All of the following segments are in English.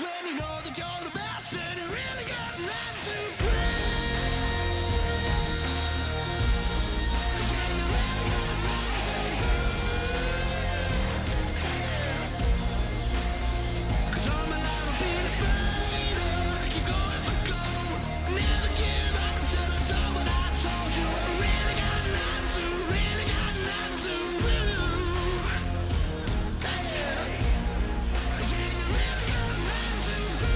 when you know that you're the best and you really got nothing to prove. Yeah, you really got nothing to prove. 'Cause all my life I've been afraid of. I keep going for gold. Never give up until I do what I told you. I really got nothing to, really got nothing to prove. Yeah, you really got nothing to prove.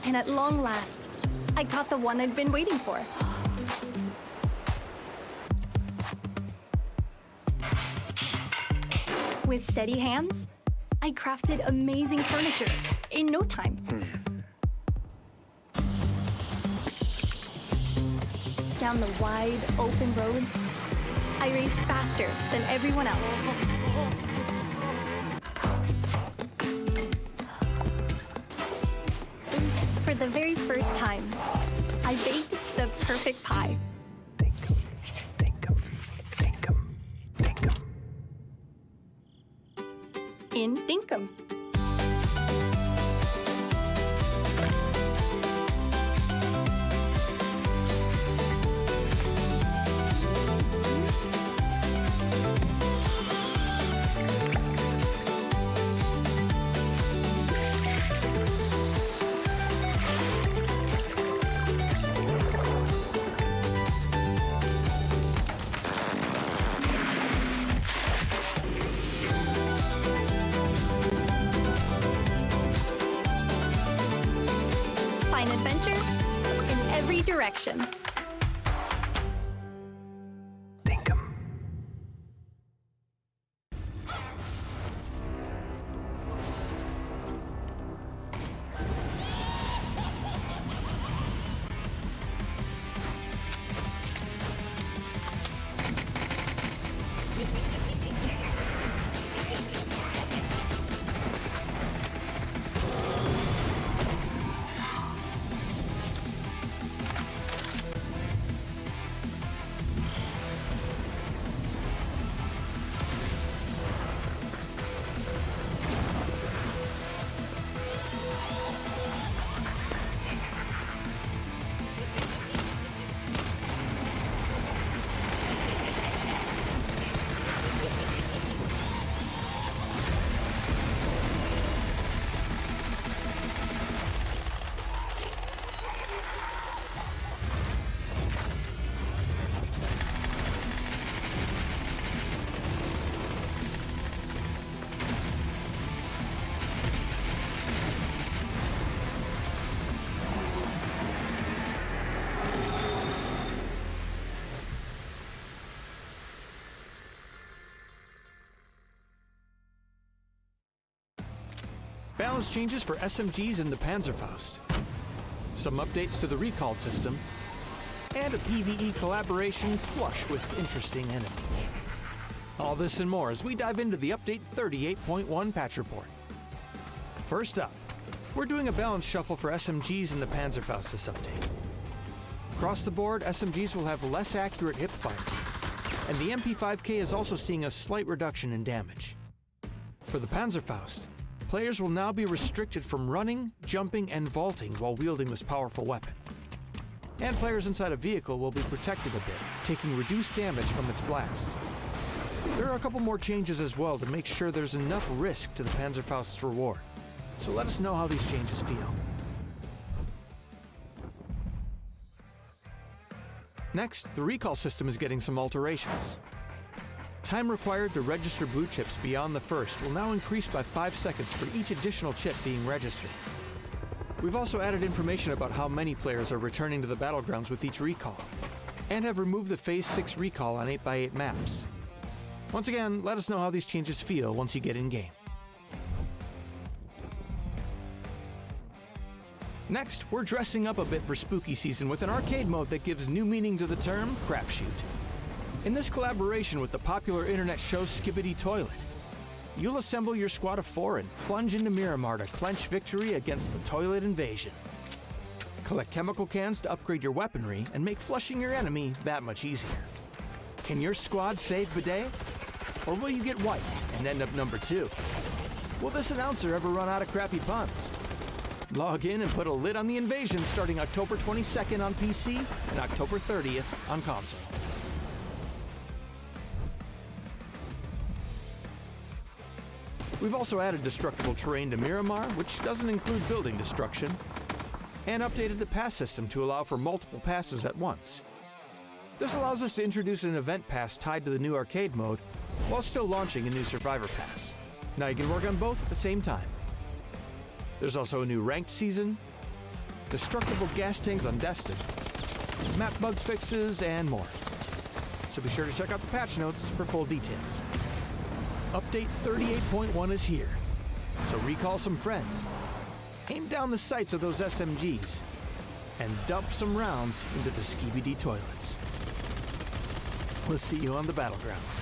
And at long last, I got the one I'd been waiting for. With steady hands, I crafted amazing furniture in no time. Down the wide, open road, I raced faster than everyone else. For the very first time, I baked the perfect pie. Dinkum, dinkum, dinkum, dinkum. In Dinkum. Find adventure in every direction. Dinkum. balance changes for SMGs in the Panzerfaust, some updates to the recall system, and a PvE collaboration flush with interesting enemies. All this and more as we dive into the Update 38.1 patch report. First up, we're doing a balance shuffle for SMGs in the Panzerfaust this update. Across the board, SMGs will have less accurate hipfire, and the MP5K is also seeing a slight reduction in damage. For the Panzerfaust, players will now be restricted from running, jumping, and vaulting while wielding this powerful weapon. And players inside a vehicle will be protected a bit, taking reduced damage from its blast. There are a couple more changes as well to make sure there's enough risk to the Panzerfaust's reward. So let us know how these changes feel. Next, the recall system is getting some alterations. Time required to register blue chips beyond the first will now increase by 5 seconds for each additional chip being registered. We've also added information about how many players are returning to the battlegrounds with each recall, and have removed the Phase 6 recall on 8x8 maps. Once again, let us know how these changes feel once you get in-game. Next, we're dressing up a bit for spooky season with an arcade mode that gives new meaning to the term crapshoot. In this collaboration with the popular internet show Skibidi Toilet, you'll assemble your squad of 4 and plunge into Miramar to clench victory against the toilet invasion. Collect chemical cans to upgrade your weaponry and make flushing your enemy that much easier. Can your squad save Bidet? Or will you get wiped and end up number 2? Will this announcer ever run out of crappy puns? Log in and put a lid on the invasion starting October 22nd on PC and October 30th on console. We've also added destructible terrain to Miramar, which doesn't include building destruction, and updated the pass system to allow for multiple passes at once. This allows us to introduce an event pass tied to the new arcade mode, while still launching a new Survivor Pass. Now you can work on both at the same time. There's also a new ranked season, destructible gas tanks on Destin, map bug fixes, and more. So be sure to check out the patch notes for full details. Update 38.1 is here, so recall some friends, aim down the sights of those SMGs, and dump some rounds into the Skibidi toilets. We'll see you on the battlegrounds.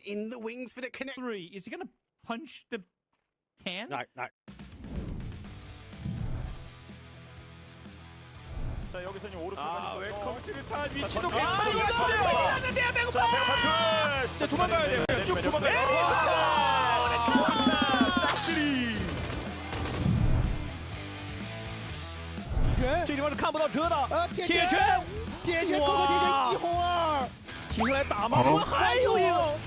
In the wings for the connect. 3. Is he going to punch the can? No. 자 여기서 이제 오른쪽 웰컴 수류탄 위치도 자, 괜찮은데요, 배고파! 자 진짜 도망가야 돼요. 쭉 도망가야 돼요. 싹쓸이. 这地方是看不到车的。铁铁拳拳，哥哥铁拳哇1红2，停下来打吗？我还有一个，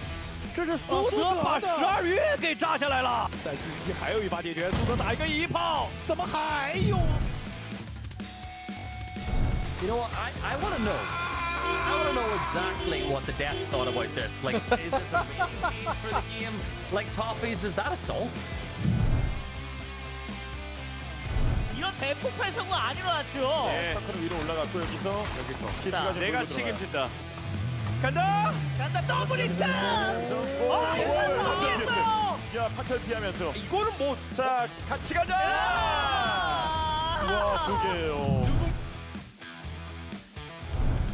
这是苏泽把12月给炸下来了。在自己还有一发铁拳，苏泽打一个1炮。怎么还有？ You know what? I want to know. I want to know exactly what the devs thought about this. Like, is this a rating for the game? Like, Toffees, is that assault? 이런 대폭발 성공 안 일어났죠. 네. 사커는 위로 올라갔고 여기서 자, 내가 책임진다. 간다. 더블 입장. 이거 어디였어요? 야 파철 피하면서. 이거는 뭐? 자 같이 가자. 와 그게요.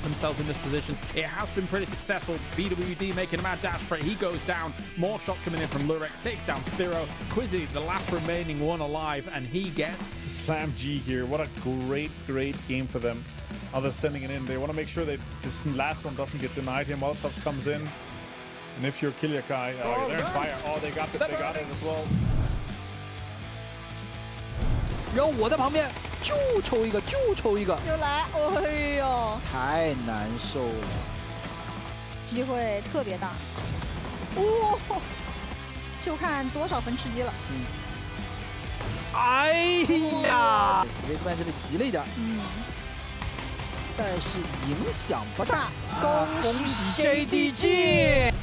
Themselves in this position. It has been pretty successful. BWD making a mad dash for it. He goes down. More shots coming in from Lurex. Takes down Spiro. Quizzy, the last remaining one alive, and he gets Slam G here. What a great game for them. How they're sending it in. They want to make sure that this last one doesn't get denied. Him Molotov comes in. And if you're Kilyakai, oh, they're on fire. Oh, they got it as well. 然后我在旁边就抽一个，就抽一个，就来，哎呦，太难受了，机会特别大，哦，就看多少分吃鸡了。哎呀，Spaceman 这里急了一点，但是影响不大。恭喜 JDG。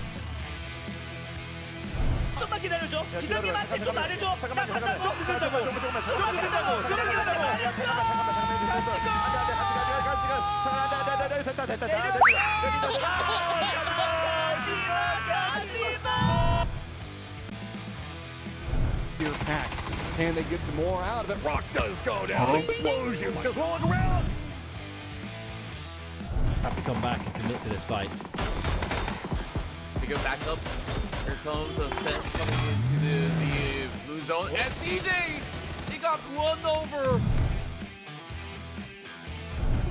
좀만 기다려줘. 기자님한테 좀 말해줘. 잠깐만. 좀 기다려줘. 잠깐만. 됐다. Here pack. Can they get some more out of it? Rock does go down. Explosions just rolling around. Have to come back and commit to this fight. So we go back up. Here comes a set coming into the blue zone. And CJ, he got run over.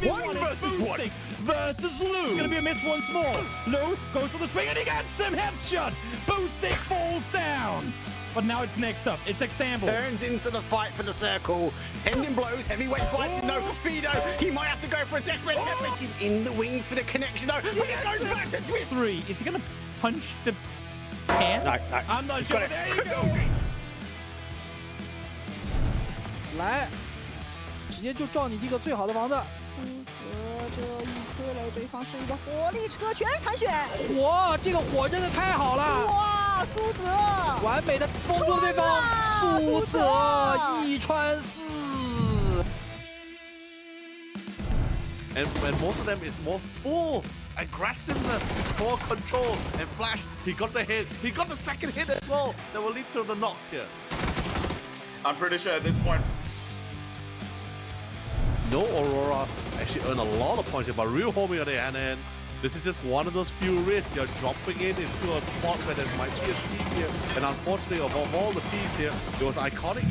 1 versus 1 versus Lou. It's gonna be a miss once more. Lou goes for the swing and he gets some headshot. Boostic falls down. But now it's next up. It's Example. Turns into the fight for the circle. Tendon blows, heavyweight fights, no speedo. He might have to go for a desperate attempt. In the wings for the connection though. But it goes back to twist. 3. Is he gonna punch the hand? No. I'm not sure. There you go. 来，直接就撞你这个最好的房子。这一推雷，对方是一个火力车，全是残血。火，这个火真的太好了！哇，苏泽，完美的封住了对方。苏泽1穿4。And most of them is more full aggressiveness, full control, and Flash, he got the hit. He got the second hit as well. That will lead to the knock here. I'm pretty sure at this point. No Aurora actually earned a lot of points here, but real homie on the other hand, this is just one of those few risks. You're dropping it into a spot where there might be a team here, and unfortunately, of all the teams here, it was iconic.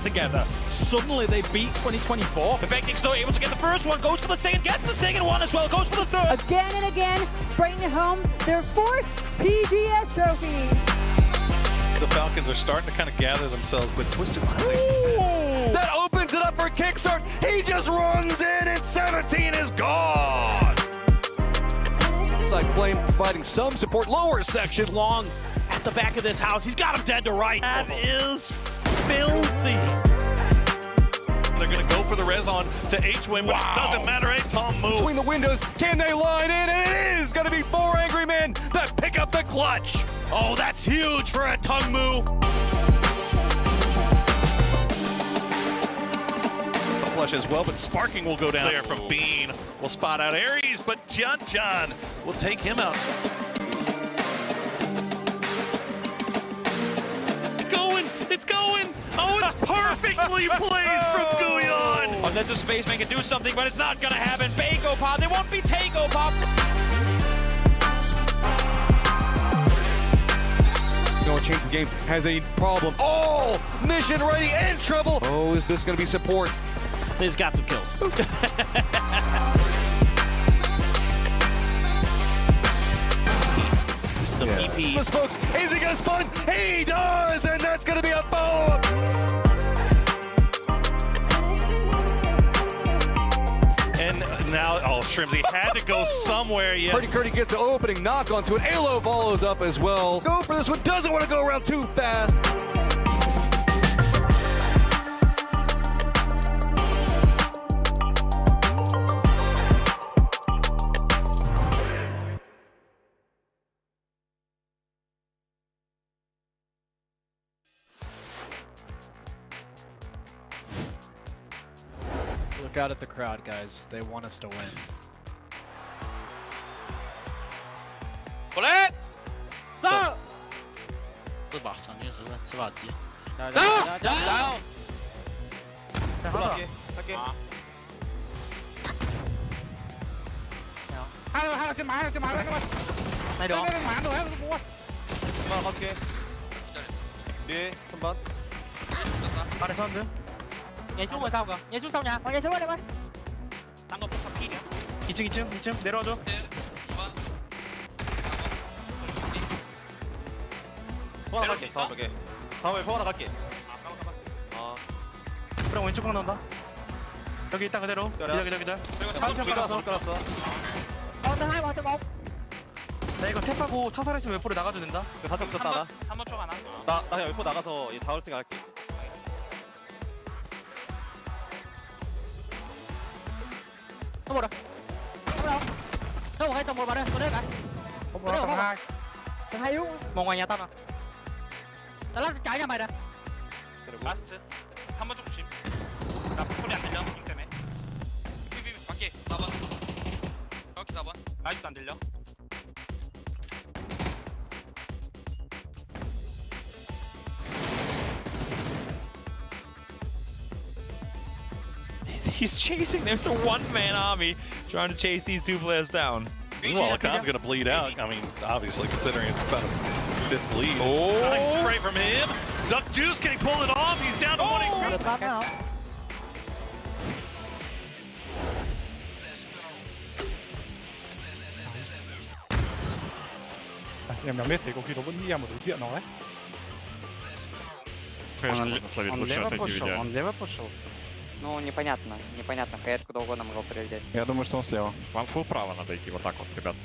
Together. Suddenly they beat 2024. Perfectix though able to get the first one, goes for the second, gets the second one as well, goes for the third. Again and again, bringing home their 4th PGS trophy. The Falcons are starting to kind of gather themselves, but Twisted That opens it up for a kickstart. He just runs in and 17 is gone. It's like Flame providing some support. Lower section. Longs at the back of this house. He's got him dead to right. That is filthy. They're going to go for the res on to H-Win, but it doesn't matter. Tom move. Between the windows, can they line in? And it is going to be 4 angry men that pick up the clutch. Oh, that's huge for a Tung Mu. Flush as well, but Sparking will go down there from Bean. Will spot out Ares, but John will take him out. It's going! Oh, it's perfectly placed from Guyon! Oh, there's a spaceman can do something, but it's not gonna happen. Bago Pop, they won't be Tago Pop. Going to change the game, has a problem. Oh! Mission ready and trouble! Oh, is this gonna be support? He's got some kills. The PP. The spokes, is he gonna spawn? He does, and that's gonna be a follow-up. And now, oh, Shrimsy had to go somewhere. Yeah. Curdy gets an opening knock onto it. Alo follows up as well. Go for this one, doesn't want to go around too fast. Look out at the crowd, guys. They want us to win. Bullet! No! 吃把场均10分，吃把鸡。Down! Down! 还有進埋嚟嚟到。埋到喺度冇啊！ 오케이. 네, 3번. 아래 선수. 예중 왜 싸우가? 예중 싸우냐? 예중 왜? 딴거 잡히냐? 2층 내려와줘. 네, 2번. 포 하나 갈게. 4번 갈게. 4번에 포 하나 갈게. 아, 그럼 왼쪽 방 나온다. 여기 있다 그대로. 기다려. 한참 깔았어. 나 이거 탭하고 차살했으면 웨포를 나가도 된다. 그 사적 붙었다 나. 3번 쪽 하나. 나 그냥 웨포 나가서 이 4월 생각 할게. Tầng 1 rồi. Tầng 1 hay tầng 1 vào đây, vào đây cái. Không có tầng 2. Tầng 2 yếu. Một ngoài nhà tao nè. Tao lát trái nhà mày nè. 라스트 3번 좀 조심. 나 소리 안 들려? 핑 때문에. 삐삐삐 밖에 4번. 정확히 4번. 아직도 안 들려? He's chasing. There's a one-man army trying to chase these two players down. Well, Khan's going to bleed out. I mean, obviously, considering it's about a fifth bleed. Oh! Nice spray from him. Duck Juice, can he pull it off? He's down to 1 HP. Em đang biết thì có khi nó vẫn nghĩ em ở đối diện nó đấy. Конечно, можно словить лучше атаки видео. Он лево пошел? Ну, непонятно. Непонятно, Кэт куда угодно могла прилететь. Я думаю, что он слева. Вам фул право надо идти вот так вот, ребят.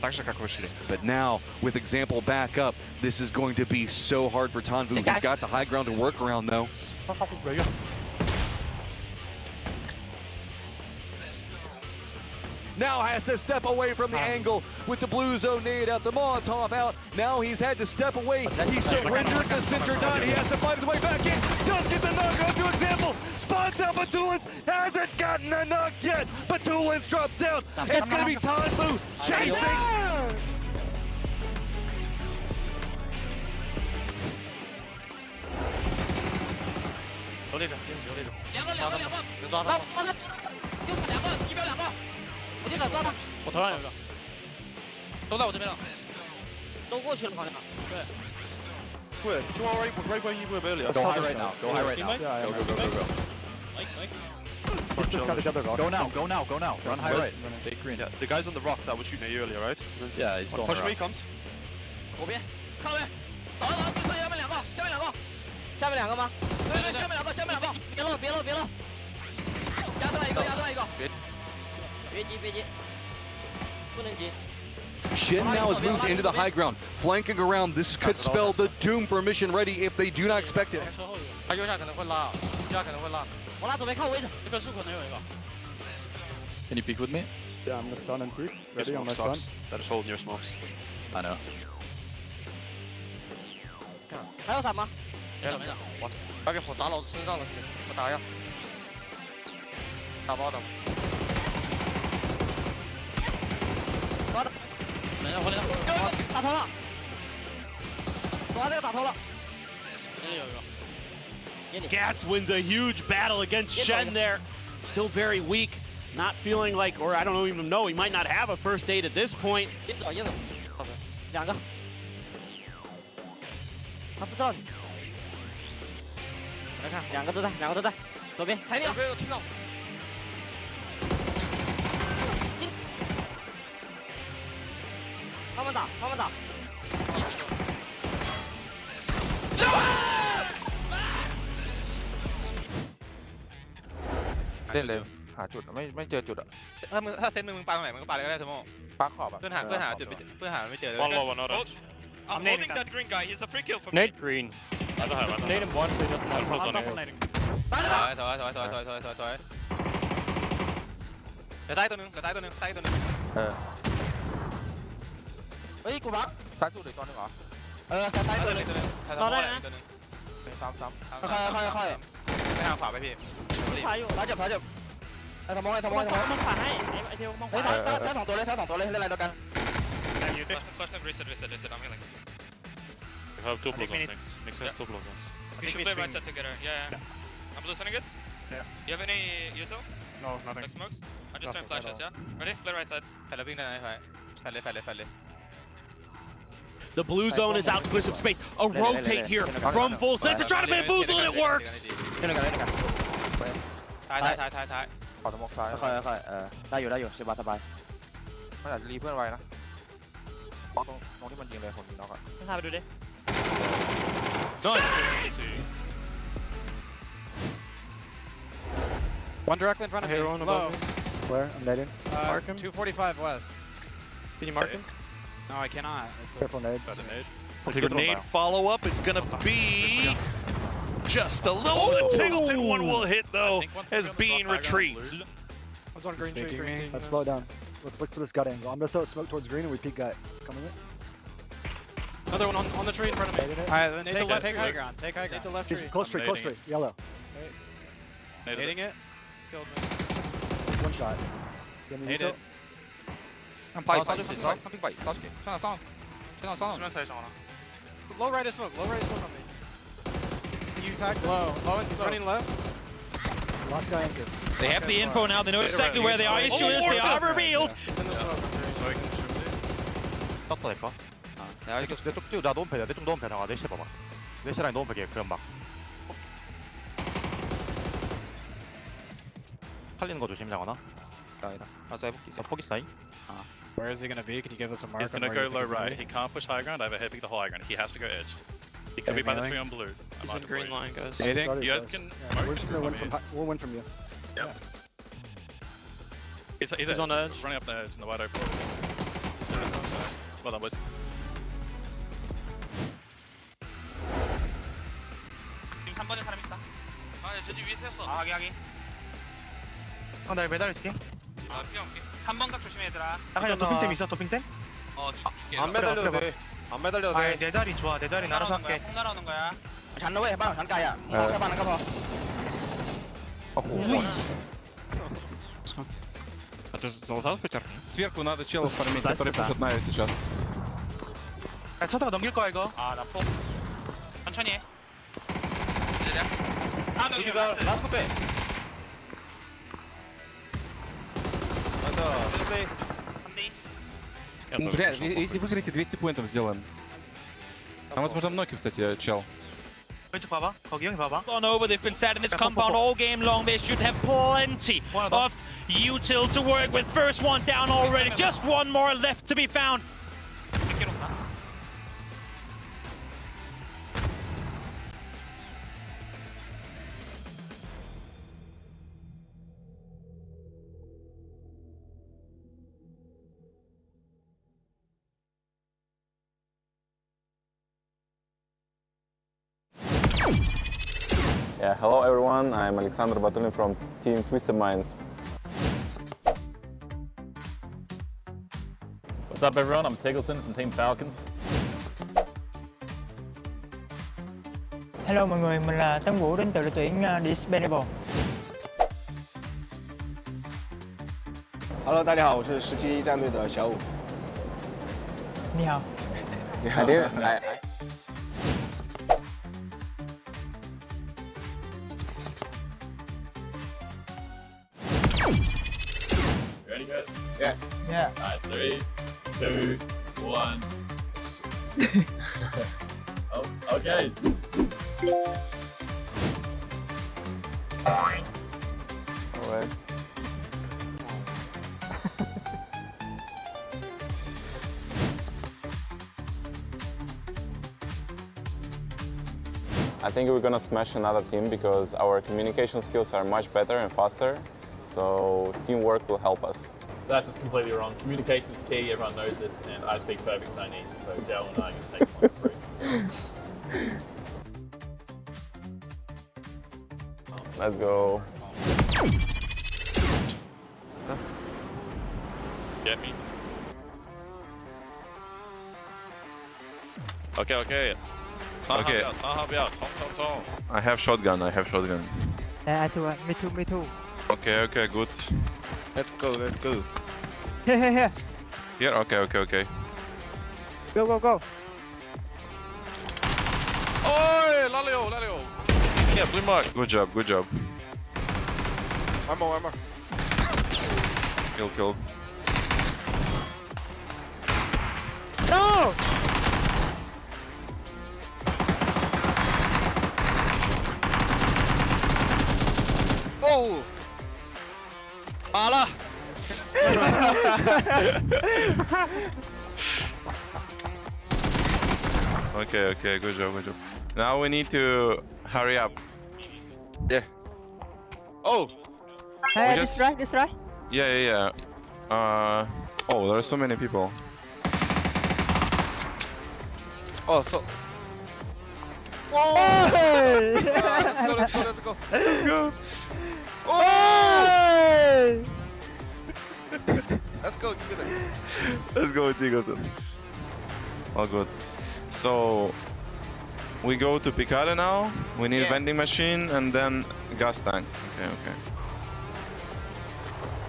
Так же, как вы шли. But now, with example back up, this is going to be so hard for Tanvu. He's got the high ground to work around, though. Now has to step away from the angle with the blue zone nade out, the Molotov out. Now he's had to step away. He surrendered the center dot. He has to fight his way back in. Does get the knock on to example. Spots out Batulins. Hasn't gotten the knock yet. Batulins drops down. It's going to be Tanvu chasing. Quit. Go right where you were earlier. Go high right now. Go high right now. Go. Go now. Run high right. Take green. Yeah, the guys on the rock that was shooting at you earlier, right? Yeah, he's still on Push the me, rock. comes. 左边，靠边，走，就剩下面2个，下面2个。下面2个吗？对，下面2个，下面2个。别漏。压上来一个。别急，不能急。 Shin now has moved into the high ground, flanking around. This could spell the doom for Mission Ready if they do not expect it. 他右下可能会拉，右下可能会拉。我拉左边看位置，这个树可能有一个。 Can you peek with me? Yeah, I'm gonna stun and creep. Yes, Ready on my smoke stun. stocks. That is holding your smokes. I know. 还有伞吗？没了。我把给火打老子身上了，我打一下。打爆的。抓的。没了，打头了。抓这个打头了。这里有一个。 Gats wins a huge battle against Shen there. Still very weak. Not feeling like, or I don't even know, he might not have a first aid at this point. 2个。他不知道你。来看，2个都在，左边踩掉。有听到。他们打。เล่นเลยหาจุดไม่เจอจุดอ่ะถ้าเซตมึงปาตรงไหนมึงก็ปาเลยก็ได้สมองปาขอบอ่ะเพื่อนหาจุดเพื่อนหาไม่เจอเลย One low, one orange. I'm holding that green guy. He's a free kill for me. Nade green. Nade him one, please. I'm not nading. สวยเหลือใต้ตัวนึงเฮ้ยกูบักซ้ายจุดอีกตัวนึงเหรอซ้ายตัวนึงรอได้นะซ้ำค่อยไปทางขวาไปพี่ซ้ายจับไอ้สมองมันขวาให้ไอ้เทลมองขวาซ้าย2ตัวเลยเล่นอะไรเดียวกัน Flash and reset. I'm healing. You have 2 plus 1 next. Makes sense, 2 plus 1. We should play right side together. Yeah. I'm listening it. Yeah. You have any util? No, nothing. Like smokes? I'm just throwing flashes, yeah? Ready? Play right side. แฟนวิ่งได้ไหมแฟนเลย The blue zone is out to clear some space. A rotate here from Full Sense to try to bamboozle, and it works. เล่นกันท้ายขอสมองซ้ายค่อยได้อยู่สบายมันอาจจะรีเพื่อนไว้นะตรงที่มันยิงเลยผมยิงน็อกอ่ะพาไปดูดิ One directly in front of me. Low. Where? I'm dead in. Mark him. 245 west. Can you mark him? No, I cannot. It's Careful nades. The grenade follow-up is going to be just a little. The Tingleton one will hit, though, as Bean retreats. One's on green tree, green. Let's slow down. Let's look for this gut angle. I'm gonna throw smoke towards green and we peek gut. Coming in. Another one on the tree in front of me. Alright, then Take take the left high tree. ground. Take high ground. Take the left He's tree. close tree, close tree. Yellow. Nading it. Killed me. One shot. Give me Nade util. it. something bite. Low right of smoke. Low right of smoke on me. You tagged low. He's running left. Last guy anchored. They have the info now. They know exactly where the issue is. They are revealed. He's in the smoke. 떴다 내 거. 야 이거 내쪽 뛰어. 나 너무 패야. 내쪽 너무 패. 나가 내 시 봐봐. 내 시라인 너무 패게. 그럼 막 팔리는 거 조심 장원아. 아니다. 알았어 해볼게. 포기 사이. Where is he gonna be? Can you give us a mark? He's gonna go low right. He can't push high ground. I have a head pick the high ground. He has to go edge. He could be by the tree on blue. He's in green line, guys. You guys can smoke. We're just gonna win from. We'll win from you. Yep. He's on edge. Running up the edge in the wide open. Well done, boys. 지금 3번에 사람 있다. 저기 위에 셌어. 확인. 나 매달릴게. 뛰어올게. 3번 각 조심해 얘들아. 그냥 도핑템 있어 도핑템? 줄게. 안 매달려도 돼. 안 매달려도 돼. 내 자리 좋아. 내 자리 알아서 할게. 콩 날아오는 거야. 잔 넣어 해봐. 잔 까야. 해봐 나가 봐. А ты залутал, Питер? Сверху надо челов фармить, который пушит Нави сейчас. 야, 쳐다가 넘길 거야 이거. 나 폭. 천천히 해. 여기가 라스트 빼. Бля, если выиграете 200 поинтов сделаем. Там, возможно, многие, кстати, чел. 왼쪽 봐봐. 거기 형이 봐봐. On over, they've been sat in this compound all game long. They should have plenty of util to work with. First one down already. Just one more left to be found. Yeah, hello everyone, I'm Alexander Batulin from Team Twisted Minds. What's up everyone, I'm Tiggleton from Team Falcons. Hello mọi người, mình là Tấn Vũ đến từ đội tuyển Dispensable. Hello， 大家好，我是17战队的小武。你好。Ready, guys? Yeah. Yeah. Alright, 3, 2, 1. Oh, okay. Alright. I think we're gonna smash another team because our communication skills are much better and faster, so teamwork will help us. That's just completely wrong. Communication is key, everyone knows this, and I speak perfect Chinese, so Zhao and I are going to take point free. Let's go. Get me. Okay, okay. Okay. I have shotgun, I too, me too. Okay, good. Let's go. Here. Here, okay. Go. Oi, Lalio. Yeah, blue mark. Good job. One more. Kill. No! Oh! 好了。Okay, good job. Now we need to hurry up. Yeah. Oh! Hey, this right? Yeah. Oh, there are so many people. Oh, so. Whoa! Let's go. Oh! Let's go with Eagleton. All good. So we go to Picard now. We need vending machine and then gas tank. Okay.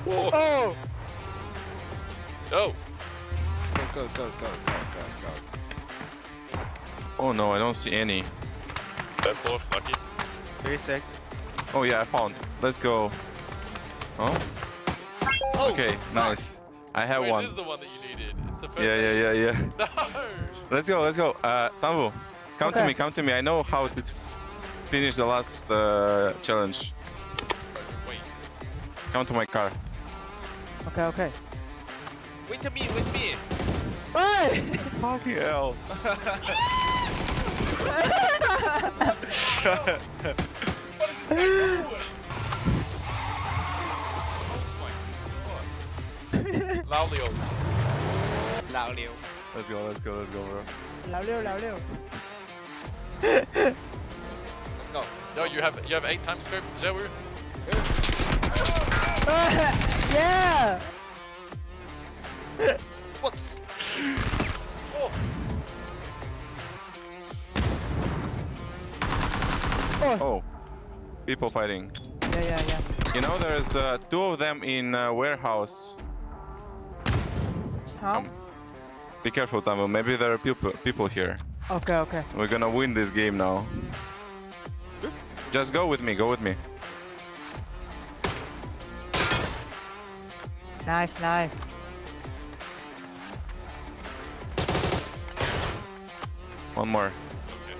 Oh! Go! Go. Oh no, I don't see any. Third floor, lucky. 3 sec. Oh yeah, I found. Let's go. Oh? Okay, nice. I have one. It is the one that you needed. It's the first Yeah. No! Let's go. Tambu, come to me. I know how to finish the last challenge. Wait. Come to my car. Okay. Wait to me, with me. Hey! Fucking hell. Lao Liu. Let's go, bro. Lão liêu. Let's go. No, you have 8 times scope, Zewu. Yeah! What? Oh, people fighting. Yeah. You know, there's 2 of them in warehouse. Huh? Be careful, Tambu. Maybe there are people here. Okay. We're gonna win this game now. Just go with me. Nice. One more. Okay.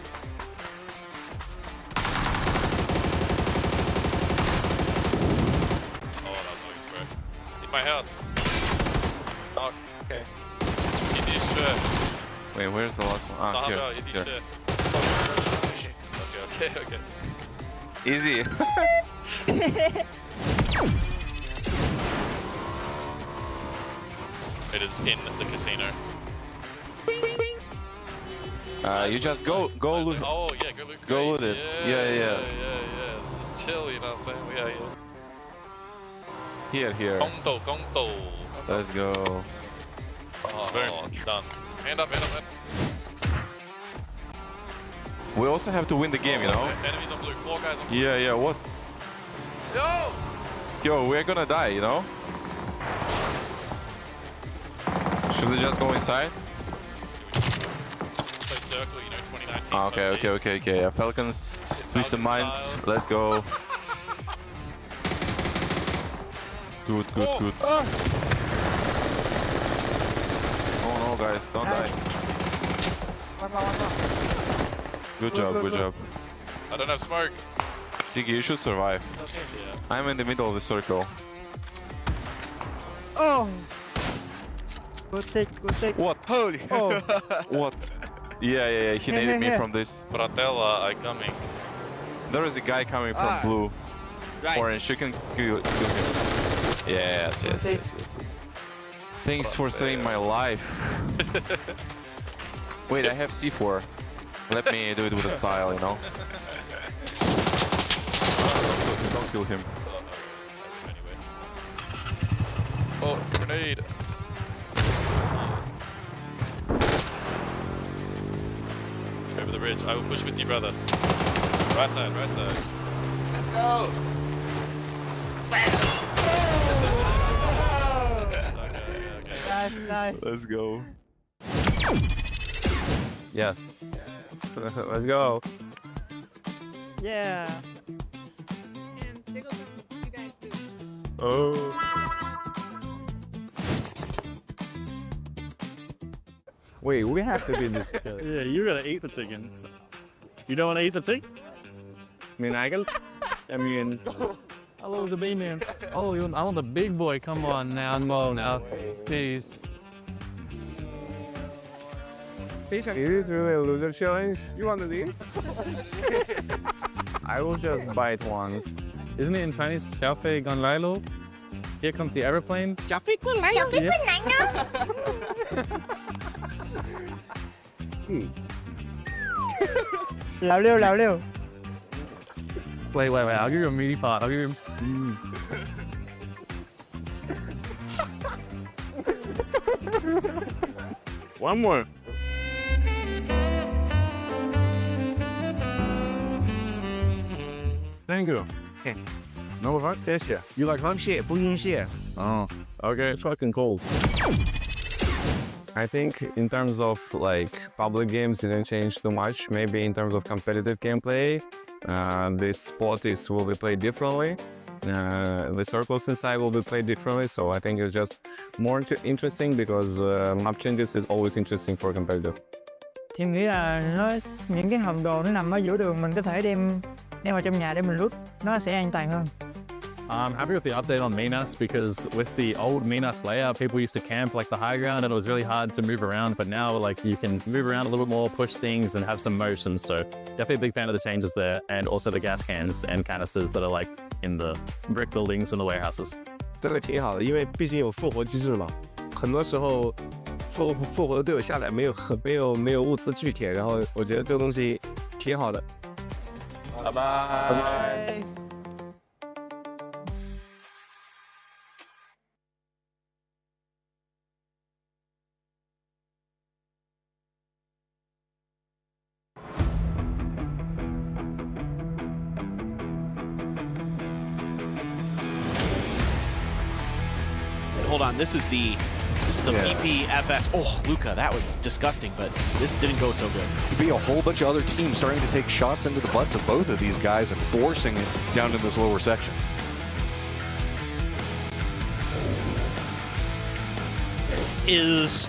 Oh, that was nice, bro. In my house. Oh, okay. In this shirt. Wait, where's the last one? Ah, here. In this shirt. Okay. Easy. It is in the casino. You just go loot. Oh yeah, go loot. Go loot it. Yeah. This is chill, you know what I'm saying? Yeah. Here. Gongdo. Let's go. Oh, done. Hand up. We also have to win the game, you know? Enemies on blue, 4 guys on blue. Yeah, what? Yo, we're gonna die, you know? Should we just go inside? Play circle, you know, 2019. Okay. Yeah, Falcons, twist the mines. Let's go. Good. Oh no, guys, don't die. Good job. I don't have smoke. Diggy, you should survive. Yeah. I'm in the middle of the circle. Oh! Good take. What? Holy. Oh. What? Yeah, he naded me from this. Fratello, I coming. There is a guy coming from blue. Right. Orange, you can kill him. Yes. Thanks for saving my life. Wait, I have C4. Let me do it with a style, you know? Don't kill him. Oh, grenade. Over the ridge. I will push with you, brother. Right side. Let's go. Okay. Nice. Let's go. Yes. Let's go. Yeah. Oh. Wait, we have to do this. Yeah, you gotta eat the chickens. You don't wanna eat the chicken? I mean, Hello, the big man. Oh, I want the big boy. Come on now, now, please. Is it really a loser challenge? You want to leave? I will just bite once. Isn't it in Chinese? 小飞跟来喽. Here comes the airplane. 小飞过来喽. Lão liêu. Wait, I'll give you a meaty part. I'll give you... One more. Thank you. No what? You like hot shit? Oh, okay. It's fucking cold. I think in terms of like public games didn't change too much. Maybe in terms of competitive gameplay, this sport will be played differently. The circles inside will be played differently. So I think it's just more interesting because map changes is always interesting for competitive. Thì em nghĩ là những cái hòm đồ nó nằm ở giữa đường, mình có thể đem vào trong nhà để mình loot, nó sẽ an toàn hơn. I'm happy with the update on Minas because with the old Minas layout, people used to camp like the high ground and it was really hard to move around. But now like you can move around a little bit more, push things and have some motion. So definitely a big fan of the changes there, and also the gas cans and canisters that are like in the brick buildings and the warehouses. 这个挺好的，因为毕竟有复活机制嘛，很多时候复活的队友下来没有物资聚填，然后我觉得这个东西挺好的。拜拜。Hold on, this is the PPFS. Oh, Luca, that was disgusting, but this didn't go so good. Could be a whole bunch of other teams starting to take shots into the butts of both of these guys and forcing it down in this lower section.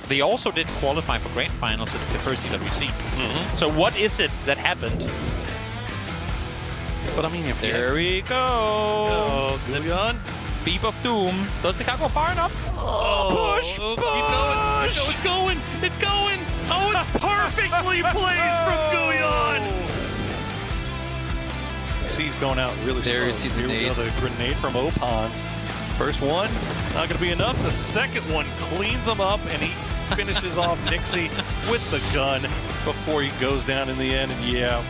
They also didn't qualify for grand finals at the first DWC. So what is it that happened? But I mean, if there we go. Good gun. Beep of Doom. Does the car go far enough? Push! Push! It's going! It's going! Oh, it's perfectly placed from Guyon! He's going out really slow. There you see the nade. The grenade from Opons. First one, not going to be enough. The second one cleans him up, and he finishes off Nixie with the gun before he goes down in the end. And yeah.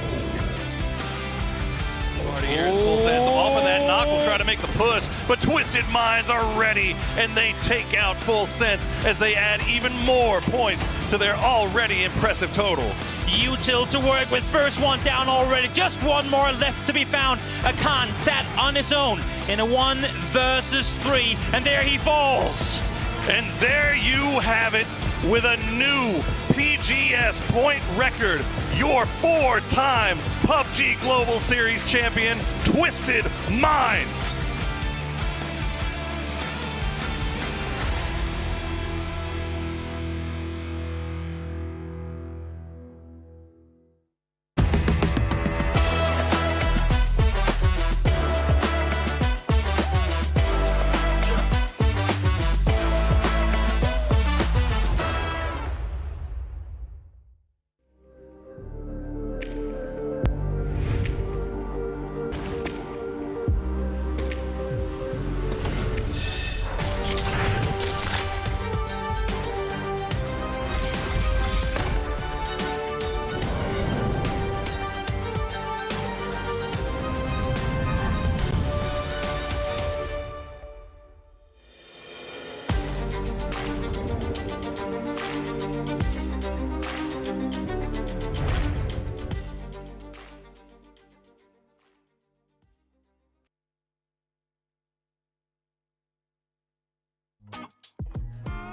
Here is Full Sense off of that knock. Will try to make the push, but Twisted Minds are ready, and they take out Full Sense as they add even more points to their already impressive total. Util to work with first one down already. Just one more left to be found. Akan sat on his own in a 1 versus 3, and there he falls. And there you have it, with a new PGS point record. Your 4-time PUBG Global Series champion, Twisted Minds.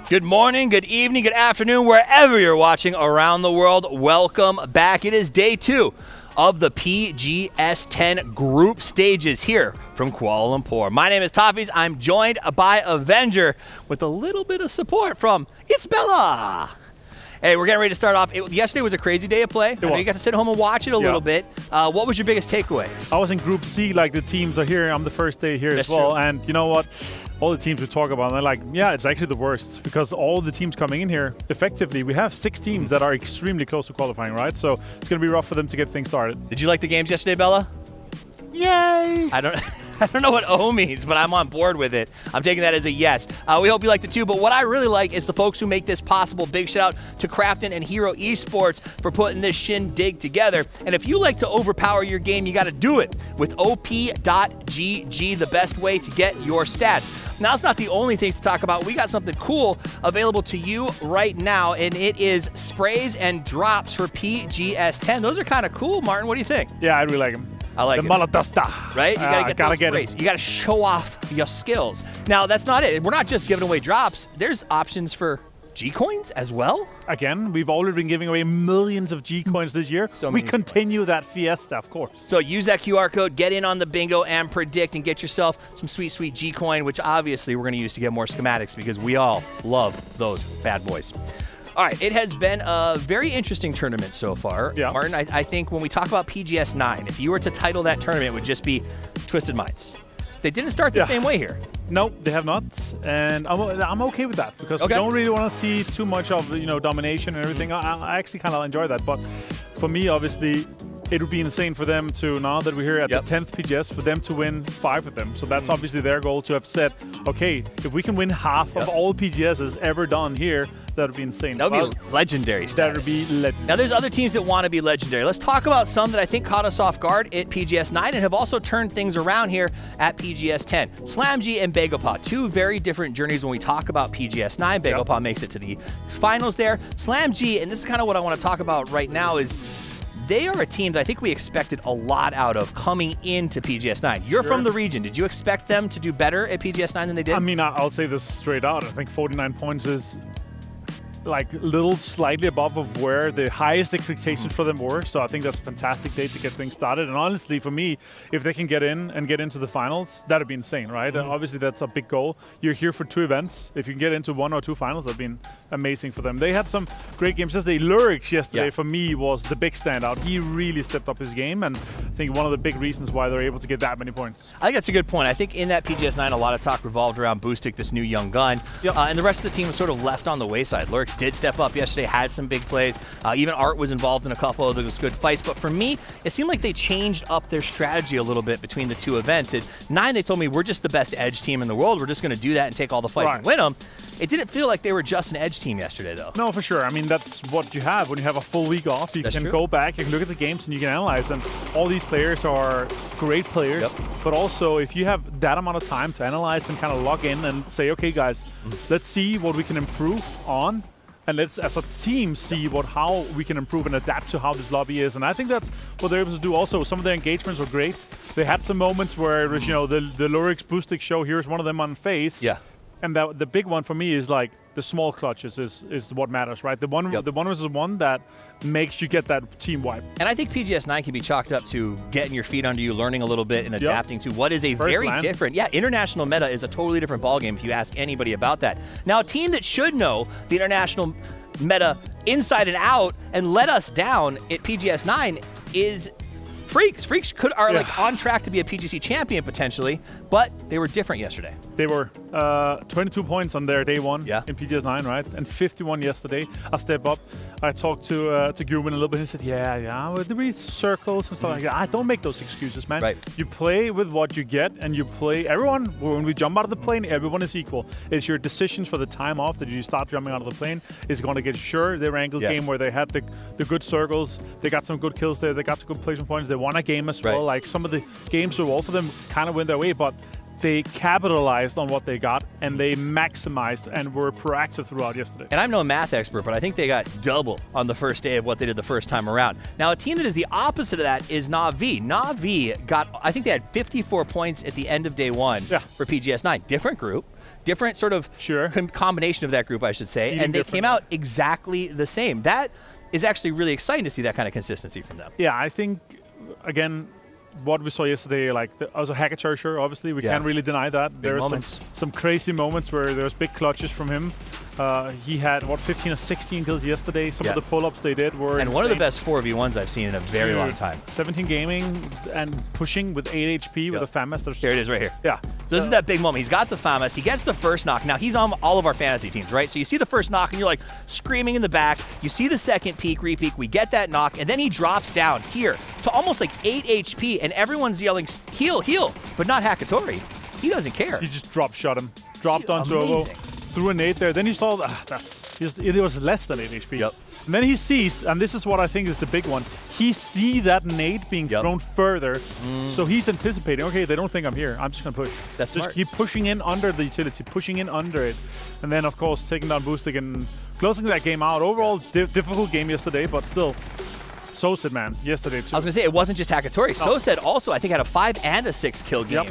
Good morning, good evening, good afternoon, wherever you're watching around the world. Welcome back. It is day 2 of the PGS 10 group stages here from Kuala Lumpur. My name is Toffees. I'm joined by Avenger with a little bit of support from It's Bella. Hey, we're getting ready to start off. Yesterday was a crazy day of play. I know you got to sit home and watch it a little bit. What was your biggest takeaway? I was in Group C, like the teams are here. I'm the first day here as well. True. And you know what? All the teams we talk about, they're like, yeah, it's actually the worst because all the teams coming in here, effectively, we have 6 teams that are extremely close to qualifying, right? So it's going to be rough for them to get things started. Did you like the games yesterday, Bella? Yay! I don't I don't know what O means, but I'm on board with it. I'm taking that as a yes. We hope you liked it too, but what I really like is the folks who make this possible. Big shout out to Crafton and Hero Esports for putting this shindig together. And if you like to overpower your game, you got to do it with op.gg, the best way to get your stats. Now, it's not the only things to talk about. We got something cool available to you right now, and it is sprays and drops for PGS10. Those are kind of cool, Martin. What do you think? Yeah, I really like them. I like the it. Maladasta. Right? You gotta get those get sprays. You gotta show off your skills. Now, that's not it. We're not just giving away drops. There's options for G-Coins as well. Again, we've already been giving away millions of G-Coins this year. We continue that fiesta, of course. So use that QR code, get in on the bingo and predict and get yourself some sweet, sweet G-Coin, which obviously we're going to use to get more schematics because we all love those bad boys. All right, it has been a very interesting tournament so far. Yeah. Martin, I think when we talk about PGS 9, if you were to title that tournament, it would just be Twisted Minds. They didn't start the same way here. No, they have not, and I'm okay with that because we don't really want to see too much of domination and everything. I actually kind of enjoy that, but for me, obviously, it would be insane for them to, now that we're here at the 10th PGS, for them to win 5 of them. So that's obviously their goal, to have said, okay, if we can win half of all PGSs ever done here, that would be insane. That would be legendary status. That would be legendary. Now, there's other teams that want to be legendary. Let's talk about some that I think caught us off guard at PGS 9 and have also turned things around here at PGS 10. SlamG and Bagopod, two very different journeys when we talk about PGS 9. Bagopod makes it to the finals there. SlamG, and this is kind of what I want to talk about right now, is they are a team that I think we expected a lot out of coming into PGS 9. You're from the region. Did you expect them to do better at PGS 9 than they did? I mean, I'll say this straight out. I think 49 points is like little slightly above of where the highest expectations for them were. So I think that's a fantastic day to get things started. And honestly, for me, if they can get in and get into the finals, that'd be insane, right? Obviously, that's a big goal. You're here for 2 events. If you can get into 1 or 2 finals, that'd be amazing for them. They had some great games yesterday. Lurix yesterday, for me, was the big standout. He really stepped up his game, and I think one of the big reasons why they're able to get that many points. I think that's a good point. I think in that PGS 9, a lot of talk revolved around Boostic, this new young gun, and the rest of the team was sort of left on the wayside. Lurix did step up yesterday, had some big plays. Even Art was involved in a couple of those good fights. But for me, it seemed like they changed up their strategy a little bit between the 2 events. At 9, they told me, we're just the best edge team in the world. We're just going to do that and take all the fights and win them. It didn't feel like they were just an edge team yesterday, though. No, for sure. I mean, that's what you have when you have a full week off. You can go back, you can look at the games, and you can analyze. And all these players are great players. But also, if you have that amount of time to analyze and kind of log in and say, okay, guys, let's see what we can improve on. And let's, as a team, see how we can improve and adapt to how this lobby is. And I think that's what they're able to do also. Some of their engagements were great. They had some moments where, the Lurix Boostic show, here's one of them on face. Yeah. And the big one for me is like the small clutches is what matters, right? The one versus one that makes you get that team wipe. And I think PGS 9 can be chalked up to getting your feet under you, learning a little bit, and adapting to what is a very different, international meta is a totally different ballgame if you ask anybody about that. Now, a team that should know the international meta inside and out and let us down at PGS 9 is Freaks. Freaks are like on track to be a PGC champion potentially, but they were different yesterday. They were 22 points on their day 1 in PGS 9, right? And 51 yesterday. A step up. I talked to Gurwin a little bit and he said, with the circles and stuff like that. I don't make those excuses, man. Right. You play with what you get, and you play. Everyone, when we jump out of the plane, everyone is equal. It's your decisions for the time off that you start jumping out of the plane is going to get their angle game where they had the good circles. They got some good kills there. They got some good placement points. They won a game as well. Like some of the games were all for them kind of went their way, but they capitalized on what they got and they maximized and were proactive throughout yesterday. And I'm no math expert, but I think they got double on the first day of what they did the first time around. Now, a team that is the opposite of that is Na'Vi. Na'Vi got, I think they had 54 points at the end of day 1 for PGS 9. Different group. Different sort of combination of that group, I should say. And they came out exactly the same. That is actually really exciting to see that kind of consistency from them. Yeah, I think, again, what we saw yesterday, like also Hackature, obviously, we can't really deny that. There were some crazy moments where there was big clutches from him. He had, 15 or 16 kills yesterday. Some of the pull-ups they did were insane. One of the best 4v1s I've seen in a very long time. 17 gaming and pushing with 8 HP with a FAMAS. Here it is right here. Yeah. So this is that big moment. He's got the FAMAS. He gets the first knock. Now, he's on all of our fantasy teams, right? So you see the first knock, and you're like screaming in the back. You see the second peek, repeek. We get that knock, and then he drops down here. to almost like 8 HP, and everyone's yelling, heal, heal, but not Hakatori. He doesn't care. He just drop shot him. Dropped onto Ovo, threw a nade there. Then he saw, it was less than 8 HP. Yep. And then he sees, and this is what I think is the big one, he see that nade being thrown further, so he's anticipating, okay, they don't think I'm here, I'm just going to push. That's just smart. keep pushing in under the utility, pushing in under it. And then, of course, taking down Boostig and closing that game out. Overall, difficult game yesterday, but still, Soset, man, yesterday too. I was going to say, it wasn't just Hakatori. No. Soset also, I think, had a 5 and a 6 kill game.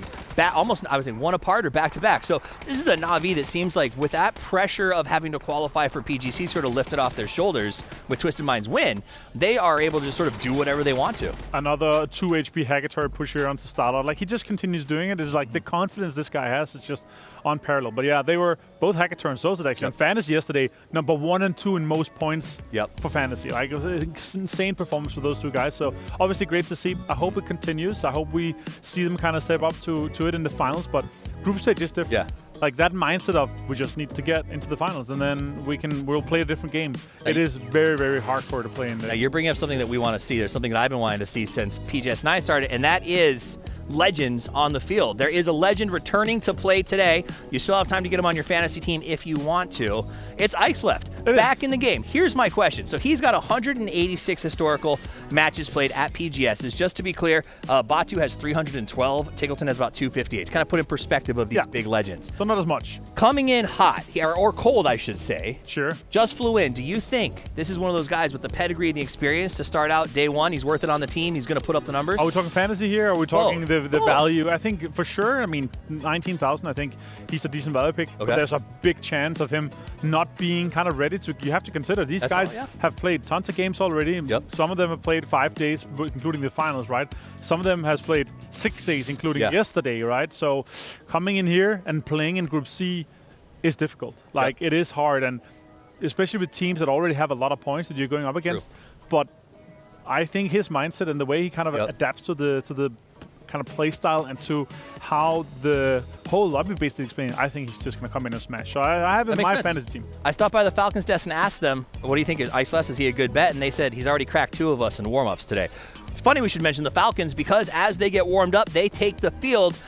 Almost, I was in one apart or back to back. So this is a Na'Vi that seems like with that pressure of having to qualify for PGC sort of lifted off their shoulders with Twisted Mind's win, they are able to just sort of do whatever they want to. Another 2 HP Hakatori push here onto Starlord. Like, he just continues doing it. It's like the confidence this guy has is just unparalleled. But yeah, they were both Hakatori and Soset actually. On Fantasy yesterday, number 1 and 2 in most points for Fantasy. Like, it was an insane performance for those two guys. So obviously great to see. I hope it continues. I hope we see them kind of step up to it in the finals. But group stage is different. Yeah. Like that mindset of we just need to get into the finals and then we'll play a different game. It is very, very hardcore to play in there. Now you're bringing up something that we want to see. There's something that I've been wanting to see since PGS9 started, and that is legends on the field. There is a legend returning to play today. You still have time to get him on your fantasy team if you want to. It's Ice left, back in the game. Here's my question. So he's got 186 historical matches played at PGSs. Just to be clear, Batu has 312. Tiggleton has about 258. To kind of put in perspective of these big legends. So not as much. Coming in hot, or cold, I should say. Sure. Just flew in. Do you think this is one of those guys with the pedigree and the experience to start out day one? He's worth it on the team. He's going to put up the numbers. Are we talking fantasy here? Or are we talking the value? I think for sure. I mean, 19,000. I think he's a decent value pick. But there's a big chance of him not being kind of ready to. You have to consider these guys have played tons of games already. Some of them have played 5 days, including the finals, right? Some of them has played 6 days, including yesterday, right? So coming in here and playing in Group C is difficult. Like it is hard, and especially with teams that already have a lot of points that you're going up against. But I think his mindset and the way he kind of adapts to the kind of play style and to how the whole lobby basically explained, I think he's just going to come in and smash. So I have him in my fantasy team. I stopped by the Falcons desk and asked them, what do you think? Iceless, is he a good bet? And they said he's already cracked 2 of us in warm-ups today. Funny we should mention the Falcons because as they get warmed up, they take the field.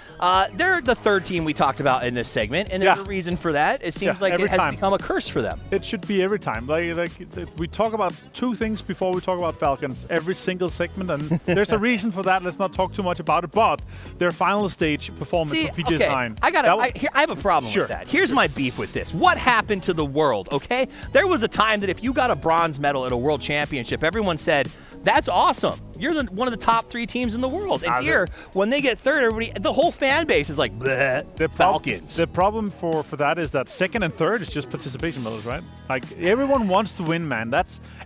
They're the 3rd team we talked about in this segment, and there's a reason for that. It seems like it has become a curse for them. It should be every time. Like we talk about 2 things before we talk about Falcons, every single segment, and there's a reason for that. Let's not talk too much about it, but their final stage performance for PGS9. I have a problem with that. Here's my beef with this. What happened to the world, okay? There was a time that if you got a bronze medal at a world championship, everyone said, that's awesome. You're one of the top 3 teams in the world. And here, when they get 3rd, the whole fan base is like, bleh, Falcons. The problem for that is that 2nd and 3rd is just participation medals, right? Like, everyone wants to win, man.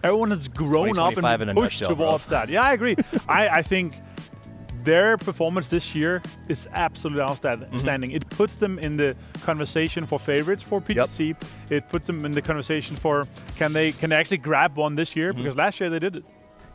Everyone has grown up and pushed towards that. Yeah, I agree. I think their performance this year is absolutely outstanding. It puts them in the conversation for favorites for PGC. It puts them in the conversation for can they actually grab one this year? Because last year they did it.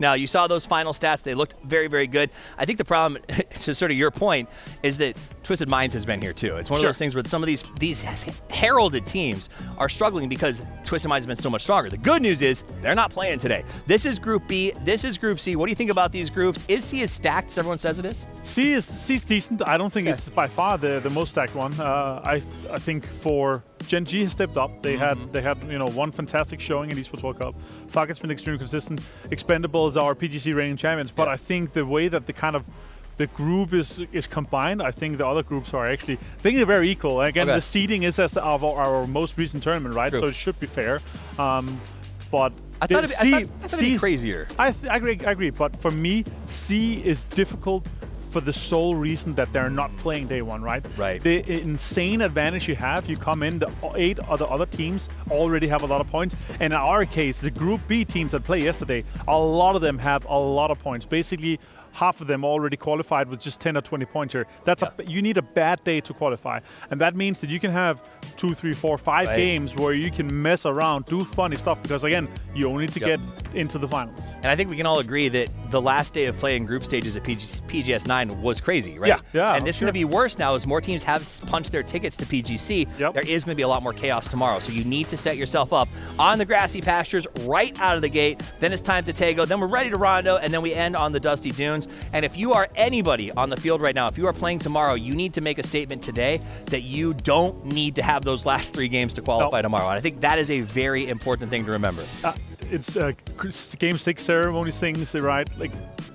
Now, you saw those final stats. They looked very, very good. I think the problem, to sort of your point, is that Twisted Minds has been here too. It's one of those things where some of these heralded teams are struggling because Twisted Minds has been so much stronger. The good news is they're not playing today. This is Group B. This is Group C. What do you think about these groups? Is C as stacked as everyone says it is? C's decent. I don't think it's by far the most stacked one. I think for Gen G has stepped up. They had one fantastic showing in Esports World Cup. Falcon's been extremely consistent. Expendables are PGC reigning champions, but I think the way that the group is combined, I think the other groups are actually, I think they're very equal. Again, the seeding is as of our most recent tournament, right? True. So it should be fair. But I thought it'd be crazier. I agree. But for me, C is difficult for the sole reason that they're not playing day one, right? Right. The insane advantage you have, you come in, the 8 other teams already have a lot of points. And in our case, the Group B teams that played yesterday, a lot of them have a lot of points. Basically, half of them already qualified with just 10 or 20 points here. You need a bad day to qualify. And that means that you can have 2, 3, 4, 5 games where you can mess around, do funny stuff, because again, you only need to get into the finals. And I think we can all agree that the last day of play in group stages at PGS 9 was crazy, right? Yeah. And this is going to be worse now as more teams have punched their tickets to PGC. There is going to be a lot more chaos tomorrow. So you need to set yourself up on the grassy pastures right out of the gate. Then it's time to Tego. Then we're ready to Rondo. And then we end on the dusty dunes. And if you are anybody on the field right now, if you are playing tomorrow, you need to make a statement today that you don't need to have those last 3 games to qualify tomorrow. And I think that is a very important thing to remember. It's game 6 ceremony things, right? Like,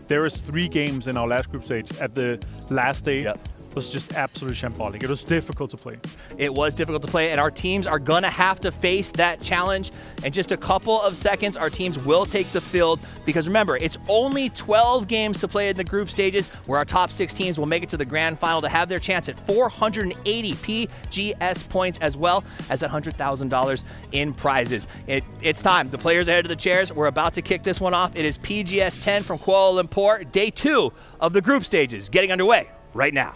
there is 3 games in our last group stage at the last day. It was just absolutely shambolic. It was difficult to play. It was difficult to play, and our teams are going to have to face that challenge. In just a couple of seconds, our teams will take the field, because remember, it's only 12 games to play in the group stages, where our top 6 teams will make it to the grand final to have their chance at 480 PGS points, as well as $100,000 in prizes. It's time. The players ahead of the chairs. We're about to kick this one off. It is PGS 10 from Kuala Lumpur, day 2 of the group stages, getting underway right now.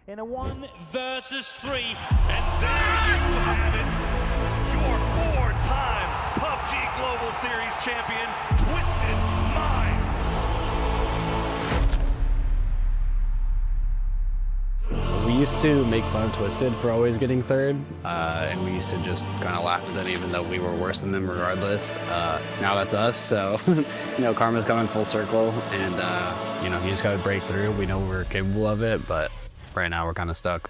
In a 1 versus 3, and there you have it. Your 4-time PUBG Global Series champion, Twisted Minds. We used to make fun of Twisted for always getting 3rd, and we used to just kind of laugh at them even though we were worse than them regardless. Now that's us, so karma's coming full circle, and you just got to break through. We know we're capable of it, but right now we're kind of stuck.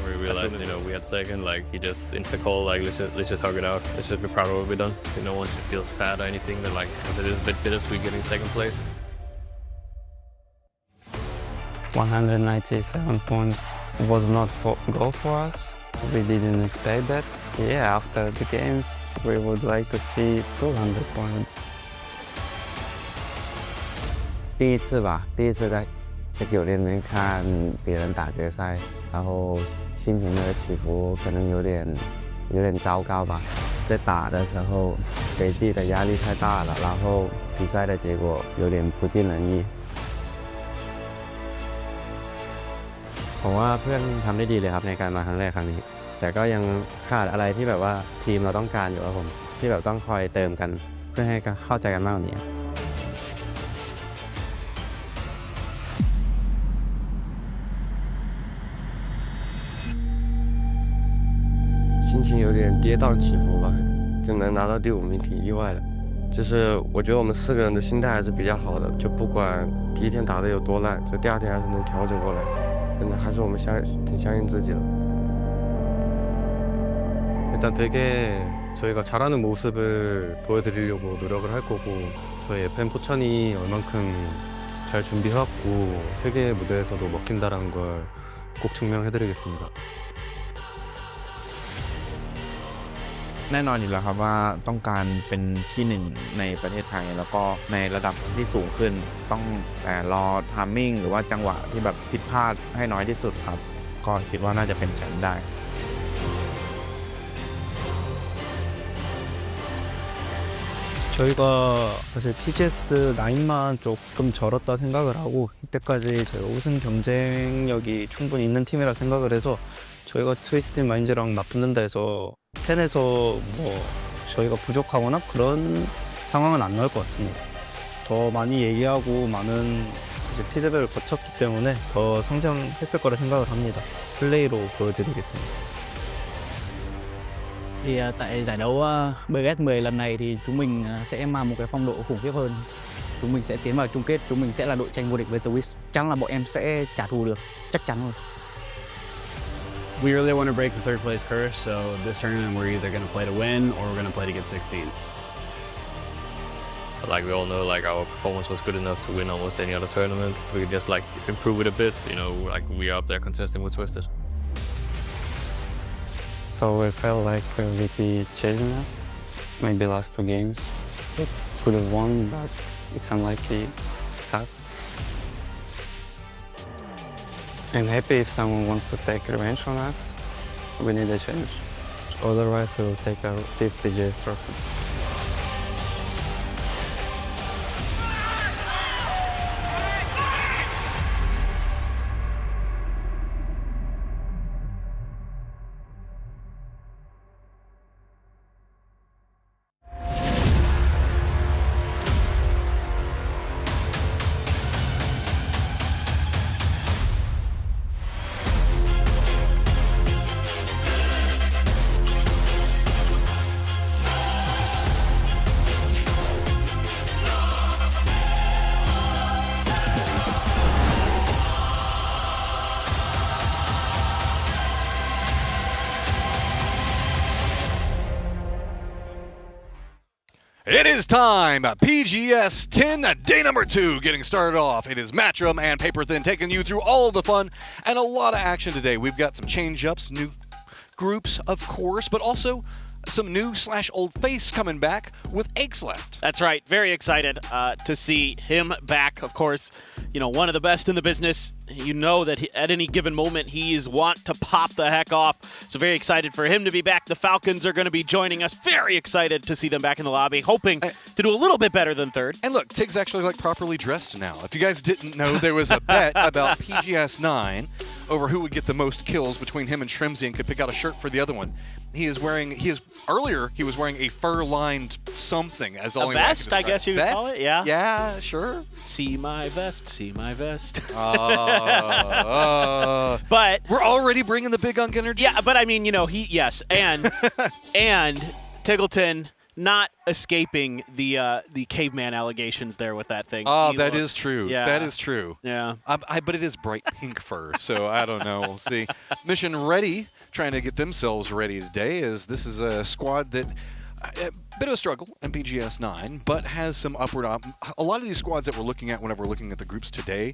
We realized, we had 2nd, he just insta-call, let's just hug it out. Let's just be proud of what we've done. No one should feel sad or anything, because it is a bit bittersweet getting 2nd place. 197 points was not goal for us. We didn't expect that. Yeah, after the games, we would like to see 200 points. 第一次在酒店里面看别人打决赛，然后心情的起伏可能有点糟糕吧。在打的时候，给自己的压力太大了，然后比赛的结果有点不尽人意。 ผมว่าเพื่อนทำได้ดีเลยครับในการมาครั้งแรกครั้งนี้แต่ก็ยังขาดอะไรที่แบบว่าทีมเราต้องการอยู่ครับผมที่แบบต้องคอยเติมกันเพื่อให้เข้าใจกันมากกว่านี้心情有点跌宕起伏吧，就能拿到第5名挺意外的。就是我觉得我们4个人的心态还是比较好的，就不管第一天打得有多烂，就第2天还是能调整过来。 还是我们挺相信自己的。 일단 되게 저희가 잘하는 모습을 보여드리려고 노력을 할 거고 저희 FM 포천이 얼만큼 잘 준비해왔고 세계 무대에서도 먹힌다라는 걸 꼭 증명해드리겠습니다. แน่นอนอยู่แล้วครับว่าต้องการเป็นที่1ในประเทศไทยแล้วก็ในระดับที่สูงขึ้นต้องแต่รอทามมิ่งหรือว่าจังหวะที่แบบผิดพลาดให้น้อยที่สุดครับก็คิดว่าน่าจะเป็นแชมป์ได้ 저희가 사실 PGS 9만 조금 절었다 생각을 하고 이때까지 저희가 우승 경쟁력이 충분히 있는 팀이라 생각을 해서 저희가 트위스트 마인즈랑 맞붙는다 해서 10에서 뭐 저희가 부족하거나 그런 상황은 안 나올 것 같습니다. 더 많이 얘기하고 많은 이제 피드백을 거쳤기 때문에 더 성장했을 거라 생각을 합니다. 플레이로 보여드리겠습니다. Thì tại giải đấu BGS 10 lần này thì chúng mình sẽ mang một cái phong độ khủng khiếp hơn. Chúng mình sẽ tiến vào chung kết, chúng mình sẽ là đội tranh vô địch với Twist. Chắc là bọn em sẽ trả thù được, chắc chắn rồi. We really want to break the 3rd place curse, so this tournament we're either going to play to win or we're going to play to get 16. But we all know, our performance was good enough to win almost any other tournament. We could just improve it a bit, we are up there contesting with Twisted. So it felt like VP chasing us. Maybe last 2 games. We could have won, but it's unlikely it's us. I'm happy if someone wants to take revenge on us. We need a change. Otherwise, we will take our 5th PGS trophy. It is time. PGS 10, day number 2, getting started off. It is Matchroom and Paper Thin taking you through all of the fun and a lot of action today. We've got some change-ups, new groups, of course, but also some new/old face coming back with Aches left. That's right. Very excited to see him back. Of course, you know, one of the best in the business. You know that at any given moment he's want to pop the heck off. So very excited for him to be back. The Falcons are going to be joining us. Very excited to see them back in the lobby. Hoping to do a little bit better than third. And look, Tig's actually like properly dressed now. If you guys didn't know, there was a bet about PGS 9 over who would get the most kills between him and Shrimsy and could pick out a shirt for the other one. Earlier he was wearing a fur-lined something as all a vest, I guess you could call it. Yeah. Yeah, sure. See my vest, see my vest. But we're already bringing the big unk energy. Yeah, but I mean, you know, and Tiggleton not escaping the caveman allegations there with that thing. Oh, that is true. Yeah. That is true. Yeah. But it is bright pink fur, so I don't know. We'll see. Mission Ready, trying to get themselves ready today, as this is a squad that a bit of a struggle in PGS 9, but has some upward. A lot of these squads that we're looking at whenever we're looking at the groups today,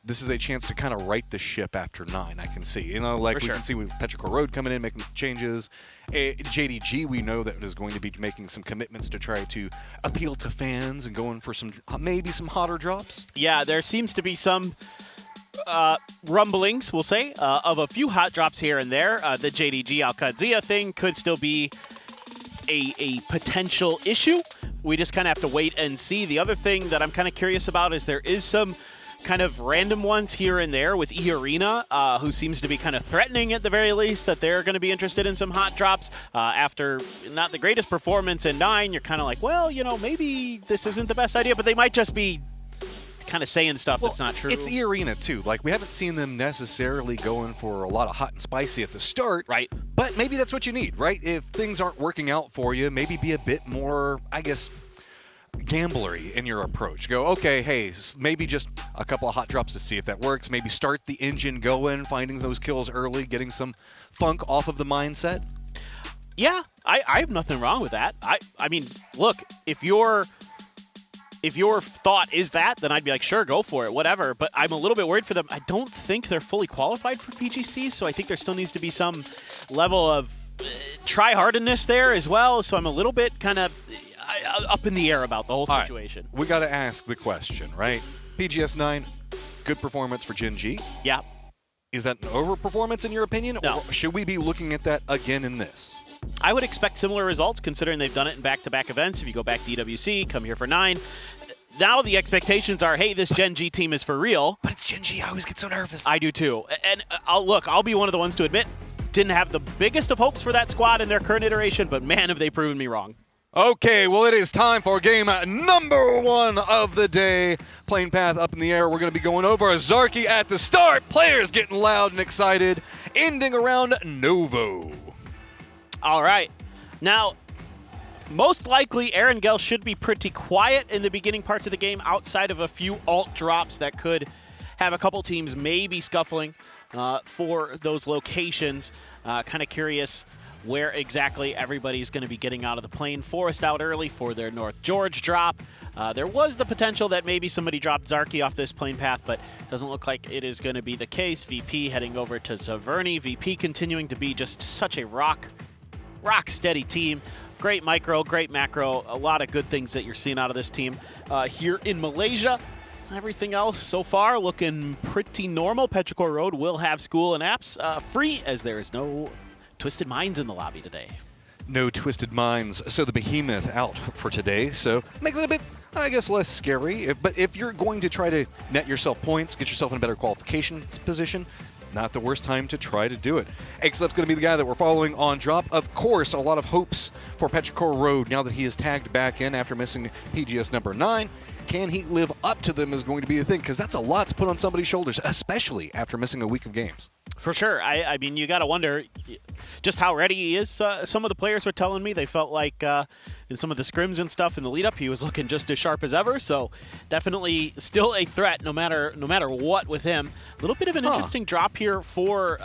this is a chance to kind of right the ship after 9, I can see. You know, like we can see with Petrichor Road coming in, making some changes. JDG, we know that is going to be making some commitments to try to appeal to fans and going for some maybe some hotter drops. Yeah, there seems to be some rumblings, we'll say, of a few hot drops here and there. The JDG Al-Qadsiya thing could still be a potential issue. We just kind of have to wait and see. The other thing that I'm kind of curious about is there is some kind of random ones here and there with E-Arena, who seems to be kind of threatening at the very least that they're going to be interested in some hot drops. After not the greatest performance in 9, you're kind of like, well, you know, maybe this isn't the best idea, but they might just be kind of saying stuff that's not true. It's E-Arena too. Like, we haven't seen them necessarily going for a lot of hot and spicy at the start. Right. But maybe that's what you need, right? If things aren't working out for you, maybe be a bit more, I guess, gamblery in your approach. Go, okay, hey, maybe just a couple of hot drops to see if that works. Maybe start the engine going, finding those kills early, getting some funk off of the mindset. Yeah, I have nothing wrong with that. I mean, look, if your thought is that, then I'd be like, sure, go for it, whatever. But I'm a little bit worried for them. I don't think they're fully qualified for PGC, so I think there still needs to be some level of try-hardness there as well. So I'm a little bit kind of up in the air about the whole situation. Right. We got to ask the question, right? PGS 9, good performance for Gen G. Yeah. Is that an overperformance in your opinion? No. Or should we be looking at that again in this? I would expect similar results considering they've done it in back-to-back events. If you go back to EWC, come here for 9. Now the expectations are, hey, this Gen G team is for real. But it's Gen G. I always get so nervous. I do too. And I'll be one of the ones to admit, didn't have the biggest of hopes for that squad in their current iteration, but man, have they proven me wrong. Okay, well, it is time for game number 1 of the day. Plane path up in the air. We're going to be going over Zarky at the start. Players getting loud and excited. Ending around Novo. All right. Now, most likely, Erangel should be pretty quiet in the beginning parts of the game outside of a few alt drops that could have a couple teams maybe scuffling for those locations. Kind of curious where exactly everybody's going to be getting out of the plane. Forest out early for their North George drop. There was the potential that maybe somebody dropped Zarky off this plane path, but doesn't look like it is going to be the case. VP heading over to Zaverny. VP continuing to be just such a rock steady team. Great micro, great macro, a lot of good things that you're seeing out of this team here in Malaysia. Everything else so far looking pretty normal. Petrichor Road will have school and apps free, as there is no Twisted Minds in the lobby today. No Twisted Minds, so the Behemoth out for today, so makes it a bit, I guess, less scary. But if you're going to try to net yourself points, get yourself in a better qualification position, not the worst time to try to do it. Xlef's going to be the guy that we're following on drop. Of course, a lot of hopes for Petrichor Road now that he is tagged back in after missing PGS number 9. Can he live up to them is going to be the thing, because that's a lot to put on somebody's shoulders, especially after missing a week of games. For sure. I mean, you got to wonder just how ready he is. Some of the players were telling me they felt like in some of the scrims and stuff in the lead-up, he was looking just as sharp as ever. So definitely still a threat no matter what with him. A little bit of an interesting drop here for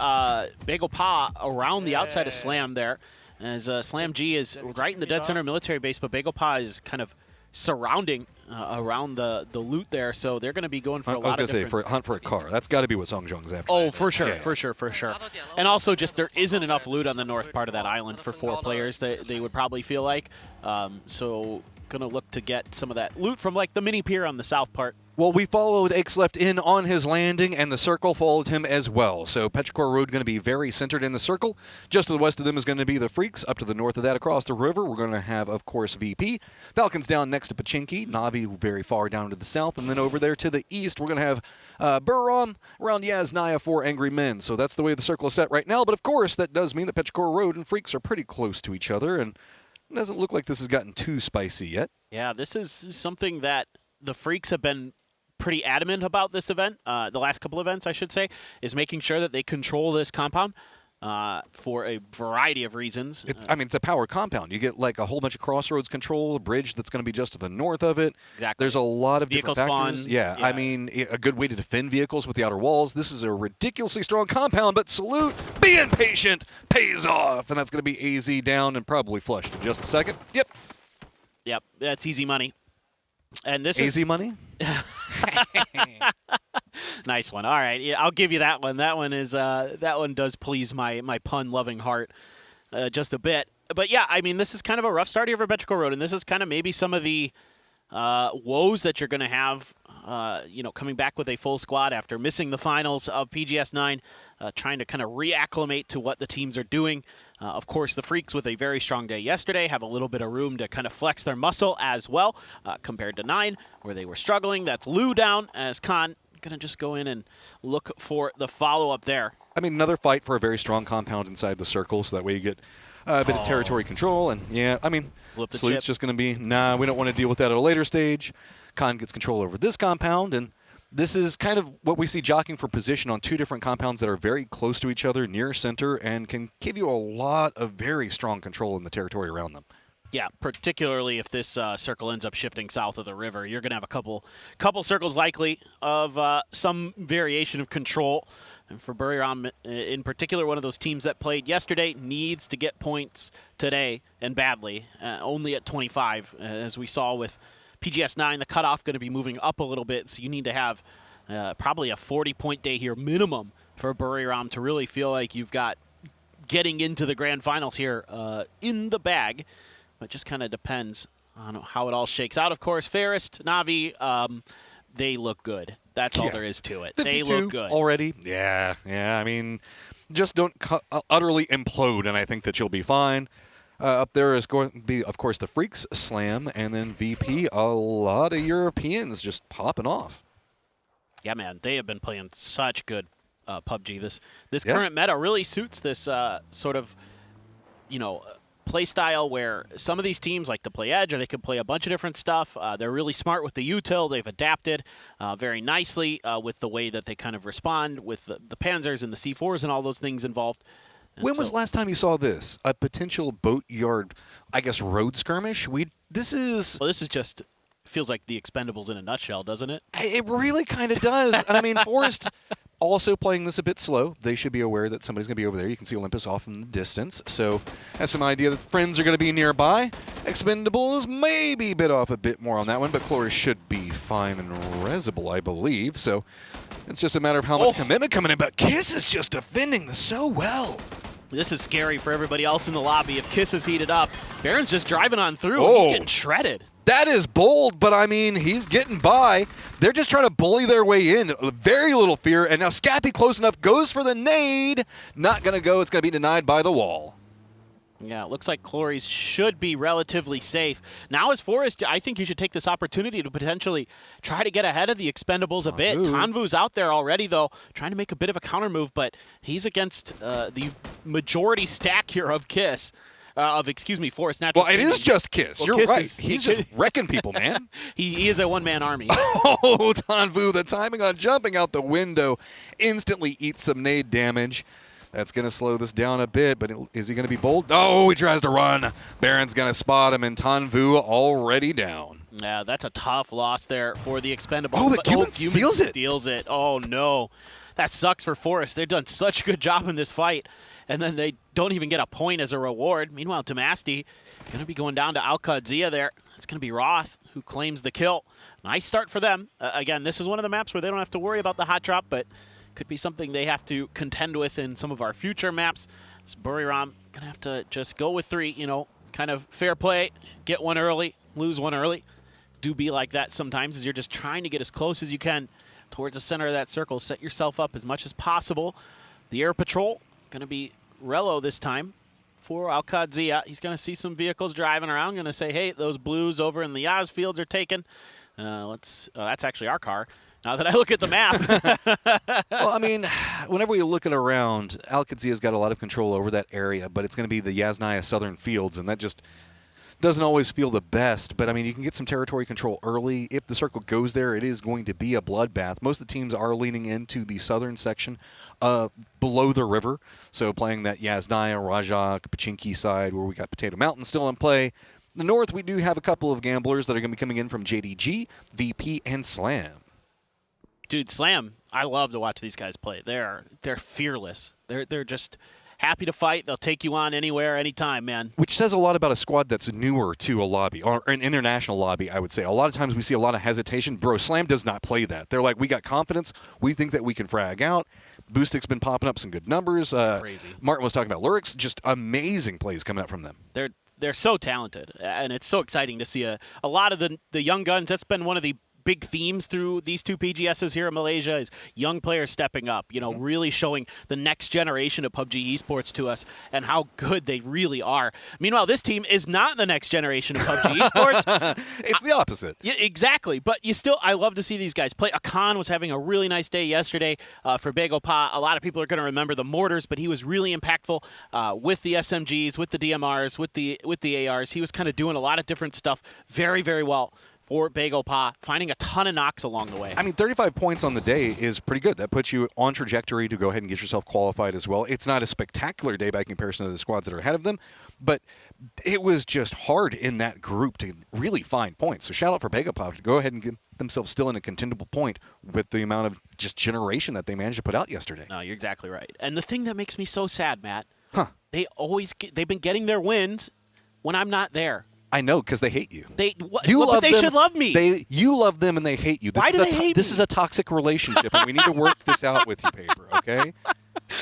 Bagel Pa around the outside of Slam there. as Slam G is right in the dead center military base, but Bagelpa is kind of surrounding around the loot there, so they're going to be going for a lot of I was going to say, for a hunt for a car. That's got to be what Songjong's after. Oh, for sure, for sure. And also just there isn't enough loot on the north part of that island for 4 players, they would probably feel like. So going to look to get some of that loot from like the mini pier on the south part. Well, we followed Xleft in on his landing, and the circle followed him as well. So Petrichor Road going to be very centered in the circle. Just to the west of them is going to be the Freaks. Up to the north of that, across the river, we're going to have, of course, VP. Falcons down next to Pachinki. Navi very far down to the south. And then over there to the east, we're going to have Burom around Yasnaya for Angry Men. So that's the way the circle is set right now. But, of course, that does mean that Petrichor Road and Freaks are pretty close to each other. And it doesn't look like this has gotten too spicy yet. Yeah, this is something that the Freaks have been pretty adamant about this event, the last couple events, I should say, is making sure that they control this compound for a variety of reasons. I mean, it's a power compound. You get like a whole bunch of crossroads control, a bridge that's going to be just to the north of it. Exactly. There's a lot of Vehicle different factors. spawn. Yeah, I mean, a good way to defend vehicles with the outer walls. This is a ridiculously strong compound, but salute, being patient pays off. And that's going to be AZ down and probably flushed in just a second. Yep. Yep, that's easy money. And this AZ is money? Nice one. All right, yeah, I'll give you that one. That one is that one does please my pun-loving heart just a bit. But yeah, I mean, this is kind of a rough start here for Petrichor Road, and this is kind of maybe some of the woes that you're going to have, coming back with a full squad after missing the finals of PGS 9, trying to kind of reacclimate to what the teams are doing. Of course, the Freaks with a very strong day yesterday have a little bit of room to kind of flex their muscle as well, compared to 9, where they were struggling. That's Lou down as Khan going to just go in and look for the follow-up there. I mean, another fight for a very strong compound inside the circle, so that way you get a bit of territory control. And yeah, I mean, Salute's just going to be, nah, we don't want to deal with that at a later stage. Khan gets control over this compound, and this is kind of what we see jockeying for position on 2 different compounds that are very close to each other, near center, and can give you a lot of very strong control in the territory around them. Yeah, particularly if this circle ends up shifting south of the river. You're going to have a couple circles likely of some variation of control. And for Buriram in particular, one of those teams that played yesterday needs to get points today, and badly, only at 25. As we saw with PGS 9, the cutoff going to be moving up a little bit, so you need to have probably a 40-point day here minimum for Buriram to really feel like you've got getting into the grand finals here in the bag. But just kind of depends on how it all shakes out. Of course, Fairest, Navi, they look good. That's all there is to it. They look good. Already? Yeah. I mean, just don't utterly implode, and I think that you'll be fine. Up there is going to be, of course, the Freaks, Slam, and then VP. A lot of Europeans just popping off. Yeah, man. They have been playing such good PUBG. This current meta really suits this sort of, play style where some of these teams like to play edge, or they can play a bunch of different stuff. They're really smart with the util. They've adapted very nicely with the way that they kind of respond with the Panzers and the C4s and all those things involved. And when was the last time you saw this? A potential boatyard, I guess, road skirmish? This is just feels like the Expendables in a nutshell, doesn't it? It really kind of does. And I mean, Forest also playing this a bit slow. They should be aware that somebody's going to be over there. You can see Olympus off in the distance. So has some idea that friends are going to be nearby. Expendables maybe bit off a bit more on that one, but Cloris should be fine and resible, I believe. So it's just a matter of how much commitment coming in. But Kiss is just defending this so well. This is scary for everybody else in the lobby. If Kiss is heated up, Baron's just driving on through. And he's getting shredded. That is bold, but I mean, he's getting by. They're just trying to bully their way in. Very little fear. And now Scappy close enough, goes for the nade. Not going to go. It's going to be denied by the wall. Yeah, it looks like Cloris should be relatively safe. Now as Forest, I think you should take this opportunity to potentially try to get ahead of the Expendables a bit. Tanvu's out there already, though, trying to make a bit of a counter move, but he's against the majority stack here of Kiss. Forest. Well, it is just Kiss. You're right. He's just wrecking people, man. He is a one-man army. Oh, Tanvu, the timing on jumping out the window instantly eats some nade damage. That's going to slow this down a bit, but is he going to be bold? Oh, he tries to run. Baron's going to spot him, and Tanvu already down. Yeah, that's a tough loss there for the Expendables. Oh, but Cuban steals it. Oh, no. That sucks for Forest. They've done such a good job in this fight. and then they don't even get a point as a reward. Meanwhile, Damasti going to be going down to Al-Qadsiya there. It's going to be Roth who claims the kill. Nice start for them. Again, this is one of the maps where they don't have to worry about the hot drop, but could be something they have to contend with in some of our future maps. So Buriram going to have to just go with 3, you know, kind of fair play, get one early, lose one early. Do be like that sometimes as you're just trying to get as close as you can towards the center of that circle. Set yourself up as much as possible. The air patrol going to be Rello this time for Al-Qadsiya. He's going to see some vehicles driving around, going to say, hey, those blues over in the Yaz fields are taken. That's actually our car. Now that I look at the map. Well, I mean, whenever we look at around, Al-Qadsiya's got a lot of control over that area, but it's going to be the Yasnaya Southern Fields, and that just doesn't always feel the best. But, I mean, you can get some territory control early. If the circle goes there, it is going to be a bloodbath. Most of the teams are leaning into the southern section below the river, so playing that Yasnaya, Rajak, Pachinki side where we got Potato Mountain still in play. The north, we do have a couple of gamblers that are going to be coming in from JDG, VP, and Slam. Dude, Slam, I love to watch these guys play. They're fearless. They're just happy to fight. They'll take you on anywhere, anytime, man. Which says a lot about a squad that's newer to a lobby, or an international lobby, I would say. A lot of times we see a lot of hesitation. Bro, Slam does not play that. They're like, we got confidence. We think that we can frag out. Boostic's been popping up some good numbers. That's crazy. Martin was talking about Lyrics. Just amazing plays coming out from them. They're so talented, and it's so exciting to see a lot of the young guns. That's been one of the big themes through these 2 PGSs here in Malaysia is young players stepping up, you know, really showing the next generation of PUBG esports to us and how good they really are. Meanwhile, this team is not the next generation of PUBG esports. It's the opposite. Yeah, exactly. But I love to see these guys play. Akan was having a really nice day yesterday for Begopa. A lot of people are going to remember the mortars, but he was really impactful with the SMGs, with the DMRs, with the ARs. He was kind of doing a lot of different stuff very, very well for Begopa, finding a ton of knocks along the way. I mean, 35 points on the day is pretty good. That puts you on trajectory to go ahead and get yourself qualified as well. It's not a spectacular day by comparison to the squads that are ahead of them, but it was just hard in that group to really find points. So shout out for Begopa to go ahead and get themselves still in a contendable point with the amount of just generation that they managed to put out yesterday. No, you're exactly right. And the thing that makes me so sad, Matt, they've been getting their wins when I'm not there. I know, because they hate you. They should love me. You love them and they hate you. Why do they hate me? This is a toxic relationship, and we need to work this out with you, Paper, okay?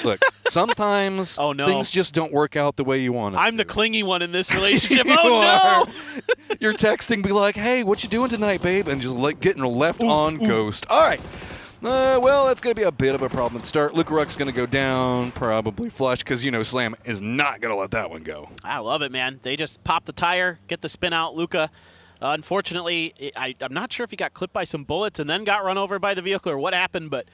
Look, sometimes things just don't work out the way you want it. I'm the clingy one in this relationship. You're texting, be like, hey, what you doing tonight, babe? And just like getting left on ghost. All right. Well, that's going to be a bit of a problem to start. Lukaruk's going to go down, probably flush, because, you know, Slam is not going to let that one go. I love it, man. They just pop the tire, get the spin out. Luka, unfortunately, I'm not sure if he got clipped by some bullets and then got run over by the vehicle or what happened, but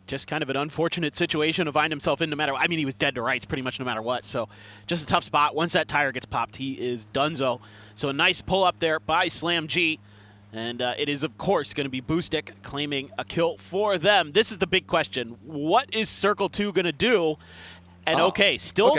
just kind of an unfortunate situation to find himself in no matter what. I mean, he was dead to rights pretty much no matter what, so just a tough spot. Once that tire gets popped, he is donezo. So a nice pull up there by Slam G. And it is, of course, going to be Boostic claiming a kill for them. This is the big question. What is Circle 2 going to do? And,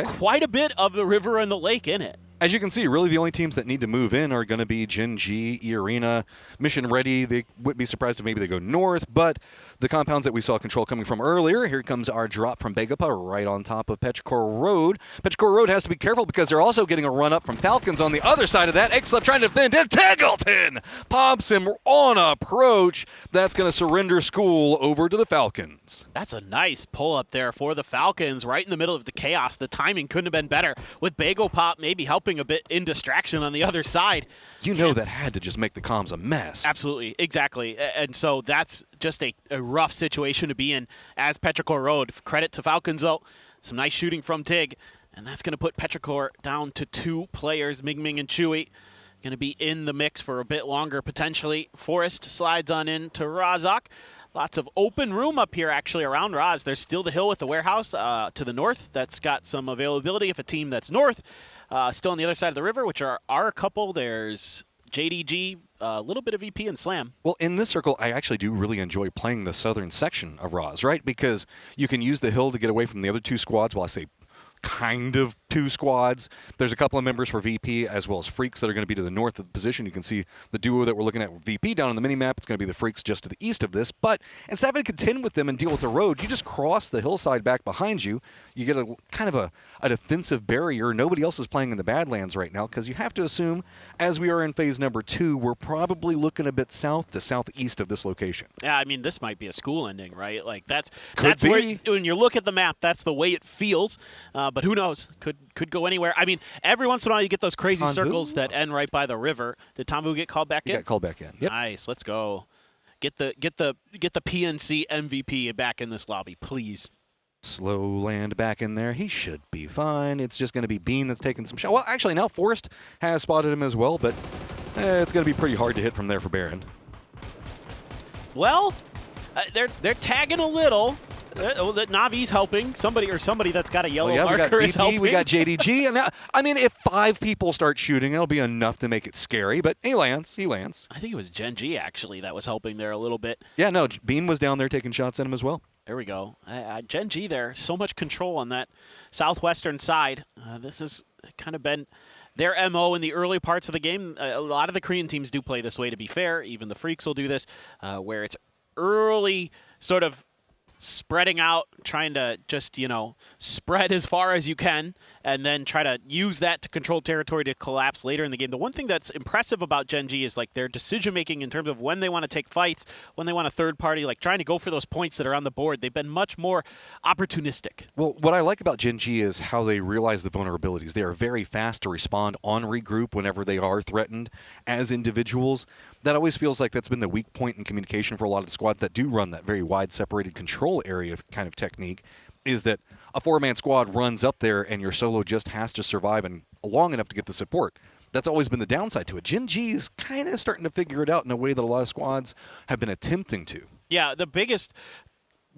quite a bit of the river and the lake in it. As you can see, really the only teams that need to move in are going to be Gen G, E-Arena, Mission Ready. They wouldn't be surprised if maybe they go north, but the compounds that we saw control coming from earlier, here comes our drop from Begopa right on top of Petrichor Road. Petrichor Road has to be careful because they're also getting a run-up from Falcons on the other side of that. Xlep trying to defend it. Taggleton pops him on approach. That's going to surrender school over to the Falcons. That's a nice pull-up there for the Falcons right in the middle of the chaos. The timing couldn't have been better with Begopop maybe helping a bit in distraction on the other side. You know that had to just make the comms a mess. Absolutely, exactly. And so that's just a rough situation to be in as Petrichor Road. Credit to Falcons, though. Some nice shooting from Tig. And that's going to put Petrichor down to 2 players, Ming and Chewy. Going to be in the mix for a bit longer, potentially. Forrest slides on in to Razak. Lots of open room up here, actually, around Raz. There's still the hill with the warehouse to the north. That's got some availability if a team that's north. Still on the other side of the river, which are a couple. There's JDG, a little bit of VP and Slam. Well, in this circle, I actually do really enjoy playing the southern section of Raz, right? Because you can use the hill to get away from the other 2 squads while I say kind of two squads. There's a couple of members for VP as well as Freaks that are going to be to the north of the position. You can see the duo that we're looking at with VP down on the mini-map. It's going to be the Freaks just to the east of this. But instead of having to contend with them and deal with the road, you just cross the hillside back behind you. You get a kind of a defensive barrier. Nobody else is playing in the Badlands right now because you have to assume, as we are in phase number 2, we're probably looking a bit south to southeast of this location. Yeah, I mean, this might be a school ending, right? Like that's be. where, when you look at the map, that's the way it feels. But who knows? Could go anywhere. I mean, every once in a while you get those crazy circles that end right by the river. Did Tombu get called back in? He got called back in. Yep. Nice. Let's go. Get the PNC MVP back in this lobby, please. Slow land back in there. He should be fine. It's just going to be Bean that's taking some shots. Well, actually, now Forrest has spotted him as well, but it's going to be pretty hard to hit from there for Baron. Well, they're tagging a little. Navi's helping. Somebody that's got a yellow marker is helping. We got JDG. And now, I mean, if 5 people start shooting, it'll be enough to make it scary, but he lands. I think it was Gen G, actually, that was helping there a little bit. Yeah, no, Bean was down there taking shots at him as well. There we go. Gen G there. So much control on that southwestern side. This has kind of been their MO in the early parts of the game. A lot of the Korean teams do play this way, to be fair. Even the Freaks will do this, where it's early sort of spreading out, trying to just, spread as far as you can, and then try to use that to control territory to collapse later in the game. The one thing that's impressive about Gen G is like their decision-making in terms of when they want to take fights, when they want a third party, like trying to go for those points that are on the board. They've been much more opportunistic. Well, what I like about Gen G is how they realize the vulnerabilities. They are very fast to respond on regroup whenever they are threatened as individuals. That always feels like that's been the weak point in communication for a lot of the squads that do run that very wide separated control area kind of technique, is that a 4-man squad runs up there and your solo just has to survive and long enough to get the support. That's always been the downside to it. Gen G is kind of starting to figure it out in a way that a lot of squads have been attempting to. Yeah,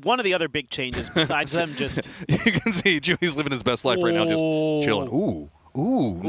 one of the other big changes besides them just... You can see Chewy's living his best life right now, just chilling. Ooh,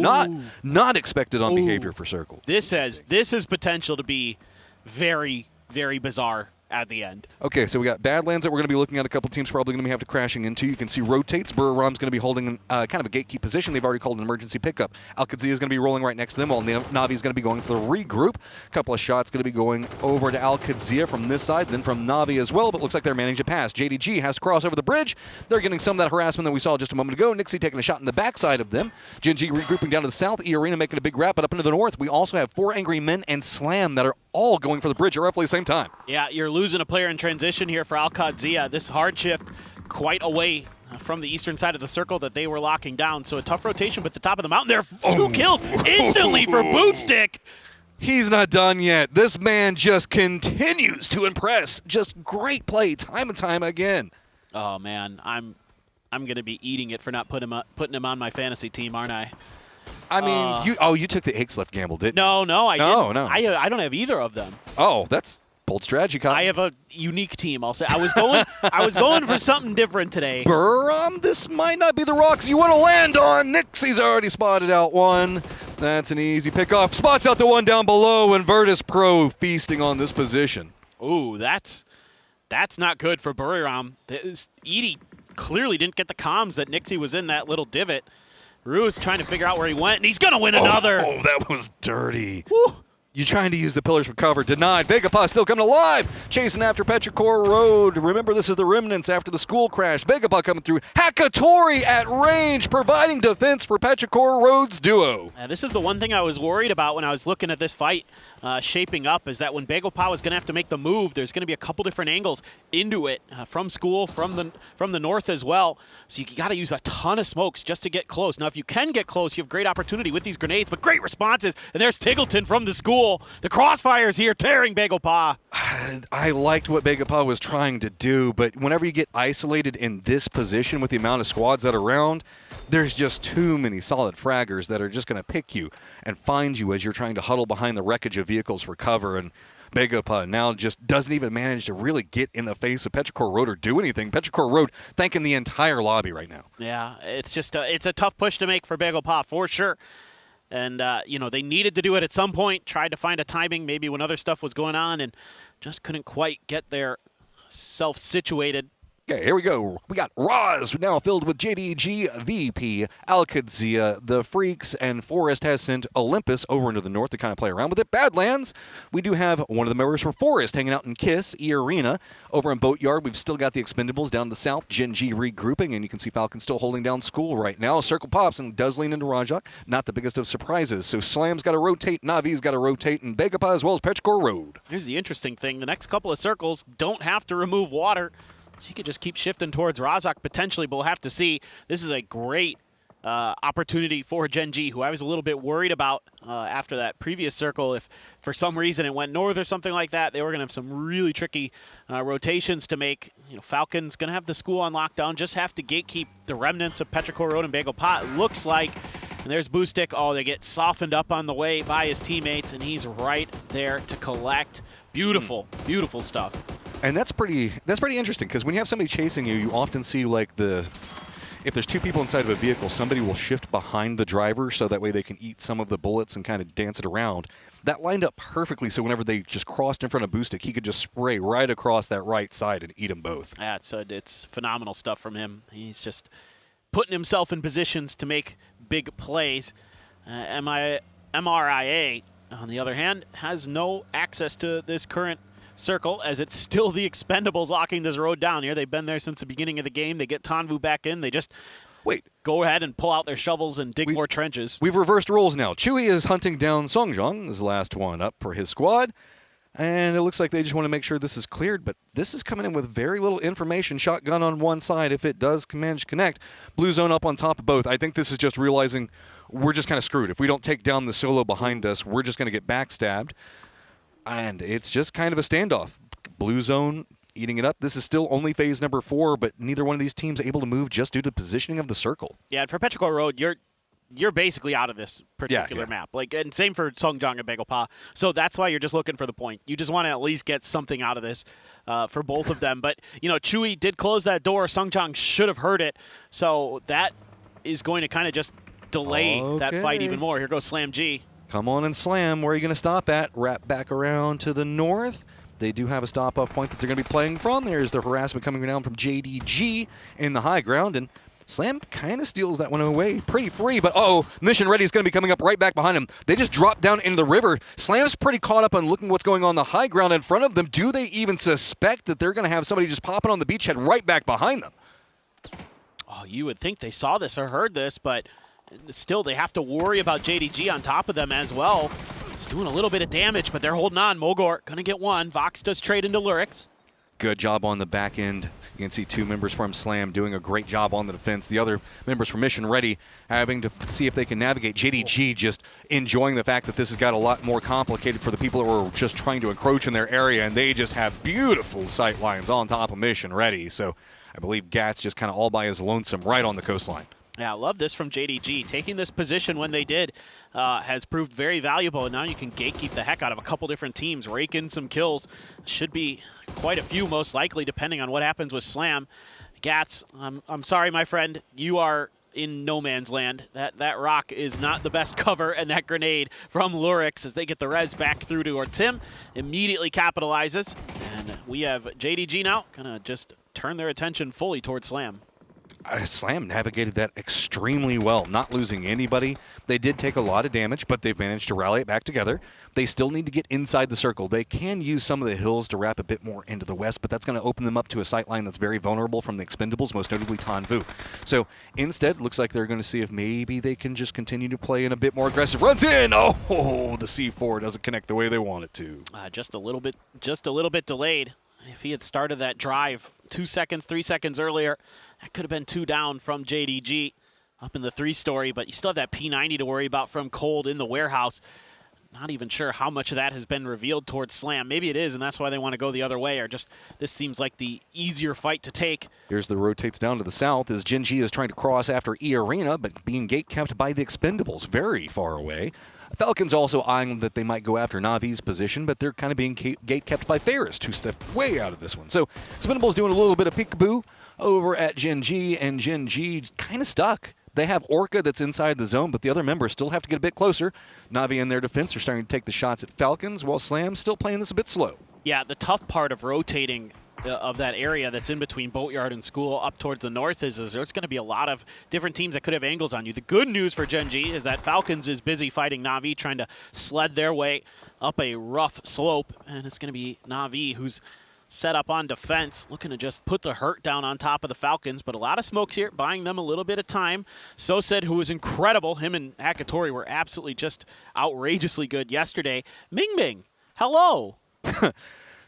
not expected on behavior for Circle. This has potential to be very, very bizarre at the end. Okay, so we got Badlands that we're going to be looking at. A couple teams probably going to have to crashing into. You can see rotates. Burram's going to be holding kind of a gatekeep position. They've already called an emergency pickup. Alcadzia is going to be rolling right next to them, while Navi is going to be going for the regroup. A couple of shots going to be going over to Alcadzia from this side, then from Navi as well, but looks like they're managing to pass. JDG has to cross over the bridge. They're getting some of that harassment that we saw just a moment ago. Nixie taking a shot in the backside of them. Gen G regrouping down to the south. E-Arena making a big wrap, but up into the north, we also have 4 Angry Men and Slam that are all going for the bridge at roughly the same time. Yeah, you're losing a player in transition here for Alcadzia. This hard shift quite away from the eastern side of the circle that they were locking down. So a tough rotation, but the top of the mountain there, 2 kills instantly for Bootstick. He's not done yet. This man just continues to impress. Just great play time and time again. Oh, man. I'm going to be eating it for not putting him on my fantasy team, aren't I? I mean, you took the Higgs-Left gamble, didn't you? No, I didn't. No. I don't have either of them. Oh, that's bold strategy, Kyle. I have a unique team, I'll say. I was going for something different today. This might not be the rocks you want to land on. Nixie's already spotted out one. That's an easy pickoff. Spots out the one down below, and Virtus Pro feasting on this position. Ooh, that's not good for Buriram. Edie clearly didn't get the comms that Nixie was in that little divot. Ruth trying to figure out where he went, and he's going to win another. Oh, that was dirty. Woo. You trying to use the pillars for cover. Denied. Vegapá still coming alive. Chasing after Petrichor Road. Remember, this is the remnants after the school crash. Vegapá coming through. Hakatori at range, providing defense for Petrichor Road's duo. This is the one thing I was worried about when I was looking at this fight shaping up, is that when Vegapá was going to have to make the move, there's going to be a couple different angles into it from school, from the north as well. So you got to use a ton of smokes just to get close. Now, if you can get close, you have great opportunity with these grenades, but great responses. And there's Tiggleton from the school. The crossfires here tearing Vegapá. I liked what Vegapá was trying to do, but whenever you get isolated in this position with the amount of squads that are around, there's just too many solid fraggers that are just going to pick you and find you as you're trying to huddle behind the wreckage of vehicles for cover. And Vegapá now just doesn't even manage to really get in the face of Petrichor Road or do anything. Petrichor Road thanking the entire lobby right now. Yeah, it's just it's a tough push to make for Vegapá for sure. And, they needed to do it at some point, tried to find a timing maybe when other stuff was going on, and just couldn't quite get their self situated Okay, here we go. We got Roz now filled with JDG, VP, Alcadzia, the Freaks, and Forest has sent Olympus over into the north to kind of play around with it. Badlands, we do have one of the members for Forest hanging out in Kiss, E-Arena. Over in Boatyard, we've still got the Expendables down to the south, Gen G regrouping, and you can see Falcon still holding down School right now. Circle pops and does lean into Rajak. Not the biggest of surprises. So Slam's got to rotate, Navi's got to rotate, and Begapa as well as Petrichor Road. Here's the interesting thing. The next couple of circles don't have to remove water. So you could just keep shifting towards Razak potentially, but we'll have to see. This is a great opportunity for Gen G, who I was a little bit worried about after that previous circle. If for some reason it went north or something like that, they were going to have some really tricky rotations to make. You know, Falcon's going to have the School on lockdown, just have to gatekeep the remnants of Petrichor Road and Bagel Pot. It looks like, and there's Boostic. Oh, they get softened up on the way by his teammates, and he's right there to collect. Beautiful, beautiful stuff. And that's pretty interesting, because when you have somebody chasing you, you often see like if there's two people inside of a vehicle, somebody will shift behind the driver so that way they can eat some of the bullets and kind of dance it around. That lined up perfectly, so whenever they just crossed in front of Boostic, he could just spray right across that right side and eat them both. Yeah, it's phenomenal stuff from him. He's just putting himself in positions to make big plays. MRIA, on the other hand, has no access to this current circle, as it's still the Expendables locking this road down here. They've been there since the beginning of the game. They get Tanvu back in. They just go ahead and pull out their shovels and dig more trenches. We've reversed roles now. Chewy is hunting down Songjong as the last one up for his squad. And it looks like they just want to make sure this is cleared, but this is coming in with very little information. Shotgun on one side if it does manage to connect. Blue zone up on top of both. I think this is just realizing we're just kind of screwed. If we don't take down the solo behind us, we're just going to get backstabbed. And it's just kind of a standoff. Blue zone eating it up. This is still only phase number 4, but neither one of these teams able to move just due to the positioning of the circle. Yeah, and for Petrichor Road, you're basically out of this particular map. Like, and same for Songjong and Bagel Pa. So that's why you're just looking for the point. You just want to at least get something out of this for both of them. But, you know, Chewy did close that door. Songjong should have heard it. So that is going to kind of just delay that fight even more. Here goes Slam G. Come on and Slam. Where are you going to stop at? Wrap back around to the north. They do have a stop-off point that they're going to be playing from. There's the harassment coming down from JDG in the high ground, and Slam kind of steals that one away pretty free, but Mission Ready is going to be coming up right back behind him. They just dropped down into the river. Slam's pretty caught up on looking what's going on the high ground in front of them. Do they even suspect that they're going to have somebody just popping on the beachhead right back behind them? Oh, you would think they saw this or heard this, but still they have to worry about JDG on top of them as well. It's doing a little bit of damage, but they're holding on. Mogor going to get one. Vox does trade into Lurix. Good job on the back end. You can see two members from Slam doing a great job on the defense. The other members from Mission Ready having to see if they can navigate. JDG just enjoying the fact that this has got a lot more complicated for the people that were just trying to encroach in their area, and they just have beautiful sight lines on top of Mission Ready. So I believe Gats just kind of all by his lonesome right on the coastline. Yeah, I love this from JDG. Taking this position when they did has proved very valuable, and now you can gatekeep the heck out of a couple different teams, rake in some kills. Should be quite a few, most likely, depending on what happens with Slam. Gats, I'm sorry, my friend. You are in no man's land. That rock is not the best cover, and that grenade from Lurix as they get the res back through to Tim immediately capitalizes. And we have JDG now gonna just turn their attention fully towards Slam. Slam navigated that extremely well, not losing anybody. They did take a lot of damage, but they've managed to rally it back together. They still need to get inside the circle. They can use some of the hills to wrap a bit more into the west, but that's going to open them up to a sight line that's very vulnerable from the Expendables, most notably Tanvu. So instead, looks like they're going to see if maybe they can just continue to play in a bit more aggressive. Runs in! Oh, the C4 doesn't connect the way they want it to. Just a little bit delayed. If he had started that drive 2 seconds, 3 seconds earlier, that could have been 2 down from JDG up in the 3-story, but you still have that P90 to worry about from Cold in the warehouse. Not even sure how much of that has been revealed towards Slam. Maybe it is, and that's why they want to go the other way, or just this seems like the easier fight to take. Here's the rotates down to the south as Gen G is trying to cross after E-Arena, but being gate-kept by the Expendables very far away. Falcons also eyeing that they might go after Navi's position, but they're kind of being gate-kept by Ferris, who stepped way out of this one. So Expendables doing a little bit of peekaboo over at Gen G, and Gen G kind of stuck. They have Orca that's inside the zone, but the other members still have to get a bit closer. Navi and their defense are starting to take the shots at Falcons, while Slam's still playing this a bit slow. Yeah, the tough part of rotating of that area that's in between Boatyard and School up towards the north is there's going to be a lot of different teams that could have angles on you. The good news for Gen G is that Falcons is busy fighting Na'Vi, trying to sled their way up a rough slope, and it's going to be Na'Vi who's set up on defense, looking to just put the hurt down on top of the Falcons, but a lot of smokes here, buying them a little bit of time. Sosaid, who was incredible, him and Hakatori were absolutely just outrageously good yesterday. Ming Ming, hello.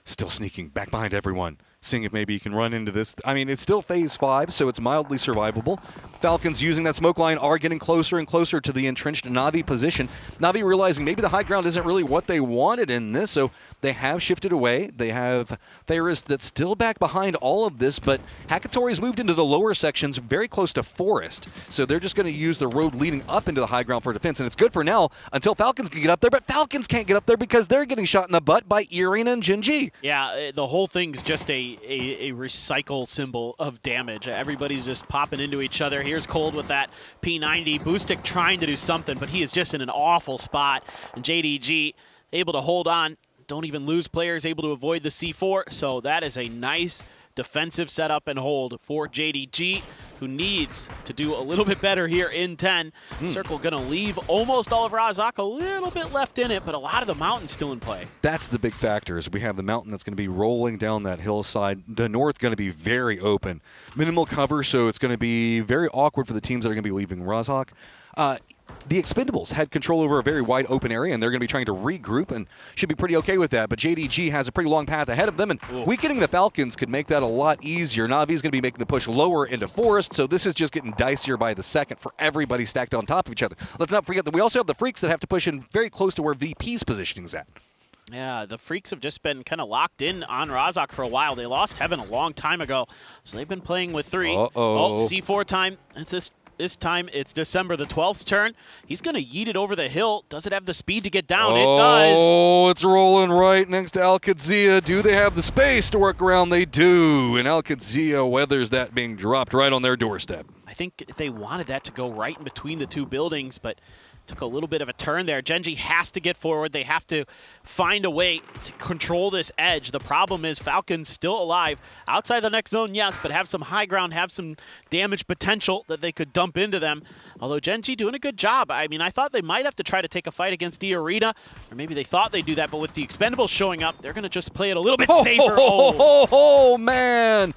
Still sneaking back behind everyone, seeing if maybe he can run into this. I mean, it's still phase 5, so it's mildly survivable. Falcons using that smoke line are getting closer and closer to the entrenched Na'Vi position. Na'Vi realizing maybe the high ground isn't really what they wanted in this, so they have shifted away. They have Ferris that's still back behind all of this, but Hakatori's moved into the lower sections very close to Forest, so they're just going to use the road leading up into the high ground for defense, and it's good for now until Falcons can get up there, but Falcons can't get up there because they're getting shot in the butt by Irina and Jinji. Yeah, the whole thing's just a recycle symbol of damage. Everybody's just popping into each other. Here's Cold with that P90. Boostic trying to do something, but he is just in an awful spot. And JDG able to hold on. Don't even lose players, able to avoid the C4. So that is a nice defensive setup and hold for JDG, who needs to do a little bit better here in 10. Circle going to leave almost all of Razak, a little bit left in it, but a lot of the mountain still in play. That's the big factor, is we have the mountain that's going to be rolling down that hillside. The north going to be very open. Minimal cover, so it's going to be very awkward for the teams that are going to be leaving Razak. The Expendables had control over a very wide open area, and they're going to be trying to regroup and should be pretty okay with that. But JDG has a pretty long path ahead of them, and weakening the Falcons could make that a lot easier. Navi's going to be making the push lower into Forest, so this is just getting dicier by the second for everybody stacked on top of each other. Let's not forget that we also have the Freaks that have to push in very close to where VP's positioning is at. Yeah, the Freaks have just been kind of locked in on Razak for a while. They lost Heaven a long time ago, so they've been playing with 3. Oh, C4 time. This time it's December the 12th's turn. He's going to yeet it over the hill. Does it have the speed to get down? It does. Oh, it's rolling right next to Al-Qadsia. Do they have the space to work around? They do. And Al-Qadsia weathers that being dropped right on their doorstep. I think they wanted that to go right in between the two buildings, but took a little bit of a turn there. Genji has to get forward. They have to find a way to control this edge. The problem is Falcons still alive. Outside the next zone, yes, but have some high ground, have some damage potential that they could dump into them. Although Genji doing a good job. I mean, I thought they might have to try to take a fight against the Arena, or maybe they thought they'd do that, but with the Expendables showing up, they're going to just play it a little bit safer. Oh, man.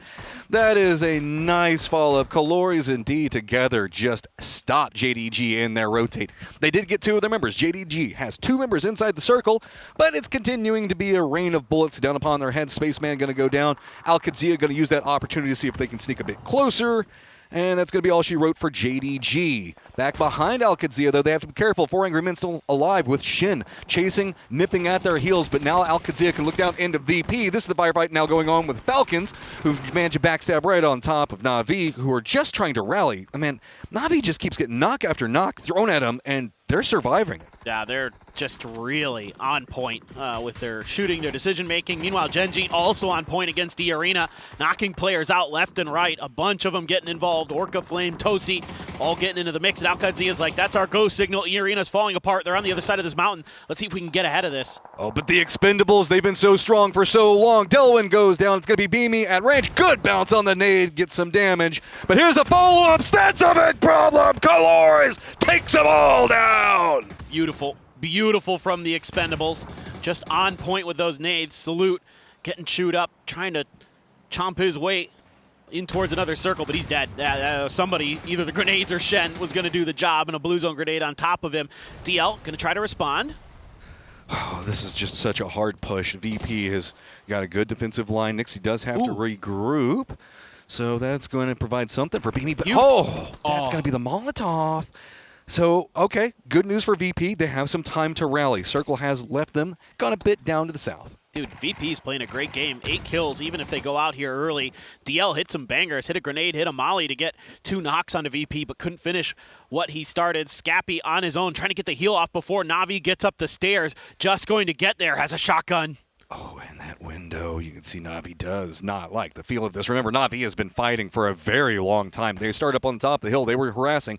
That is a nice follow-up. Kalori's and D together just stop JDG in their rotate. They did get 2 of their members. JDG has 2 members inside the circle, but it's continuing to be a rain of bullets down upon their heads. Spaceman going to go down. Al-Qadsia going to use that opportunity to see if they can sneak a bit closer. And that's going to be all she wrote for JDG. Back behind Al-Qadsia, though, they have to be careful. 4 Angry Men still alive with Shin chasing, nipping at their heels. But now Al-Qadsia can look down into VP. This is the firefight now going on with Falcons, who've managed to backstab right on top of Na'Vi, who are just trying to rally. I mean, Na'Vi just keeps getting knock after knock thrown at them, and they're surviving. Yeah, they're just really on point with their shooting, their decision-making. Meanwhile, Genji also on point against the Arena, knocking players out left and right. A bunch of them getting involved. Orca, Flame, Tosi, all getting into the mix. And Al-Qadsia is like, that's our go signal. Arena's falling apart. They're on the other side of this mountain. Let's see if we can get ahead of this. Oh, but the Expendables, they've been so strong for so long. Delwyn goes down. It's going to be Beamy at range. Good bounce on the nade. Gets some damage. But here's the follow-up. That's a big problem. Colores takes them all down. Beautiful. Beautiful from the Expendables. Just on point with those nades. Salute getting chewed up, trying to chomp his way in towards another circle, but he's dead. Somebody, either the grenades or Shen, was going to do the job, and a blue zone grenade on top of him. DL going to try to respond. Oh, this is just such a hard push. VP has got a good defensive line. Nixie does have to regroup, so that's going to provide something for Beamy. But that's going to be the Molotov. So, okay, good news for VP. They have some time to rally. Circle has left them, gone a bit down to the south. Dude, VP's playing a great game. 8 kills, even if they go out here early. DL hit some bangers, hit a grenade, hit a molly to get 2 knocks onto VP, but couldn't finish what he started. Scappy on his own, trying to get the heal off before Na'Vi gets up the stairs. Just going to get there, has a shotgun. Oh, and that window, you can see Na'Vi does not like the feel of this. Remember, Na'Vi has been fighting for a very long time. They started up on top of the hill. They were harassing.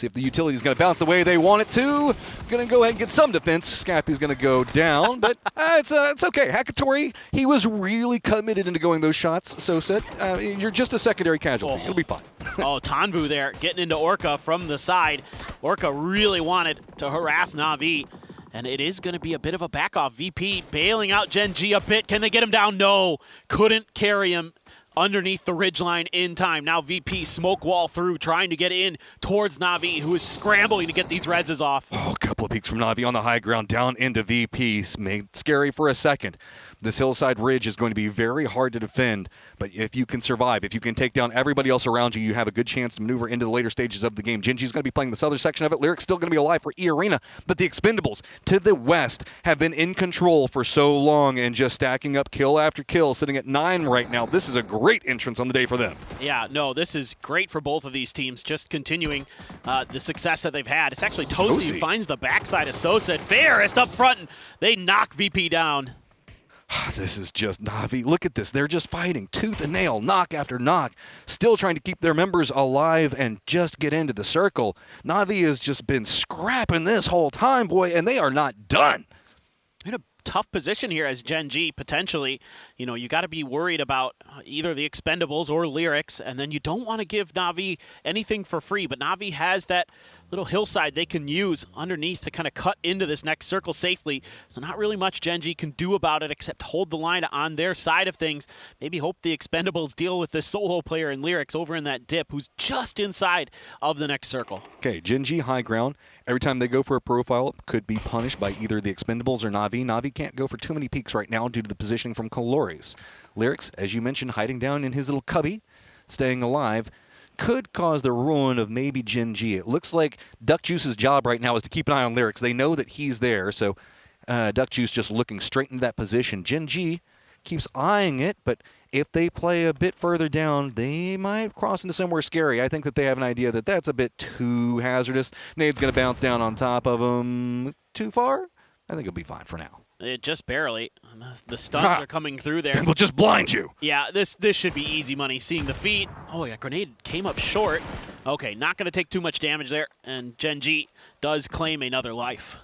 See if the utility is going to bounce the way they want it to. Going to go ahead and get some defense. Scappy's going to go down, but it's okay. Hakatori, he was really committed into going those shots. So said, you're just a secondary casualty. It'll be fine. Tanvu there getting into Orca from the side. Orca really wanted to harass Na'Vi. And it is going to be a bit of a back off. VP bailing out Gen G a bit. Can they get him down? No. Couldn't carry him underneath the ridgeline in time. Now VP smoke wall through, trying to get in towards Na'Vi, who is scrambling to get these reses off. Oh, a couple of peeks from Na'Vi on the high ground, down into VP. Made scary for a second. This hillside ridge is going to be very hard to defend, but if you can survive, if you can take down everybody else around you, you have a good chance to maneuver into the later stages of the game. Genji's going to be playing the southern section of it. Lyric's still going to be alive for E-Arena, but the Expendables to the west have been in control for so long and just stacking up kill after kill, sitting at 9 right now. This is a great entrance on the day for them. Yeah, no, this is great for both of these teams, just continuing the success that they've had. It's actually Tosi who finds the backside of Sosa. Fairest up front, and they knock VP down. This is just Na'Vi. Look at this. They're just fighting tooth and nail, knock after knock, still trying to keep their members alive and just get into the circle. Na'Vi has just been scrapping this whole time, boy, and they are not done. In a tough position here as Gen G, potentially. You know, you got to be worried about either the Expendables or Lyrics, and then you don't want to give Na'Vi anything for free, but Na'Vi has that little hillside they can use underneath to kind of cut into this next circle safely. So not really much Gen G can do about it except hold the line on their side of things. Maybe hope the Expendables deal with this solo player in Lyrics over in that dip who's just inside of the next circle. Okay, Gen G high ground. Every time they go for a profile, could be punished by either the Expendables or Na'Vi. Na'Vi can't go for too many peeks right now due to the positioning from Colores. Lyrics, as you mentioned, hiding down in his little cubby, staying alive, could cause the ruin of maybe Gen G. It looks like Duck Juice's job right now is to keep an eye on Lyrics. They know that he's there, so Duck Juice just looking straight into that position. Gen G keeps eyeing it, but if they play a bit further down, they might cross into somewhere scary. I think that they have an idea that that's a bit too hazardous. Nade's going to bounce down on top of him. Too far? I think it'll be fine for now. Just barely. The stuns are coming through there. We'll just blind you. Yeah, this should be easy money. Seeing the feet. Oh, yeah, grenade came up short. Okay, not going to take too much damage there. And Gen G does claim another life.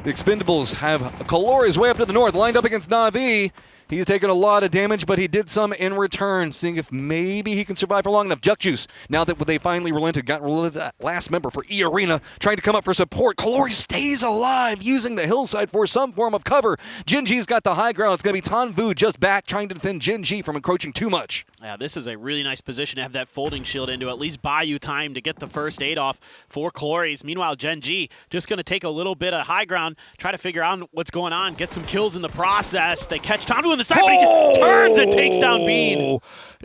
The Expendables have Colores way up to the north, lined up against Na'Vi. He's taken a lot of damage, but he did some in return, seeing if maybe he can survive for long enough. Duck Juice, now that they finally relented, got rid of that last member for E-Arena, trying to come up for support. Colores stays alive, using the hillside for some form of cover. Gen G's got the high ground. It's going to be Tanvu just back, trying to defend Gen G from encroaching too much. Yeah, this is a really nice position to have that folding shield in to at least buy you time to get the first aid off for Colores. Meanwhile, Gen G just going to take a little bit of high ground, try to figure out what's going on, get some kills in the process. They catch Tanvu in the side, but he turns and takes down Bean.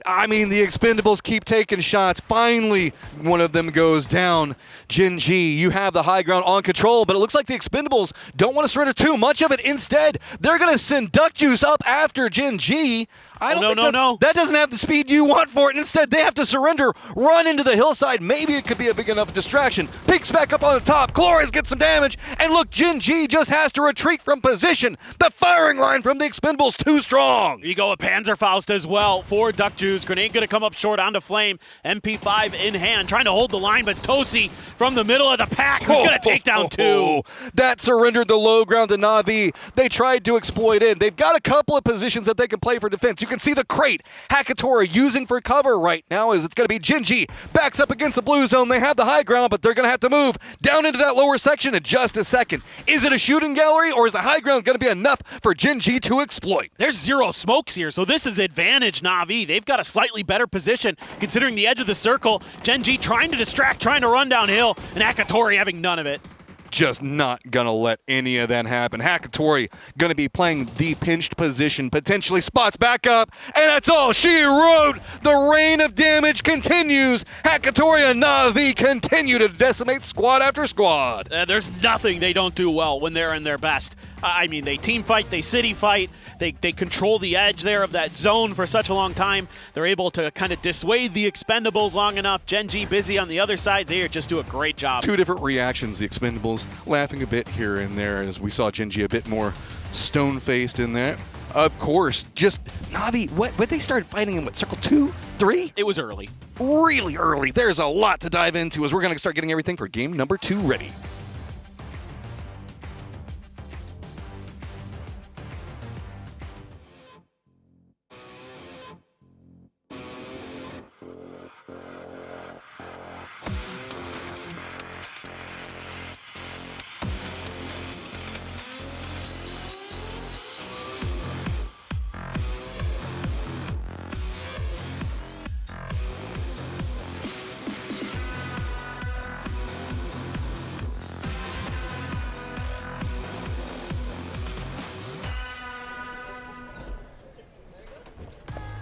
I mean, the Expendables keep taking shots. Finally, one of them goes down. Gen G, you have the high ground on control, but it looks like the Expendables don't want to surrender too much of it. Instead, they're going to send Duck Juice up after Gen G. That doesn't have the speed you want for it. Instead, they have to surrender, run into the hillside. Maybe it could be a big enough distraction. Peeks back up on the top. Colores gets some damage. And look, Gen G just has to retreat from position. The firing line from the Expendables too strong. You go with Panzerfaust as well for Duck Juice. Grenade going to come up short onto Flame. MP5 in hand, trying to hold the line, but it's Tosi from the middle of the pack who's going to take down two. That surrendered the low ground to Na'Vi. They tried to exploit it. They've got a couple of positions that they can play for defense. You can see the crate Hakatori using for cover right now as it's going to be Gen G backs up against the blue zone. They have the high ground, but they're going to have to move down into that lower section in just a second. Is it a shooting gallery, or is the high ground going to be enough for Gen G to exploit? There's zero smokes here, so this is advantage Na'Vi. They've got a slightly better position considering the edge of the circle. Gen G trying to distract, trying to run downhill, and Hakatori having none of it. Just not gonna let any of that happen. Hakatori gonna be playing the pinched position, potentially spots back up, and that's all she wrote. The rain of damage continues. Hakatori and Na'Vi continue to decimate squad after squad. There's nothing they don't do well when they're in their best. I mean, they team fight, they city fight, they control the edge there of that zone for such a long time. They're able to kind of dissuade the Expendables long enough. Gen G busy on the other side. They just do a great job. Two different reactions. The Expendables laughing a bit here and there as we saw Gen G a bit more stone-faced in there. Of course, just Na'Vi. What they started fighting in? What, circle 2, 3? It was early. Really early. There's a lot to dive into as we're going to start getting everything for game number 2 ready.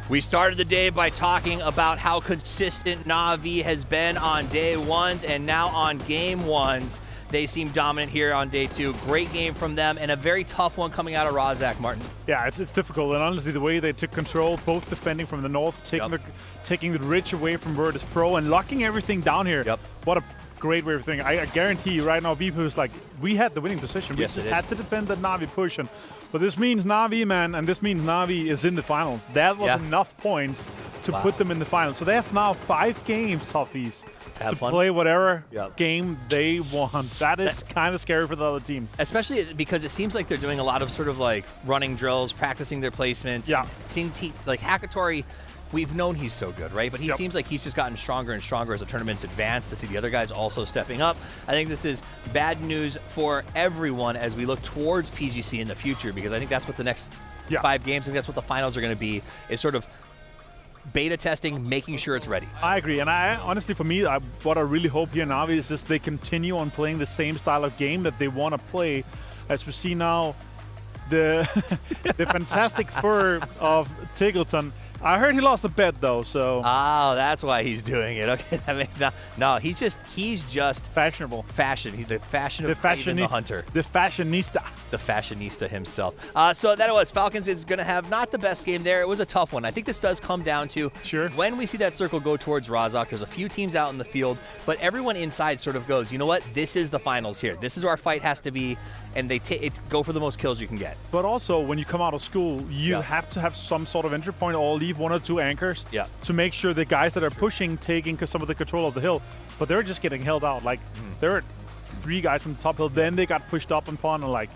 We started the day by talking about how consistent Na'Vi has been on day 1s and now on game 1s. They seem dominant here on day 2. Great game from them and a very tough one coming out of Razak, Martin. Yeah, it's difficult, and honestly, the way they took control, both defending from the north, taking the ridge away from Virtus Pro, and locking everything down here. What a great way of thinking. I guarantee you right now, Vipu is like, we had the winning position. We just had to defend that Na'Vi push. But this means Na'Vi, man, and this means Na'Vi is in the finals. That was enough points to put them in the finals. So they have now 5 games, Toughies, to play whatever game they want. That is kind of scary for the other teams. Especially because it seems like they're doing a lot of sort of like running drills, practicing their placements. Yeah. Seeing like Hakatori, we've known he's so good, right? But he seems like he's just gotten stronger and stronger as the tournament's advanced, to see the other guys also stepping up. I think this is bad news for everyone as we look towards PGC in the future, because I think that's what the next 5 games, I think that's what the finals are going to be, is sort of beta testing, making sure it's ready. I agree, and honestly, for me, what I really hope here in Na'Vi is just they continue on playing the same style of game that they want to play. As we see now, the fantastic fur of Tiggleton. I heard he lost a bet though, so. Oh, that's why he's doing it. Okay, that makes no. He's just fashionable. Fashion. He's the fashion of the hunter. The fashionista. The fashionista himself. So that it was. Falcons is going to have not the best game there. It was a tough one. I think this does come down to when we see that circle go towards Razak. There's a few teams out in the field, but everyone inside sort of goes, you know what? This is the finals here. This is where our fight has to be, and they go for the most kills you can get. But also, when you come out of school, you have to have some sort of entry point or leave 1 or 2 anchors to make sure the guys that are pushing taking some of the control of the hill, but they're just getting held out. Like there are 3 guys on the top hill, then they got pushed up upon, and like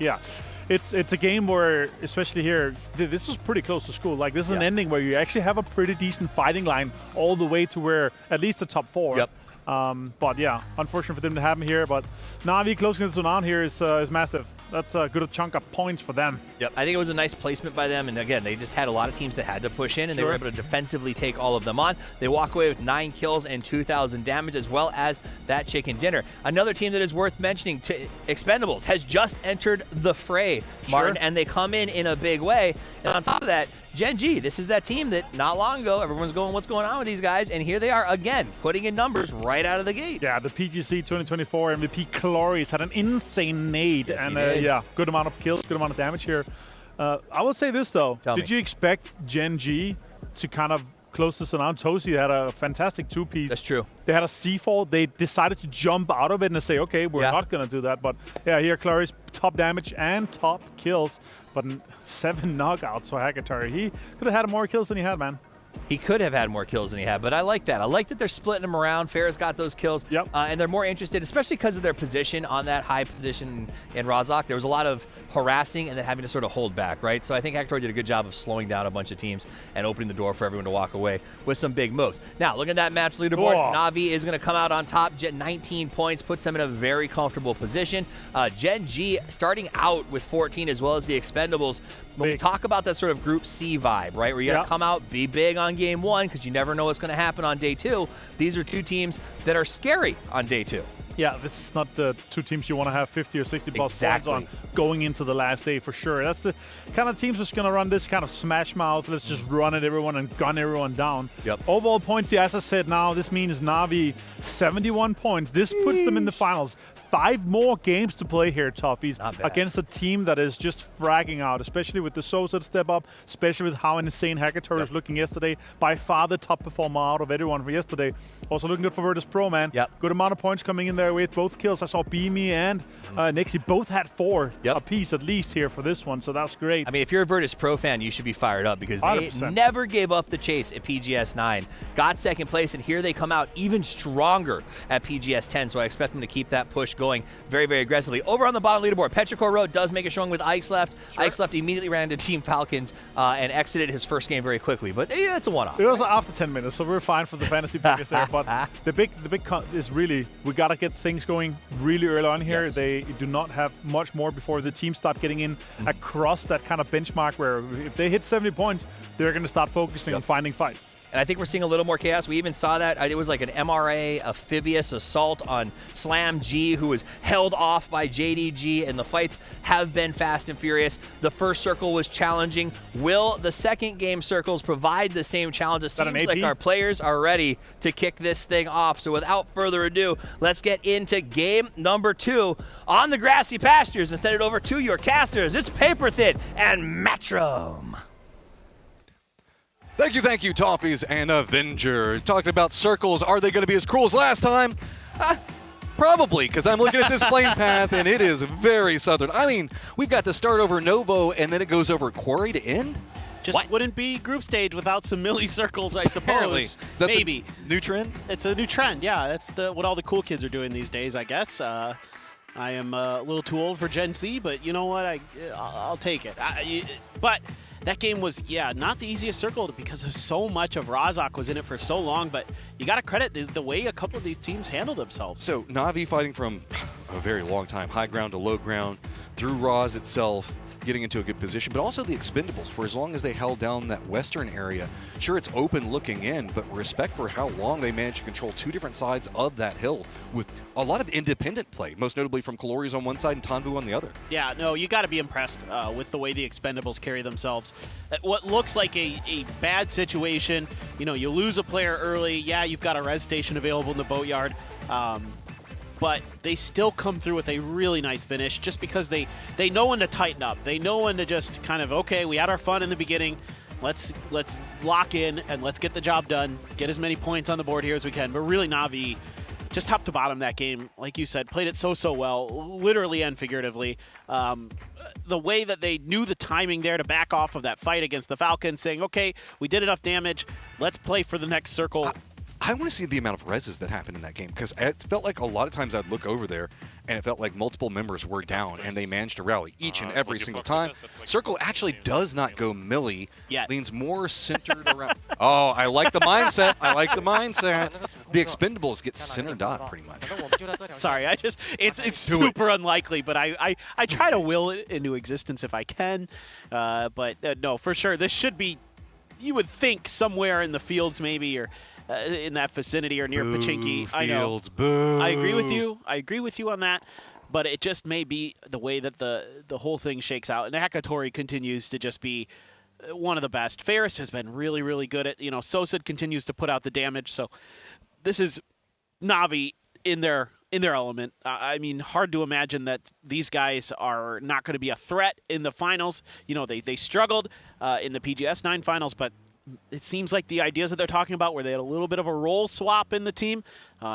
it's a game where, especially here, this is pretty close to school. Like this is an ending where you actually have a pretty decent fighting line all the way to where at least the top 4. But yeah, unfortunate for them to have him here. But Na'Vi closing this one out here is massive. That's a good chunk of points for them. Yep, I think it was a nice placement by them. And again, they just had a lot of teams that had to push in, and they were able to defensively take all of them on. They walk away with 9 kills and 2,000 damage, as well as that chicken dinner. Another team that is worth mentioning, Expendables, has just entered the fray, Martin, and they come in a big way. And on top of that, Gen G, this is that team that not long ago, everyone's going, what's going on with these guys? And here they are again, putting in numbers right out of the gate. Yeah, the PGC 2024 MVP Cloris had an insane nade. And good amount of kills, good amount of damage here. I will say this though, did you expect Gen G to kind of close this one out? Tosi had a fantastic 2-piece. That's true. They had a C4. They decided to jump out of it and say, okay, we're not going to do that. But yeah, here Cloris, top damage and top kills, but 7 knockouts for Hakatori. He could have had more kills than he had, man. He could have had more kills than he had, but I like that. I like that they're splitting them around. Ferris got those kills, and they're more interested, especially because of their position on that high position in Razak. There was a lot of harassing and then having to sort of hold back, right? So I think Hector did a good job of slowing down a bunch of teams and opening the door for everyone to walk away with some big moves. Now, look at that match leaderboard. Na'Vi is going to come out on top. 19 points, puts them in a very comfortable position. Gen G starting out with 14, as well as the Expendables. When we talk about that sort of Group C vibe, right, where you got to come out, be big on game 1, because you never know what's going to happen on day 2. These are 2 teams that are scary on day 2. Yeah, this is not the 2 teams you want to have 50 or 60 plus points on going into the last day for sure. That's the kind of teams that's going to run this kind of smash mouth. Let's just run at everyone and gun everyone down. Overall points, as I said now, this means Na'Vi 71 points. This puts them in the finals. 5 more games to play here, Toughies, against a team that is just fragging out, especially with the Sosa step up, especially with how insane Hakatori was looking yesterday. By far the top performer out of everyone for yesterday. Also looking good for Virtus Pro, man. Good amount of points coming in there away with both kills. I saw Beamy and Nixie both had 4 apiece at least here for this one, so that's great. I mean, if you're a Virtus Pro fan, you should be fired up because they 100%. never gave up the chase at PGS 9. Got second place, and here they come out even stronger at PGS 10, so I expect them to keep that push going very, very aggressively. Over on the bottom leaderboard, Petrichor Road does make a showing with Ice Left. Sure. Ice Left immediately ran into Team Falcons and exited his first game very quickly, but yeah, it's a one-off. It was after 10 minutes, so we're fine for the fantasy pickers there. But the big is really, we got to get things going really early on here. Yes. They do not have much more before the teams start getting in across that kind of benchmark where if they hit 70 points, they're going to start focusing on finding fights. And I think we're seeing a little more chaos. We even saw that. It was like an MRA amphibious assault on Slam G, who was held off by JDG, and the fights have been fast and furious. The first circle was challenging. Will the second game circles provide the same challenge? It seems like our players are ready to kick this thing off. So without further ado, let's get into game number 2 on the grassy pastures and send it over to your casters. It's Paper Thin and Matrom. Thank you, Toffees and Avenger. Talking about circles, are they going to be as cruel as last time? Probably, because I'm looking at this plane path, and it is very southern. I mean, we've got to start over Novo, and then it goes over Quarry to end? Just wouldn't be group stage without some milli circles, I suppose. Apparently. Is that maybe the new trend? It's a new trend, yeah. That's what all the cool kids are doing these days, I guess. I am a little too old for Gen Z, but you know what? I'll take it. But that game was, not the easiest circle because of so much of Razak was in it for so long, but you got to credit the way a couple of these teams handled themselves. So Na'Vi fighting from a very long time, high ground to low ground, through Raz itself, getting into a good position, but also the Expendables, for as long as they held down that western area. Sure, it's open looking in, but respect for how long they managed to control 2 different sides of that hill with a lot of independent play, most notably from Calorius on one side and Tanvu on the other. Yeah, no, you got to be impressed with the way the Expendables carry themselves. What looks like a bad situation, you lose a player early. Yeah, you've got a res station available in the boatyard. But they still come through with a really nice finish just because they know when to tighten up. They know when to just kind of, okay, we had our fun in the beginning. Let's lock in and let's get the job done. Get as many points on the board here as we can. But really, Na'Vi, just top to bottom that game, like you said, played it so well, literally and figuratively. The way that they knew the timing there to back off of that fight against the Falcons, saying, okay, we did enough damage. Let's play for the next circle. I want to see the amount of reses that happened in that game, because it felt like a lot of times I'd look over there and it felt like multiple members were down and they managed to rally each and every single time. Circle actually does not go melee, leans more centered around. Oh, I like the mindset. I like the mindset. The Expendables get center dot pretty much. Sorry, it's super unlikely, but I try to will it into existence if I can. But no, for sure, this should be, you would think, somewhere in the fields maybe, or in that vicinity or near Pachinki. I know. Boo. I agree with you. I agree with you on that. But it just may be the way that the whole thing shakes out. And Hakatori continues to just be one of the best. Ferris has been really, really good at, Sosid continues to put out the damage. So this is Na'Vi in their element. I mean, hard to imagine that these guys are not going to be a threat in the finals. They struggled in the PGS 9 finals, but it seems like the ideas that they're talking about, where they had a little bit of a role swap in the team,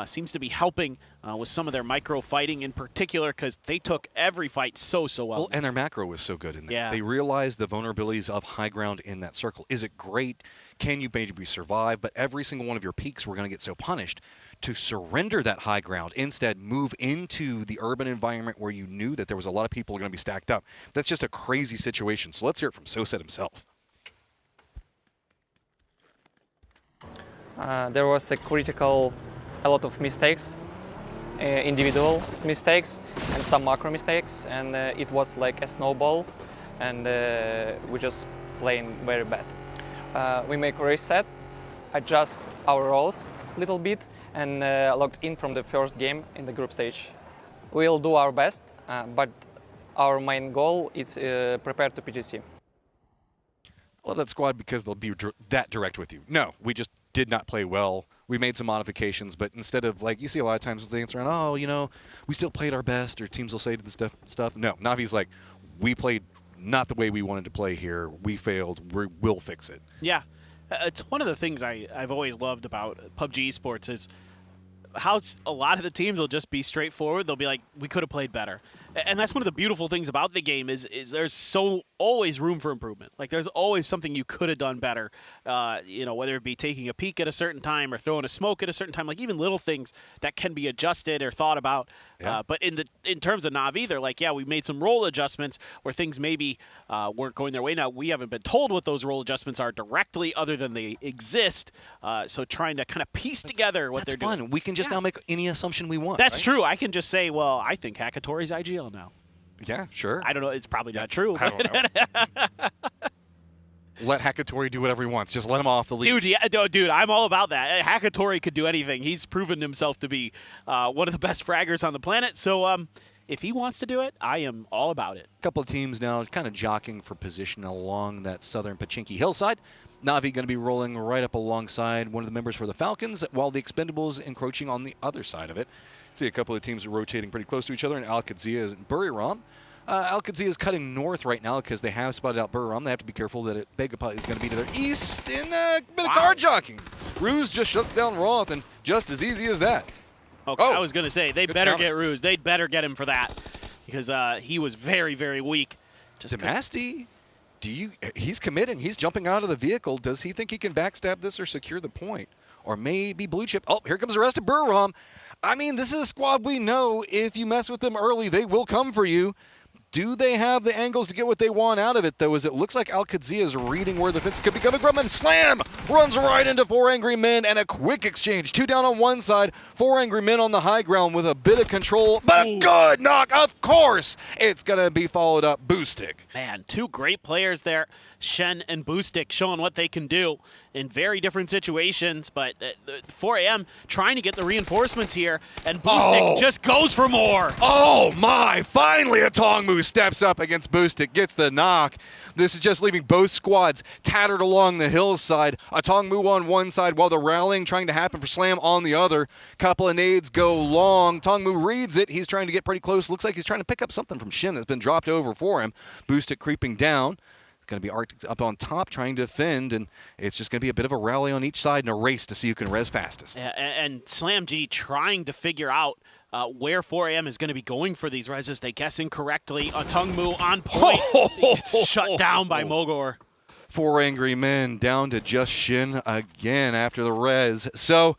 seems to be helping with some of their micro fighting in particular, because they took every fight so well. And their macro was so good in there. Yeah. They realized the vulnerabilities of high ground in that circle. Is it great? Can you maybe survive? But every single one of your peaks were going to get so punished. To surrender that high ground, instead move into the urban environment where you knew that there was a lot of people going to be stacked up. That's just a crazy situation. So let's hear it from Soset himself. There was a lot of mistakes, individual mistakes and some macro mistakes, and it was like a snowball, and we just playing very bad. We make a reset, adjust our roles a little bit, and logged in from the first game in the group stage. We'll do our best, but our main goal is prepare to PGC. Love that squad because they'll be that direct with you. No, we just did not play well. We made some modifications, but instead of, like, you see a lot of times they answer around, we still played our best, or teams will say this stuff. No, Navi's like, we played not the way we wanted to play here. We failed. We'll fix it. Yeah. It's one of the things I've always loved about PUBG Esports is how a lot of the teams will just be straightforward. They'll be like, we could have played better. And that's one of the beautiful things about the game is there's always room for improvement. Like there's always something you could have done better. You know, whether it be taking a peek at a certain time or throwing a smoke at a certain time, like even little things that can be adjusted or thought about. Yeah. But in terms of Na'Vi, they're like, yeah, we made some role adjustments where things maybe weren't going their way. Now, we haven't been told what those role adjustments are directly other than they exist. So trying to kind of piece together what they're doing. We can just now make any assumption we want. That's right? true. I can just say, well, I think Hakatori's IGL now. Yeah, sure. I don't know. It's probably not true. I don't know. Let Hakatori do whatever he wants. Just let him off the lead. Dude, yeah, dude, I'm all about that. Hakatori could do anything. He's proven himself to be one of the best fraggers on the planet. So if he wants to do it, I am all about it. A couple of teams now kind of jockeying for position along that southern Pachinki hillside. Na'Vi going to be rolling right up alongside one of the members for the Falcons, while the Expendables encroaching on the other side of it. See a couple of teams rotating pretty close to each other, and Al-Qadsiya and Buriram. Al-Qadsiya is cutting north right now because they have spotted out Buriram. They have to be careful that Begapa is going to be to their east in a bit of card jockeying. Ruse just shuts down Roth, and just as easy as that. Okay, I was going to say, they better get Ruse. They'd better get him for that because he was very, very weak. Demasti, he's committing. He's jumping out of the vehicle. Does he think he can backstab this or secure the point? Or maybe blue chip. Oh, here comes the rest of Buriram. I mean, this is a squad we know. If you mess with them early, they will come for you. Do they have the angles to get what they want out of it, though, as it looks like Al-Qadsiya is reading where the fence could be coming from, and slam! Runs right into 4 Angry Men, and a quick exchange. 2 down on one side, 4 Angry Men on the high ground with a bit of control, but a good knock, of course! It's going to be followed up, Boostic. Man, 2 great players there, Shen and Boostic, showing what they can do in very different situations, but 4AM trying to get the reinforcements here, and Boostic just goes for more. Oh my, finally a Tongmu steps up against Boostic, gets the knock. This is just leaving both squads tattered along the hillside. A Tongmu on one side while the rallying trying to happen for Slam on the other. Couple of nades go long. Tongmu reads it. He's trying to get pretty close. Looks like he's trying to pick up something from Shin that's been dropped over for him. Boostic creeping down. Going to be Arctic up on top trying to defend, and it's just going to be a bit of a rally on each side and a race to see who can res fastest. And Slam G trying to figure out where 4AM is going to be going for these reses. They guess incorrectly. Tongmu on point. It's shut down by Mogor. 4 Angry Men down to just Shin again after the res. So,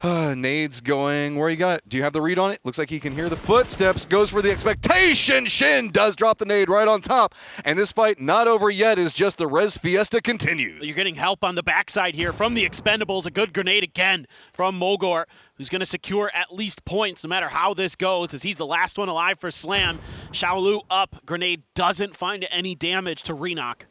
nades going. Where you got? Do you have the read on it? Looks like he can hear the footsteps. Goes for the expectation. Shin does drop the nade right on top. And this fight not over yet, is just the res fiesta continues. You're getting help on the backside here from the Expendables. A good grenade again from Mogor, who's going to secure at least points no matter how this goes, as he's the last one alive for Slam. Shaolu up. Grenade doesn't find any damage to Renok.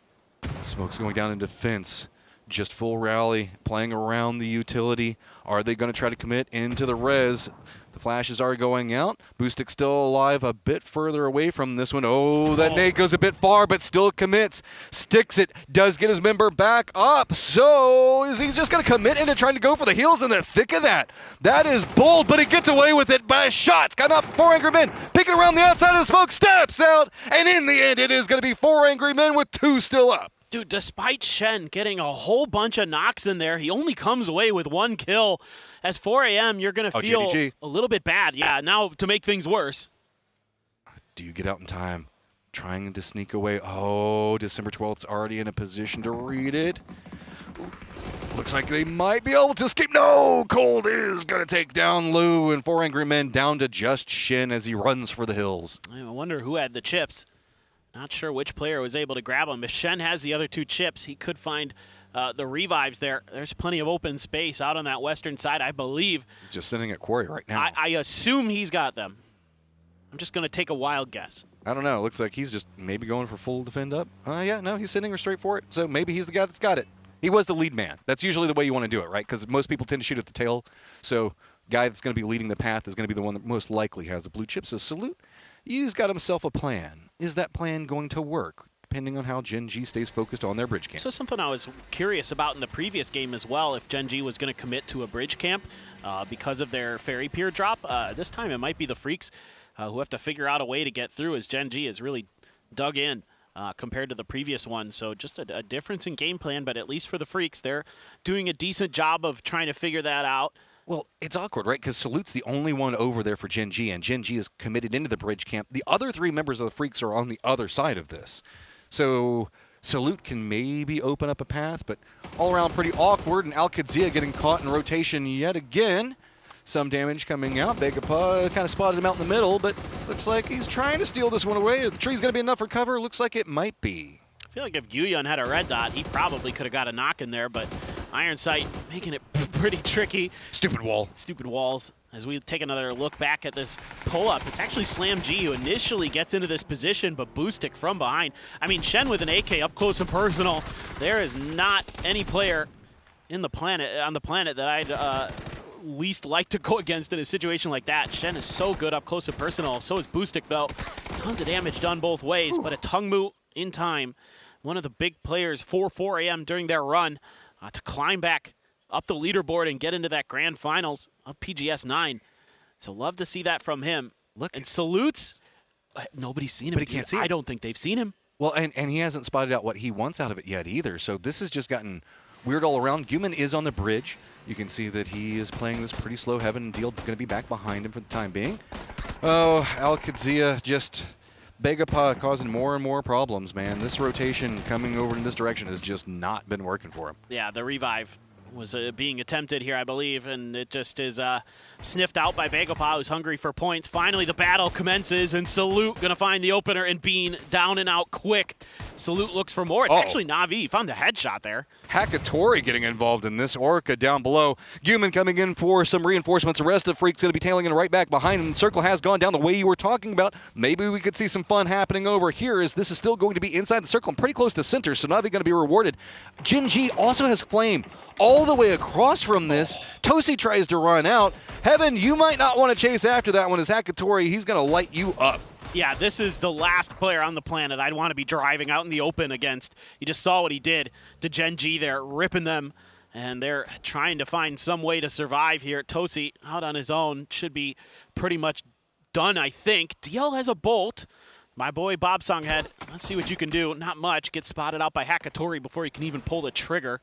Smoke's going down into fence. Just full rally, playing around the utility. Are they going to try to commit into the res? The flashes are going out. Boostic still alive, a bit further away from this one. Oh, that nade goes a bit far, but still commits. Sticks it, does get his member back up. So is he just going to commit into trying to go for the heels in the thick of that? That is bold, but he gets away with it by shots. Come out, 4 Angry Men, picking around the outside of the smoke, steps out, and in the end, it is going to be 4 Angry Men with 2 still up. Dude, despite Shen getting a whole bunch of knocks in there, he only comes away with 1 kill. As 4AM, you're going to feel JDG. a little bit bad. Yeah, now to make things worse. Do you get out in time? Trying to sneak away. Oh, December 12th's already in a position to read it. Looks like they might be able to escape. No, Cold is going to take down Lou, and 4 Angry Men down to just Shin as he runs for the hills. I wonder who had the chips. Not sure which player was able to grab him. If Shen has the other 2 chips, he could find the revives there. There's plenty of open space out on that western side, I believe. He's just sitting at quarry right now. I assume he's got them. I'm just going to take a wild guess. I don't know. It looks like he's just maybe going for full defend up. Yeah, no, he's sitting straight for it. So maybe he's the guy that's got it. He was the lead man. That's usually the way you want to do it, right? Because most people tend to shoot at the tail. So guy that's going to be leading the path is going to be the one that most likely has the blue chips. So salute. He's got himself a plan. Is that plan going to work, depending on how Gen G stays focused on their bridge camp? So something I was curious about in the previous game as well, if Gen G was going to commit to a bridge camp because of their Fairy Pier drop. This time it might be the Freaks who have to figure out a way to get through, as Gen G is really dug in compared to the previous one. So just a difference in game plan, but at least for the Freaks, they're doing a decent job of trying to figure that out. Well, it's awkward, right? Because Salute's the only one over there for Gen G, and Gen G is committed into the bridge camp. The other 3 members of the Freaks are on the other side of this. So Salute can maybe open up a path, but all around pretty awkward, and Al-Qadzia getting caught in rotation yet again. Some damage coming out. Begapa kind of spotted him out in the middle, but looks like he's trying to steal this one away. The tree's going to be enough for cover. Looks like it might be. I feel like if Guyon had a red dot, he probably could have got a knock in there, but Iron Sight making it pretty tricky. Stupid wall. Stupid walls. As we take another look back at this pull-up, it's actually Slam G who initially gets into this position, but Boostic from behind. I mean, Shen with an AK up close and personal. There is not any player on the planet that I'd least like to go against in a situation like that. Shen is so good up close and personal. So is Boostic, though. Tons of damage done both ways, but a Tungmu in time. One of the big players for 4 a.m. during their run to climb back up the leaderboard and get into that grand finals of PGS 9. So love to see that from him. Look, and Salutes, nobody's seen him. But he can't see it. I don't think they've seen him. Well, and he hasn't spotted out what he wants out of it yet either. So this has just gotten weird all around. Guman is on the bridge. You can see that he is playing this pretty slow. Heaven Deal going to be back behind him for the time being. Oh, Al-Qadzia just Begapa causing more and more problems, man. This rotation coming over in this direction has just not been working for him. Yeah, the revive was being attempted here, I believe, and it just is sniffed out by Begapa, who's hungry for points. Finally, the battle commences, and Salute going to find the opener, and Bean down and out quick. Salute looks for more. It's actually Na'Vi. Found the headshot there. Hakatori getting involved in this. Orca down below. Guman coming in for some reinforcements. The rest of the Freaks going to be tailing in right back behind him. The circle has gone down the way you were talking about. Maybe we could see some fun happening over here, as this is still going to be inside the circle and pretty close to center, so Na'Vi going to be rewarded. Gen G also has Flame all the way across from this. Tosi tries to run out. Heaven, you might not want to chase after that one, as Hakatori, he's going to light you up. Yeah, this is the last player on the planet I'd want to be driving out in the open against. You just saw what he did to Gen G there, ripping them, and they're trying to find some way to survive here. Tosi out on his own should be pretty much done, I think. DL has a bolt. My boy Bob Songhead, let's see what you can do. Not much. Gets spotted out by Hakatori before he can even pull the trigger.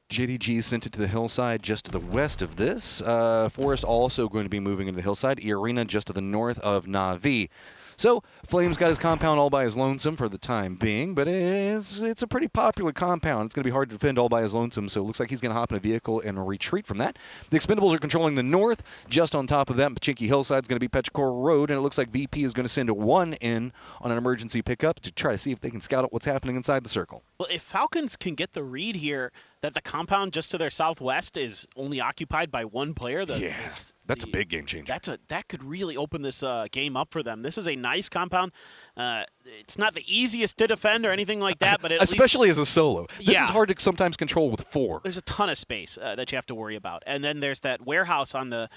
JDG sent it to the hillside just to the west of this. Forest also going to be moving into the hillside. Arena just to the north of Na'Vi. So Flame's got his compound all by his lonesome for the time being, but it's a pretty popular compound. It's going to be hard to defend all by his lonesome, so it looks like he's going to hop in a vehicle and retreat from that. The Expendables are controlling the north. Just on top of that, Pachinki Hillside is going to be Petrichor Road, and it looks like VP is going to send one in on an emergency pickup to try to see if they can scout out what's happening inside the circle. Well, if Falcons can get the read here that the compound just to their southwest is only occupied by one player, that's a big game changer. That could really open this game up for them. This is a nice compound. It's not the easiest to defend or anything like that, but especially as a solo. This is hard to sometimes control with 4. There's a ton of space that you have to worry about. And then there's that warehouse on the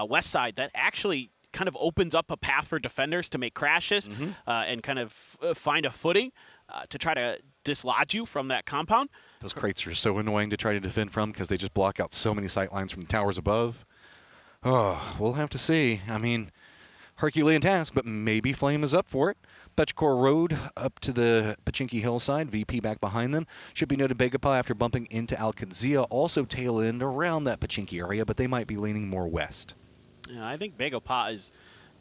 west side that actually kind of opens up a path for defenders to make crashes and kind of find a footing to try to dislodge you from that compound. Those crates are so annoying to try to defend from because they just block out so many sight lines from the towers above. Oh, we'll have to see. I mean, Herculean task, but maybe Flame is up for it. Petrichor Road up to the Pachinki Hillside. VP back behind them. Should be noted Begapa after bumping into Al-Qadzia also tail end around that Pachinki area, but they might be leaning more west. Yeah, I think Begapa is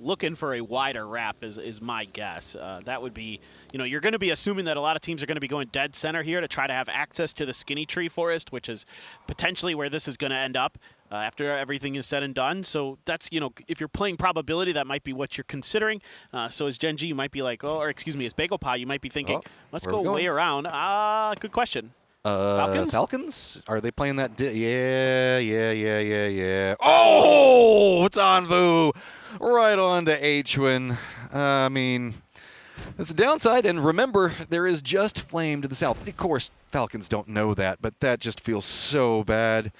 looking for a wider wrap is my guess. That would be, you're going to be assuming that a lot of teams are going to be going dead center here to try to have access to the Skinny Tree Forest, which is potentially where this is going to end up after everything is said and done. So that's, if you're playing probability, that might be what you're considering. So as Gen G, you might be like, as Begapa, you might be thinking, let's go way around. Good question. Falcons? Are they playing that? Yeah. Oh, Tanvu! Right on to Hwin. I mean, it's a downside. And remember, there is just Flame to the south. Of course, Falcons don't know that, but that just feels so bad.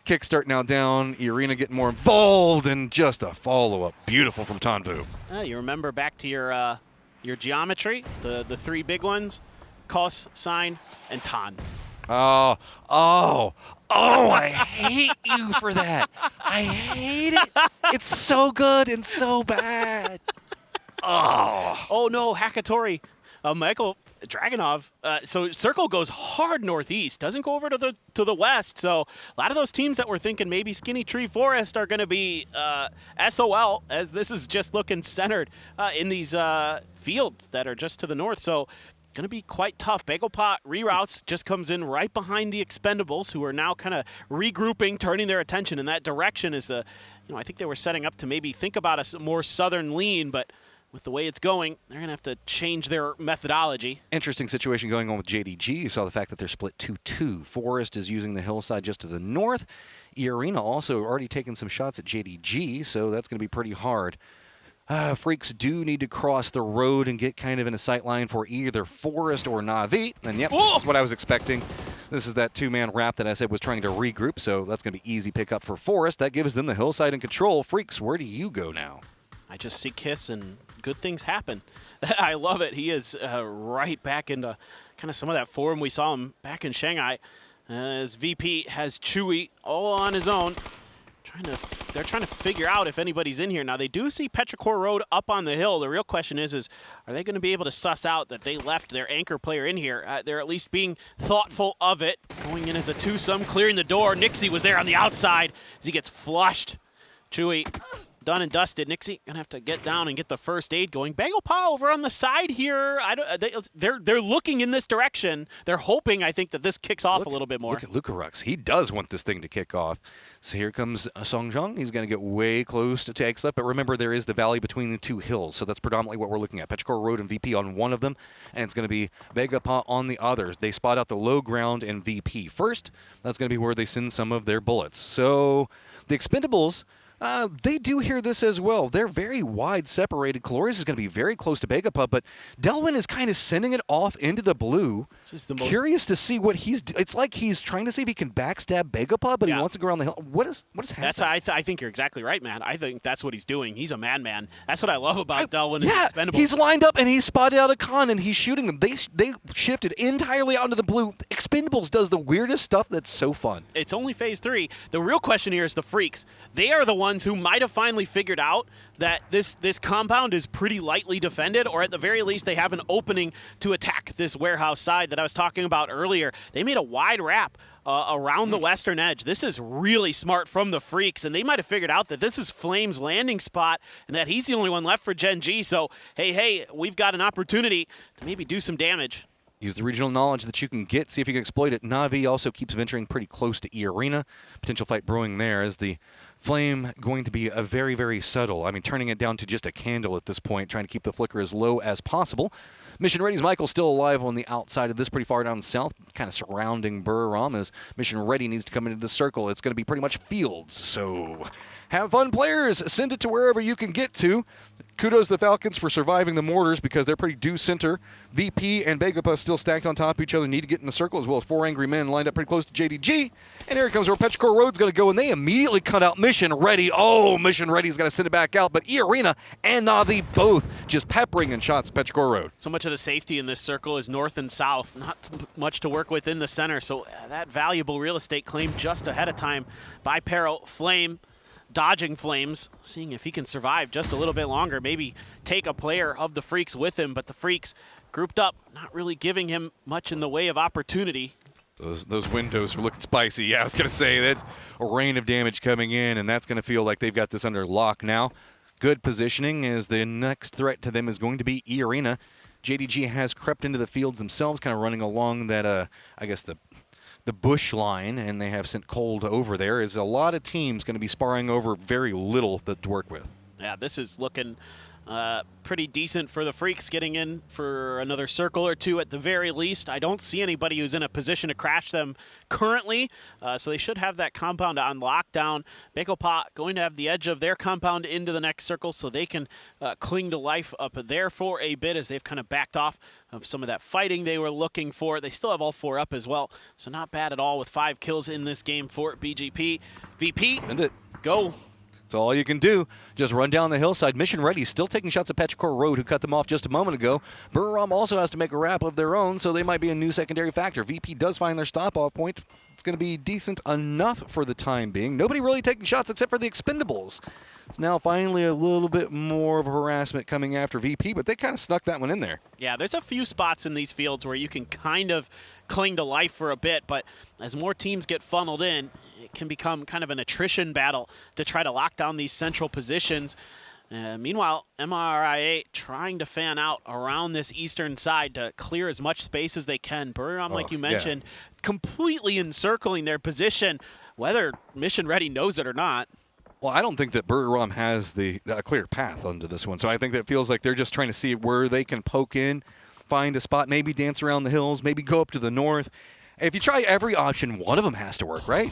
Kickstart now down. Irina getting more involved, and just a follow-up. Beautiful from Tanvu. You remember back to your geometry, the 3 big ones, Kos, Sign, and Tan. Oh, I hate you for that. I hate it. It's so good and so bad. Oh no, Hakatori. Michael Dragunov. So Circle goes hard northeast, doesn't go over to the west. So a lot of those teams that were thinking maybe Skinny Tree Forest are going to be SOL, as this is just looking centered in these fields that are just to the north. So going to be quite tough. Bagel Pot reroutes, just comes in right behind the Expendables, who are now kind of regrouping, turning their attention in that direction. Is the, I think they were setting up to maybe think about a more southern lean, but with the way it's going, they're going to have to change their methodology. Interesting situation going on with JDG. You saw the fact that they're split 2-2. Forest is using the hillside just to the north. E-Arena also already taking some shots at JDG, so that's going to be pretty hard. Freaks do need to cross the road and get kind of in a sight line for either Forest or Na'Vi. And yep, that's what I was expecting. This is that two-man wrap that I said was trying to regroup, so that's going to be easy pickup for Forest. That gives them the hillside in control. Freaks, where do you go now? I just see Kiss and good things happen. I love it. He is right back into kind of some of that form we saw him back in Shanghai. As VP has Chewy all on his own. They're trying to figure out if anybody's in here. Now, they do see Petrichor Road up on the hill. The real question is are they going to be able to suss out that they left their anchor player in here? They're at least being thoughtful of it. Going in as a twosome, clearing the door. Nixie was there on the outside as he gets flushed. Chewy done and dusted. Nixie gonna have to get down and get the first aid going. Bagel Paw over on the side here. They're looking in this direction. They're hoping, I think, that this kicks off a little bit more. Look at Lucarux. He does want this thing to kick off. So here comes Song Zhang. He's going to get way close to Exlip, but remember there is the valley between the two hills, so that's predominantly what we're looking at. Petrichor Road and VP on one of them, and it's going to be Vega Pa on the other. They spot out the low ground and VP first. That's going to be where they send some of their bullets. So the Expendables, they do hear this as well. They're very wide separated. Calorius is going to be very close to Begapub, but Delwyn is kind of sending it off into the blue. This is the Curious to see what he's it's like he's trying to see if he can backstab Begapub, but he wants to go around the hill. What is happening? I think you're exactly right, man. I think that's what he's doing. He's a madman. That's what I love about Delwyn and Expendables. He's lined up and he's spotted out a con and he's shooting them. They shifted entirely onto the blue. Expendables does the weirdest stuff that's so fun. It's only phase 3. The real question here is the Freaks. They are the ones who might have finally figured out that this compound is pretty lightly defended, or at the very least they have an opening to attack this warehouse side that I was talking about earlier. They made a wide wrap around the western edge. This is really smart from the Freaks, and they might have figured out that this is Flame's landing spot and that he's the only one left for Gen G. So hey, we've got an opportunity to maybe do some damage. Use the regional knowledge that you can get, see if you can exploit it. Na'Vi also keeps venturing pretty close to E-Arena. Potential fight brewing there. Is the Flame going to be a very, very subtle? I mean, turning it down to just a candle at this point, trying to keep the flicker as low as possible. Mission Ready's Michael still alive on the outside of this, pretty far down south, kind of surrounding Burram as Mission Ready needs to come into the circle. It's going to be pretty much fields, so have fun, players. Send it to wherever you can get to. Kudos to the Falcons for surviving the mortars because they're pretty due center. VP and Begapa still stacked on top of each other, need to get in the circle, as well as 4 angry men lined up pretty close to JDG. And here it comes where Petrichor Road's going to go, and they immediately cut out Mission Ready. Oh, Mission Ready's going to send it back out, but E-Arena and Na'Vi both just peppering in shots at Petrichor Road. So much of the safety in this circle is north and south. Not much to work with in the center, so that valuable real estate claimed just ahead of time by Peril. Flame dodging Flames, seeing if he can survive just a little bit longer, maybe take a player of the Freaks with him, but the Freaks grouped up, not really giving him much in the way of opportunity. Those windows are looking spicy. Yeah, I was going to say that's a rain of damage coming in, and that's going to feel like they've got this under lock now. Good positioning as the next threat to them is going to be E-Arena. JDG has crept into the fields themselves, kind of running along that, I guess, the bush line, and they have sent Cold over there. Is a lot of teams going to be sparring over very little to work with. Yeah, this is looking pretty decent for the Freaks, getting in for another circle or two at the very least. I don't see anybody who's in a position to crash them currently, so they should have that compound on lockdown. Begopot going to have the edge of their compound into the next circle so they can cling to life up there for a bit as they've kind of backed off of some of that fighting they were looking for. They still have all 4 up as well, so not bad at all with 5 kills in this game for BGP. VP, Send it. go. That's all you can do. Just run down the hillside. Mission Ready still taking shots at Petrichor Road, who cut them off just a moment ago. Buriram also has to make a wrap of their own, so they might be a new secondary factor. VP does find their stop-off point. It's going to be decent enough for the time being. Nobody really taking shots except for the Expendables. It's now finally a little bit more of harassment coming after VP, but they kind of snuck that one in there. Yeah, there's a few spots in these fields where you can kind of cling to life for a bit, but as more teams get funneled in, it can become kind of an attrition battle to try to lock down these central positions. Meanwhile, MRIA trying to fan out around this eastern side to clear as much space as they can. Buriram, like you mentioned, completely encircling their position, whether Mission Ready knows it or not. Well, I don't think that Buriram has a clear path onto this one, so I think that feels like they're just trying to see where they can poke in, find a spot, maybe dance around the hills, maybe go up to the north. If you try every option, one of them has to work, right?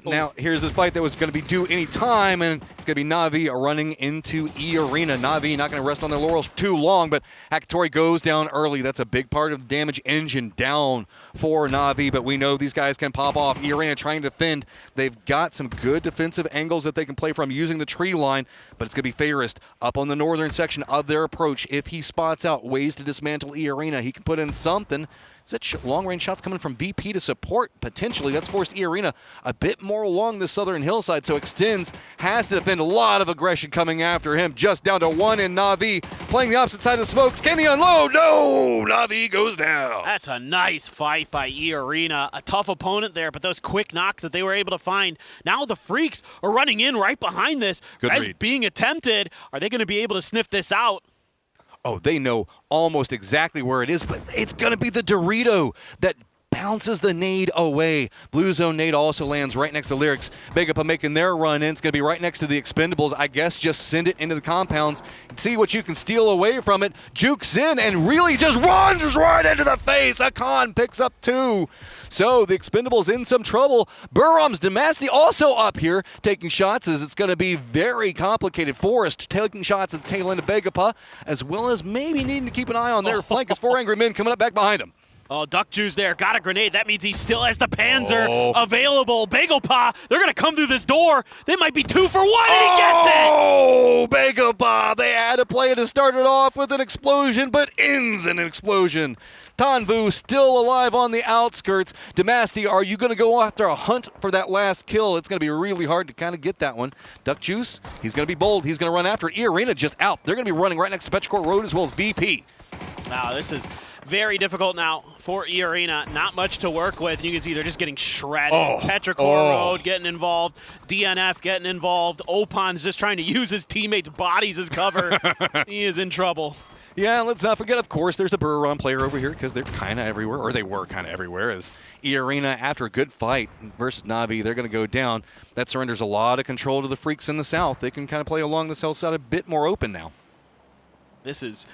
Now, here's this fight that was going to be due any time, and it's going to be Na'Vi running into E-Arena. Na'Vi not going to rest on their laurels for too long, but Akatori goes down early. That's a big part of the damage engine down for Na'Vi, but we know these guys can pop off. E-Arena trying to defend. They've got some good defensive angles that they can play from using the tree line, but it's going to be Fairest up on the northern section of their approach. If he spots out ways to dismantle E-Arena, he can put in something. Is that long-range shots coming from VP to support? Potentially. That's forced E-Arena a bit more along the southern hillside, so Extends has to defend. A lot of aggression coming after him. Just down to one in Na'Vi. Playing the opposite side of the smokes. Can he unload? No! Na'Vi goes down. That's a nice fight by E-Arena. A tough opponent there, but those quick knocks that they were able to find. Now the Freaks are running in right behind this. Good As read. being attempted, are they going to be able to sniff this out? Oh, they know almost exactly where it is, but it's going to be the Dorito that bounces the nade away. Blue Zone nade also lands right next to Lyrics. Begapa making their run in. It's going to be right next to the Expendables. I guess just send it into the compounds and see what you can steal away from it. Jukes in and really just runs right into the face. Akan picks up 2. So the Expendables in some trouble. Buriram's Demasti also up here taking shots as it's going to be very complicated. Forrest taking shots at the tail end of Begapa, as well as maybe needing to keep an eye on their flank as 4 angry men coming up back behind him. Oh, Duck Juice there. Got a grenade. That means he still has the Panzer available. Begapa, they're going to come through this door. They might be 2 for 1, and he gets it! Oh, Begapa. They had to play it to start it off with an explosion, but ends in an explosion. Tanvu still alive on the outskirts. Demasti, are you going to go after a hunt for that last kill? It's going to be really hard to kind of get that one. Duck Juice, he's going to be bold. He's going to run after it. E-Arena just out. They're going to be running right next to Petrichor Road as well as VP. Wow, this is very difficult now for E-Arena. Not much to work with. You can see they're just getting shredded. Petrichor Road getting involved. DNF getting involved. Opan's just trying to use his teammates' bodies as cover. He is in trouble. Yeah, let's not forget, of course, there's a Buriram player over here because they're kind of everywhere, or they were kind of everywhere, as E-Arena, after a good fight versus Na'Vi, they're going to go down. That surrenders a lot of control to the Freaks in the south. They can kind of play along the south side a bit more open now. This is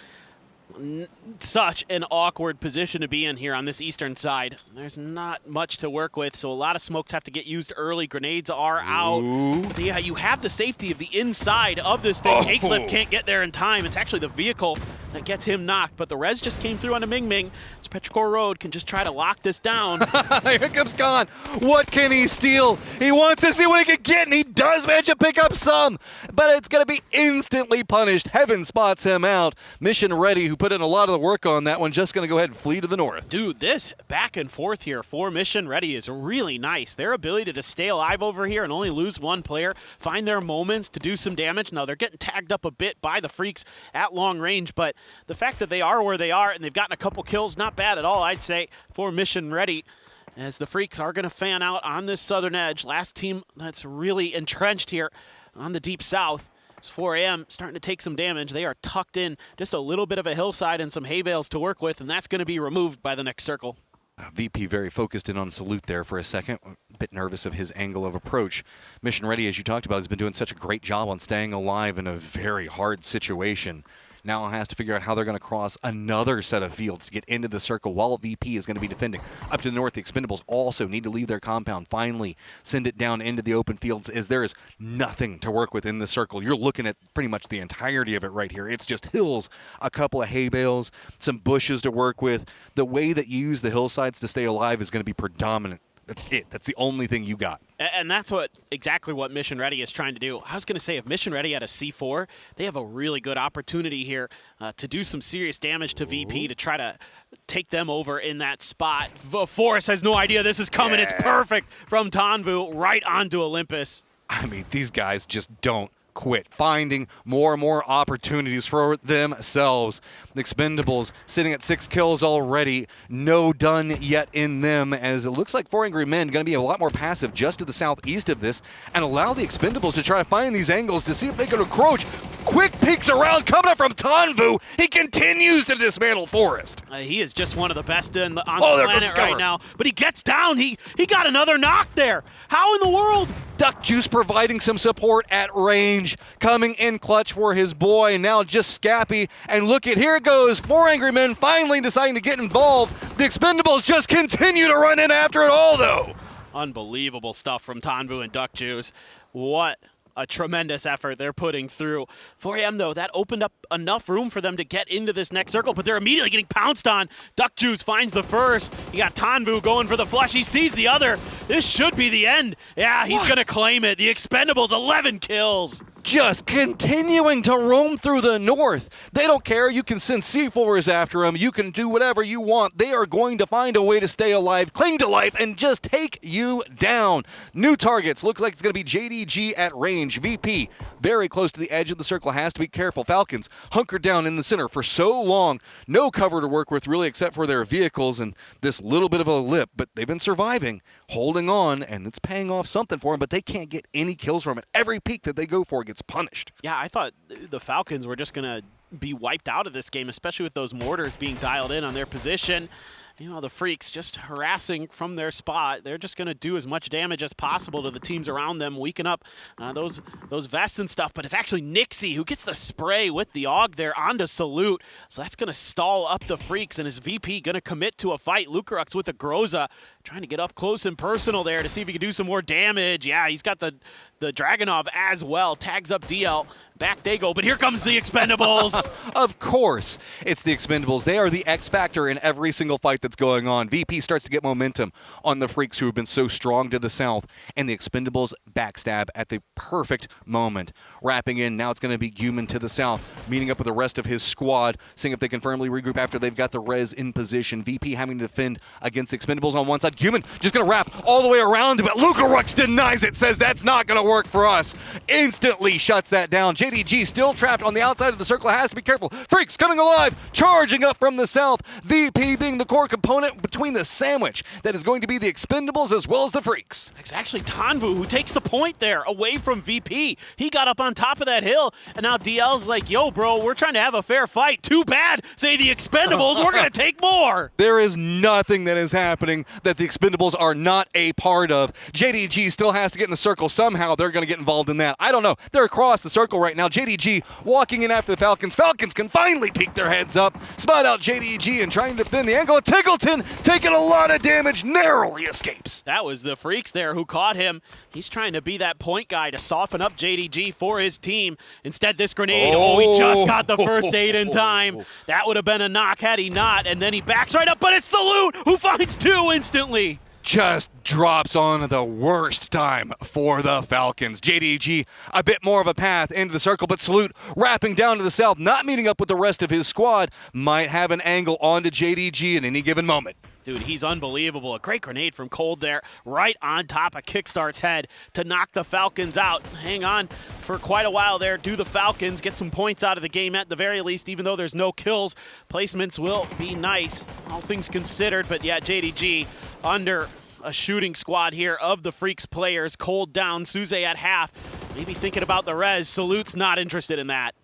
such an awkward position to be in here on this eastern side. There's not much to work with, so a lot of smokes have to get used early. Grenades are out. But yeah, you have the safety of the inside of this thing. Hakeslip can't get there in time. It's actually the vehicle that gets him knocked, but the res just came through on a Ming Ming. So Petrichor Road can just try to lock this down. Here comes Khan. What can he steal? He wants to see what he can get, and he does manage to pick up some, but it's going to be instantly punished. Heaven spots him out. Mission Ready, who put in a lot of the work on that one, just going to go ahead and flee to the north. Dude, this back and forth here for Mission Ready is really nice. Their ability to stay alive over here and only lose one player, find their moments to do some damage. Now, they're getting tagged up a bit by the Freaks at long range, but the fact that they are where they are and they've gotten a couple kills, not bad at all, I'd say, for Mission Ready, as the Freaks are going to fan out on this southern edge. Last team that's really entrenched here on the deep south. It's 4 a.m. starting to take some damage. They are tucked in just a little bit of a hillside and some hay bales to work with, and that's going to be removed by the next circle. VP very focused in on Salute there for a second. A bit nervous of his angle of approach. Mission Ready, as you talked about, has been doing such a great job on staying alive in a very hard situation. Now has to figure out how they're going to cross another set of fields to get into the circle while VP is going to be defending. Up to the north, the Expendables also need to leave their compound. Finally, send it down into the open fields as there is nothing to work with in the circle. You're looking at pretty much the entirety of it right here. It's just hills, a couple of hay bales, some bushes to work with. The way that you use the hillsides to stay alive is going to be predominant That's it. That's the only thing you got. And that's exactly what Mission Ready is trying to do. I was going to say, if Mission Ready had a C4, they have a really good opportunity here to do some serious damage to VP to try to take them over in that spot. Forrest has no idea this is coming. Yeah. It's perfect from Tanvu right onto Olympus. I mean, these guys just don't quit, finding more and more opportunities for themselves. The Expendables sitting at 6 kills already, no done yet in them, as it looks like 4 Angry Men going to be a lot more passive just to the southeast of this and allow the Expendables to try to find these angles to see if they can encroach. Quick peeks around coming up from Tanvu. He continues to dismantle Forrest. He is just one of the best on the planet right now, but he gets down. He got another knock there. How in the world? Duck Juice providing some support at range, coming in clutch for his boy, and now just Scappy. And look at, here it goes, 4 Angry Men finally deciding to get involved. The Expendables just continue to run in after it all, though. Unbelievable stuff from Tanvu and Duck Juice. What a tremendous effort they're putting through. 4AM, though, that opened up enough room for them to get into this next circle, but they're immediately getting pounced on. Duck Juice finds the first. You got Tanvu going for the flush. He sees the other. This should be the end. Yeah, he's going to claim it. The Expendables, 11 kills. Just continuing to roam through the north. They don't care. You can send C4s after them. You can do whatever you want. They are going to find a way to stay alive, cling to life, and just take you down. New targets. Looks like it's going to be JDG at range. VP very close to the edge of the circle. Has to be careful. Falcons hunkered down in the center for so long. No cover to work with, really, except for their vehicles and this little bit of a lip. But they've been surviving, holding on, and it's paying off something for them, but they can't get any kills from it. Every peak that they go for gets punished. Yeah, I thought the Falcons were just going to be wiped out of this game, especially with those mortars being dialed in on their position. You know, the Freaks just harassing from their spot. They're just going to do as much damage as possible to the teams around them, weaken up those vests and stuff. But it's actually Nixie who gets the spray with the AUG there onto Salute. So that's going to stall up the Freaks, and his VP going to commit to a fight. Lucarux with the Groza trying to get up close and personal there to see if he can do some more damage. Yeah, he's got the Dragunov as well. Tags up DL. Back they go, but here comes the Expendables. Of course, it's the Expendables. They are the X factor in every single fight that's going on. VP starts to get momentum on the Freaks who have been so strong to the south, and the Expendables backstab at the perfect moment. Wrapping in, now it's going to be Guman to the south, meeting up with the rest of his squad, seeing if they can firmly regroup after they've got the res in position. VP having to defend against the Expendables on one side. Guman just going to wrap all the way around, but Lucarux denies it, says that's not going to work for us. Instantly shuts that down. JDG still trapped on the outside of the circle, has to be careful. Freaks coming alive, charging up from the south. VP being the core component between the sandwich that is going to be the Expendables as well as the Freaks. It's actually Tanvu who takes the point there away from VP. He got up on top of that hill, and now DL's like, yo, bro, we're trying to have a fair fight. Too bad, say the Expendables, we're going to take more. There is nothing that is happening that the Expendables are not a part of. JDG still has to get in the circle. Somehow they're going to get involved in that. I don't know. They're across the circle right now. JDG walking in after the Falcons. Falcons can finally peek their heads up, spot out JDG and trying to defend the angle. Tiggleton taking a lot of damage, narrowly escapes. That was the Freaks there who caught him. He's trying to be that point guy to soften up JDG for his team. Instead, this grenade, he just got the first aid in time. That would have been a knock had he not, and then he backs right up, but it's Salute who finds 2 instantly. Just drops on the worst time for the Falcons. JDG a bit more of a path into the circle, but Salute wrapping down to the south, not meeting up with the rest of his squad, might have an angle onto JDG at any given moment. Dude, he's unbelievable. A great grenade from Cold there, right on top of Kickstart's head to knock the Falcons out. Hang on for quite a while there. Do the Falcons get some points out of the game at the very least, even though there's no kills. Placements will be nice, all things considered. But yeah, JDG under a shooting squad here of the Freaks players. Cold down, Suze at half. Maybe thinking about the res. Salute's not interested in that.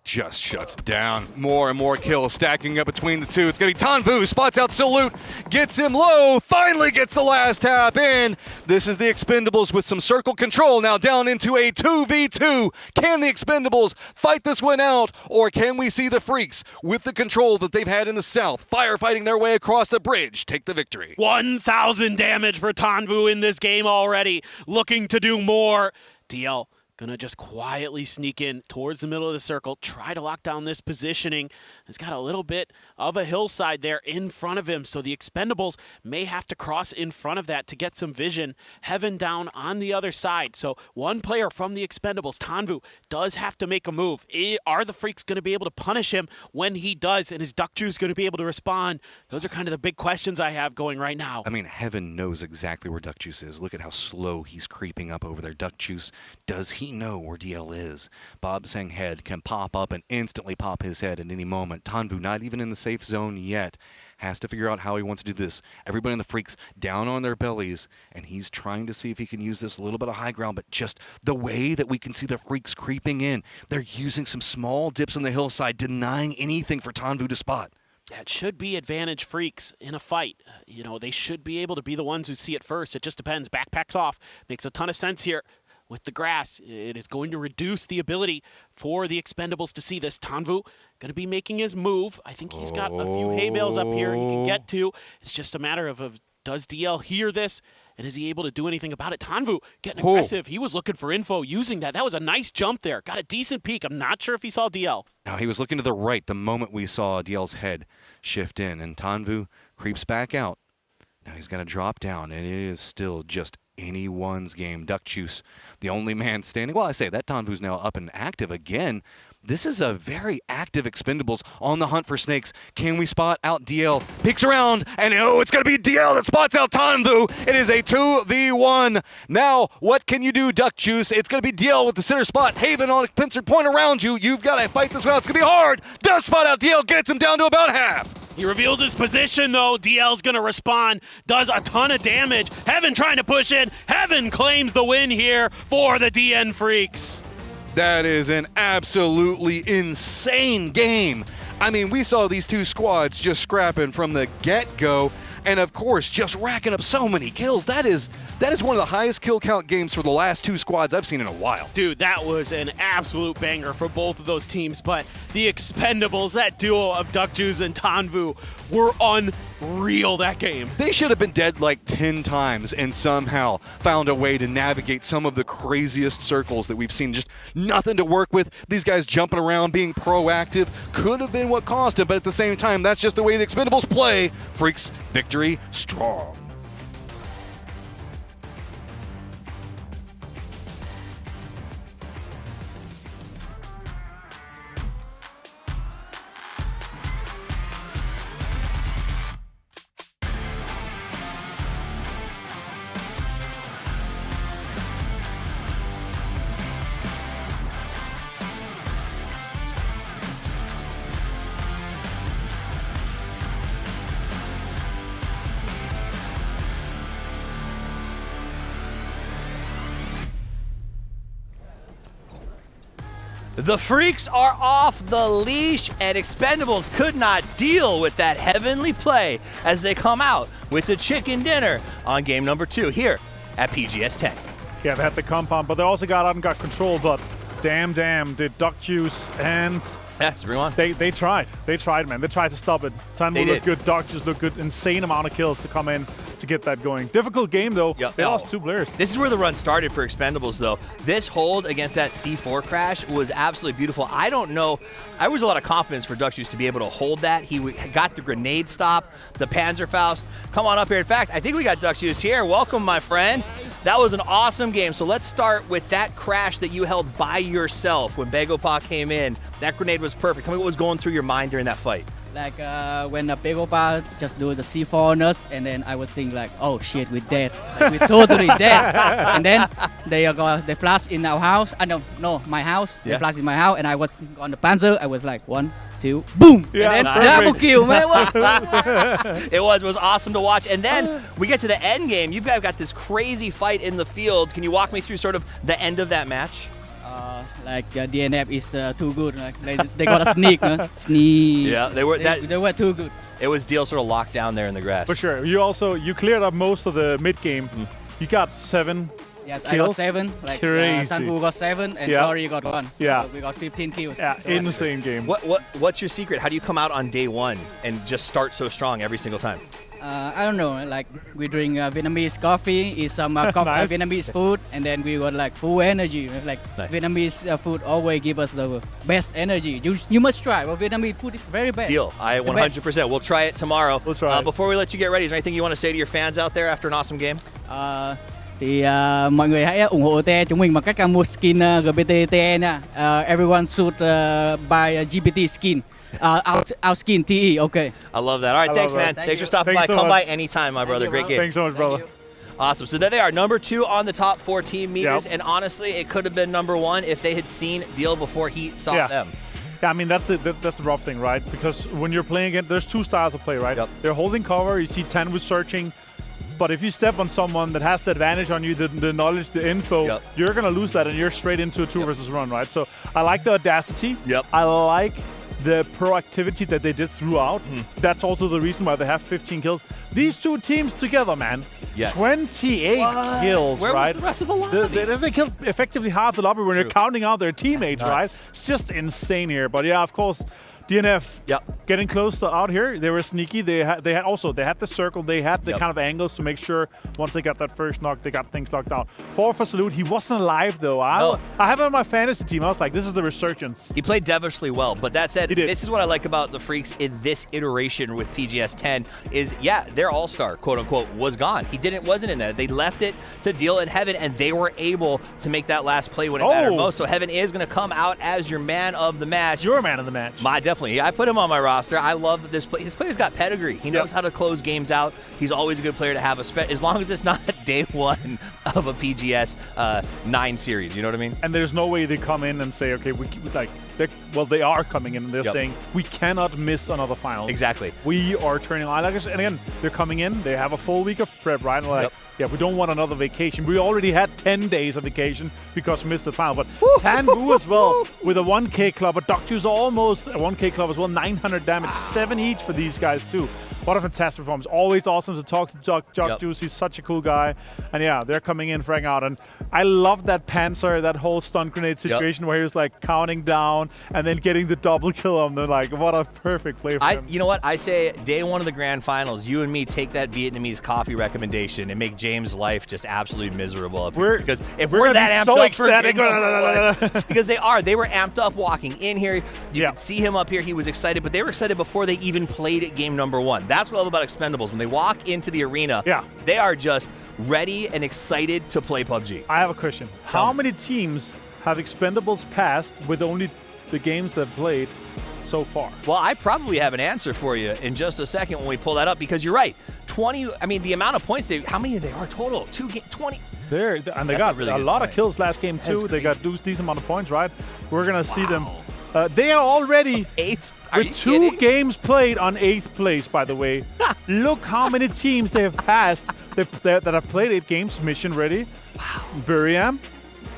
Just shuts down. More and more kills stacking up between the two. It's going to be Tanvu, spots out Salute, gets him low, finally gets the last tap in. This is the Expendables with some circle control now down into a 2v2. Can the Expendables fight this one out, or can we see the Freaks with the control that they've had in the south, firefighting their way across the bridge, take the victory? 1,000 damage for Tanvu in this game already, looking to do more. DL Gonna just quietly sneak in towards the middle of the circle, try to lock down this positioning. He's got a little bit of a hillside there in front of him, so the Expendables may have to cross in front of that to get some vision. Heaven down on the other side, so one player from the Expendables, Tanvu, does have to make a move. Are the Freaks gonna be able to punish him when he does, and is Duck-Juice gonna be able to respond? Those are kind of the big questions I have going right now. I mean, Heaven knows exactly where Duck-Juice is. Look at how slow he's creeping up over there. Duck-Juice, does he know where DL is? Bob Sang head can pop up and instantly pop his head at any moment. Tanvu, not even in the safe zone yet, has to figure out how he wants to do this. Everybody in the Freaks down on their bellies, and he's trying to see if he can use this little bit of high ground, but just the way that we can see the Freaks creeping in, they're using some small dips on the hillside, denying anything for Tanvu to spot. That should be advantage Freaks in a fight. You know, they should be able to be the ones who see it first. It just depends. Backpacks off. Makes a ton of sense here. With the grass, it is going to reduce the ability for the Expendables to see this. Tanvu going to be making his move. I think he's got a few hay bales up here he can get to. It's just a matter of does DL hear this, and is he able to do anything about it? Tanvu getting aggressive. He was looking for info using that. That was a nice jump there. Got a decent peek. I'm not sure if he saw DL. Now, he was looking to the right the moment we saw DL's head shift in, and Tanvu creeps back out. Now he's going to drop down, and it is still just anyone's game. Duck-Juice, the only man standing. Well, I say that Tanvu's now up and active again. This is a very active Expendables on the hunt for snakes. Can we spot out DL? Peeks around, and oh, it's going to be DL that spots out Tanvu. It is a 2v1. Now, what can you do, Duck-Juice? It's going to be DL with the center spot. Haven on a pincer point around you. You've got to fight this one out. It's going to be hard. Does spot out DL, gets him down to about half. He reveals his position, though. DL's going to respond. Does a ton of damage. Heaven trying to push in. Heaven claims the win here for the DN Freaks. That is an absolutely insane game. I mean, we saw these two squads just scrapping from the get-go, and of course, just racking up so many kills. That is one of the highest kill count games for the last two squads I've seen in a while. Dude, that was an absolute banger for both of those teams, but the Expendables, that duo of Duck-Juice and Tanvu, were unreal that game. They should have been dead like 10 times and somehow found a way to navigate some of the craziest circles that we've seen. Just nothing to work with. These guys jumping around, being proactive, could have been what cost him, but at the same time, that's just the way the Expendables play. Freaks, victory strong. The Freaks are off the leash, and Expendables could not deal with that heavenly play as they come out with the chicken dinner on game number 2 here at PGS 10. Yeah, they had the compound, but they also got out and got control, but damn, did Duck-Juice and... That's rewind. They tried, man. They tried to stop it. Tanvu looked good, Duck-Juice looked good. Insane amount of kills to come in to get that going. Difficult game, though. Yep. They lost 2 players. This is where the run started for Expendables, though. This hold against that C4 crash was absolutely beautiful. I don't know. There was a lot of confidence for Duck-Juice to be able to hold that. He got the grenade stop, the Panzerfaust. Come on up here. In fact, I think we got Duck-Juice here. Welcome, my friend. That was an awesome game. So let's start with that crash that you held by yourself when Begopa came in. That grenade was perfect. Tell me what was going through your mind during that fight. Like when Begopa just do the C4 on us, and then I was thinking like, oh shit, we're dead. Like, we're totally dead. And then they flash in our house. No, my house. Yeah. They flash in my house, and I was on the Panzer. I was like 1, 2, boom! Yeah, and then double kill, man. It was awesome to watch. And then we get to the end game. You've got this crazy fight in the field. Can you walk me through sort of the end of that match? DNF is too good. Like, they got a sneak, sneak. Yeah, they were too good. It was deal sort of locked down there in the grass. For sure. You cleared up most of the mid game. You got 7 Yes, kills. I got 7. Like Crazy. Tanvu got 7 and Glory got 1. Yeah. So we got 15 kills. Yeah, So insane game. What's your secret? How do you come out on day 1 and just start so strong every single time? I don't know, like we drink Vietnamese coffee, eat some Nice. Vietnamese food, and then we got like full energy. Like Nice. Vietnamese food always give us the best energy. You must try. Well, Vietnamese food is very best. Deal. I The best. 100%. We'll try it tomorrow. We'll try it. Before we let you get ready, is there anything you want to say to your fans out there after an awesome game? Thì mọi người hãy ủng hộ TE chúng mình bằng cách mua skin GPT TE nha. Everyone should buy GPT skin. Our skin TE, okay. I love that. All right, I thanks, love man. that. Thanks for stopping Thanks by. so Come much. by anytime, my brother. you, Great bro. game. Thanks so much, brother. Awesome. So there they are, number 2 on the top 14 meters. Yep. And honestly, it could have been number 1 if they had seen Deal before he saw Yeah. them. Yeah, I mean that's the rough thing, right? Because when you're playing it, there's two styles of play, right? Yep. They're holding cover. You see 10 with searching, but if you step on someone that has the advantage on you, the knowledge, the info, Yep. you're gonna lose that, and you're straight into a 2 versus 1, right? So I like the audacity. Yep. I like the proactivity that they did throughout. That's also the reason why they have 15 kills. These two teams together, man. Yes. 28 kills, Where was right? the rest of the lobby? They killed effectively half the lobby when they're counting out their teammates, nuts. right? It's just insane here. But yeah, of course, DNF getting close out here. They were sneaky. They had the circle. They had the kind of angles to make sure once they got that first knock, they got things locked out. 4 for Salute. He wasn't alive though. I have him on my fantasy team. I was like, this is the resurgence. He played devilishly well, but that said, He did. this is what I like about the Freaks in this iteration with PGS 10 is, yeah, their all-star, quote-unquote, was gone. He wasn't in that. They left it to Deal and Heaven, and they were able to make that last play when it mattered most. So Heaven is going to come out as your man of the match. Your man of the match. Definitely. I put him on my roster. I love this play. His player's got pedigree. He knows how to close games out. He's always a good player to have, as long as it's not day 1 of a PGS 9 series. You know what I mean? And there's no way they come in and say, okay, they are coming in and they're Yep. saying we cannot miss another final. Exactly. We are turning on. And again, they're coming in. They have a full week of prep, right? And we're like, yeah, we don't want another vacation. We already had 10 days of vacation because we missed the final. But Tanbu as well with a 1K club. But Oct-2's almost a 1K club as well. 900 damage, 7 each for these guys too. What a fantastic performance. Always awesome to talk to Oct-2. He's such a cool guy. And yeah, they're coming in, fragging out. And I love that Panzer, that whole stun grenade situation where he was like counting down and then getting the double kill on them. Like, what a perfect play for him. You know what? I say day 1 of the grand finals, you and me take that Vietnamese coffee recommendation and make James' life just absolutely miserable up here. Because if we're that amped so up ecstatic. for because they were amped up walking in here. You could see him up here. He was excited, but they were excited before they even played at game number 1. That's what I love about Expendables. When they walk into the arena, they are just ready and excited to play PUBG. I have a question. How many teams have Expendables passed with only the games they've played so far? Well, I probably have an answer for you in just a second when we pull that up, because you're right. 20, I mean, the amount of points, how many they are total? 20. And they got a lot of kills last game too. They got decent amount of points, right? We're going to see them. They are already 8th. With 2 games played on 8th place, by the way. Look how many teams they have passed that have played 8 games, mission ready. Wow. Buriam.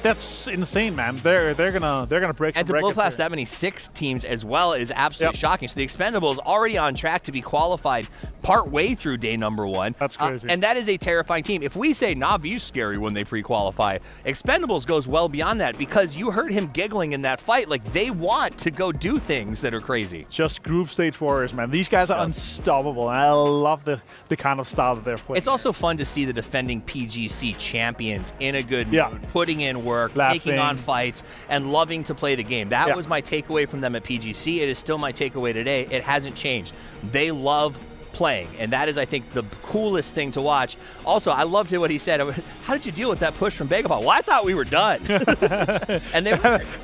That's insane, man. They're gonna break. And to blow past that many 6 teams as well is absolutely shocking. So the Expendables already on track to be qualified part way through day number 1. That's crazy. And that is a terrifying team. If we say Navi's scary when they pre-qualify, Expendables goes well beyond that, because you heard him giggling in that fight. Like, they want to go do things that are crazy. Just group stage warriors, man. These guys are unstoppable. And I love the kind of style that they're playing. It's also fun to see the defending PGC champions in a good mood, putting in work, taking on fights, and loving to play the game. That was my takeaway from them at PGC. It is still my takeaway today. It hasn't changed. They love playing, and that is, I think, the coolest thing to watch. Also, I loved what he said. How did you deal with that push from Begapal? Well, I thought we were done. And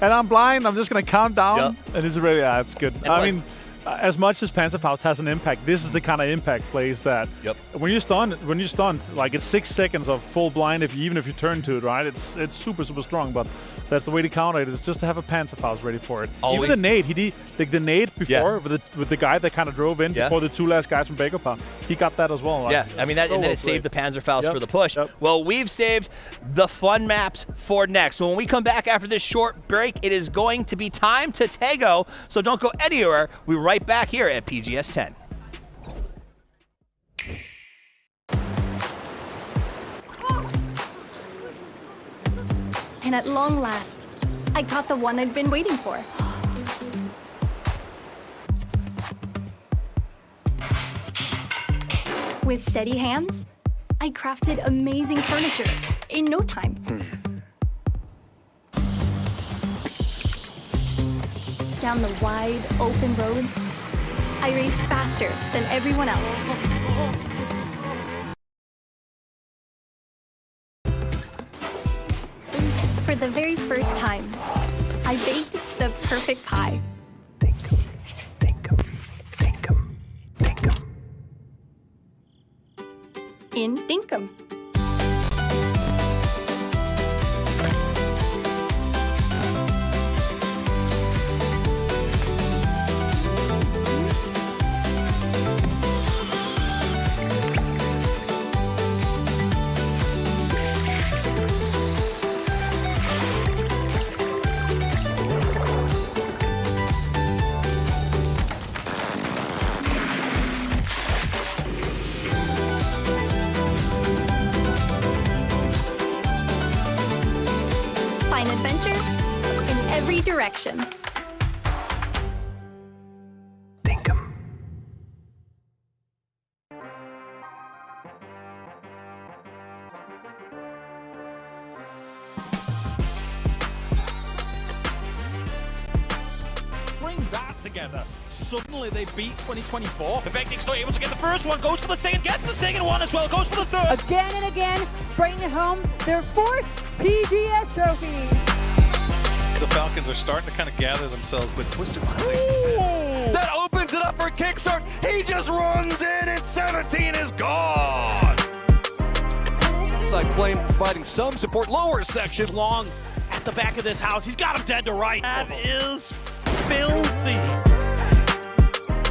I'm blind. I'm just going to count down, and it's really, it's good. I mean, as much as Panzerfaust has an impact, this is the kind of impact plays that when you're stunned, like it's 6 seconds of full blind even if you turn to it, right? It's super strong, but that's the way to counter it, is just to have a Panzerfaust ready for it. Always. Even the nade, he did like the nade before with the guy that kind of drove in before the 2 last guys from Begapal. He got that as well. Yeah, I mean, and then it saved the Panzerfaust for the push. Well, we've saved the fun maps for next. When we come back after this short break, it is going to be time to Tego, so don't go anywhere. We're right back here at PGS 10. And at long last, I caught the one I'd been waiting for. With steady hands, I crafted amazing furniture in no time. Down the wide, open road, I raced faster than everyone else. For the very first time, I baked the perfect pie. In Dinkum. Find adventure in every direction. Bring that together. Suddenly they beat 2024. Perfecting still able to get the first one, goes for the second, gets the second one as well, goes for the third. Again and again, bringing home their fourth PGS trophy. The Falcons are starting to kind of gather themselves, but Twisted Mind. That opens it up for a kickstart. He just runs in and 17 is gone. Side Flame providing some support, lower section. Longs at the back of this house. He's got him dead to right. That is filthy.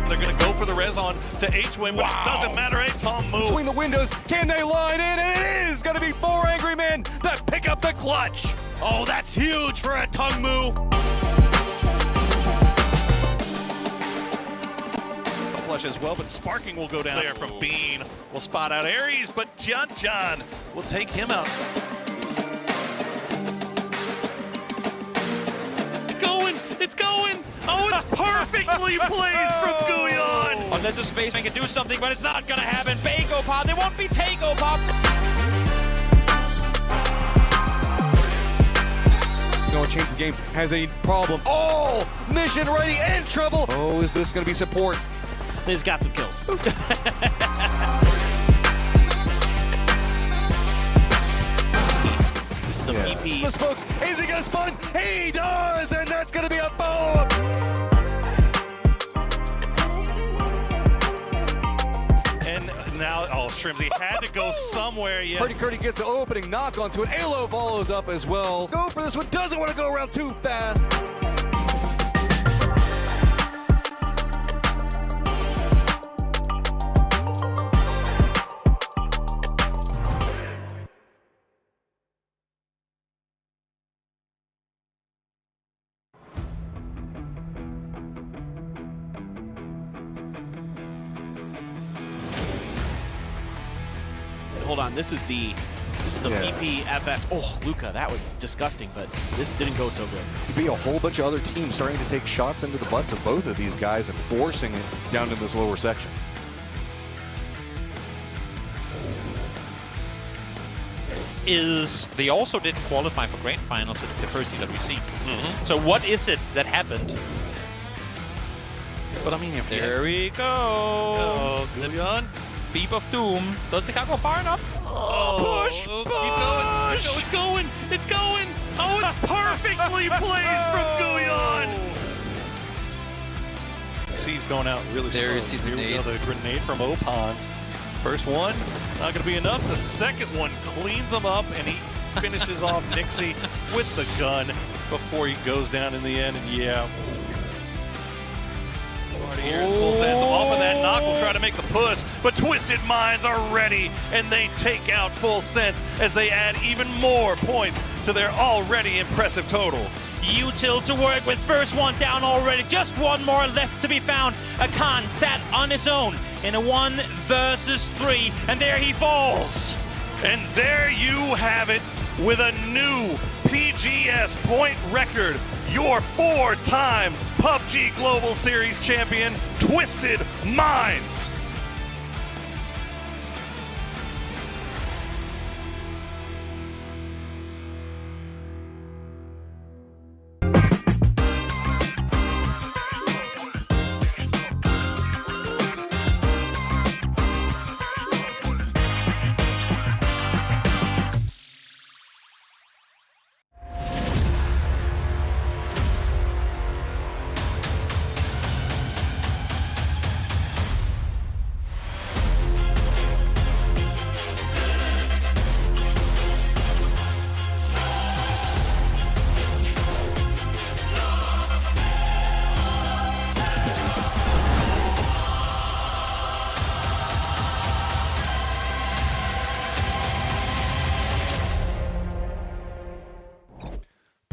They're going to go for the res on to H-Win, but it doesn't matter. Tom move. Between the windows, can they line in? And it is going to be 4 angry men that pick up the clutch. Oh, that's huge for a tongue move. The flush as well, but Sparking will go down there from Bean. Will spot out Aries, but John will take him out. It's going. Oh, it's perfectly placed from Guyon. Oh, there's a space man can do something, but it's not going to happen. Bago Pop, they won't be Taco Pop. Going to change the game, has a problem. Oh, Mission Ready in trouble. Oh, is this going to be support? He's got some kills. This is the PP. The spokes, is he going to spun? He does, and that's going to be a follow-up. And now, oh, Shrimsy had to go somewhere. Yeah. Curdy gets an opening knock onto it. Alo follows up as well. Go for this one, doesn't want to go around too fast. Hold on, this is the PPFS. Oh, Luca, that was disgusting, but this didn't go so good. Could be a whole bunch of other teams starting to take shots into the butts of both of these guys and forcing it down in this lower section. Is they also didn't qualify for grand finals in the first EWC. So what is it that happened? But I mean, if there we go. Guyon. Beep of Doom. Does the car go far enough? Oh, push! It's going! It's going! Oh, it's perfectly placed from Guyon! He's going out really slow. There you see the nade. The grenade from Opons. First one, not going to be enough. The second one cleans him up, and he finishes off Nixie with the gun before he goes down in the end. And yeah. Here's Full Sense off of that knock. Will try to make the push, but Twisted Minds are ready, and they take out Full Sense as they add even more points to their already impressive total. Util to work with, first one down already, just one more left to be found. Akan sat on his own in a 1 versus 3, and there he falls. And there you have it, with a new PGS point record, your 4-time PUBG Global Series champion, Twisted Minds.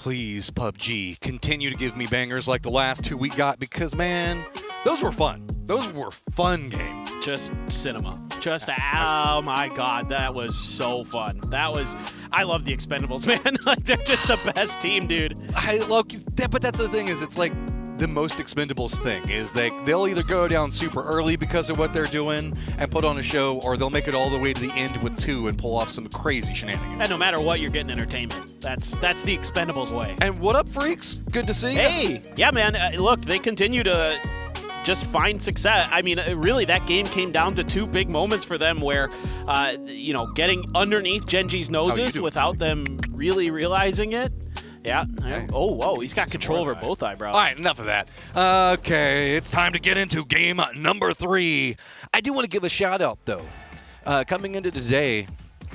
please, PUBG, continue to give me bangers like the last two we got because, man, those were fun. Those were fun games. Just cinema. Just, oh my God, that was so fun. I love the Expendables, man. Like, they're just the best team, dude. But that's the thing is, it's like the most Expendables thing is they'll either go down super early because of what they're doing and put on a show, or they'll make it all the way to the end with 2 and pull off some crazy shenanigans. And no matter what, you're getting entertainment. That's the Expendables way. And what up, freaks? Good to see you. Hey, yeah, man. Look, they continue to just find success. I mean, really, that game came down to 2 big moments for them where, getting underneath Genji's noses without them really realizing it. Yeah. Okay. Oh, whoa. He's got control over both eyebrows. All right, enough of that. Okay, it's time to get into game number 3. I do want to give a shout out, though. Coming into today,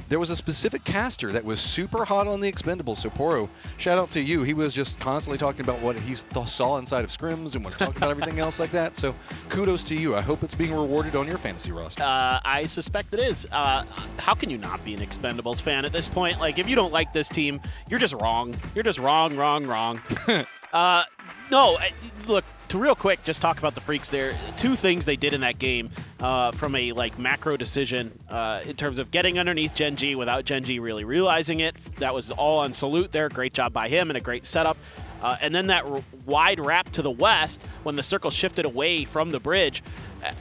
there was a specific caster that was super hot on the Expendables. So, Poro, shout out to you. He was just constantly talking about what he saw inside of scrims and was talking about everything else like that. So, kudos to you. I hope it's being rewarded on your fantasy roster. I suspect it is. How can you not be an Expendables fan at this point? Like, if you don't like this team, you're just wrong. You're just wrong. No, look, to real quick, just talk about the Freaks there. 2 things they did in that game from a macro decision in terms of getting underneath Genji without Genji really realizing it. That was all on Salute there. Great job by him and a great setup. And then that wide wrap to the west when the circle shifted away from the bridge.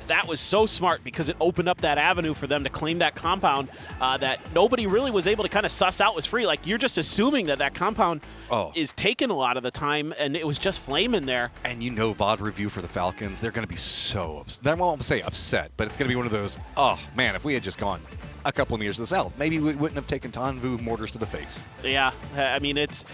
That was so smart because it opened up that avenue for them to claim that compound that nobody really was able to kind of suss out was free. Like, you're just assuming that compound is taken a lot of the time, and it was just flaming there. And VOD review for the Falcons, they're going to be so upset. I won't say upset, but it's going to be one of those, oh, man, if we had just gone a couple of meters to the south, maybe we wouldn't have taken Tanvu mortars to the face. Yeah, I mean, it's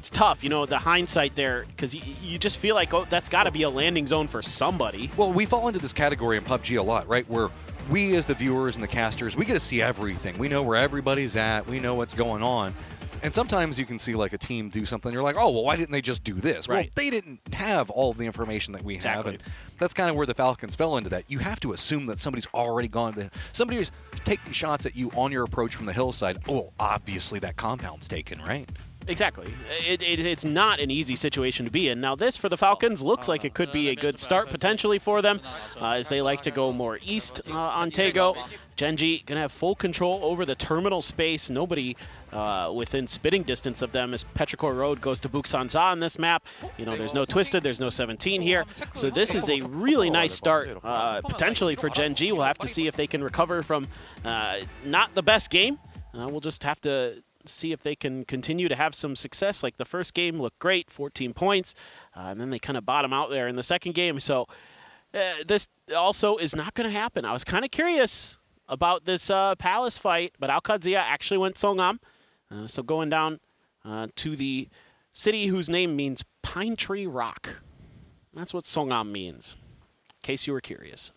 tough, the hindsight there, because you just feel like, oh, that's got to be a landing zone for somebody. Well, we fall into this category in PUBG a lot, right, where we as the viewers and the casters, we get to see everything. We know where everybody's at. We know what's going on. And sometimes you can see like a team do something. You're like, oh, well, why didn't they just do this? Right. Well, they didn't have all of the information that we have. And that's kind of where the Falcons fell into that. You have to assume that somebody's already gone. Somebody who's taking shots at you on your approach from the hillside. Oh, obviously that compound's taken, right? Exactly. It's not an easy situation to be in. Now, this for the Falcons looks like it could be a good start potentially for them as they like to go more east on Tego. Genji going to have full control over the terminal space. Nobody within spitting distance of them as Petrichor Road goes to Buksanza on this map. There's no Twisted, there's no 17 here. So this is a really nice start potentially for Genji. We'll have to see if they can recover from not the best game. We'll just have to see if they can continue to have some success. Like the first game looked great, 14 points, and then they kind of bottom out there in the second game. So this also is not going to happen. I was kind of curious about this Palace fight, but Al-Qadsia actually went Songam. So going down to the city whose name means Pine Tree Rock. That's what Songam means, in case you were curious.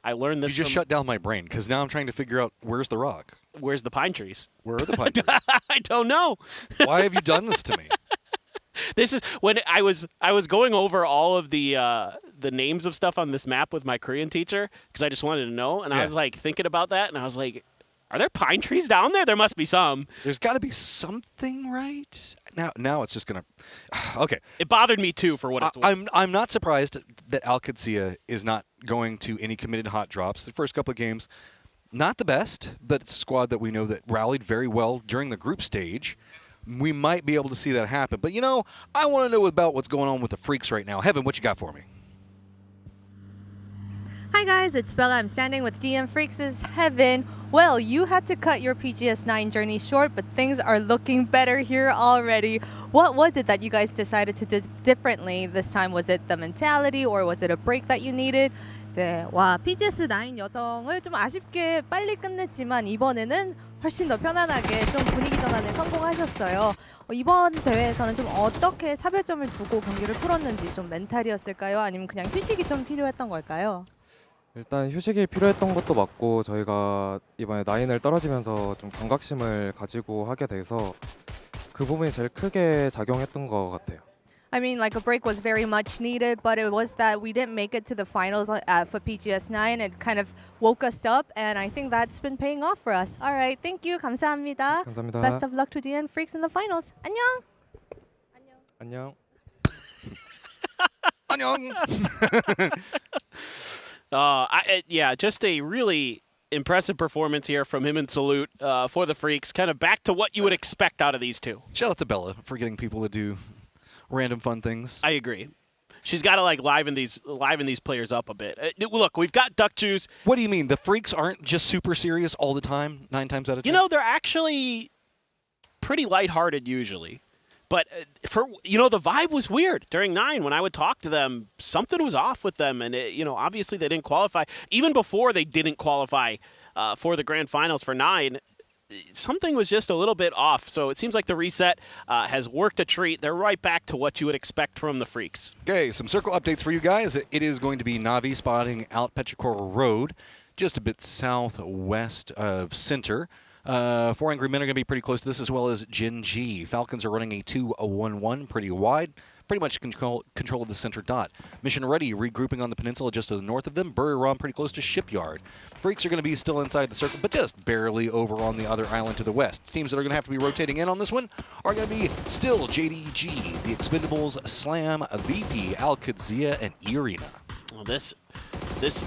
I learned this. You just shut down my brain because now I'm trying to figure out where's the rock. Where's the pine trees? Where are the pine trees? I don't know. Why have you done this to me? This is when I was going over all of the names of stuff on this map with my Korean teacher because I just wanted to know, and I was like thinking about that, and I was like, are there pine trees down there? There must be some. There's got to be something, right? Now it's just gonna. Okay. It bothered me too, for what it's worth. I'm not surprised that Al-Qadsia is not going to any committed hot drops. The first couple of games, not the best, but it's a squad that we know that rallied very well during the group stage. We might be able to see that happen. But I want to know about what's going on with the Freaks right now. Heaven, what you got for me? Hi guys, it's Bella. I'm standing with DM Freaks' Heaven. Well, you had to cut your PGS9 journey short, but things are looking better here already. What was it that you guys decided to do differently this time? Was it the mentality or was it a break that you needed? PGS9 여정을 좀 아쉽게 빨리 끝냈지만 이번에는 훨씬 더 편안하게 좀 분위기 전환에 성공하셨어요. 이번 대회에서는 좀 어떻게 차별점을 두고 경기를 풀었는지 좀 멘탈이었을까요? 아니면 그냥 휴식이 좀 필요했던 걸까요? 일단 휴식이 필요했던 것도 맞고 저희가 이번에 9을 떨어지면서 좀 경각심을 가지고 하게 돼서 그 부분이 제일 크게 작용했던 것 같아요. I mean, like a break was very much needed, but it was that we didn't make it to the finals for PGS9. It kind of woke us up, and I think that's been paying off for us. All right, thank you. 감사합니다. 감사합니다. Best of luck to DN Freaks in the finals. 안녕. 안녕. Yeah, just a really impressive performance here from him and Salute for the Freaks. Kind of back to what you would expect out of these two. Shout out to Bella for getting people to do random fun things. I agree. She's got to like liven these players up a bit. Look, we've got Duck Juice. What do you mean? The Freaks aren't just super serious all the time, 9 times out of 10? You know, they're actually pretty lighthearted usually. But the vibe was weird during 9 when I would talk to them. Something was off with them, and obviously they didn't qualify. Even before they didn't qualify for the grand finals for 9, something was just a little bit off. So it seems like the reset has worked a treat. They're right back to what you would expect from the Freaks. Okay, some circle updates for you guys. It is going to be Na'Vi spotting out Petrichor Road, just a bit southwest of center. 4 Angry Men are going to be pretty close to this, as well as Jin G. Falcons are running a 2-1-1 pretty wide. Pretty much control of the center dot. Mission Ready regrouping on the peninsula just to the north of them. Buriram pretty close to Shipyard. Freaks are going to be still inside the circle, but just barely over on the other island to the west. Teams that are going to have to be rotating in on this one are going to be still JDG, the Expendables, Slam, VP, Al-Qadzia, and Irina. Well, this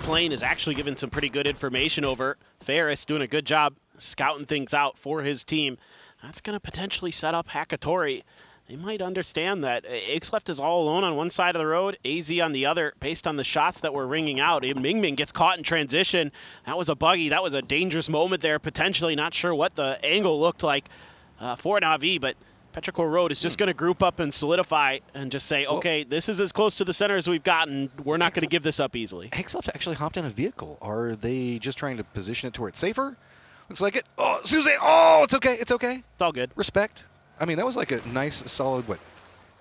plane is actually giving some pretty good information over. Ferris doing a good job scouting things out for his team. That's going to potentially set up Hakatori. They might understand that Ixleft is all alone on one side of the road, AZ on the other, based on the shots that were ringing out. Mingming gets caught in transition. That was a buggy. That was a dangerous moment there, potentially. Not sure what the angle looked like for Na'Vi, but Petrichor Road is just going to group up and solidify and just say, okay, this is as close to the center as we've gotten. We're not going to give this up easily. Ixleft actually hopped in a vehicle. Are they just trying to position it to where it's safer? Looks like it. Oh, Suzanne. Oh, it's okay. It's okay. It's all good. Respect. I mean, that was like a nice, solid,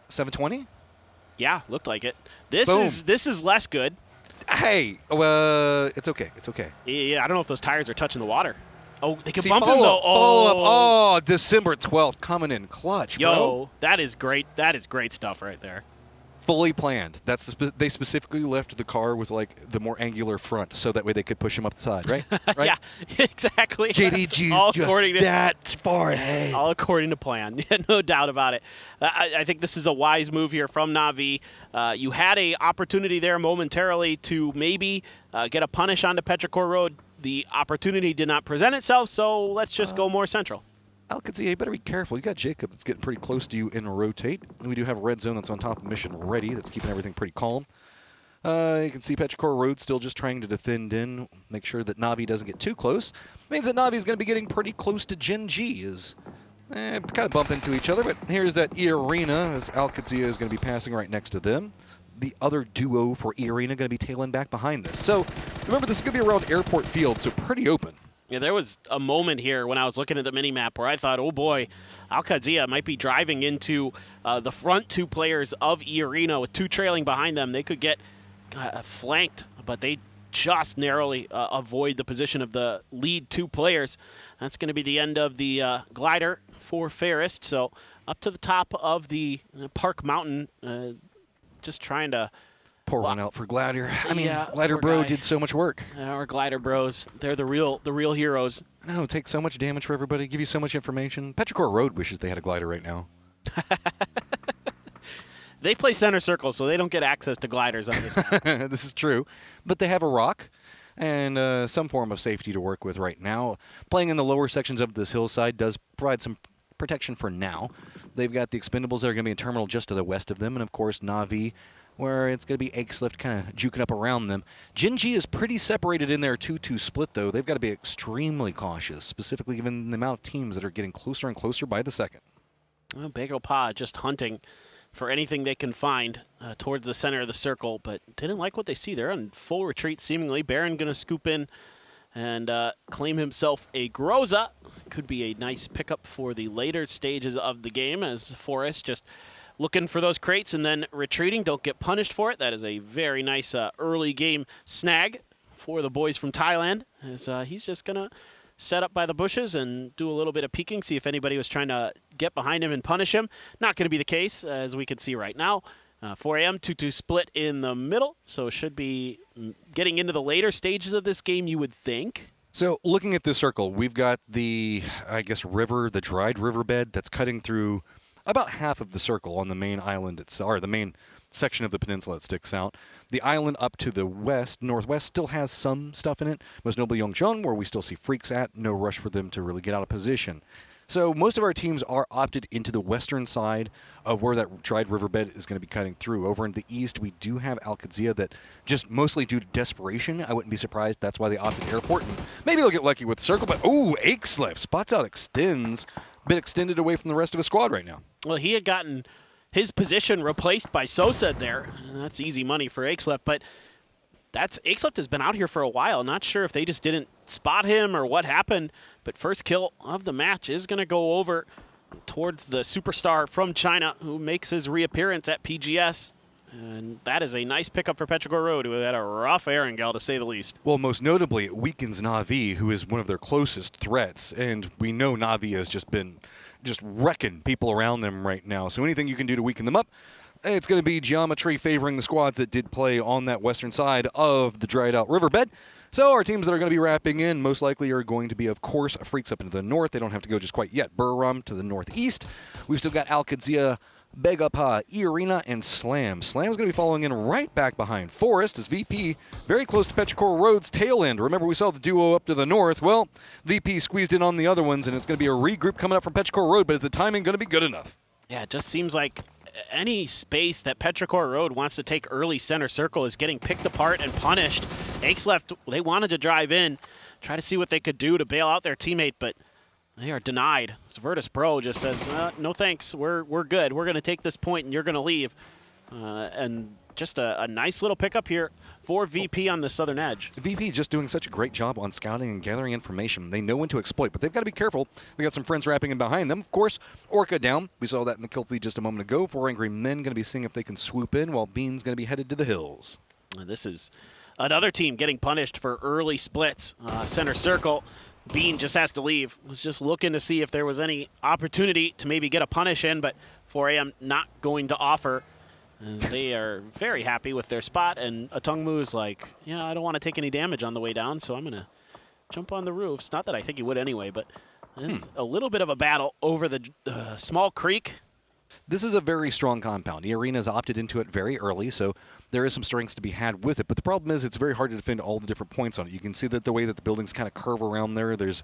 720? Yeah, looked like it. This is less good. Hey, it's okay. It's okay. Yeah, I don't know if those tires are touching the water. Oh, they can See, bump him, though. Follow up. Oh, December 12th coming in clutch, Yo, bro. that is great. That is great stuff right there. Fully planned. They specifically left the car with like the more angular front, so that way they could push him up the side, right? Right? Yeah, exactly. JDG all just according to, that far ahead. All according to plan. No doubt about it. I think this is a wise move here from Na'Vi. You had a opportunity there momentarily to maybe get a punish onto Petrichor Road. The opportunity did not present itself, so let's just go more central. Al-Qadzia, you better be careful. You got Jacob that's getting pretty close to you in rotate. And we do have a red zone that's on top of Mission Ready. That's keeping everything pretty calm. You can see Petrichor Road still just trying to defend in, make sure that Na'Vi doesn't get too close. Means that Na'Vi is going to be getting pretty close to Gen G. Kind of bump into each other, but here's that Irina as Al-Qadzia is going to be passing right next to them. The other duo for Irina going to be tailing back behind this. So remember, this is going to be around Airport Field, so pretty open. Yeah, there was a moment here when I was looking at the mini-map where I thought, oh boy, Al-Qadzia might be driving into the front 2 players of Irina with 2 trailing behind them. They could get flanked, but they just narrowly avoid the position of the lead 2 players. That's going to be the end of the glider for Ferris. So up to the top of the Park Mountain, just trying to... Pour one out for Glider. I mean, yeah, Glider Bro did so much work. Our Glider Bros, they're the real heroes. No, take so much damage for everybody, give you so much information. Petrichor Road wishes they had a Glider right now. They play center circle, so they don't get access to gliders on this map. This is true. But they have a rock and some form of safety to work with right now. Playing in the lower sections of this hillside does provide some protection for now. They've got the Expendables that are going to be in terminal just to the west of them, and of course Na'Vi, where it's going to be Ixleft kind of juking up around them. Gen G is pretty separated in their 2-2 split, though. They've got to be extremely cautious, specifically given the amount of teams that are getting closer and closer by the second. Well, Bagel Pa just hunting for anything they can find towards the center of the circle, but didn't like what they see. They're on full retreat, seemingly. Baron going to scoop in and claim himself a Groza. Could be a nice pickup for the later stages of the game as Forrest just looking for those crates and then retreating. Don't get punished for it. That is a very nice early game snag for the boys from Thailand, as he's just going to set up by the bushes and do a little bit of peeking, see if anybody was trying to get behind him and punish him. Not going to be the case, as we can see right now. 4 a.m., 2-2 split in the middle, so should be getting into the later stages of this game, you would think. So looking at this circle, we've got the, I guess, river, the dried riverbed that's cutting through about half of the circle on the main island itself, or the main section of the peninsula that sticks out. The island up to the northwest still has some stuff in it, most notably Yongchun, where we still see Freaks at. No rush for them to really get out of position. So most of our teams are opted into the western side of where that dried riverbed is going to be cutting through. Over in the east, we do have Al-Qadsia that just mostly due to desperation, I wouldn't be surprised. That's why they opted airport. And maybe they'll get lucky with the circle, but ooh, Akeslef spots out extends. A bit extended away from the rest of his squad right now. Well, he had gotten his position replaced by Sosa there. That's easy money for Akeslef, but Akeslef has been out here for a while. Not sure if they just didn't spot him or what happened, but first kill of the match is going to go over towards the superstar from China who makes his reappearance at PGS. And that is a nice pickup for Petrichor Road, who had a rough Erangel, to say the least. Well, most notably, it weakens Na'Vi, who is one of their closest threats. And we know Na'Vi has just been wrecking people around them right now. So anything you can do to weaken them up, it's going to be geometry favoring the squads that did play on that western side of the dried out riverbed. So our teams that are going to be wrapping in most likely are going to be, of course, Freaks up into the north. They don't have to go just quite yet. Burram to the northeast. We've still got Al-Qadsia, Begapa, E-Arena, and Slam. Slam's going to be following in right back behind Forest as VP very close to Petrichor Road's tail end. Remember, we saw the duo up to the north. Well, VP squeezed in on the other ones, and it's going to be a regroup coming up from Petrichor Road, but is the timing going to be good enough? Yeah, it just seems like any space that Petrichor Road wants to take early center circle is getting picked apart and punished. Akeslef, they wanted to drive in, try to see what they could do to bail out their teammate, but they are denied. So Virtus Pro just says, no thanks, we're good. We're going to take this point and you're going to leave. And just a nice little pickup here for VP on the southern edge. VP just doing such a great job on scouting and gathering information. They know when to exploit, but they've got to be careful. They got some friends wrapping in behind them. Of course, Orca down. We saw that in the kill feed just a moment ago. 4 Angry Men going to be seeing if they can swoop in, while Bean's going to be headed to the hills. And this is another team getting punished for early splits. Center circle. Bean just has to leave. Was just looking to see if there was any opportunity to maybe get a punish in, but 4AM not going to offer. As they are very happy with their spot, and Atungmu's like, yeah, I don't want to take any damage on the way down, so I'm going to jump on the roofs. Not that I think he would anyway, but it's a little bit of a battle over the small creek. This is a very strong compound. The arena's opted into it very early, so there is some strengths to be had with it. But the problem is it's very hard to defend all the different points on it. You can see that the way that the buildings kind of curve around there's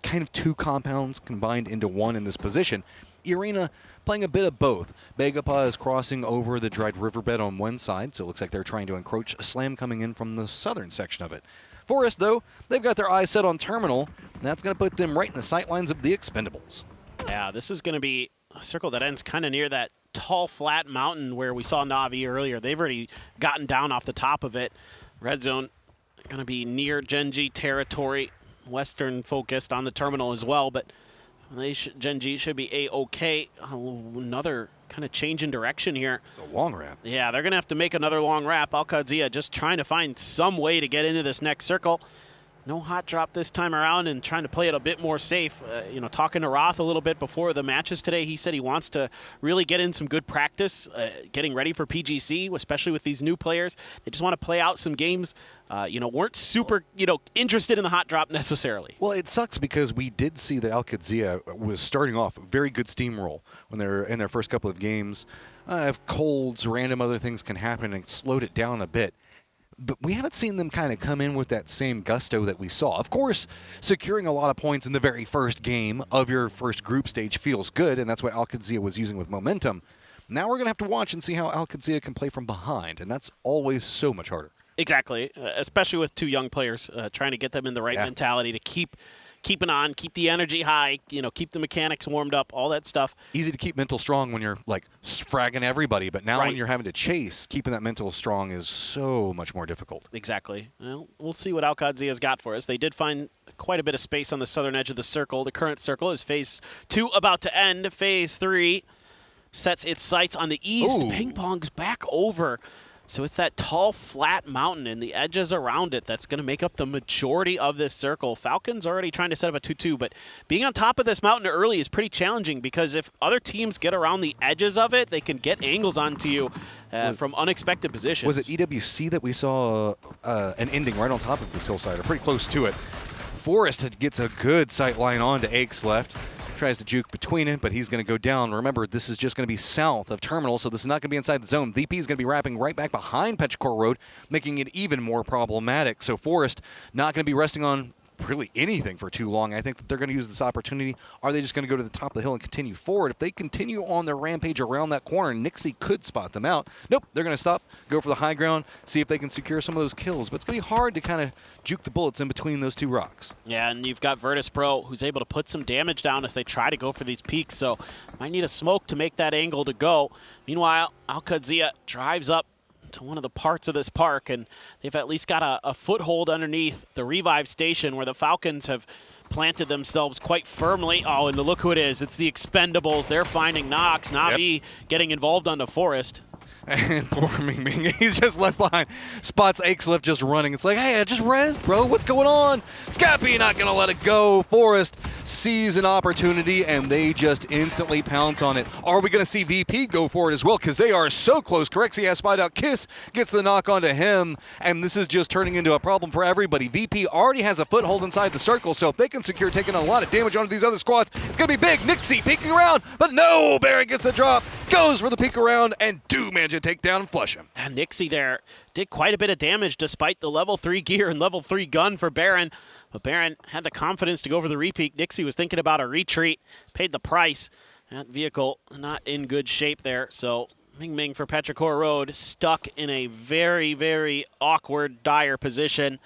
kind of 2 compounds combined into one in this position. Arena playing a bit of both. Begapa is crossing over the dried riverbed on one side, so it looks like they're trying to encroach. A Slam coming in from the southern section of it. Forest, though, they've got their eyes set on Terminal, and that's going to put them right in the sightlines of the Expendables. Yeah, this is going to be a circle that ends kind of near that tall, flat mountain where we saw Na'Vi earlier. They've already gotten down off the top of it. Red zone going to be near Genji territory, western focused on the Terminal as well, but Genji should be A-okay. Another kind of change in direction here. It's a long wrap. Yeah, they're going to have to make another long wrap. Al-Qadsia just trying to find some way to get into this next circle. No hot drop this time around and trying to play it a bit more safe. Talking to Roth a little bit before the matches today, he said he wants to really get in some good practice, getting ready for PGC, especially with these new players. They just want to play out some games. Weren't super, interested in the hot drop necessarily. Well, it sucks because we did see that Al-Qadsia was starting off a very good steamroll when they're in their first couple of games. If colds, random other things can happen, and slowed it down a bit. But we haven't seen them kind of come in with that same gusto that we saw. Of course, securing a lot of points in the very first game of your first group stage feels good, and that's what Al-Qadsia was using with momentum. Now we're going to have to watch and see how Al-Qadsia can play from behind, and that's always so much harder. Exactly, especially with 2 young players, trying to get them in the right mentality to keep it on, keep the energy high, keep the mechanics warmed up, all that stuff. Easy to keep mental strong when you're like fragging everybody, but now when you're having to chase, keeping that mental strong is so much more difficult. Exactly. Well, we'll see what Al-Qadsia's got for us. They did find quite a bit of space on the southern edge of the circle. The current circle is phase 2 about to end. Phase 3 sets its sights on the east. Ping pong's back over. So it's that tall, flat mountain and the edges around it that's going to make up the majority of this circle. Falcon's already trying to set up a 2-2, but being on top of this mountain early is pretty challenging because if other teams get around the edges of it, they can get angles onto you from unexpected positions. Was it EWC that we saw an ending right on top of this hillside, or pretty close to it? Forrest gets a good sight line on to Aches left. Tries to juke between it, but he's going to go down. Remember, this is just going to be south of Terminal, so this is not going to be inside the zone. VP is going to be wrapping right back behind Petrichor Road, making it even more problematic. So Forrest not going to be resting on really anything for too long. I think that they're going to use this opportunity. Are they just going to go to the top of the hill and continue forward? If they continue on their rampage around that corner, Nixie could spot them out. Nope, they're going to stop, go for the high ground, see if they can secure some of those kills. But it's going to be hard to kind of juke the bullets in between those two rocks. Yeah, and you've got Virtus Pro, who's able to put some damage down as they try to go for these peaks, so might need a smoke to make that angle to go. Meanwhile, Al-Qadsia drives up to one of the parts of this park, and they've at least got a foothold underneath the revive station where the Falcons have planted themselves quite firmly. Oh, and look who it is. It's the Expendables. They're finding Nox. Navi getting involved on the Forest. And poor Ming Ming, he's just left behind. Spots Akesliff just running. It's like, hey, just res, bro. What's going on? Scappy not going to let it go. Forrest sees an opportunity, and they just instantly pounce on it. Are we going to see VP go for it as well? Because they are so close. Correxy has spied out. Kiss gets the knock onto him, and this is just turning into a problem for everybody. VP already has a foothold inside the circle, so if they can secure taking a lot of damage onto these other squads, it's going to be big. Nixie peeking around, but no, Barry gets the drop, goes for the peek around, and do manage to take down and flush him. And Nixie there did quite a bit of damage despite the level 3 gear and level 3 gun for Baron. But Baron had the confidence to go for the repeat. Nixie was thinking about a retreat, paid the price. That vehicle not in good shape there. So Ming Ming for Petrichor Road stuck in a very, very awkward, dire position.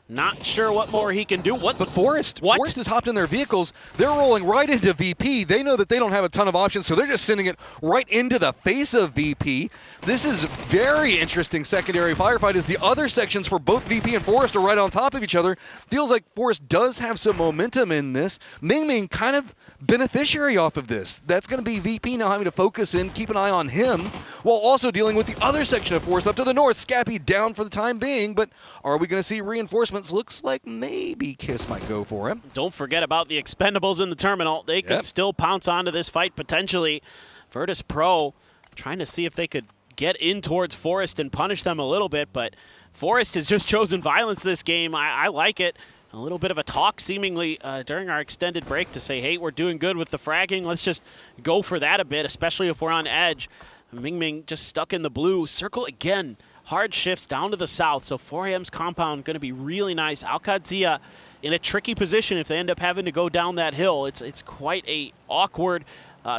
Not sure what more he can do. But Forrest has hopped in their vehicles. They're rolling right into VP. They know that they don't have a ton of options, so they're just sending it right into the face of VP. This is very interesting secondary firefight as the other sections for both VP and Forrest are right on top of each other. Feels like Forrest does have some momentum in this. Ming Ming kind of beneficiary off of this. That's going to be VP now having to focus in, keep an eye on him, while also dealing with the other section of Forrest up to the north. Scappy down for the time being, but are we going to see reinforcements? Looks like maybe Kiss might go for him. Don't forget about the Expendables in the terminal. They could still pounce onto this fight potentially. Virtus Pro trying to see if they could get in towards Forrest and punish them a little bit, but Forrest has just chosen violence this game. I like it. A little bit of a talk seemingly during our extended break to say, hey, we're doing good with the fragging. Let's just go for that a bit, especially if we're on edge. Ming Ming just stuck in the blue. Circle again. Hard shifts down to the south, so 4AM's compound going to be really nice. Al-Qadsia in a tricky position if they end up having to go down that hill. It's quite a awkward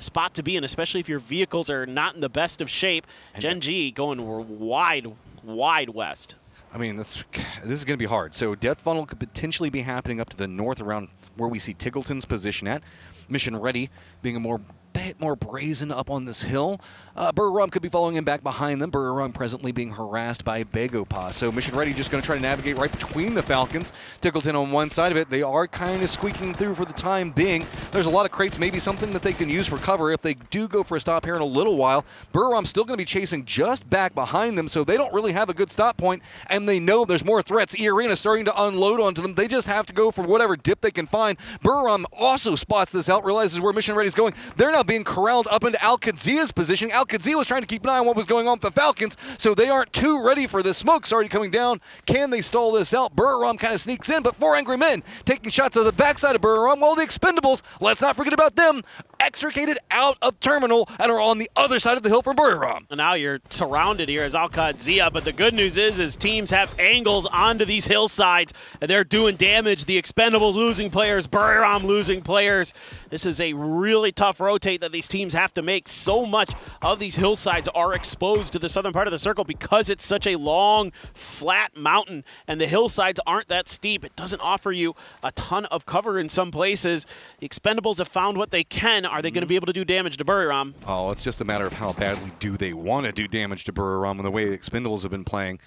spot to be in, especially if your vehicles are not in the best of shape. Gen G going wide west. I mean, this is going to be hard. So Death Funnel could potentially be happening up to the north around where we see Tiggleton's position at. Mission Ready being a bit more brazen up on this hill. Burrum could be following him back behind them. Burrum presently being harassed by Begopa. So Mission Ready just going to try to navigate right between the Falcons. Tickleton on one side of it. They are kind of squeaking through for the time being. There's a lot of crates, maybe something that they can use for cover if they do go for a stop here in a little while. Burrum's still going to be chasing just back behind them, so they don't really have a good stop point, and they know there's more threats. E-Arena's starting to unload onto them. They just have to go for whatever dip they can find. Burrum also spots this out, realizes where Mission Ready's going. They're now being corralled up into Al-Qadzia's position. Al-Qadzia was trying to keep an eye on what was going on with the Falcons, so they aren't too ready for this. Smoke's already coming down. Can they stall this out? Burrum kind of sneaks in, but 4 Angry Men taking shots to the backside of Burrum, while the Expendables, let's not forget about them, extricated out of Terminal and are on the other side of the hill from Burrum. And now you're surrounded here as Al-Qadzia, but the good news is teams have angles onto these hillsides, and they're doing damage. The Expendables losing players, Burrum losing players. This is a really tough rotate that these teams have to make. So much of these hillsides are exposed to the southern part of the circle because it's such a long, flat mountain, and the hillsides aren't that steep. It doesn't offer you a ton of cover in some places. The Expendables have found what they can. Are they going to be able to do damage to Buriram? Oh, it's just a matter of how badly do they want to do damage to Buriram and the way the Expendables have been playing.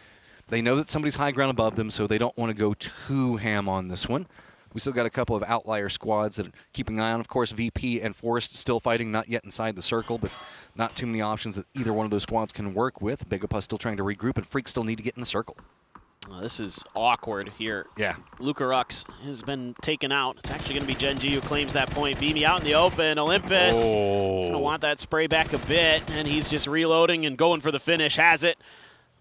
They know that somebody's high ground above them, so they don't want to go too ham on this one. We still got a couple of outlier squads that are keeping an eye on. Of course, VP and Forrest still fighting, not yet inside the circle, but not too many options that either one of those squads can work with. Begopa still trying to regroup, and Freaks still need to get in the circle. This is awkward here. Yeah. Lucarux has been taken out. It's actually going to be Gen G who claims that point. Beamy out in the open. Olympus going to want that spray back a bit, and he's just reloading and going for the finish. Has it.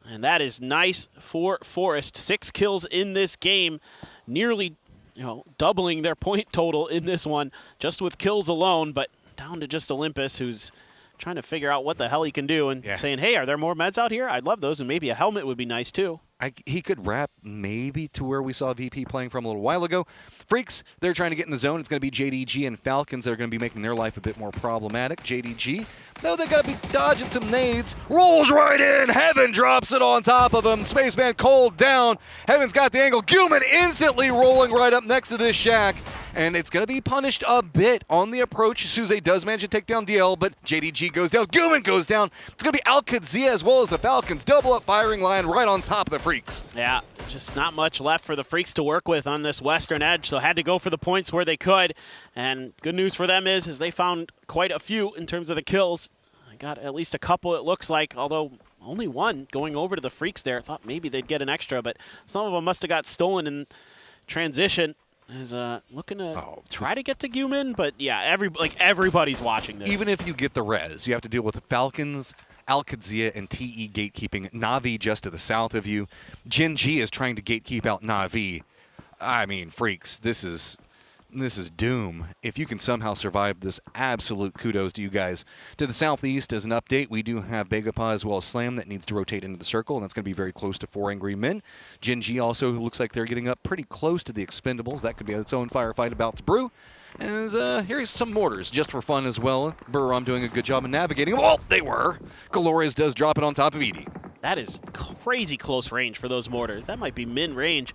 And that is nice for Forrest. 6 kills in this game. Nearly you know, doubling their point total in this one just with kills alone, but down to just Olympus, who's trying to figure out what the hell he can do and saying, hey, are there more meds out here? I'd love those, and maybe a helmet would be nice too. He could wrap maybe to where we saw VP playing from a little while ago. Freaks, they're trying to get in the zone. It's going to be JDG and Falcons that are going to be making their life a bit more problematic. JDG, no, they got to be dodging some nades. Rolls right in. Heaven drops it on top of him. Spaceman cold down. Heaven's got the angle. Guman instantly rolling right up next to this shack. And it's going to be punished a bit on the approach. Suze does manage to take down DL, but JDG goes down. Guman goes down. It's going to be Al-Qadsia as well as the Falcons. Double up firing line right on top of the Freaks. Yeah, just not much left for the Freaks to work with on this western edge, so had to go for the points where they could. And good news for them is they found quite a few in terms of the kills. I got at least a couple, it looks like, although only one going over to the Freaks there. Thought maybe they'd get an extra, but some of them must have got stolen in transition. Is looking to try to get to Guman, but yeah, everybody's watching this. Even if you get the res, you have to deal with the Falcons, Al-Qadsia, and TE gatekeeping. Na'Vi just to the south of you. Gen G is trying to gatekeep out Na'Vi. I mean, Freaks, this is doom. If you can somehow survive this, absolute kudos to you guys. To the southeast, as an update, we do have Begapa as well as Slam that needs to rotate into the circle, and that's going to be very close to 4 Angry Men. Gen G also looks like they're getting up pretty close to the Expendables. That could be its own firefight about to brew. And here's some mortars, just for fun as well. Buram doing a good job of navigating. Oh, they were. Galores does drop it on top of Edie. That is crazy close range for those mortars. That might be min-range.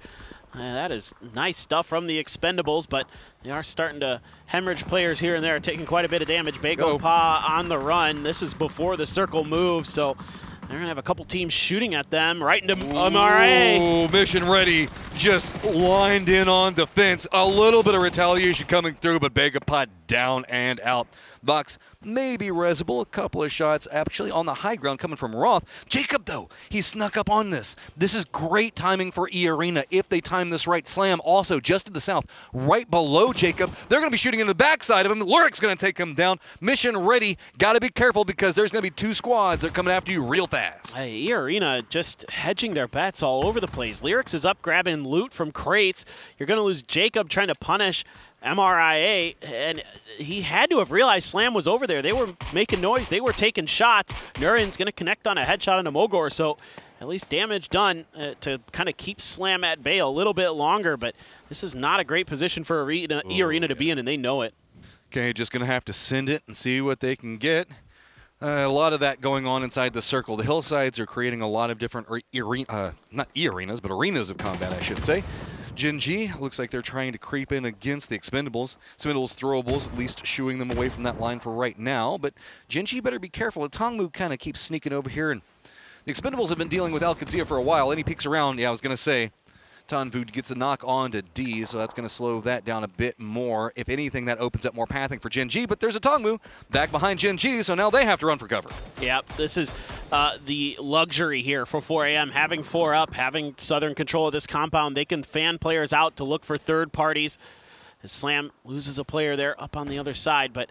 That is nice stuff from the Expendables, but they are starting to hemorrhage players here and there, taking quite a bit of damage. Begapa on the run. This is before the circle moves, so they're going to have a couple teams shooting at them right into MRA. Oh, Mission Ready just lined in on defense. A little bit of retaliation coming through, but Begapa down and out. Vox maybe resible, a couple of shots actually on the high ground coming from Roth. Jacob, though, he snuck up on this. This is great timing for E-Arena if they time this right. Slam also just to the south, right below Jacob. They're going to be shooting in the backside of him. Lurik's going to take him down. Mission Ready, got to be careful because there's going to be 2 squads that are coming after you real fast. Hey, E-Arena just hedging their bets all over the place. Lyrics is up grabbing loot from crates. You're going to lose Jacob trying to punish MRIA, and he had to have realized Slam was over there. They were making noise. They were taking shots. Nurin's going to connect on a headshot on a Mogor, so at least damage done to kind of keep Slam at bay a little bit longer, but this is not a great position for E-Arena to be in, and they know it. Okay, just going to have to send it and see what they can get. A lot of that going on inside the circle. The hillsides are creating a lot of different, not E-Arenas, but arenas of combat, I should say. Gen G looks like they're trying to creep in against the Expendables. Expendables throwables, at least shooing them away from that line for right now. But Gen G better be careful. Tongmu kind of keeps sneaking over here. And the Expendables have been dealing with Al-Qadsia for a while. And he peeks around. Yeah, I was going to say, Tanvu gets a knock on to D, so that's going to slow that down a bit more. If anything, that opens up more pathing for Gen G. But there's a Tongmu back behind Gen G, so now they have to run for cover. Yep, this is the luxury here for 4AM. Having 4 up, having Southern control of this compound, they can fan players out to look for third parties. As Slam loses a player there up on the other side, but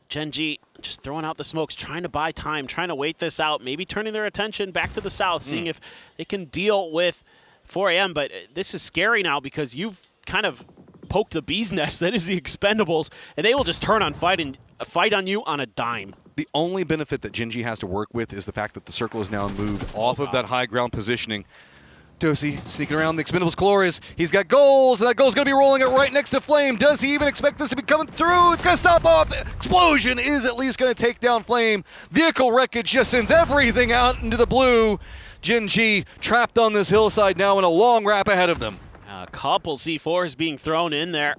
Gen G just throwing out the smokes, trying to buy time, trying to wait this out, maybe turning their attention back to the south, seeing if they can deal with 4AM, but this is scary now because you've kind of poked the bee's nest that is the Expendables, and they will just turn on fight on you on a dime. The only benefit that Gen G has to work with is the fact that the circle is now moved off of that high ground positioning. Dosi sneaking around the Expendables Colores. He's got goals, and that goal's going to be rolling it right next to Flame. Does he even expect this to be coming through? It's going to stop off. The explosion is at least going to take down Flame. Vehicle wreckage just sends everything out into the blue. Gen G trapped on this hillside now in a long wrap ahead of them. A couple C4s being thrown in there.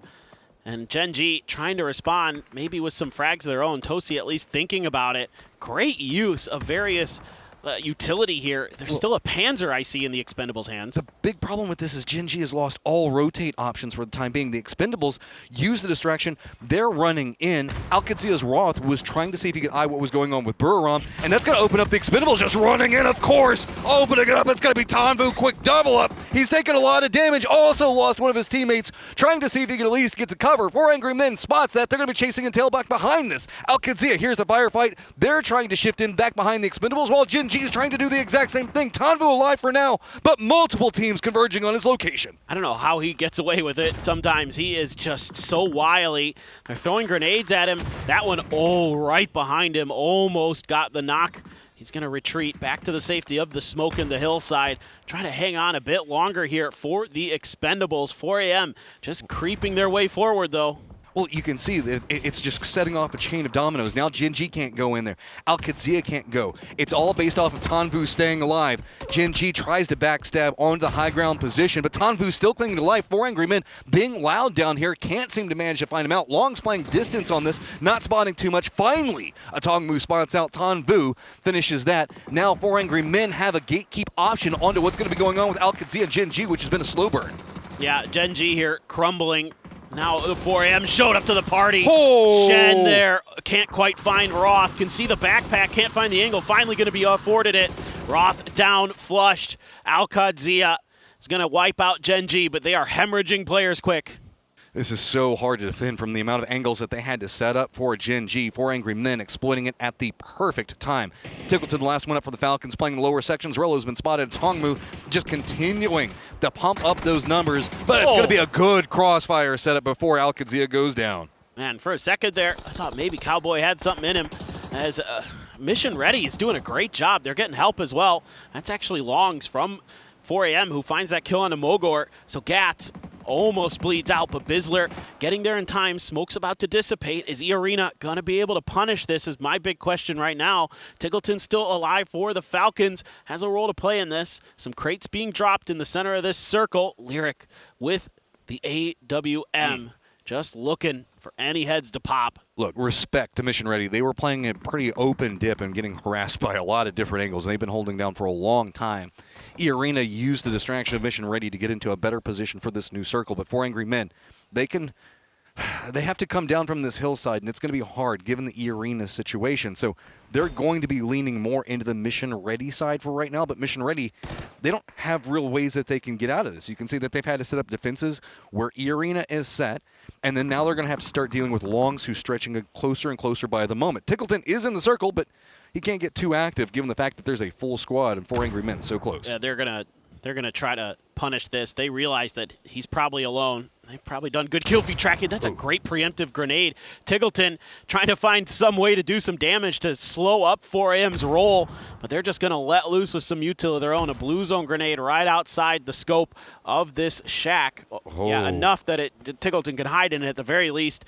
And Gen G trying to respond, maybe with some frags of their own. Tosi at least thinking about it. Great use of various utility here. There's still a Panzer I see in the Expendables' hands. The big problem with this is Gen G has lost all rotate options for the time being. The Expendables use the distraction. They're running in. Al-Qadzia's Roth was trying to see if he could eye what was going on with Buram, and that's going to open up the Expendables just running in, of course. Opening it up, it's going to be Tanvu. Quick double up. He's taken a lot of damage. Also lost one of his teammates, trying to see if he can at least get to cover. 4 Angry Men spots that. They're going to be chasing and tailback behind this. Al-Qadsia, here's the firefight. They're trying to shift in back behind the Expendables, while Gen G is trying to do the exact same thing. Tanvu alive for now, but multiple teams converging on his location. I don't know how he gets away with it. Sometimes he is just so wily. They're throwing grenades at him. That one, right behind him, almost got the knock. He's going to retreat back to the safety of the smoke in the hillside. Trying to hang on a bit longer here for the Expendables. 4 AM just creeping their way forward, though. Well, you can see that it's just setting off a chain of dominoes. Now Gen G can't go in there. Al-Qadsia can't go. It's all based off of Tanvu staying alive. Gen G tries to backstab onto the high ground position, but Tanvu's still clinging to life. 4 Angry Men being loud down here, can't seem to manage to find him out. Long's playing distance on this, not spotting too much. Finally, a Tongmu spots out. Tanvu finishes that. Now 4 Angry Men have a gatekeep option onto what's going to be going on with Al-Qadsia and Gen G, which has been a slow burn. Yeah, Gen G here crumbling. Now the 4 AM showed up to the party. Oh. Shen there, can't quite find Roth. Can see the backpack, can't find the angle. Finally going to be afforded it. Roth down, flushed. Al-Qadsia is going to wipe out Gen G, but they are hemorrhaging players quick. This is so hard to defend from the amount of angles that they had to set up for Gen G. 4 Angry Men exploiting it at the perfect time. Tickleton, the last one up for the Falcons, playing the lower sections. Rello's been spotted. Tongmu just continuing to pump up those numbers, but it's going to be a good crossfire setup before Al-Qadsia goes down. Man, for a second there, I thought maybe Cowboy had something in him. As Mission Ready is doing a great job. They're getting help as well. That's actually Longs from 4 AM who finds that kill on a Mogor. So Gats almost bleeds out, but Bizzler getting there in time. Smoke's about to dissipate. Is E-Arena going to be able to punish this is my big question right now. Tickleton's still alive for the Falcons. Has a role to play in this. Some crates being dropped in the center of this circle. Lyric with the AWM. Just looking for any heads to pop. Look, respect to Mission Ready. They were playing a pretty open dip and getting harassed by a lot of different angles, and they've been holding down for a long time. E-Arena used the distraction of Mission Ready to get into a better position for this new circle, but 4 Angry Men, they have to come down from this hillside, and it's going to be hard given the E-Arena situation. So they're going to be leaning more into the Mission Ready side for right now, but Mission Ready, they don't have real ways that they can get out of this. You can see that they've had to set up defenses where E-Arena is set, and then now they're going to have to start dealing with Longs who's stretching closer and closer by the moment. Tickleton is in the circle, but he can't get too active given the fact that there's a full squad and 4 Angry Men so close. Yeah, they're gonna try to punish this. They realize that he's probably alone. They've probably done good kill feed tracking. That's a great preemptive grenade. Tickleton trying to find some way to do some damage to slow up 4AM's roll, but they're just going to let loose with some util of their own. A blue zone grenade right outside the scope of this shack. Yeah, enough that Tickleton can hide in it at the very least.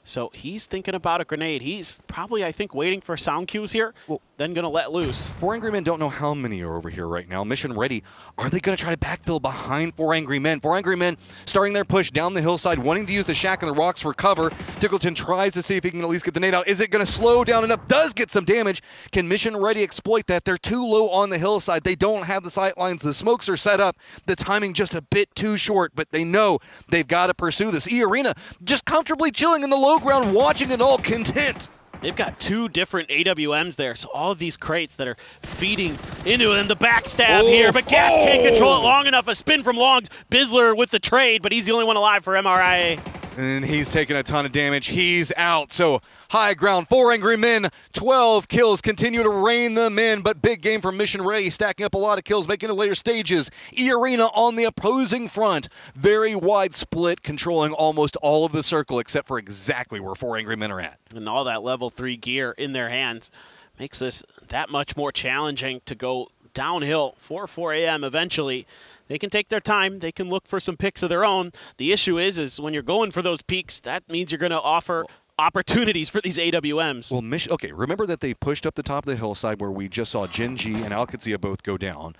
So he's thinking about a grenade. He's probably, I think, waiting for sound cues here, then going to let loose. 4 Angry Men don't know how many are over here right now. Mission Ready, are they going to try to backfill behind 4 Angry Men? 4 Angry Men starting their push down the hillside, wanting to use the shack and the rocks for cover. Tickleton tries to see if he can at least get the nade out. Is it going to slow down enough? Does get some damage. Can Mission Ready exploit that? They're too low on the hillside. They don't have the sight lines. The smokes are set up. The timing just a bit too short, but they know they've got to pursue this. E-Arena just comfortably chilling in the low ground, watching it all content. They've got two different AWMs there, so all of these crates that are feeding into it, and the backstab here, but Gats can't control it long enough. A spin from Longs. Bizzler with the trade, but he's the only one alive for MRIA. And he's taking a ton of damage. He's out. So high ground, 4 Angry Men, 12 kills, continue to rein them in, but big game for Mission Ready, stacking up a lot of kills, making it later stages. E-Arena on the opposing front, very wide split, controlling almost all of the circle, except for exactly where 4 Angry Men are at. And all that level 3 gear in their hands makes this that much more challenging to go downhill for 4 AM eventually. They can take their time. They can look for some picks of their own. The issue is when you're going for those peaks, that means you're going to offer opportunities for these AWMs. Well, okay, remember that they pushed up the top of the hillside where we just saw Gen G and Al-Qadsia both go down.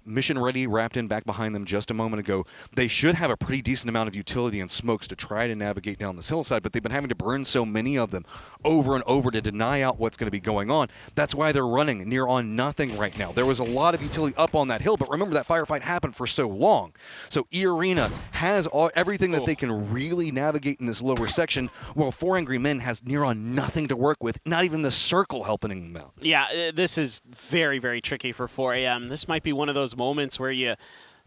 Mission Ready wrapped in back behind them just a moment ago. They should have a pretty decent amount of utility and smokes to try to navigate down this hillside, but they've been having to burn so many of them over and over to deny out what's going to be going on. That's why they're running near on nothing right now. There was a lot of utility up on that hill, but remember that firefight happened for so long. So E-Arena has everything that they can really navigate in this lower section, while 4 Angry Men has near on nothing to work with, not even the circle helping them out. Yeah, this is very, very tricky for 4 AM. This might be one of those moments where you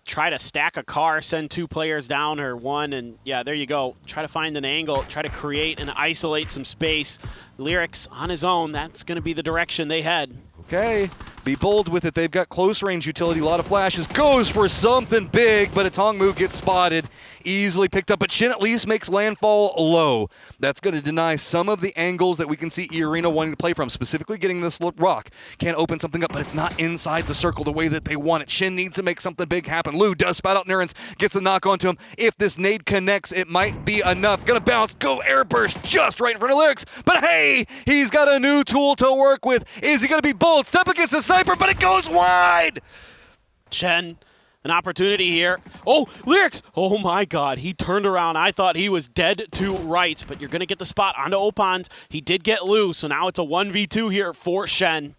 try to stack a car, send 2 players down or 1, and yeah, there you go. Try to find an angle, try to create and isolate some space. Lyrics on his own, that's going to be the direction they head. Okay, be bold with it. They've got close range utility, a lot of flashes. Goes for something big, but a Tong move gets spotted. Easily picked up, but Shin at least makes landfall low. That's going to deny some of the angles that we can see E-Arena wanting to play from, specifically getting this rock. Can open something up, but it's not inside the circle the way that they want it. Shin needs to make something big happen. Lou does spout out Nurens, gets the knock onto him. If this nade connects, it might be enough. Gonna bounce, go air burst just right in front of Lyrics. But hey, he's got a new tool to work with. Is he gonna be bold? Step against the sniper, but it goes wide! Shen, an opportunity here. Oh, Lyrics! Oh my god, he turned around. I thought he was dead to rights, but you're going to get the spot onto Opans. He did get Lou, so now it's a 1v2 here for Shen.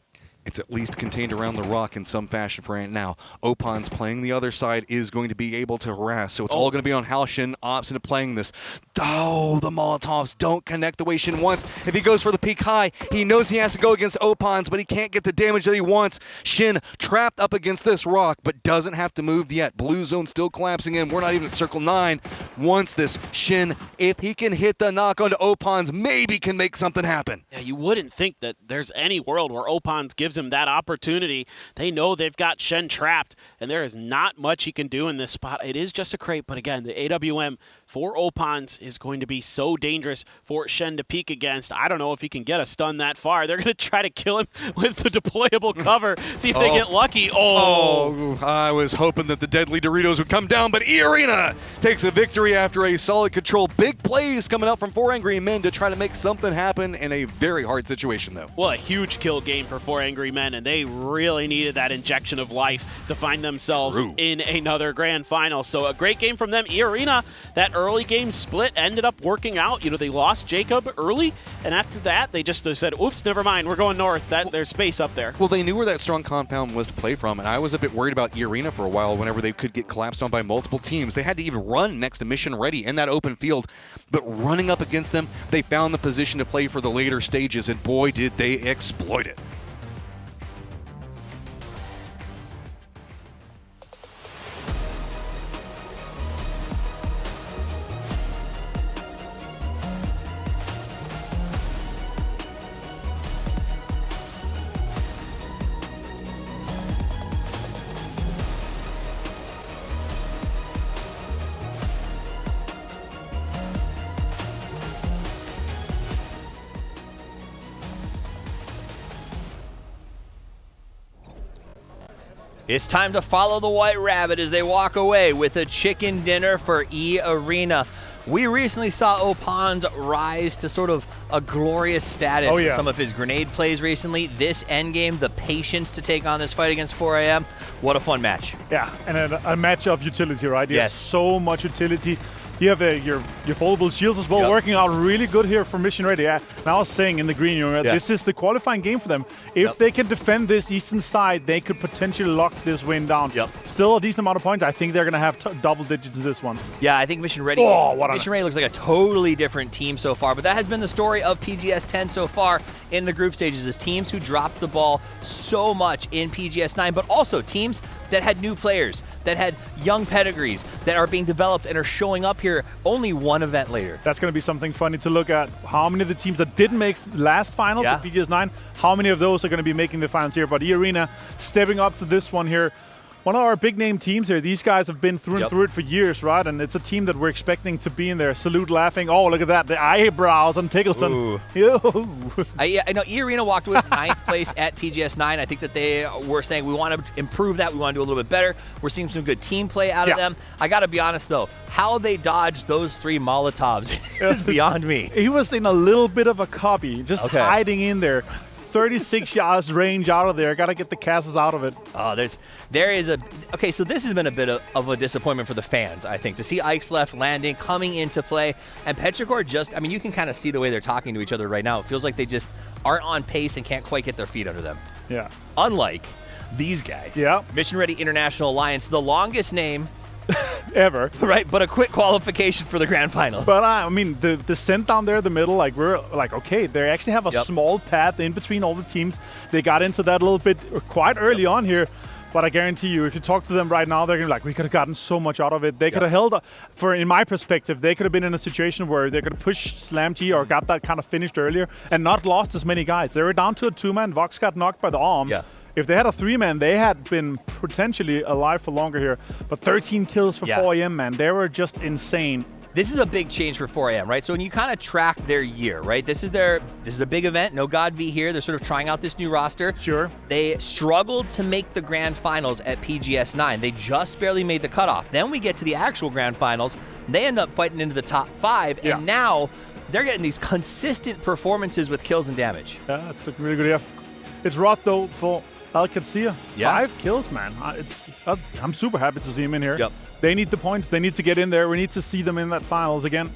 It's at least contained around the rock in some fashion for right now. Opans playing the other side is going to be able to harass, so it's all going to be on how Shin opts into playing this. Oh, the Molotovs don't connect the way Shin wants. If he goes for the peak high, he knows he has to go against Opans, but he can't get the damage that he wants. Shin trapped up against this rock, but doesn't have to move yet. Blue zone still collapsing in. We're not even at circle 9. Wants this. Shin, if he can hit the knock onto Opans, maybe can make something happen. Yeah, you wouldn't think that there's any world where Opans gives him that opportunity. They know they've got Shen trapped, and there is not much he can do in this spot. It is just a crate, but again, the AWM for Opans is going to be so dangerous for Shen to peek against. I don't know if he can get a stun that far. They're going to try to kill him with the deployable cover, see if they get lucky. I was hoping that the deadly Doritos would come down, but E-Arena takes a victory after a solid control. Big plays coming out from 4 Angry Men to try to make something happen in a very hard situation, though. Well, a huge kill game for 4 Angry Men, and they really needed that injection of life to find themselves in another grand final. So a great game from them. E-Arena, that early game split ended up working out. You know, they lost Jacob early, and after that, they just said, oops, never mind, we're going north. There's space up there. Well, they knew where that strong compound was to play from, and I was a bit worried about E-Arena for a while whenever they could get collapsed on by multiple teams. They had to even run next to Mission Ready in that open field, but running up against them, they found the position to play for the later stages, and boy, did they exploit it. It's time to follow the White Rabbit as they walk away with a chicken dinner for E-Arena. We recently saw Opans rise to sort of a glorious status with some of his grenade plays recently. This endgame, the patience to take on this fight against 4AM. What a fun match. Yeah, and a match of utility, right? Yes. So much utility. You have your foldable shields as well, working out really good here for Mission Ready. And I was saying in the green room, this is the qualifying game for them. If they can defend this eastern side, they could potentially lock this win down. Still a decent amount of points. I think they're going to have double digits in this one. Yeah, I think Mission Ready, Mission Ready looks like a totally different team so far, but that has been the story of PGS 10 so far in the group stages, is teams who dropped the ball so much in PGS 9, but also teams that had new players, that had young pedigrees, that are being developed and are showing up here only one event later. That's going to be something funny to look at. How many of the teams that didn't make last finals at PGS 9, how many of those are going to be making the finals here? But E-Arena stepping up to this one here. One of our big-name teams here. These guys have been through and through it for years, right? And it's a team that we're expecting to be in there. Salute laughing. Oh, look at that. The eyebrows on Tickleton. I know E-Arena walked away with 9th place at PGS 9. I think that they were saying we want to improve that. We want to do a little bit better. We're seeing some good team play out of them. I got to be honest, though. How they dodged those 3 Molotovs is beyond me. He was in a little bit of a copy, just hiding in there. 36 yards range out of there. Got to get the castles out of it. Oh, so this has been a bit of a disappointment for the fans, I think, to see Ike's left landing, coming into play, and Petrichor you can kind of see the way they're talking to each other right now. It feels like they just aren't on pace and can't quite get their feet under them. Yeah. Unlike these guys. Yeah. Mission Ready International Alliance, the longest name ever. Right, but a quick qualification for the grand finals. But I mean, the scent down there in the middle, like we're like, okay, they actually have a small path in between all the teams. They got into that a little bit quite early on here. But I guarantee you, if you talk to them right now, they're going to be like, we could have gotten so much out of it. They could have held, in my perspective, they could have been in a situation where they could have pushed Slam T or got that kind of finished earlier and not lost as many guys. They were down to a 2-man. Vox got knocked by the arm. Yeah. If they had a 3-man, they had been potentially alive for longer here. But 13 kills for 4AM, man. They were just insane. This is a big change for 4AM, right? So when you kind of track their year, right? This is a big event. No God V here. They're sort of trying out this new roster. Sure. They struggled to make the grand finals at PGS 9. They just barely made the cutoff. Then we get to the actual grand finals. They end up fighting into the top 5, and now they're getting these consistent performances with kills and damage. Yeah, it's looking really good. Yeah, it's Roth though for Alcacia. 5 kills, man. I'm super happy to see him in here. Yep. They need the points. They need to get in there. We need to see them in that finals again.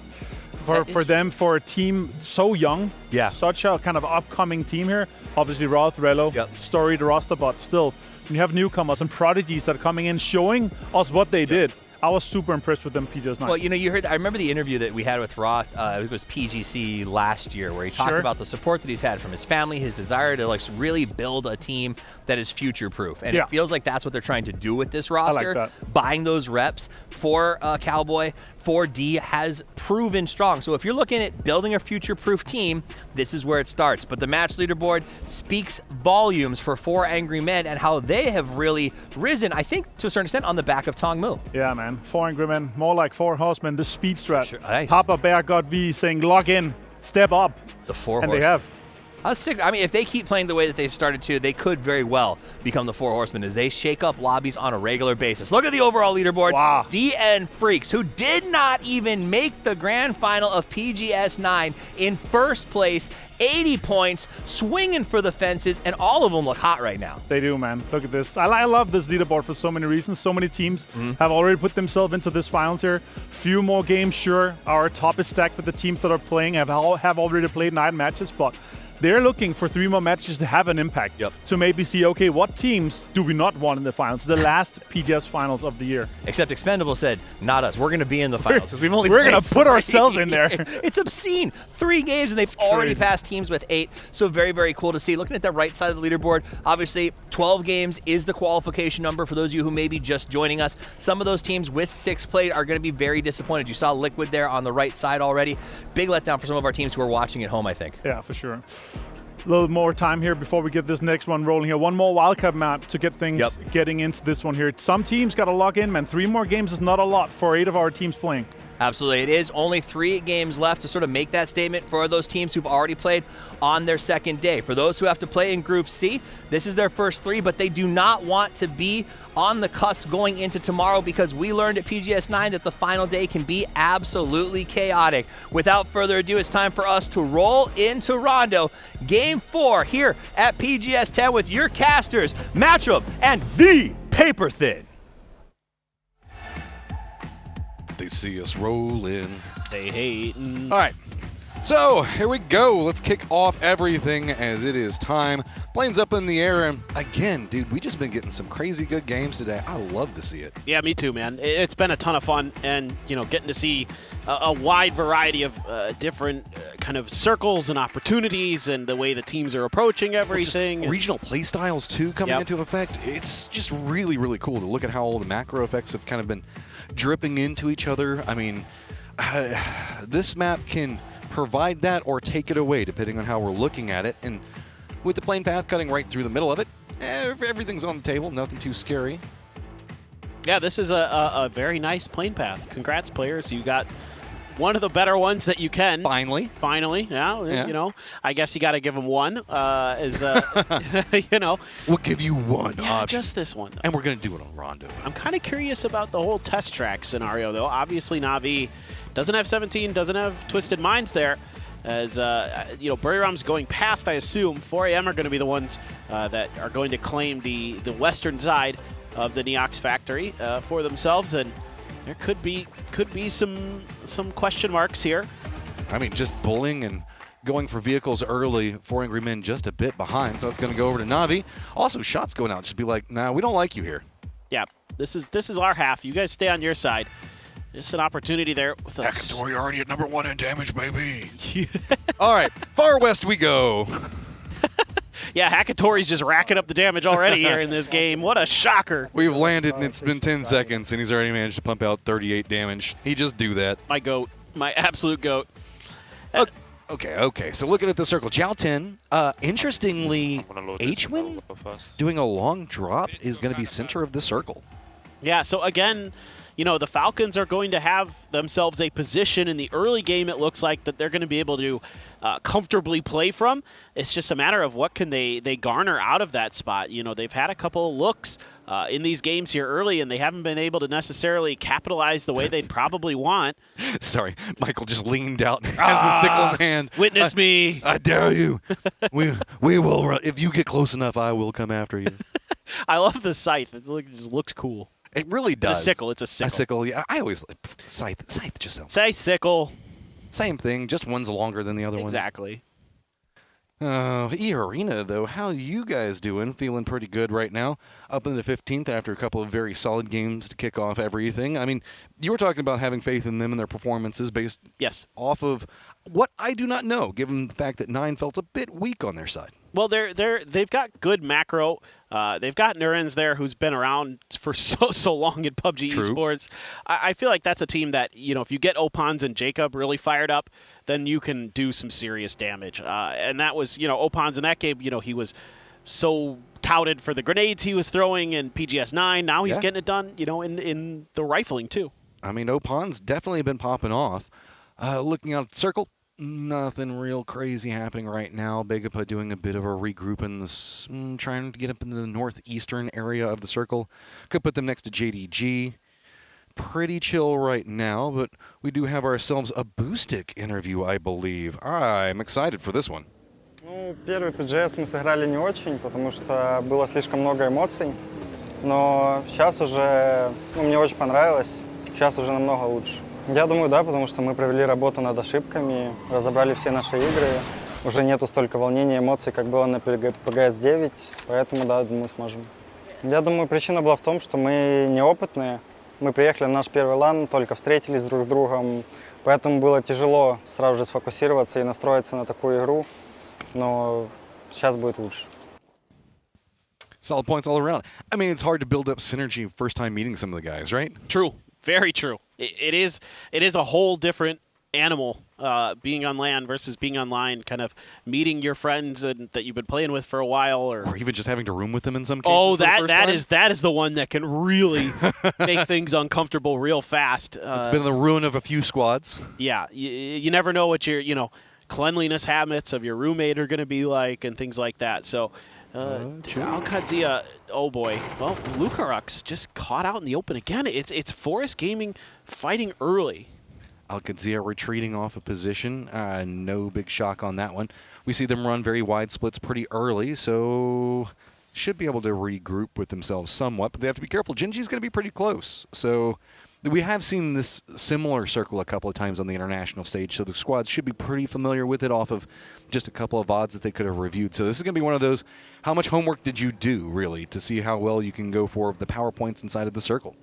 For a team so young, such a kind of upcoming team here. Obviously, Roth, Relo, storied roster, but still, when you have newcomers and prodigies that are coming in, showing us what they did. I was super impressed with them PGS 9. Well, you heard. I remember the interview that we had with Roth. It was PGC last year, where he talked about the support that he's had from his family, his desire to really build a team that is future-proof, and it feels like that's what they're trying to do with this roster. I like that. Buying those reps for Cowboy, 4D has proven strong. So if you're looking at building a future-proof team, this is where it starts. But the match leaderboard speaks volumes for 4 Angry Men and how they have really risen. I think to a certain extent on the back of Tong Mu. Yeah, man. 4 Angry Men, more like 4 Horsemen, the speed strat. Sure. Nice. Papa Bear got V saying, log in, step up. The 4 And horsemen. they have. I mean, if they keep playing the way that they've started to, they could very well become the 4 Horsemen as they shake up lobbies on a regular basis. Look at the overall leaderboard. Wow. DN Freaks, who did not even make the grand final of PGS 9, in first place, 80 points, swinging for the fences, and all of them look hot right now. They do, man. Look at this. I love this leaderboard for so many reasons. So many teams have already put themselves into this finals here. Few more games, sure. Our top is stacked with the teams that are playing, have already played 9 matches, but they're looking for 3 more matches to have an impact. To maybe see, okay, what teams do we not want in the finals? The last PGS finals of the year. Except Expendable said, not us. We're going to be in the finals. Because we're going to put ourselves in there. It's obscene. 3 games, and they've already passed teams with 8. So very, very cool to see. Looking at the right side of the leaderboard, obviously 12 games is the qualification number for those of you who may be just joining us. Some of those teams with 6 played are going to be very disappointed. You saw Liquid there on the right side already. Big letdown for some of our teams who are watching at home, I think. Yeah, for sure. A little more time here before we get this next one rolling here. One more wildcard map to get things getting into this one here. Some teams got to log in, man. 3 more games is not a lot for 8 of our teams playing. Absolutely. It is only 3 games left to sort of make that statement for those teams who've already played on their second day. For those who have to play in Group C, this is their first 3, but they do not want to be on the cusp going into tomorrow because we learned at PGS 9 that the final day can be absolutely chaotic. Without further ado, it's time for us to roll into Rondo. Game 4 here at PGS 10 with your casters, Matchup and the Paper Thin. They see us rolling. They hating. All right. So here we go. Let's kick off everything as it is time. Planes up in the air. And again, dude, we just been getting some crazy good games today. I love to see it. Yeah, me too, man. It's been a ton of fun, and getting to see a wide variety of different kind of circles and opportunities, and the way the teams are approaching everything. Just regional play styles too coming into effect. It's just really, really cool to look at how all the macro effects have kind of been dripping into each other. I mean, this map can provide that or take it away depending on how we're looking at it. And with the plane path cutting right through the middle of it, everything's on the table, nothing too scary. Yeah, this is a very nice plane path. Congrats, players. You got one of the better ones that you can. Finally. Yeah. I guess you got to give them one. We'll give you one option. Just this one. And we're going to do it on Rondo. I'm kind of curious about the whole test track scenario, though. Obviously, Na'Vi doesn't have 17, doesn't have Twisted Minds there. As, Buriram's going past, I assume. 4AM are going to be the ones that are going to claim the western side of the Neox factory for themselves. And there could be some question marks here. I mean, just bullying and going for vehicles early. 4 Angry Men just a bit behind, so it's going to go over to Na'Vi. Also, shots going out. Just be like, nah, we don't like you here. Yeah, this is our half. You guys stay on your side. Just an opportunity there with us. Hackatori already at #1 in damage, baby. All right, far west we go. Yeah, Hakatori's just racking up the damage already here in this game. What a shocker. We've landed and it's been 10 seconds and he's already managed to pump out 38 damage. He just do that. My goat. My absolute goat. Okay. So looking at the circle, Jiao 10, interestingly, H-Win doing a long drop is going to be center of the circle. Yeah, so again, you know, the Falcons are going to have themselves a position in the early game, it looks like, that they're going to be able to comfortably play from. It's just a matter of what can they garner out of that spot. You know, they've had a couple of looks in these games here early, and they haven't been able to necessarily capitalize the way they'd probably want. Sorry, Michael just leaned out and has the sickle in hand. Witness me. I dare you. we will run. If you get close enough, I will come after you. I love the scythe. It just looks cool. It really does. It's a sickle. It's a sickle. A sickle, yeah. I always scythe just sounds. Say sickle. Same thing, just one's longer than the other one. Exactly. E-Arena, though, how you guys doing? Feeling pretty good right now. Up in the 15th after a couple of very solid games to kick off everything. I mean, you were talking about having faith in them and their performances based off of what I do not know, given the fact that 9 felt a bit weak on their side. Well, they've got good macro. They've got Nurens there, who's been around for so long in PUBG Esports. I feel like that's a team that, you know, if you get Opans and Jacob really fired up, then you can do some serious damage. And that was, you know, Opans in that game, you know, he was so touted for the grenades he was throwing in PGS 9. Now he's getting it done, you know, in the rifling too. I mean, Opan's definitely been popping off. Looking out at the circle, nothing real crazy happening right now. Begapa doing a bit of a regroup in this, trying to get up into the northeastern area of the circle. Could put them next to JDG. Pretty chill right now, but we do have ourselves a Boostic interview, I believe. I'm excited for this one. Ну, первый PGS мы сыграли не очень, потому что было слишком много эмоций. Но сейчас уже, мне очень понравилось. Сейчас уже намного лучше. Я думаю, да, потому что мы провели работу над ошибками, разобрали все наши игры. Уже нету столько волнений и эмоций, как было на PGS 9, поэтому, да, думаю, сможем. Я думаю, причина была в том, что мы неопытные. Мы приехали на наш первый лан, только встретились друг с другом, поэтому было тяжело сразу же сфокусироваться и настроиться на такую игру, но сейчас будет лучше. Solid points all around. I mean, it's hard to build up synergy first time meeting some of the guys, right? True. Very true. It is a whole different animal, being on LAN versus being online, kind of meeting your friends that you've been playing with for a while, or even just having to room with them in some cases. Oh, that is the one that can really make things uncomfortable real fast. It's been the ruin of a few squads. Yeah, you never know what your cleanliness habits of your roommate are going to be like and things like that. So. Alcadzia, oh boy. Well, Lucarux just caught out in the open again. It's Forest Gaming fighting early. Alcadzia retreating off a position. No big shock on that one. We see them run very wide splits pretty early, so should be able to regroup with themselves somewhat, but they have to be careful. Genji's going to be pretty close, so we have seen this similar circle a couple of times on the international stage, so the squads should be pretty familiar with it off of just a couple of odds that they could have reviewed. So this is going to be one of those, how much homework did you do, really, to see how well you can go for the power points inside of the circle?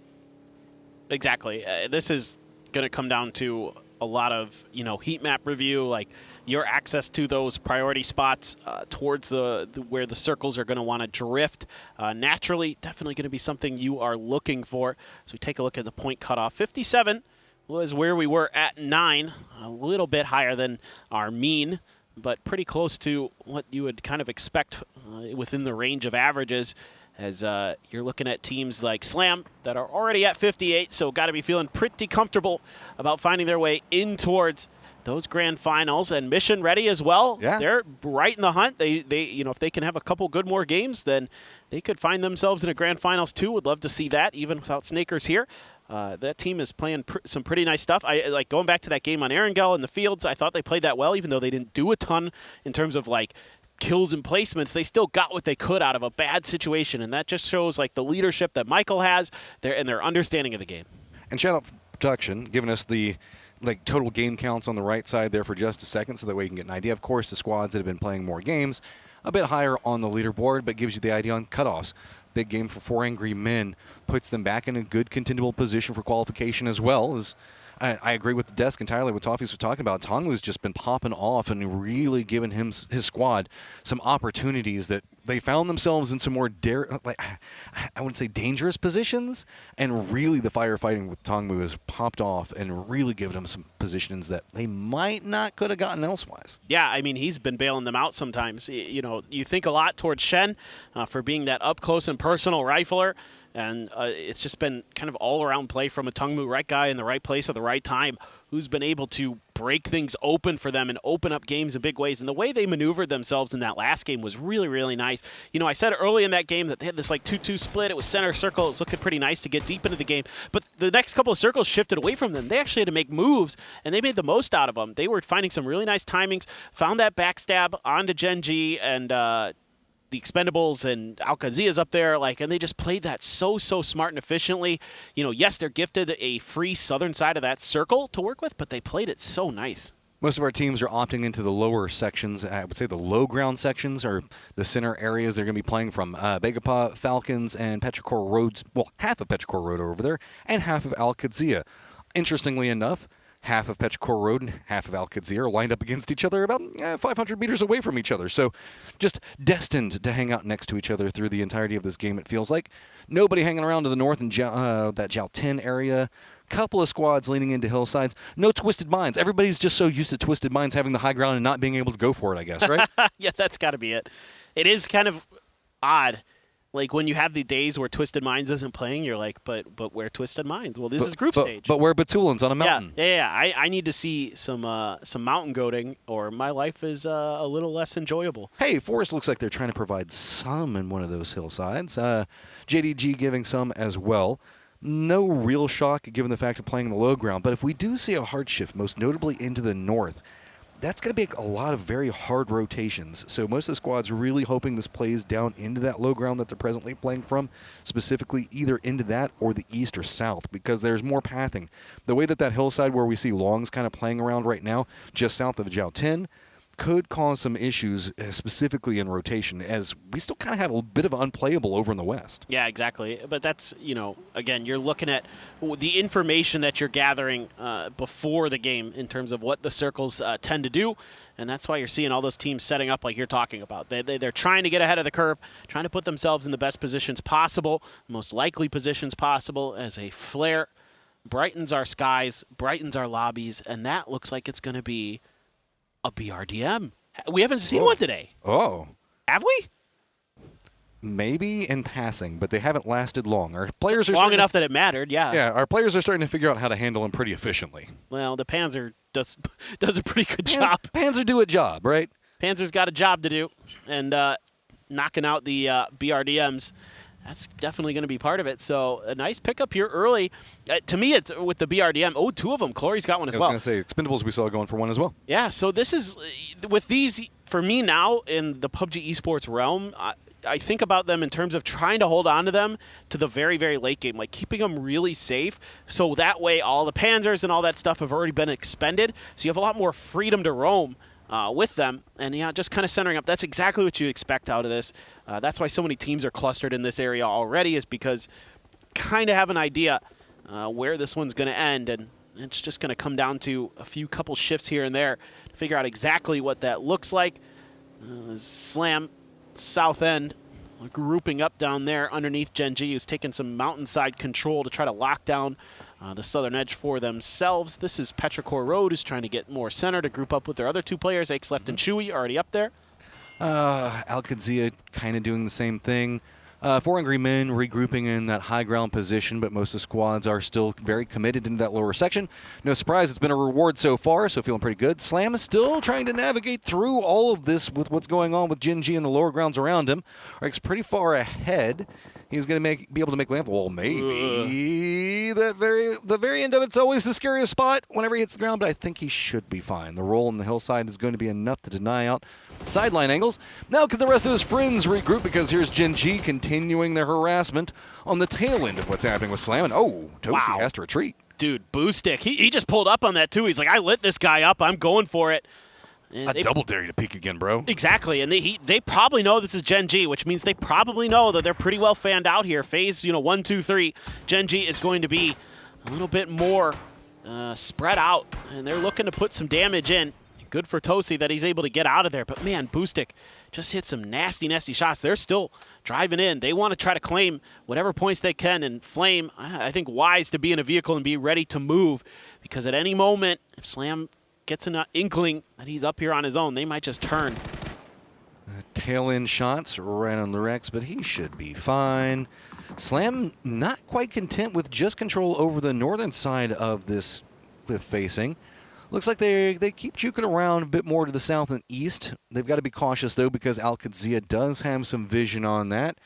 Exactly. This is going to come down to a lot of, heat map review, like your access to those priority spots towards where the circles are going to want to drift. Naturally, definitely going to be something you are looking for. So we take a look at the point cutoff. 57 was where we were at 9, a little bit higher than our mean, but pretty close to what you would kind of expect within the range of averages, as you're looking at teams like Slam that are already at 58, so got to be feeling pretty comfortable about finding their way in towards those grand finals. And Mission Ready as well. Yeah. They're right in the hunt. They if they can have a couple good more games, then they could find themselves in a grand finals too. Would love to see that, even without Snakers here. That team is playing some pretty nice stuff. I like going back to that game on Erangel in the fields. I thought they played that well, even though they didn't do a ton in terms of like kills and placements. They still got what they could out of a bad situation, and that just shows like the leadership that Michael has there and their understanding of the game. And shout out for production, giving us the total game counts on the right side there for just a second, so that way you can get an idea. Of course, the squads that have been playing more games, a bit higher on the leaderboard, but gives you the idea on cutoffs. Big game for 4 Angry Men puts them back in a good contendable position for qualification as well. As I agree with the desk entirely. What Toffees was talking about, Tongmu's just been popping off and really giving his squad some opportunities that they found themselves in some more I wouldn't say dangerous positions, and really the firefighting with Tongmu has popped off and really given them some positions that they might not could have gotten elsewise. Yeah, I mean, he's been bailing them out sometimes. You know, you think a lot towards Shen for being that up close and personal rifler. And it's just been kind of all-around play from a Tongmu right guy in the right place at the right time who's been able to break things open for them and open up games in big ways. And the way they maneuvered themselves in that last game was really, really nice. You know, I said early in that game that they had this like 2-2 split. It was center circle. It was looking pretty nice to get deep into the game. But the next couple of circles shifted away from them. They actually had to make moves, and they made the most out of them. They were finding some really nice timings, found that backstab onto Gen.G and the Expendables and Alcazia's up there, and they just played that so smart and efficiently. You know, yes, they're gifted a free southern side of that circle to work with, but they played it so nice. Most of our teams are opting into the lower sections. I would say the low ground sections are the center areas they're going to be playing from. Begapa, Falcons, and Petrichor Roads. Well, half of Petrichor Road are over there, and half of Alcazia. Interestingly enough, half of Petrichor Road and half of Alcazia are lined up against each other about 500 meters away from each other. So just destined to hang out next to each other through the entirety of this game, it feels like. Nobody hanging around to the north in that Jiao 10 area. Couple of squads leaning into hillsides. No Twisted Minds. Everybody's just so used to Twisted Minds having the high ground and not being able to go for it, I guess, right? Yeah, that's got to be it. It is kind of odd. Like when you have the days where Twisted Minds isn't playing, you're like, but where Twisted Minds? Well, this is group stage. But where Batulans on a mountain. Yeah. I need to see some mountain goating, or my life is a little less enjoyable. Hey, Forest looks like they're trying to provide some in one of those hillsides. JDG giving some as well. No real shock given the fact of playing in the low ground, but if we do see a hard shift, most notably into the north, that's going to be a lot of very hard rotations. So most of the squads are really hoping this plays down into that low ground that they're presently playing from, specifically either into that or the east or south, because there's more pathing. The way that hillside where we see Long's kind of playing around right now, just south of Jiao 10, could cause some issues, specifically in rotation, as we still kind of have a bit of unplayable over in the west. Yeah, exactly. But that's, again, you're looking at the information that you're gathering before the game in terms of what the circles tend to do, and that's why you're seeing all those teams setting up like you're talking about. They're trying to get ahead of the curve, trying to put themselves in the best positions possible, most likely positions possible, as a flare brightens our skies, brightens our lobbies, and that looks like it's going to be a BRDM. We haven't seen one today. Oh. Have we? Maybe in passing, but they haven't lasted long. Our players are long enough that it mattered, yeah. Yeah, our players are starting to figure out how to handle them pretty efficiently. Well, the Panzer does a pretty good job. Panzer do a job, right? Panzer's got a job to do, and knocking out the BRDMs, that's definitely going to be part of it. So a nice pickup here early. To me, it's with the BRDM. Oh, two of them. Chloe's got one as well. I was going to say, Expendables we saw going for one as well. Yeah, so this is, with these, for me now, in the PUBG Esports realm, I think about them in terms of trying to hold on to them to the very, very late game, like keeping them really safe. So that way all the Panzers and all that stuff have already been expended. So you have a lot more freedom to roam with them, and yeah, just kind of centering up. That's exactly what you expect out of this. That's why so many teams are clustered in this area already, is because kind of have an idea where this one's going to end, and it's just going to come down to a couple shifts here and there to figure out exactly what that looks like. Slam south end grouping up down there underneath Gen.G, who's taking some mountainside control to try to lock down the southern edge for themselves. This is Petrichor Road, who's trying to get more center to group up with their other two players. Aches Left and Chewy already up there. Alcazia kind of doing the same thing. 4 Angry Men regrouping in that high ground position, but most of the squads are still very committed into that lower section. No surprise, it's been a reward so far, so feeling pretty good. Slam is still trying to navigate through all of this with what's going on with Gen.G and the lower grounds around him. He's pretty far ahead. He's going to be able to make landfall. Well, maybe the very end of it's always the scariest spot whenever he hits the ground, but I think he should be fine. The roll on the hillside is going to be enough to deny out sideline angles. Now can the rest of his friends regroup, because here's Gen.G continuing their harassment on the tail end of what's happening with Slam. And Tosi has to retreat. Dude, Boo Stick. He just pulled up on that too. He's like, I lit this guy up. I'm going for it. And double dare you to peek again, bro. Exactly, and they probably know this is Gen.G, which means they probably know that they're pretty well fanned out here. Phase, 1, 2, 3. Gen.G is going to be a little bit more spread out, and they're looking to put some damage in. Good for Tosi that he's able to get out of there, but man, Boostic just hit some nasty, nasty shots. They're still driving in. They want to try to claim whatever points they can, and Flame, I think, wise to be in a vehicle and be ready to move, because at any moment, if Slam gets an inkling that he's up here on his own, they might just turn. Tail end shots right on the Rex, but he should be fine. Slam not quite content with just control over the northern side of this cliff facing. Looks like they keep juking around a bit more to the south and east. They've got to be cautious, though, because Al-Qadsiya does have some vision on that.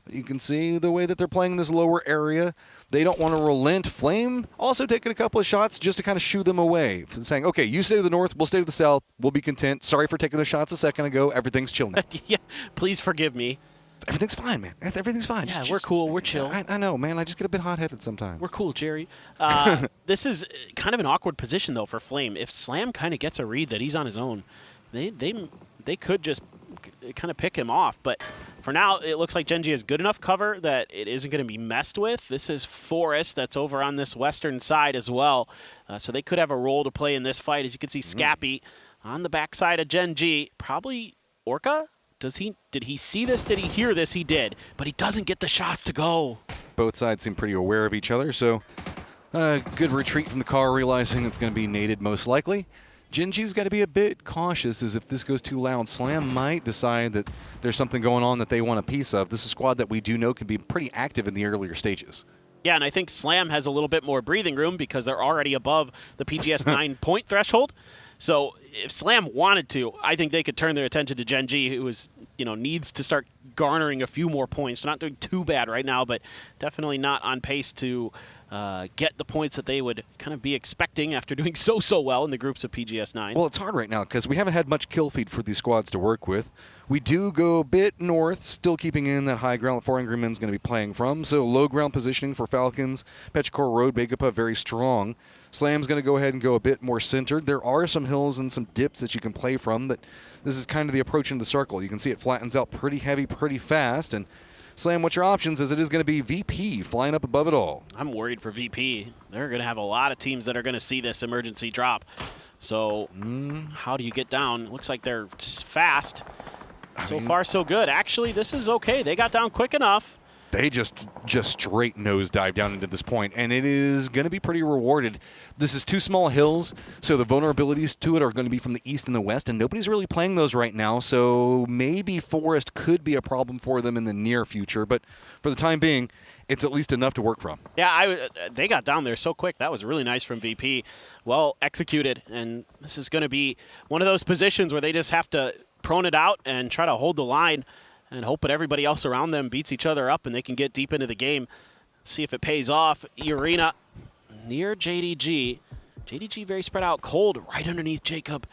You can see the way that they're playing this lower area. They don't want to relent. Flame also taking a couple of shots just to kind of shoo them away. Saying, okay, you stay to the north, we'll stay to the south, we'll be content. Sorry for taking the shots a second ago. Everything's chill now. Yeah, please forgive me. Everything's fine, man. Everything's fine. Yeah, we're cool. We're chill. I know, man. I just get a bit hot-headed sometimes. We're cool, Jerry. This is kind of an awkward position, though, for Flame. If Slam kind of gets a read that he's on his own, they could just kind of pick him off. But for now, it looks like Gen.G has good enough cover that it isn't going to be messed with. This is Forest that's over on this western side as well. So they could have a role to play in this fight. As you can see, Scappy on the backside of Gen.G. Probably Orca? Did he see this? Did he hear this? He did. But he doesn't get the shots to go. Both sides seem pretty aware of each other, so good retreat from the car, realizing it's going to be naded most likely. Gen.G's got to be a bit cautious, as if this goes too loud, Slam might decide that there's something going on that they want a piece of. This is a squad that we do know can be pretty active in the earlier stages. Yeah, and I think Slam has a little bit more breathing room because they're already above the PGS 9-point threshold. So if Slam wanted to, I think they could turn their attention to Gen.G, who is, needs to start garnering a few more points. They're not doing too bad right now, but definitely not on pace to get the points that they would kind of be expecting after doing so well in the groups of PGS 9. Well, it's hard right now because we haven't had much kill feed for these squads to work with. We do go a bit north, still keeping in that high ground that 4 Angry Men's going to be playing from. So low ground positioning for Falcons. Petrichor Road, Begapa, very strong. Slam's going to go ahead and go a bit more centered. There are some hills and some dips that you can play from, but this is kind of the approach into the circle. You can see it flattens out pretty heavy, pretty fast. And Slam, what's your options? As it is going to be VP flying up above it all. I'm worried for VP. They're going to have a lot of teams that are going to see this emergency drop. So how do you get down? Looks like they're fast. So far, so good. Actually, this is okay. They got down quick enough. They just straight nosedive down into this point, and it is going to be pretty rewarded. This is 2 small hills, so the vulnerabilities to it are going to be from the east and the west, and nobody's really playing those right now, so maybe Forest could be a problem for them in the near future, but for the time being, it's at least enough to work from. Yeah, they got down there so quick. That was really nice from VP. Well executed, and this is going to be one of those positions where they just have to prone it out and try to hold the line and hope that everybody else around them beats each other up and they can get deep into the game. See if it pays off. Arena near JDG. JDG very spread out. Cold right underneath Jacob.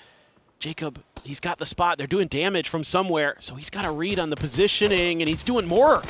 Jacob, he's got the spot. They're doing damage from somewhere, so he's got a read on the positioning, and he's doing more.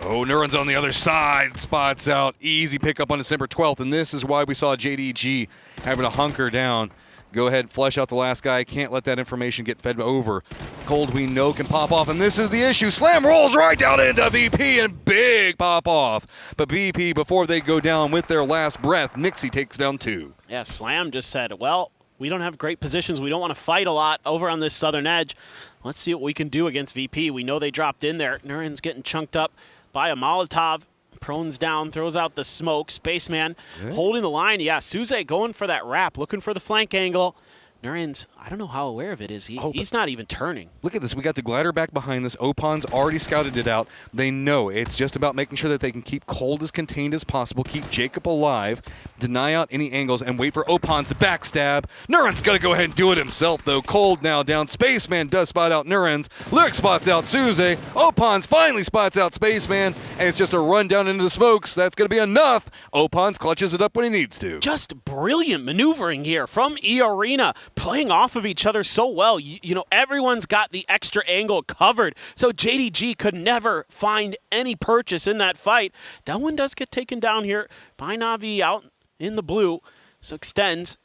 Oh, Neuron's on the other side. Spots out. Easy pickup on December 12th, and this is why we saw JDG having to hunker down. Go ahead and flesh out the last guy. Can't let that information get fed over. Cold, we know, can pop off, and this is the issue. Slam rolls right down into VP, and big pop off. But VP, before they go down with their last breath, Nixie takes down 2. Yeah, Slam just said, well, we don't have great positions. We don't want to fight a lot over on this southern edge. Let's see what we can do against VP. We know they dropped in there. Nurin's getting chunked up by a Molotov. Prone's down, throws out the smoke. Spaceman holding the line. Yeah, Suze going for that wrap, looking for the flank angle. Nurin's, I don't know how aware of it is. He's not even turning. Look at this. We got the glider back behind this. Opan's already scouted it out. They know it's just about making sure that they can keep Cold as contained as possible, keep Jacob alive, deny out any angles, and wait for Opan to backstab. Nurin's going to go ahead and do it himself, though. Cold now down. Spaceman does spot out Nurin's. Lyric spots out Suze. Opan's finally spots out Spaceman, and it's just a run down into the smokes. That's going to be enough. Opan's clutches it up when he needs to. Just brilliant maneuvering here from E-Arena. Playing off of each other so well. You know, everyone's got the extra angle covered, so JDG could never find any purchase in that fight. Delwyn does get taken down here by Na'Vi out in the blue, so Extends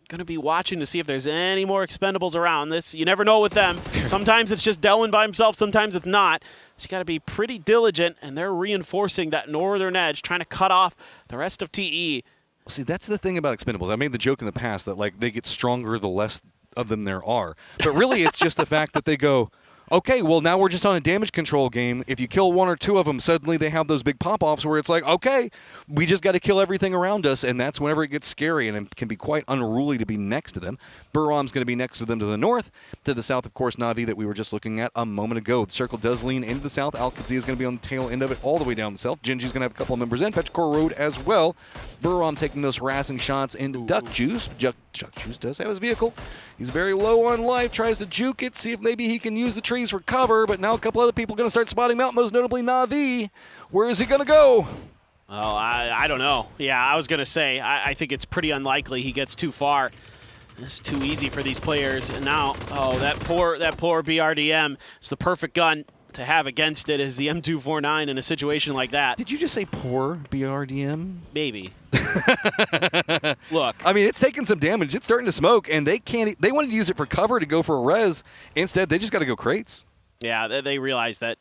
going to be watching to see if there's any more expendables around this. You never know with them. Sometimes it's just Delwyn by himself, sometimes it's not. So you got to be pretty diligent, and they're reinforcing that northern edge, trying to cut off the rest of TE. See, that's the thing about expendables. I made the joke in the past that like they get stronger the less of them there are. But really it's just the fact that they go, okay, well, now we're just on a damage control game. If you kill one or two of them, suddenly they have those big pop-offs where it's like, okay, we just got to kill everything around us, and that's whenever it gets scary, and it can be quite unruly to be next to them. Burram's going to be next to them to the north. To the south, of course, Na'Vi that we were just looking at a moment ago. The circle does lean into the south. Al-Qazi is going to be on the tail end of it all the way down the south. Genji's going to have a couple of members in. Petrichor Road as well. Burram taking those harassing shots into Duck Juice. Duck Juice does have his vehicle. He's very low on life, tries to juke it, see if maybe he can use the trees for cover, but now a couple other people are going to start spotting him out, most notably Na'Vi. Where is he going to go? Oh, I don't know. Yeah, I was going to say, I think it's pretty unlikely he gets too far. It's too easy for these players. And now, oh, that poor BRDM is the perfect gun to have against it is the M249 in a situation like that. Did you just say poor BRDM? Maybe. Look. I mean, it's taking some damage. It's starting to smoke, and they wanted to use it for cover to go for a res. Instead, they just got to go crates. Yeah, they realize that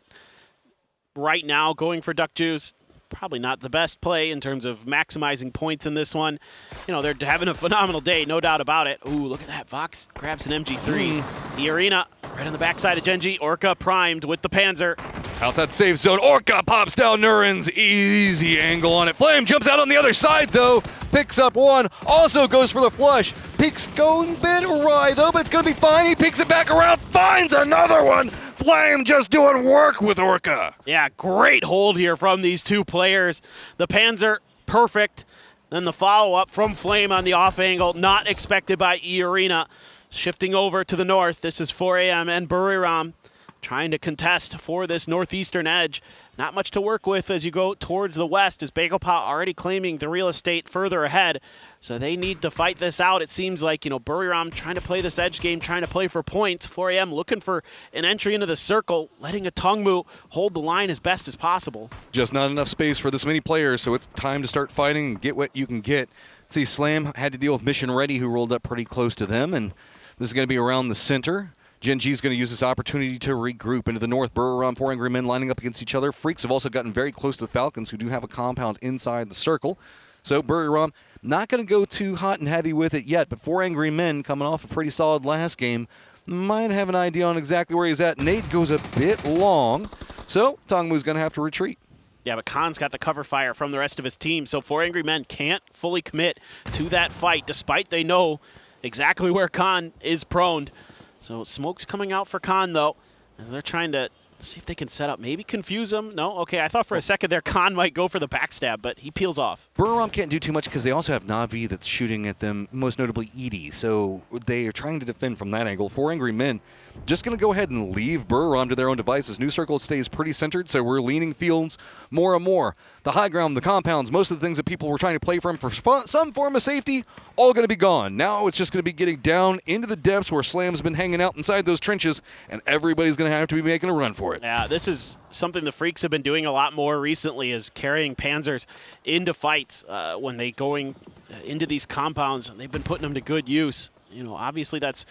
right now going for Duck Juice, probably not the best play in terms of maximizing points in this one. You know, they're having a phenomenal day, no doubt about it. Ooh, look at that. Vox grabs an MG3. The arena right on the backside of Genji. Orca primed with the Panzer. Outside the safe zone, Orca pops down Nuren's. Easy angle on it. Flame jumps out on the other side, though. Picks up one. Also goes for the flush. Peek's going a bit awry, though, but it's going to be fine. He peeks it back around, finds another one. Flame just doing work with Orca. Yeah, great hold here from these two players. The Panzer, perfect. Then the follow-up from Flame on the off angle, not expected by E-Arena. Shifting over to the north, this is 4AM and Buriram trying to contest for this northeastern edge. Not much to work with as you go towards the west, as Bagelpot already claiming the real estate further ahead. So they need to fight this out. It seems like, you know, Buriram trying to play this edge game, trying to play for points. 4AM looking for an entry into the circle, letting a Tongmu hold the line as best as possible. Just not enough space for this many players, so it's time to start fighting and get what you can get. See, Slam had to deal with Mission Ready, who rolled up pretty close to them, and this is going to be around the center. Genji is going to use this opportunity to regroup into the north. Buriram, 4 Angry Men lining up against each other. Freaks have also gotten very close to the Falcons, who do have a compound inside the circle. So Buriram not going to go too hot and heavy with it yet, but 4 Angry Men coming off a pretty solid last game might have an idea on exactly where he's at. Nade goes a bit long, so Tongmu's going to have to retreat. Yeah, but Khan's got the cover fire from the rest of his team, so 4 Angry Men can't fully commit to that fight, despite they know exactly where Khan is prone. So smoke's coming out for Khan, though, as they're trying to see if they can set up, maybe confuse him. No? Okay, I thought for a second there Khan might go for the backstab, but he peels off. Buriram can't do too much because they also have Na'Vi that's shooting at them, most notably Edie. So they are trying to defend from that angle. 4 Angry Men just going to go ahead and leave Buriram to their own devices. New Circle stays pretty centered, so we're leaning fields more and more. The high ground, the compounds, most of the things that people were trying to play from for some form of safety, all going to be gone. Now it's just going to be getting down into the depths where Slam's been hanging out inside those trenches, and everybody's going to have to be making a run for it. Yeah, this is something the Freaks have been doing a lot more recently, is carrying Panzers into fights when they going into these compounds. They've been putting them to good use. You know, obviously that's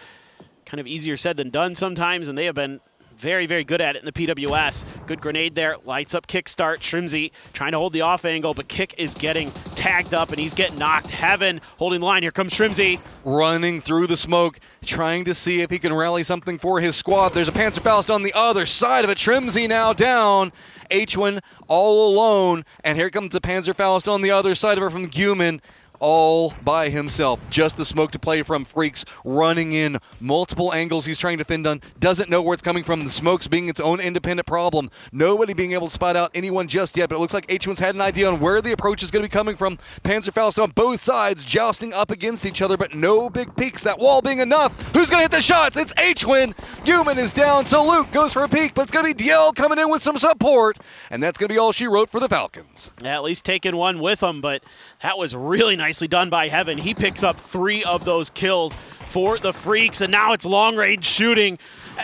kind of easier said than done sometimes, and they have been very, very good at it in the PWS. Good grenade there, lights up kickstart. Shrimzy trying to hold the off angle, but Kick is getting tagged up and he's getting knocked. Heaven holding the line, here comes Shrimzy. Running through the smoke, trying to see if he can rally something for his squad. There's a Panzerfaust on the other side of it. Shrimzy now down. H1 all alone, and here comes the Panzerfaust on the other side of it from Guman. All by himself. Just the smoke to play from. Freaks running in multiple angles he's trying to defend on. Doesn't know where it's coming from. The smoke's being its own independent problem. Nobody being able to spot out anyone just yet, but it looks like H1's had an idea on where the approach is going to be coming from. Panzerfaust on both sides, jousting up against each other, but no big peeks. That wall being enough. Who's going to hit the shots? It's H1. Guman is down, so Luke goes for a peek, but it's going to be DL coming in with some support, and that's going to be all she wrote for the Falcons. Yeah, at least taking one with him, but that was really nice. Nicely done by Heaven. He picks up 3 of those kills for the Freaks, and now it's long-range shooting.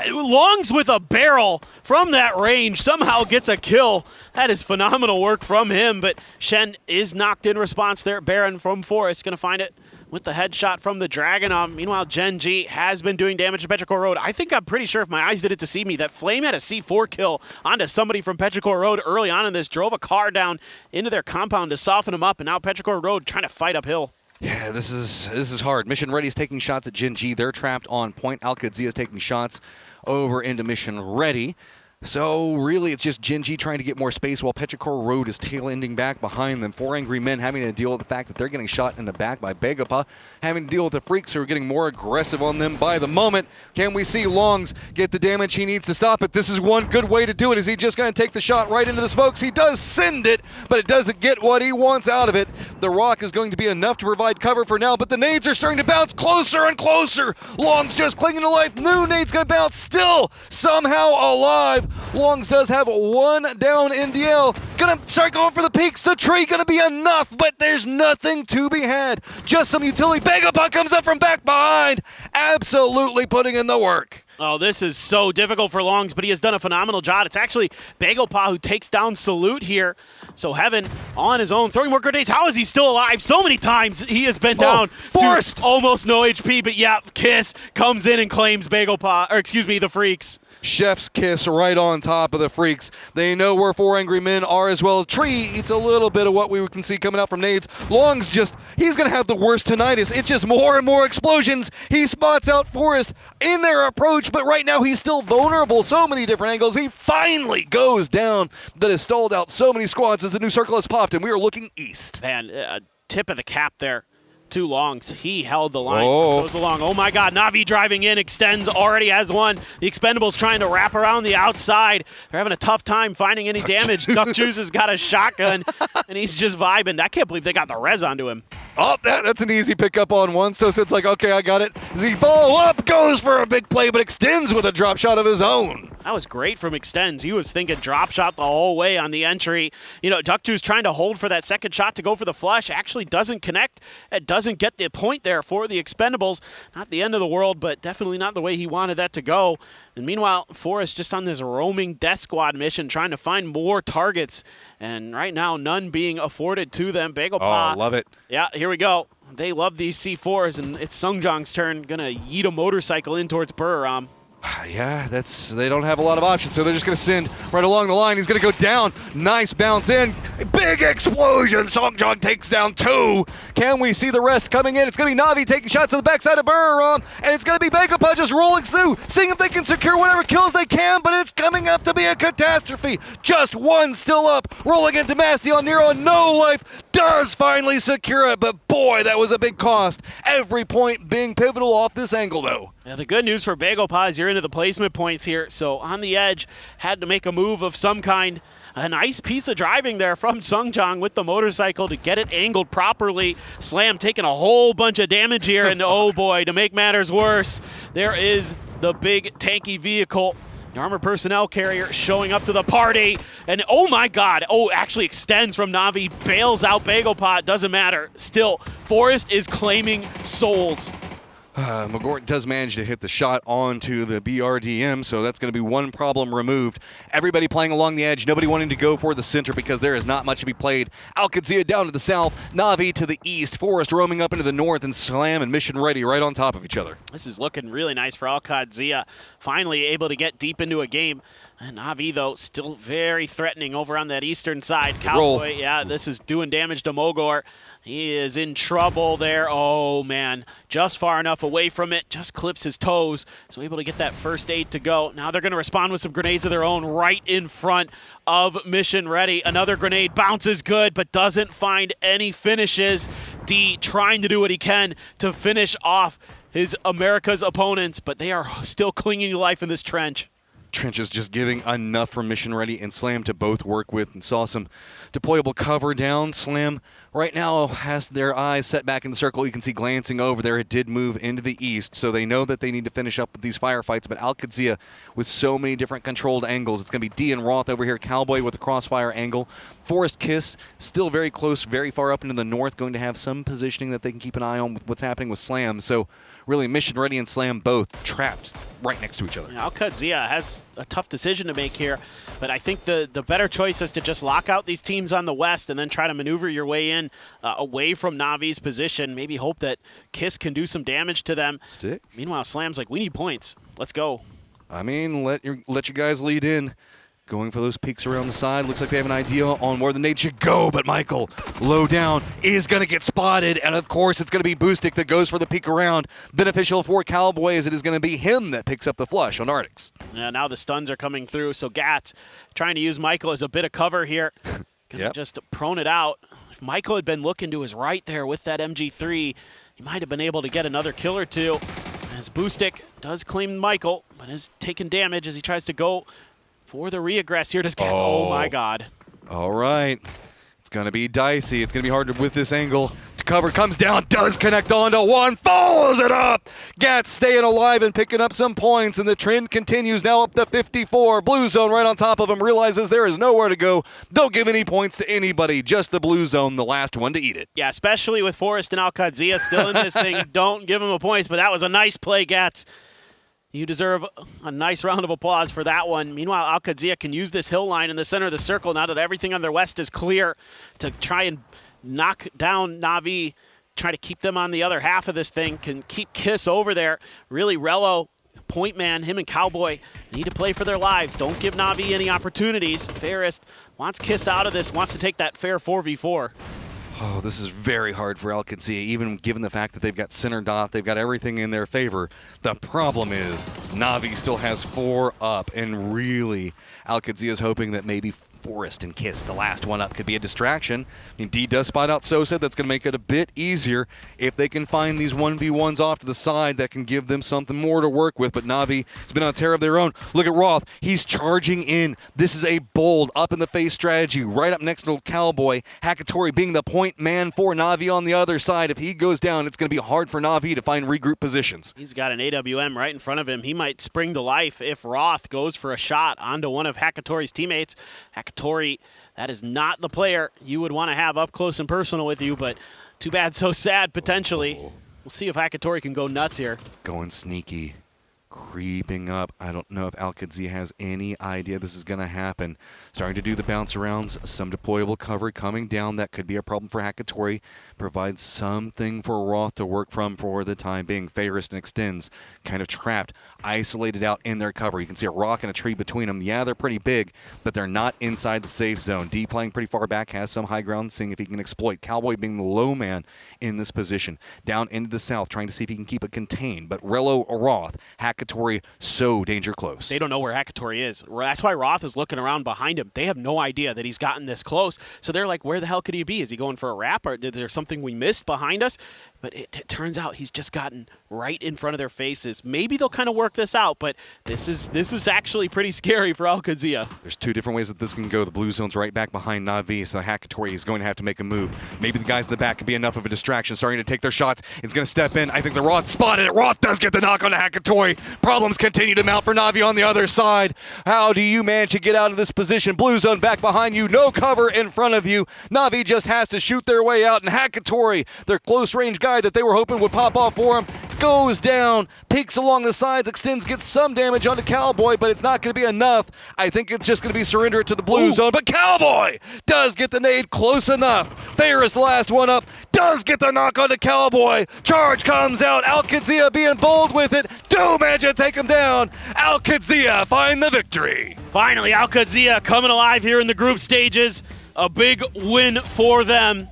Longs with a barrel from that range somehow gets a kill. That is phenomenal work from him, but Shen is knocked in response there. Baron from Forest going to find it with the headshot from the Dragon. Meanwhile, Gen G has been doing damage to Petrichor Road. I'm pretty sure if my eyes didn't deceive me, that Flame had a C4 kill onto somebody from Petrichor Road early on in this, drove a car down into their compound to soften them up, and now Petrichor Road trying to fight uphill. Yeah, this is hard. Mission Ready is taking shots at Gen G. They're trapped on point. Al-Qadsia is taking shots over into Mission Ready. So really, it's just Gen G trying to get more space while Petrichor Road is tail-ending back behind them. 4 Angry Men having to deal with the fact that they're getting shot in the back by Begapa, having to deal with the Freaks who are getting more aggressive on them by the moment. Can we see Longs get the damage he needs to stop it? This is one good way to do it. Is he just going to take the shot right into the smokes? He does send it, but it doesn't get what he wants out of it. The rock is going to be enough to provide cover for now, but the nades are starting to bounce closer and closer. Longs just clinging to life. New nade's going to bounce, still somehow alive. Longs does have one down NDL. Gonna start going for the peaks. The tree gonna be enough, but there's nothing to be had. Just some utility. Begapa comes up from back behind. Absolutely putting in the work. Oh, this is so difficult for Longs, but he has done a phenomenal job. It's actually Begapa who takes down Salute here. So Heaven on his own, throwing more grenades. How is he still alive? So many times he has been down Forrest to almost no HP, but yeah, Kiss comes in and claims the Freaks. Chef's kiss right on top of the Freaks. They know where 4 Angry Men are as well. Tree eats a little bit of what we can see coming out from nades. Longs he's going to have the worst tinnitus. It's just more and more explosions. He spots out Forrest in their approach, but right now he's still vulnerable. So many different angles. He finally goes down. That has stalled out so many squads as the new circle has popped, and we are looking east. Man, tip of the cap there. Too long. He held the line for so long. Oh my God, Na'Vi driving in, extends, already has one. The Expendables trying to wrap around the outside. They're having a tough time finding any damage. Duck Juice has got a shotgun, and he's just vibing. I can't believe they got the res onto him. Oh, that's an easy pickup on one. So it's like, okay, I got it. Does he follow up? Goes for a big play, but extends with a drop shot of his own. That was great from Extends. He was thinking drop shot the whole way on the entry. Duck Juice trying to hold for that second shot to go for the flush. Actually doesn't connect. It doesn't get the point there for the Expendables. Not the end of the world, but definitely not the way he wanted that to go. And meanwhile, Forrest just on this roaming death squad mission, trying to find more targets. And right now, none being afforded to them. Begapa. Oh, love it. Yeah, here we go. They love these C4s, and it's Sungjong's turn. Gonna yeet a motorcycle in towards Buriram. Yeah, they don't have a lot of options, so they're just going to send right along the line. He's going to go down. Nice bounce in. Big explosion. Songjong takes down 2. Can we see the rest coming in? It's going to be Na'Vi taking shots to the backside of Buriram, and it's going to be Begapa just rolling through, seeing if they can secure whatever kills they can, but it's coming up to be a catastrophe. Just one still up. Rolling into Mastion. Nero, no life. Does finally secure it, but boy, that was a big cost. Every point being pivotal off this angle, though. Yeah, the good news for Begapa is you're into the placement points here, so on the edge, had to make a move of some kind. A nice piece of driving there from Sungjong with the motorcycle to get it angled properly. Slam taking a whole bunch of damage here, and oh boy, to make matters worse, there is the big tanky vehicle. The armored personnel carrier showing up to the party, and oh my God, actually extends from Na'Vi, bails out Begapa, doesn't matter. Still, Forrest is claiming souls. McGort does manage to hit the shot onto the BRDM, so that's going to be one problem removed. Everybody playing along the edge, nobody wanting to go for the center because there is not much to be played. Al-Qadsia down to the south, Na'Vi to the east, Forrest roaming up into the north, and Slam and Mission Ready right on top of each other. This is looking really nice for Al-Qadsia. Finally able to get deep into a game. And Na'Vi, though, still very threatening over on that eastern side. Cowboy, yeah, this is doing damage to Mogor. He is in trouble there. Oh, man. Just far enough away from it. Just clips his toes. So able to get that first aid to go. Now they're going to respond with some grenades of their own right in front of Mission Ready. Another grenade bounces good, but doesn't find any finishes. D trying to do what he can to finish off his America's opponents, but they are still clinging to life in this trench. Trench is just giving enough for Mission Ready and Slam to both work with, and saw some deployable cover down. Slam right now has their eyes set back in the circle. You can see glancing over there, it did move into the east, so they know that they need to finish up with these firefights, but Al-Qadsia with so many different controlled angles. It's going to be D and Roth over here, Cowboy with a crossfire angle. Forrest Kiss still very close, very far up into the north, going to have some positioning that they can keep an eye on with what's happening with Slam. So really, Mission Ready and Slam both trapped right next to each other. Oct-2 has a tough decision to make here, but I think the better choice is to just lock out these teams on the west and then try to maneuver your way in away from Navi's position. Maybe hope that Kiss can do some damage to them. Stick. Meanwhile, Slam's like, we need points. Let's go. I mean, let you guys lead in. Going for those peaks around the side. Looks like they have an idea on where the nade should go, but Michael, low down, is going to get spotted, and of course it's going to be Boostic that goes for the peek around. Beneficial for Cowboy, as it is going to be him that picks up the flush on Arctics. Yeah, now the stuns are coming through, so Gats trying to use Michael as a bit of cover here. Gonna just prone it out. If Michael had been looking to his right there with that MG3, he might have been able to get another kill or two. As Boostic does claim Michael, but is taking damage as he tries to go for the reaggress here. Does Gats? Oh my God. All right. It's going to be dicey. It's going to be hard with this angle. Cover comes down, does connect onto one, follows it up. Gats staying alive and picking up some points, and the trend continues now up to 54. Blue Zone right on top of him, realizes there is nowhere to go. Don't give any points to anybody, just the Blue Zone, the last one to eat it. Yeah, especially with Forrest and Oct-2 still in this thing. Don't give him a points, but that was a nice play, Gats. You deserve a nice round of applause for that one. Meanwhile, Oct-2 can use this hill line in the center of the circle now that everything on their west is clear to try and knock down Na'Vi, try to keep them on the other half of this thing, can keep Kiss over there. Really, Rello, point man, him and Cowboy need to play for their lives. Don't give Na'Vi any opportunities. Fairest wants Kiss out of this, wants to take that fair 4v4. Oh, this is very hard for Oct-2, even given the fact that they've got center dot, they've got everything in their favor. The problem is Na'Vi still has 4 up, and really, Oct-2 is hoping that maybe Forrest and Kiss, the last one up, could be a distraction. I mean, D does spot out Sosa. That's going to make it a bit easier if they can find these 1v1s off to the side that can give them something more to work with. But Na'Vi has been on a tear of their own. Look at Roth. He's charging in. This is a bold, up-in-the-face strategy right up next to Cowboy. Hakatori being the point man for Na'Vi on the other side. If he goes down, it's going to be hard for Na'Vi to find regroup positions. He's got an AWM right in front of him. He might spring to life if Roth goes for a shot onto one of Hakatori's teammates. Hakatori, that is not the player you would want to have up close and personal with you, but too bad, so sad, potentially. We'll see if Hakatori can go nuts here. Going sneaky, creeping up. I don't know if Oct-2 has any idea this is going to happen. Starting to do the bounce arounds, some deployable cover coming down. That could be a problem for Hakatori. Provides something for Roth to work from for the time being. Fairest and Extends kind of trapped, isolated out in their cover. You can see a rock and a tree between them. Yeah, they're pretty big, but they're not inside the safe zone. D playing pretty far back, has some high ground, seeing if he can exploit. Cowboy being the low man in this position. Down into the south, trying to see if he can keep it contained. But Rello, Roth, Hakatori, so danger close. They don't know where Hakatori is. That's why Roth is looking around behind him. They have no idea that he's gotten this close. So they're like, where the hell could he be? Is he going for a wrap, or is there something we missed behind us? But it turns out he's just gotten right in front of their faces. Maybe they'll kind of work this out, but this is actually pretty scary for Oct-2. There's 2 different ways that this can go. The blue zone's right back behind Na'Vi, so Hakatori is going to have to make a move. Maybe the guys in the back can be enough of a distraction, starting to take their shots. It's going to step in. I think the Roth spotted it. Roth does get the knock on Hakatori. Problems continue to mount for Na'Vi on the other side. How do you manage to get out of this position? Blue zone back behind you. No cover in front of you. Na'Vi just has to shoot their way out, and Hakatori, their close range guy that they were hoping would pop off for him, goes down, peeks along the sides, Extends, gets some damage onto Cowboy, but it's not going to be enough. I think it's just going to be surrender it to the blue zone, but Cowboy does get the nade close enough. Thayer is the last one up, does get the knock onto Cowboy. Charge comes out, Oct-2 being bold with it. Do manage to take him down. Oct-2 find the victory. Finally, Oct-2 coming alive here in the group stages. A big win for them.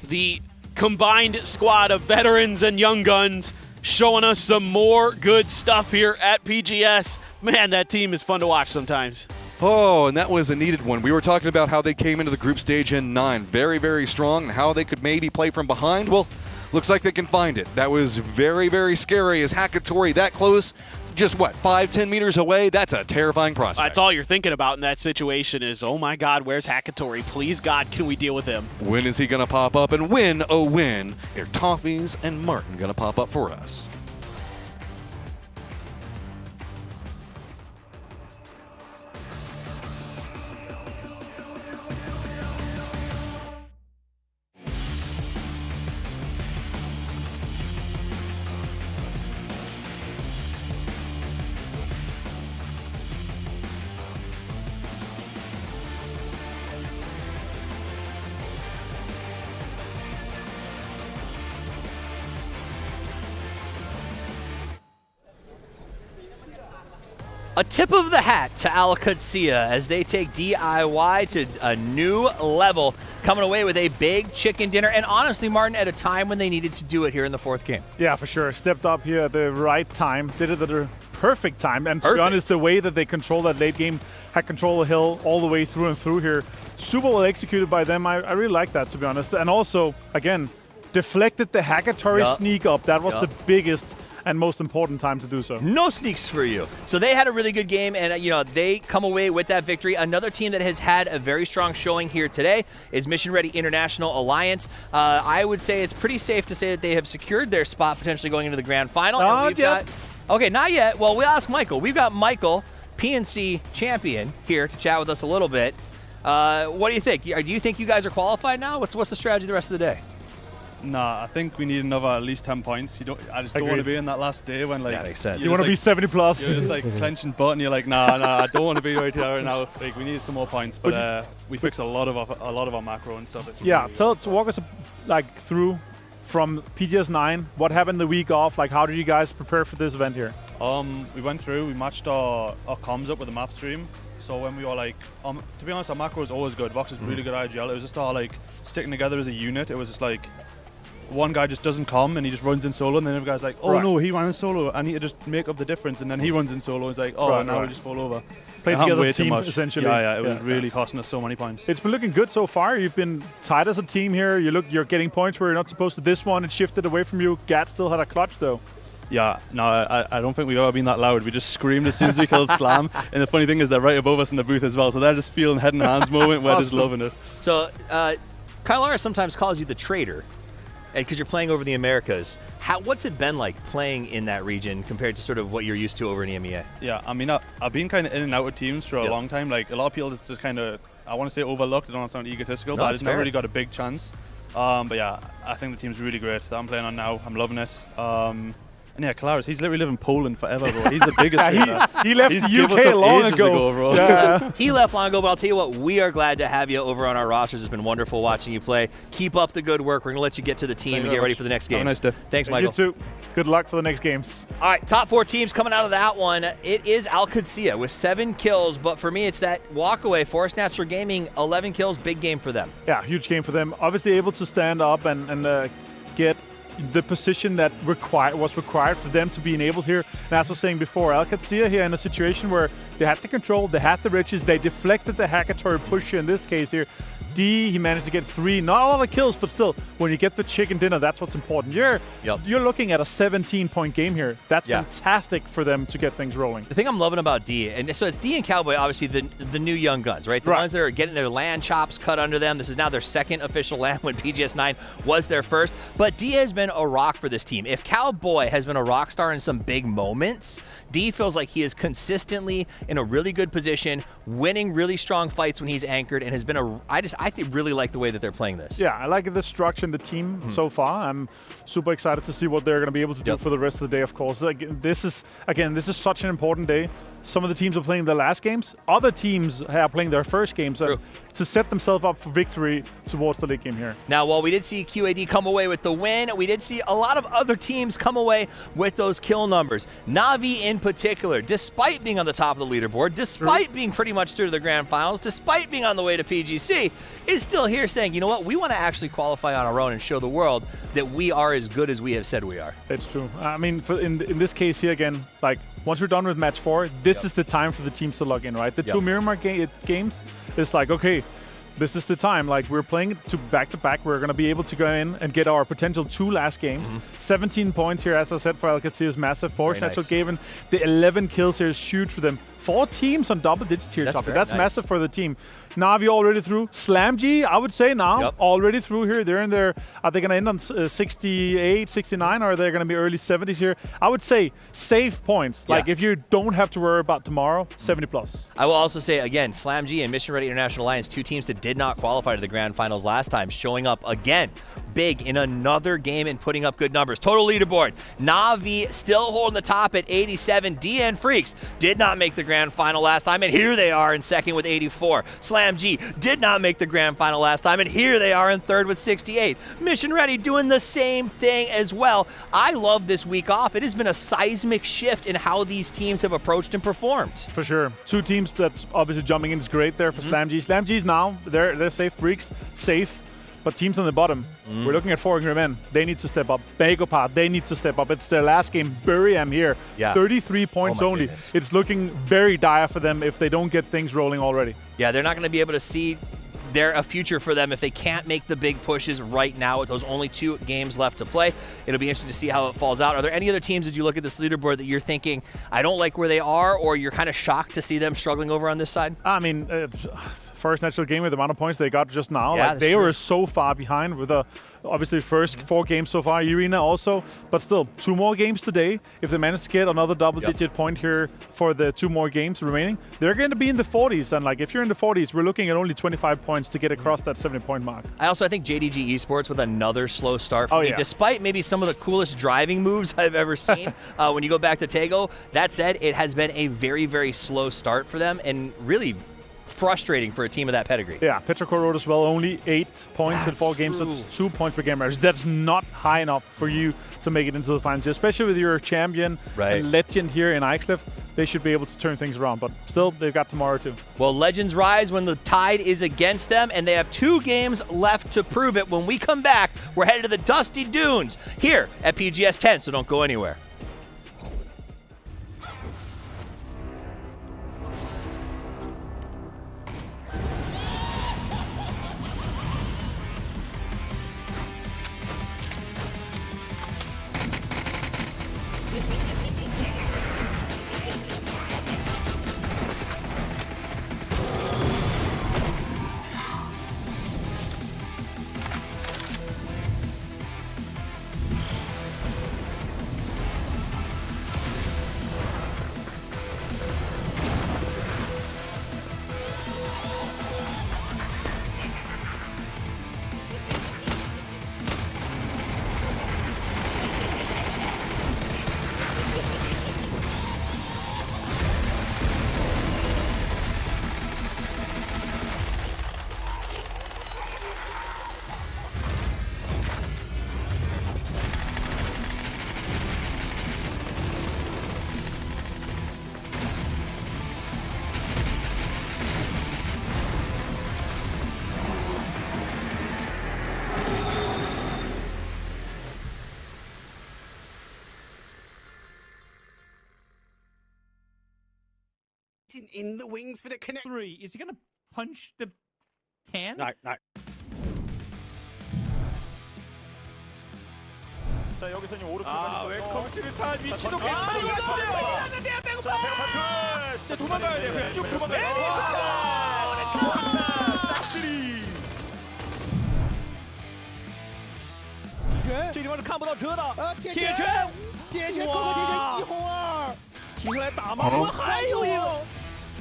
The combined squad of veterans and young guns showing us some more good stuff here at PGS. Man, that team is fun to watch sometimes. Oh, and that was a needed one. We were talking about how they came into the group stage in 9. Very, very strong, and how they could maybe play from behind. Well, looks like they can find it. That was very, very scary as Hakatori that close. Just what, 5-10 meters away? That's a terrifying prospect. That's all you're thinking about in that situation is, oh my God, where's Hakatori? Please, God, can we deal with him? When is he going to pop up? And when, oh when, are Toffees and Martin going to pop up for us? A tip of the hat to Al Qudsiya as they take DIY to a new level, coming away with a big chicken dinner. And honestly, Martin, at a time when they needed to do it here in the fourth game. Yeah, for sure. Stepped up here at the right time. Did it at the perfect time. And to be honest, the way that they control that late game, had control of the hill all the way through and through here. Super well executed by them. I really like that, to be honest. And also, again, deflected the Hackatory sneak up. That was the biggest and most important time to do so. No sneaks for you. So they had a really good game, and they come away with that victory. Another team that has had a very strong showing here today is Mission Ready International Alliance. I would say it's pretty safe to say that they have secured their spot potentially going into the grand final. Okay, not yet. Well, we'll ask Michael. We've got Michael, PNC champion, here to chat with us a little bit. What do you think? Do you think you guys are qualified now? What's the strategy the rest of the day? Nah, I think we need another at least 10 points. I just don't want to be in that last day when that makes sense. You want to be 70 plus. You're just like clenching butt and you're like, nah, I don't want to be right here right now. Like we need some more points, but we fixed a lot of our macro and stuff. It's walk us through from PGS 9. What happened the week off? Like, how did you guys prepare for this event here? We went through. We matched our comms up with the map stream. So when we were like, to be honest, our macro is always good. Vox is really good IGL. It was just our like sticking together as a unit. It was just like, one guy just doesn't come and he just runs in solo, and then the other guy's like, oh no, he ran in solo. I need to just make up the difference, and then he runs in solo. It's like, now we just fall over. Play together team, essentially. Yeah, it was really costing us so many points. It's been looking good so far. You've been tied as a team here. You're getting points where you're not supposed to. This one, it shifted away from you. Gat still had a clutch though. Yeah, no, I don't think we've ever been that loud. We just screamed as soon as we killed Slam. And the funny thing is they're right above us in the booth as well. So they're just feeling head and hands moment. We're just loving it. So Kylara sometimes calls you the traitor, because you're playing over the Americas. What's it been like playing in that region compared to sort of what you're used to over in EMEA? Yeah, I mean, I've been kind of in and out of teams for a long time. Like, a lot of people just kind of, I want to say overlooked. I don't want to sound egotistical, but I just never really got a big chance. But yeah, I think the team's really great that I'm playing on now. I'm loving it. And yeah, Kalaris, he's literally lived in Poland forever, bro. He's the biggest trainer. He left the UK long ago. Bro. Yeah. He left long ago, but I'll tell you what, we are glad to have you over on our rosters. It's been wonderful watching you play. Keep up the good work. We're going to let you get to the team and get ready for the next game. Have a nice day. Thanks, Michael. You too. Good luck for the next games. All right, top 4 teams coming out of that one. It is Al Qudsiya with 7 kills, but for me, it's that walkaway. Forest Natural Gaming, 11 kills, big game for them. Yeah, huge game for them. Obviously able to stand up and get the position that was required for them to be enabled here. And as I was saying before, Al Qudsiya here in a situation where they had the control, they had the riches, they deflected the Hackatory push here in this case here. He managed to get 3, not a lot of kills, but still, when you get the chicken dinner, that's what's important. You're looking at a 17-point game here. That's fantastic for them to get things rolling. The thing I'm loving about D, and so it's D and Cowboy, obviously the new young guns, right? The ones that are getting their LAN chops cut under them. This is now their second official LAN when PGS 9 was their first. But D has been a rock for this team. If Cowboy has been a rock star in some big moments, D feels like he is consistently in a really good position, winning really strong fights when he's anchored, and has been I really like the way that they're playing this. Yeah, I like the structure and the team so far. I'm super excited to see what they're going to be able to do for the rest of the day, of course. This is such an important day. Some of the teams are playing their last games. Other teams are playing their first games to set themselves up for victory towards the late game here. Now, while we did see QAD come away with the win, we did see a lot of other teams come away with those kill numbers. Na'Vi in particular, despite being on the top of the leaderboard, despite being pretty much through to the grand finals, despite being on the way to PGC, is still here saying, you know what, we want to actually qualify on our own and show the world that we are as good as we have said we are. It's true. I mean, in this case here again, like, once we're done with match 4, this is the time for the teams to log in, right? The 2 Miramar games, it's like, okay, this is the time. Like, we're playing to back-to-back. We're going to be able to go in and get our potential 2 last games. 17 points here, as I said, for Al Qudsiya is massive. Forest Natural Gaming, the 11 kills here is huge for them. 4 teams on double digits here. That's massive for the team. Na'Vi already through. SlamG, I would say now, already through here. They're in there. Are they going to end on 68, 69, or are they going to be early 70s here? I would say safe points. Like, if you don't have to worry about tomorrow, 70 plus. I will also say, again, SlamG and Mission Ready International Alliance, 2 teams that did not qualify to the grand finals last time, showing up again big in another game and putting up good numbers. Total leaderboard, Na'Vi still holding the top at 87. DN Freaks did not make the grand final last time, and here they are in second with 84. Slam G did not make the grand final last time, and here they are in third with 68. Mission Ready doing the same thing as well. I love this week off. It has been a seismic shift in how these teams have approached and performed. For sure. Two teams that's obviously jumping in is great there for Slam G. Slam G's now, they're safe. Freaks, safe. But teams on the bottom, we're looking at Foreign Men. They need to step up. Bagopar, they need to step up. It's their last game. Bury them here. Yeah. 33 points only. Goodness. It's looking very dire for them if they don't get things rolling already. Yeah, they're not going to be able to see a future for them if they can't make the big pushes right now with those only 2 games left to play. It'll be interesting to see how it falls out. Are there any other teams as you look at this leaderboard that you're thinking, I don't like where they are, or you're kind of shocked to see them struggling over on this side? I mean, first natural game with the amount of points they got just now. Yeah, like they were so far behind with the obviously first 4 games so far, Irina also, but still 2 more games today. If they manage to get another double-digit point here for the 2 more games remaining, they're going to be in the 40s. And like if you're in the 40s, we're looking at only 25 points to get across that 70-point mark. I think JDG Esports with another slow start for me, despite maybe some of the coolest driving moves I've ever seen. When you go back to Tego, that said, it has been a very, very slow start for them and really frustrating for a team of that pedigree. Yeah, Petrocor wrote as well, only 8 points in 4 games. That's 2 points per game average. That's not high enough for you to make it into the finals, especially with your champion and legend here in Ixlef. They should be able to turn things around, but still, they've got tomorrow too. Well, legends rise when the tide is against them, and they have 2 games left to prove it. When we come back, we're headed to the Dusty Dunes here at PGS 10, so don't go anywhere. In the wings for the connect. 3. Is he going to punch the can? No. 자, 여기서 이제 오른쪽 웰컴 수류탄 위치도 괜찮은 것 같은데요. 배고파. 진짜 도망가야 돼요. 그냥 쭉 도망가야 돼요. 싹쓸이. 这地方是看不到车的。铁拳，扣扣铁拳1红2，停下来打吗？我们还有一个。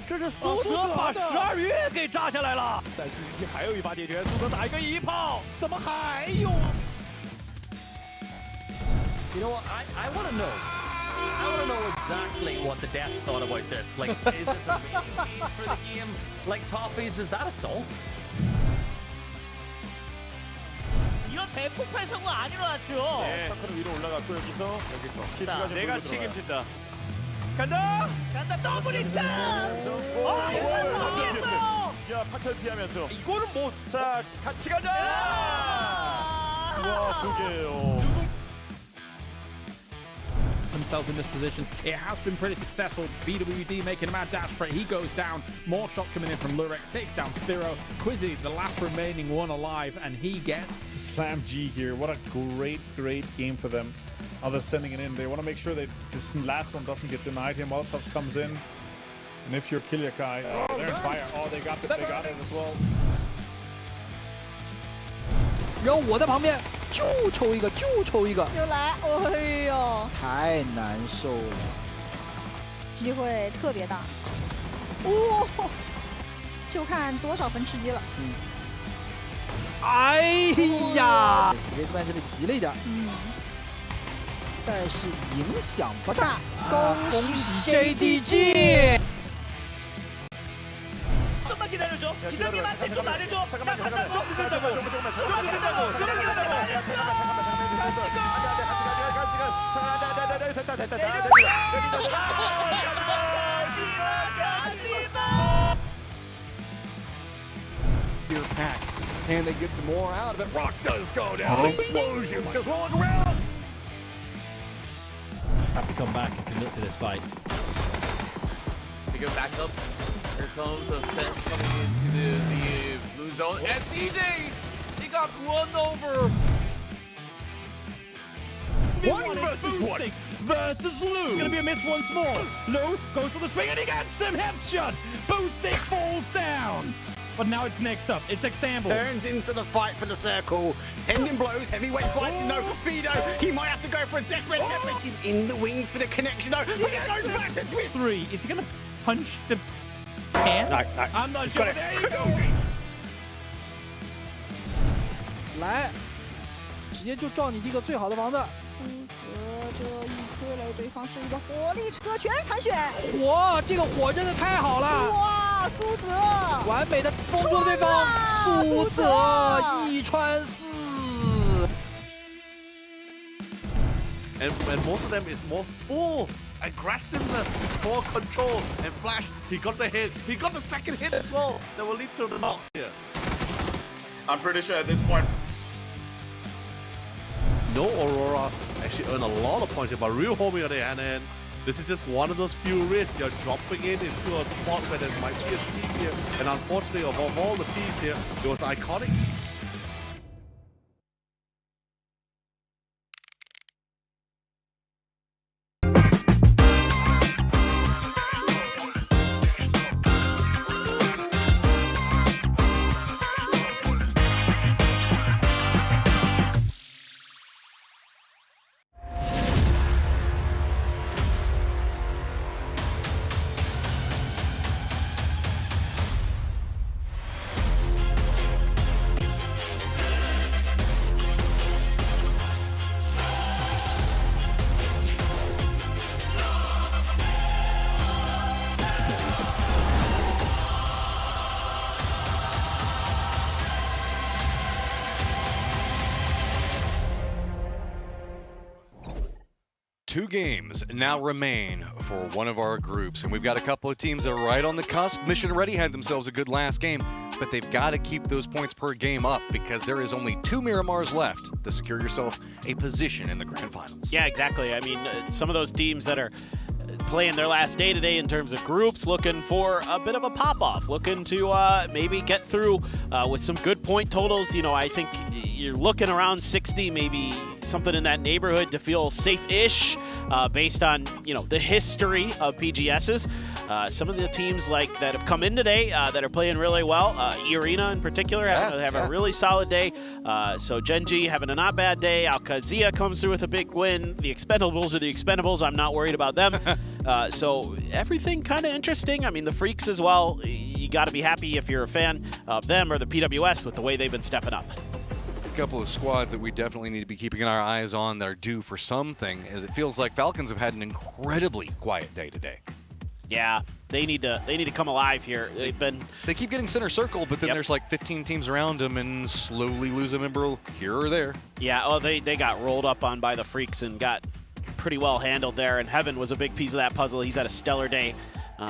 这是苏泽把12月给炸下来了，在自己还有一发铁拳，苏泽打一个1炮，怎么还有？You know what? I want to know. I want to know exactly what the devs thought about this. Like, is this a main phase for the game? Like top phase, is that assault? 이런 대폭발 사고 안 일어났죠. 네, 서클은 위로 올라갔고 여기서 내가 책임진다. 간다 더블히트! 야, 파탈 피하면서 이거는 뭐? 자, 같이 가자! 와, 2개예요. Themselves in this position. It has been pretty successful. BWD making a mad dash for it. He goes down. More shots coming in from Lurex. Takes down Spiro. Quizzy, the last remaining one alive, and he gets Slam G here. What a great game for them. Others sending it in. They want to make sure that this last one doesn't get denied here. Molotov comes in. And if you're Kilyakai, they're in fire. Oh, they got it as well. 有我在旁边，就抽一个，就抽一个。又来，哎呦，太难受了。机会特别大。哇、就看多少分吃鸡了。哎呀，死雷这边这里急了一点，但是影响不大。恭喜 JDG。 좀만 기다려줘. 기자님만 좀 말해줘. 잠깐만 기다려줘. Here pack. Can they get some more out of it? Rock does go down. Explosions just rolling around. Have to come back and commit to this fight. So we go back up. Here comes a set coming into the blue zone. And CJ, he got run over. One versus one. Versus Lou. It's gonna be a miss once more. Lou goes for the swing and he gets some headshot. Boomstick falls down. But now it's next up. It's Example. Turns into the fight for the circle. Tending blows, heavyweight fighting though. Fido, he might have to go for a desperate attempt. In the wings for the connection though. But it goes back to twist. 3. Is he gonna punch the hand? No. I'm not sure. There you go. 来，直接就撞你这个最好的房子。这一推雷，对方是一个火力车，全是残血。火，这个火真的太好了！哇，苏泽，完美的封住了对方。苏泽一穿四。 And most of them is more full aggressiveness, more control, and Flash, he got the hit. He got the second hit as well. That will lead to the knock here. I'm pretty sure at this point. No Aurora actually earned a lot of points here, but Real Homie on the other hand, this is just one of those few risks. You're dropping it into a spot where there might be a team here. And unfortunately, of all the teams here, it was iconic. Two games now remain for one of our groups, and we've got a couple of teams that are right on the cusp. Mission Ready had themselves a good last game, but they've got to keep those points per game up because there is only 2 Miramars left to secure yourself a position in the grand finals. Yeah, exactly. I mean, some of those teams that are playing their last day today in terms of groups, looking for a bit of a pop-off, looking to maybe get through with some good point totals. You know, I think you're looking around 60, maybe something in that neighborhood to feel safe-ish based on, you know, the history of PGSs. Some of the teams like that have come in today that are playing really well, Arena in particular, have a really solid day. So Genji having a not bad day. Oct-2 comes through with a big win. The Expendables are the Expendables. I'm not worried about them. So everything kind of interesting. I mean, the Freaks as well. You got to be happy if you're a fan of them or the PWS with the way they've been stepping up. A couple of squads that we definitely need to be keeping our eyes on that are due for something, as it feels like Falcons have had an incredibly quiet day today. Yeah, they need to come alive here. They keep getting center circle, but then there's like 15 teams around them and slowly lose a member here or there. Yeah, oh, they got rolled up on by the Freaks and got pretty well handled there, and Heaven was a big piece of that puzzle. He's had a stellar day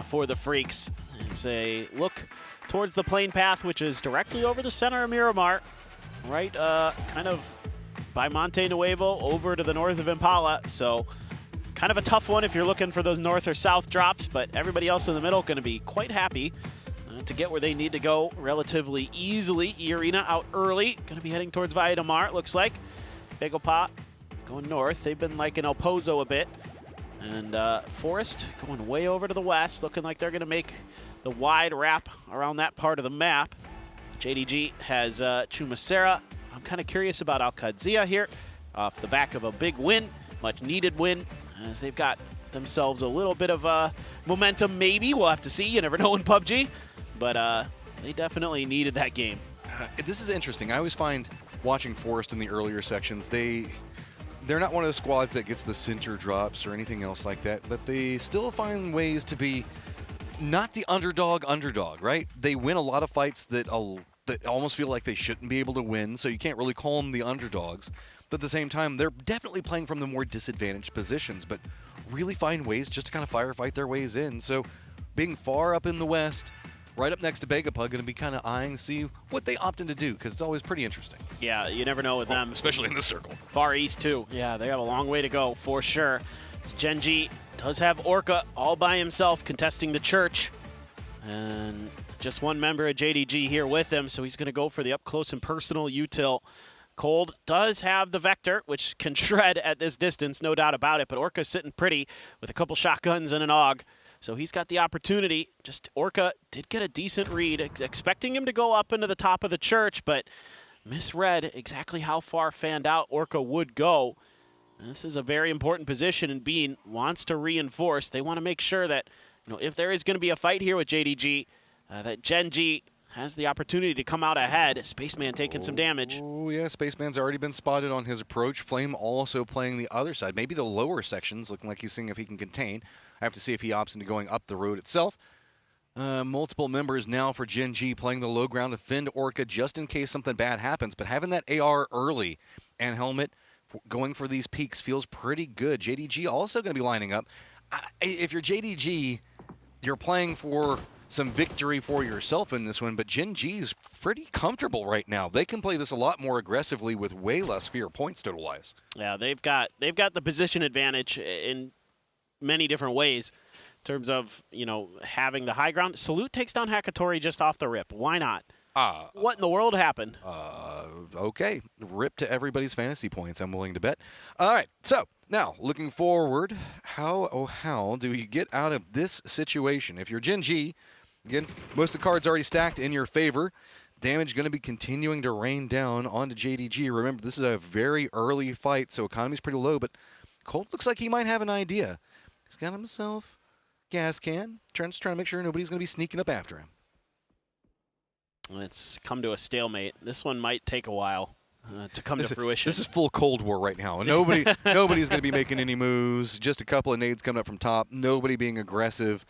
for the Freaks. As they look towards the plane path, which is directly over the center of Miramar, right kind of by Monte Nuevo over to the north of Impala. So kind of a tough one if you're looking for those north or south drops, but everybody else in the middle going to be quite happy to get where they need to go relatively easily. Arena out early, going to be heading towards Valle de Mar, it looks like. Begopot going north. They've been like an El Pozo a bit. And Forest going way over to the west, looking like they're going to make the wide wrap around that part of the map. JDG has Chumacera. I'm kind of curious about Oct-2 here off the back of a big win, much needed win, as they've got themselves a little bit of momentum maybe. We'll have to see. You never know in PUBG. But they definitely needed that game. This is interesting. I always find watching Forest in the earlier sections, they're not one of the squads that gets the center drops or anything else like that, but they still find ways to be not the underdog, right? They win a lot of fights that almost feel like they shouldn't be able to win, so you can't really call them the underdogs. But at the same time, they're definitely playing from the more disadvantaged positions, but really find ways just to kind of firefight their ways in. So being far up in the west, right up next to Begapug, going to be kind of eyeing to see what they opt in to do, because it's always pretty interesting. Yeah, you never know with them. Especially in the circle. Far East, too. Yeah, they have a long way to go, for sure. Gen G does have Orca all by himself contesting the church. And just one member of JDG here with him, so he's going to go for the up-close and personal util. Cold does have the Vector, which can shred at this distance, no doubt about it, but Orca's sitting pretty with a couple shotguns and an AUG. So he's got the opportunity. Just Orca did get a decent read, expecting him to go up into the top of the church, but misread exactly how far fanned out Orca would go. And this is a very important position, and Bean wants to reinforce. They want to make sure that, you know, if there is going to be a fight here with JDG, that Gen G has the opportunity to come out ahead. Spaceman taking some damage. Oh, yeah, Spaceman's already been spotted on his approach. Flame also playing the other side, maybe the lower sections, looking like he's seeing if he can contain. I have to see if he opts into going up the road itself. Multiple members now for Gen G playing the low ground to defend Orca just in case something bad happens. But having that AR early and helmet going for these peaks feels pretty good. JDG also going to be lining up. If you're JDG, you're playing for some victory for yourself in this one, but Gen G's pretty comfortable right now. They can play this a lot more aggressively with way less fear points total-wise. Yeah, they've got the position advantage in many different ways in terms of, you know, having the high ground. Salute takes down Hakatori just off the rip. Why not? What in the world happened? Okay, rip to everybody's fantasy points, I'm willing to bet. All right, so now looking forward, how do you get out of this situation? If you're Gen G, again, most of the cards already stacked in your favor. Damage going to be continuing to rain down onto JDG. Remember, this is a very early fight, so economy's pretty low, but Colt looks like he might have an idea. He's got himself gas can, just trying to make sure nobody's going to be sneaking up after him. It's come to a stalemate. This one might take a while to come to fruition. This is full Cold War right now. Nobody's going to be making any moves. Just a couple of nades coming up from top. Nobody being aggressive.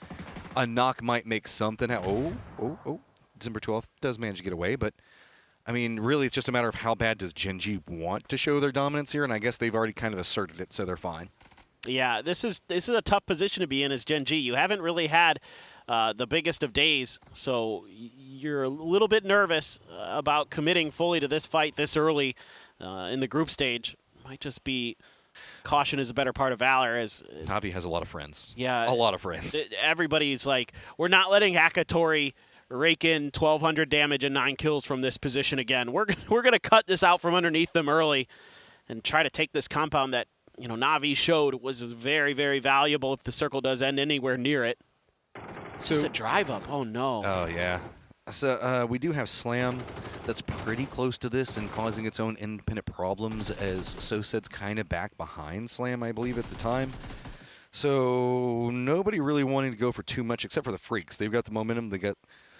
A knock might make something happen. Oh. December 12th does manage to get away, but I mean, really, it's just a matter of how bad does Gen G want to show their dominance here, and I guess they've already kind of asserted it, so they're fine. Yeah, this is a tough position to be in as Gen G. You haven't really had the biggest of days, so you're a little bit nervous about committing fully to this fight this early in the group stage. Might just be caution is a better part of valor. As Navi has a lot of friends. Yeah, a lot of friends. Everybody's like, we're not letting Hakatori rake in 1,200 damage and 9 kills from this position again. We're gonna cut this out from underneath them early and try to take this compound that, you know, Navi showed was very, very valuable if the circle does end anywhere near it. It's just a drive up. Oh, no. Oh, yeah. So we do have Slam that's pretty close to this and causing its own independent problems, as Sosed's kind of back behind Slam, I believe, at the time. So nobody really wanting to go for too much except for the Freaks. They've got the momentum. They got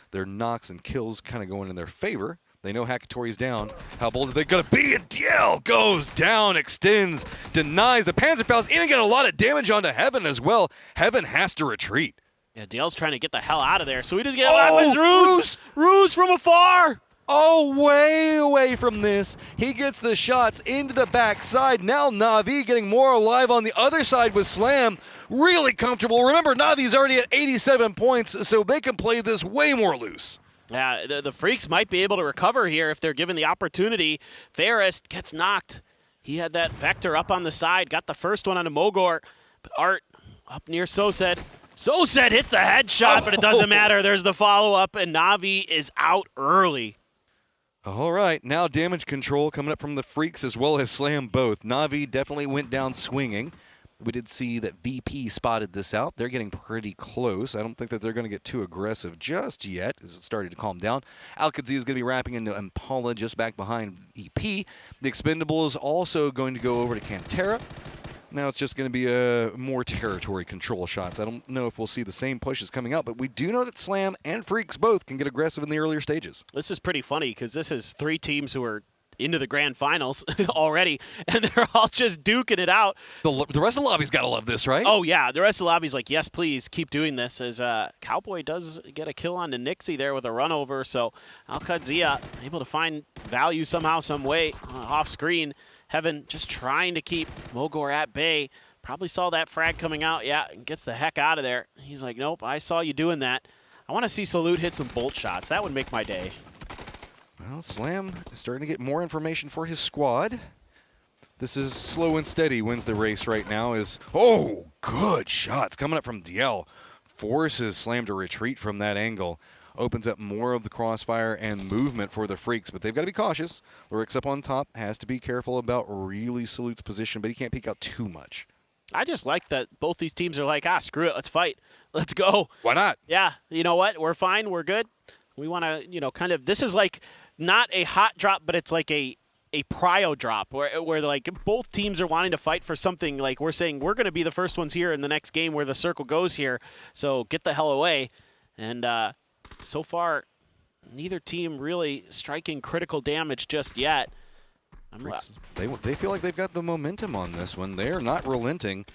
their knocks and kills kind of going in their favor. They know Hakatori's down. How bold are they going to be? And DL goes down, extends, denies. The Panzerfaust's even getting a lot of damage onto Heaven as well. Heaven has to retreat. Yeah, Dale's trying to get the hell out of there, so he just gets out of his ruse. Ruse from afar. Oh, way away from this. He gets the shots into the backside. Now Na'Vi getting more alive on the other side with Slam. Really comfortable. Remember, Navi's already at 87 points, so they can play this way more loose. Yeah, the Freaks might be able to recover here if they're given the opportunity. Ferris gets knocked. He had that Vector up on the side, got the first one onto Mogor. But Art up near Sosed. Sosed hits the headshot, but it doesn't matter. There's the follow-up, and Na'Vi is out early. All right, now damage control coming up from the Freaks as well as Slam both. Na'Vi definitely went down swinging. We did see that VP spotted this out. They're getting pretty close. I don't think that they're going to get too aggressive just yet as it started to calm down. Alkazi is going to be wrapping into Impala just back behind EP. The Expendable is also going to go over to Cantera. Now it's just going to be more territory control shots. I don't know if we'll see the same pushes coming out, but we do know that Slam and Freaks both can get aggressive in the earlier stages. This is pretty funny because this is 3 teams who are into the grand finals already, and they're all just duking it out. The rest of the lobby's got to love this, right? Oh, yeah. The rest of the lobby's like, yes, please, keep doing this, as Cowboy does get a kill on the Nixie there with a run over. So Al-Qadzia able to find value somehow, some way off screen. Heaven just trying to keep Mogor at bay. Probably saw that frag coming out, yeah, and gets the heck out of there. He's like, nope, I saw you doing that. I want to see Salute hit some bolt shots. That would make my day. Well, Slam is starting to get more information for his squad. This is slow and steady wins the race right now. Oh, good shots coming up from DL. Forces Slam to retreat from that angle. Opens up more of the crossfire and movement for the Freaks, but they've got to be cautious. Lurix up on top, has to be careful about really Salute's position, but he can't peek out too much. I just like that both these teams are like, screw it, let's fight. Let's go. Why not? Yeah, you know what? We're fine, we're good. We want to, kind of, this is like not a hot drop, but it's like a prio drop where like both teams are wanting to fight for something. Like we're saying we're going to be the first ones here in the next game where the circle goes here, so get the hell away. And so far, neither team really striking critical damage just yet. They feel like they've got the momentum on this one. They are not relenting.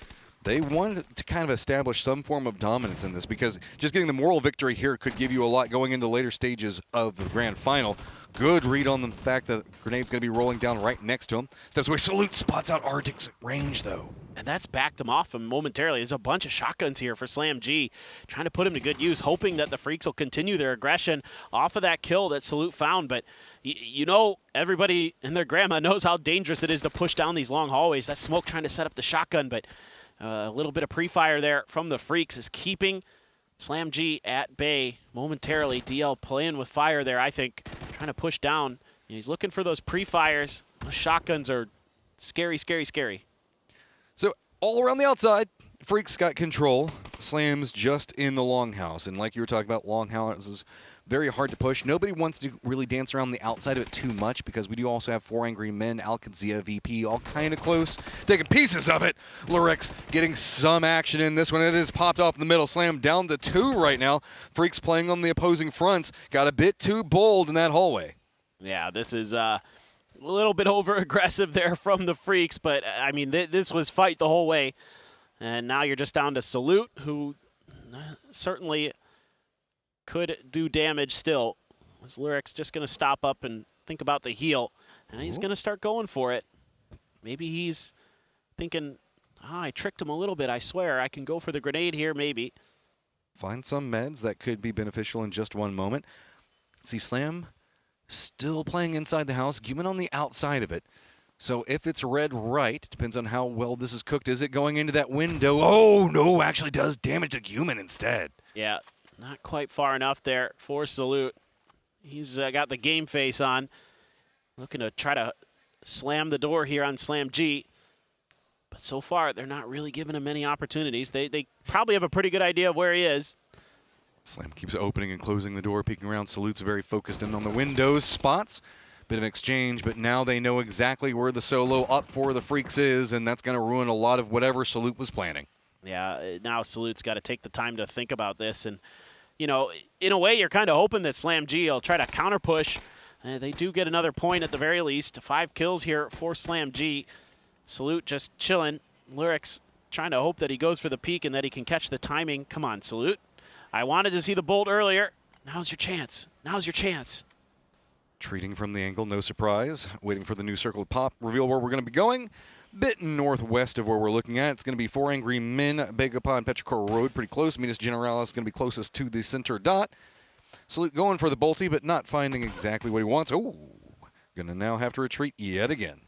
They want to kind of establish some form of dominance in this because just getting the moral victory here could give you a lot going into later stages of the grand final. Good read on the fact that Grenade's going to be rolling down right next to him. Steps away, Salute spots out Arctic's range though. And that's backed him off momentarily. There's a bunch of shotguns here for Slam G, trying to put him to good use, hoping that the Freaks will continue their aggression off of that kill that Salute found. But everybody and their grandma knows how dangerous it is to push down these long hallways. That Smoke trying to set up the shotgun, but a little bit of pre-fire there from the Freaks is keeping Slam G at bay momentarily. DL playing with fire there, I think, trying to push down. He's looking for those pre-fires. Those shotguns are scary, scary, scary. So all around the outside, Freaks got control. Slam's just in the longhouse. And like you were talking about, longhouse is very hard to push. Nobody wants to really dance around the outside of it too much because we do also have 4 Angry Men, Al-Qadzia, VP, all kind of close, taking pieces of it. Lurix getting some action in this one. It is popped off in the middle. Slam down to 2 right now. Freaks playing on the opposing fronts. Got a bit too bold in that hallway. Yeah, this is a little bit over-aggressive there from the Freaks, but, I mean, this was fight the whole way. And now you're just down to Salute, who certainly could do damage still. This Lurix just going to stop up and think about the heal, and he's going to start going for it. Maybe he's thinking, I tricked him a little bit, I swear. I can go for the grenade here, maybe. Find some meds that could be beneficial in just one moment. See, Slam still playing inside the house, Guman on the outside of it. So if it's red right, depends on how well this is cooked. Is it going into that window? Oh, no, actually does damage to Guman instead. Yeah, not quite far enough there for Salute. He's got the game face on, looking to try to slam the door here on Slam G. But so far, they're not really giving him any opportunities. They probably have a pretty good idea of where he is. Slam keeps opening and closing the door, peeking around. Salute's very focused in on the windows spots. Bit of exchange, but now they know exactly where the solo up for the Freaks is, and that's going to ruin a lot of whatever Salute was planning. Yeah, now Salute's got to take the time to think about this. And, in a way, you're kind of hoping that Slam G will try to counter push. They do get another point at the very least. 5 kills here for Slam G. Salute just chilling. Lurix trying to hope that he goes for the peak and that he can catch the timing. Come on, Salute. I wanted to see the bolt earlier. Now's your chance. Now's your chance. Treating from the angle, no surprise. Waiting for the new circle to pop, reveal where we're going to be going. Bit northwest of where we're looking at. It's going to be 4 Angry Men, Begapa, and Petrichor Road, pretty close. Minas Generalis is going to be closest to the center dot. Salute going for the bolty, but not finding exactly what he wants. Oh, going to now have to retreat yet again.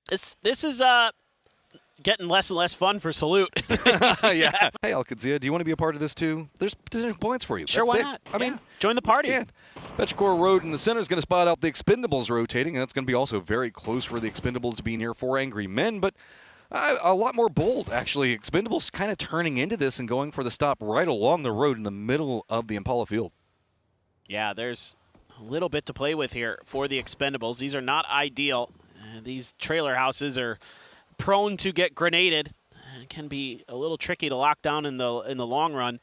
This is getting less and less fun for Salute. Yeah. Hey, Al-Qadzia, do you want to be a part of this too? There's potential points for you. Sure, That's why big. not? I mean, join the party. Yeah. Petrichor Road in the center is going to spot out the Expendables rotating, and that's going to be also very close for the Expendables to be near 4 Angry Men, but a lot more bold, actually. Expendables kind of turning into this and going for the stop right along the road in the middle of the Impala field. Yeah, there's a little bit to play with here for the Expendables. These are not ideal. These trailer houses are prone to get grenaded. It can be a little tricky to lock down in the long run.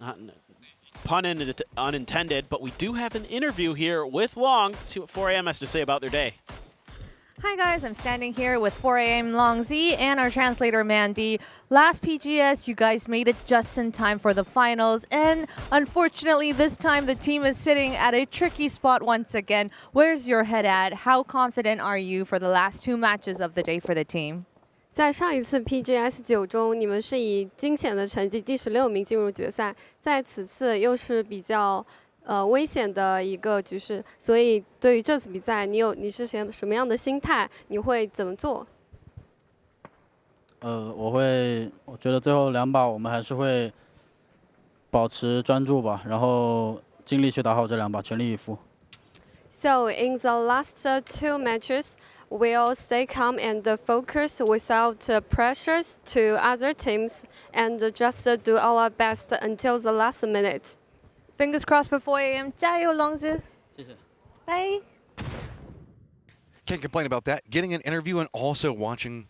Not pun unintended, but we do have an interview here with Long. See what 4AM has to say about their day. Hi guys, I'm standing here with 4AM Long Z and our translator Mandy. Last PGS, you guys made it just in time for the finals, and unfortunately this time the team is sitting at a tricky spot once again. Where's your head at? How confident are you for the last 2 matches of the day for the team? 在上一次 PGS 9中，你们是以惊险的成绩第16名进入决赛，在此次又是比较危险的一个局势，所以对于这次比赛，你是什么样的心态？你会怎么做？我觉得最后2把我们还是会保持专注吧，然后尽力去打好这2把，全力以赴。So in the last 2 matches, we'll stay calm and focus without pressures to other teams, and just do our best until the last minute. Fingers crossed for 4AM. 加油 Longzi. 谢谢。 Bye. Can't complain about that. Getting an interview and also watching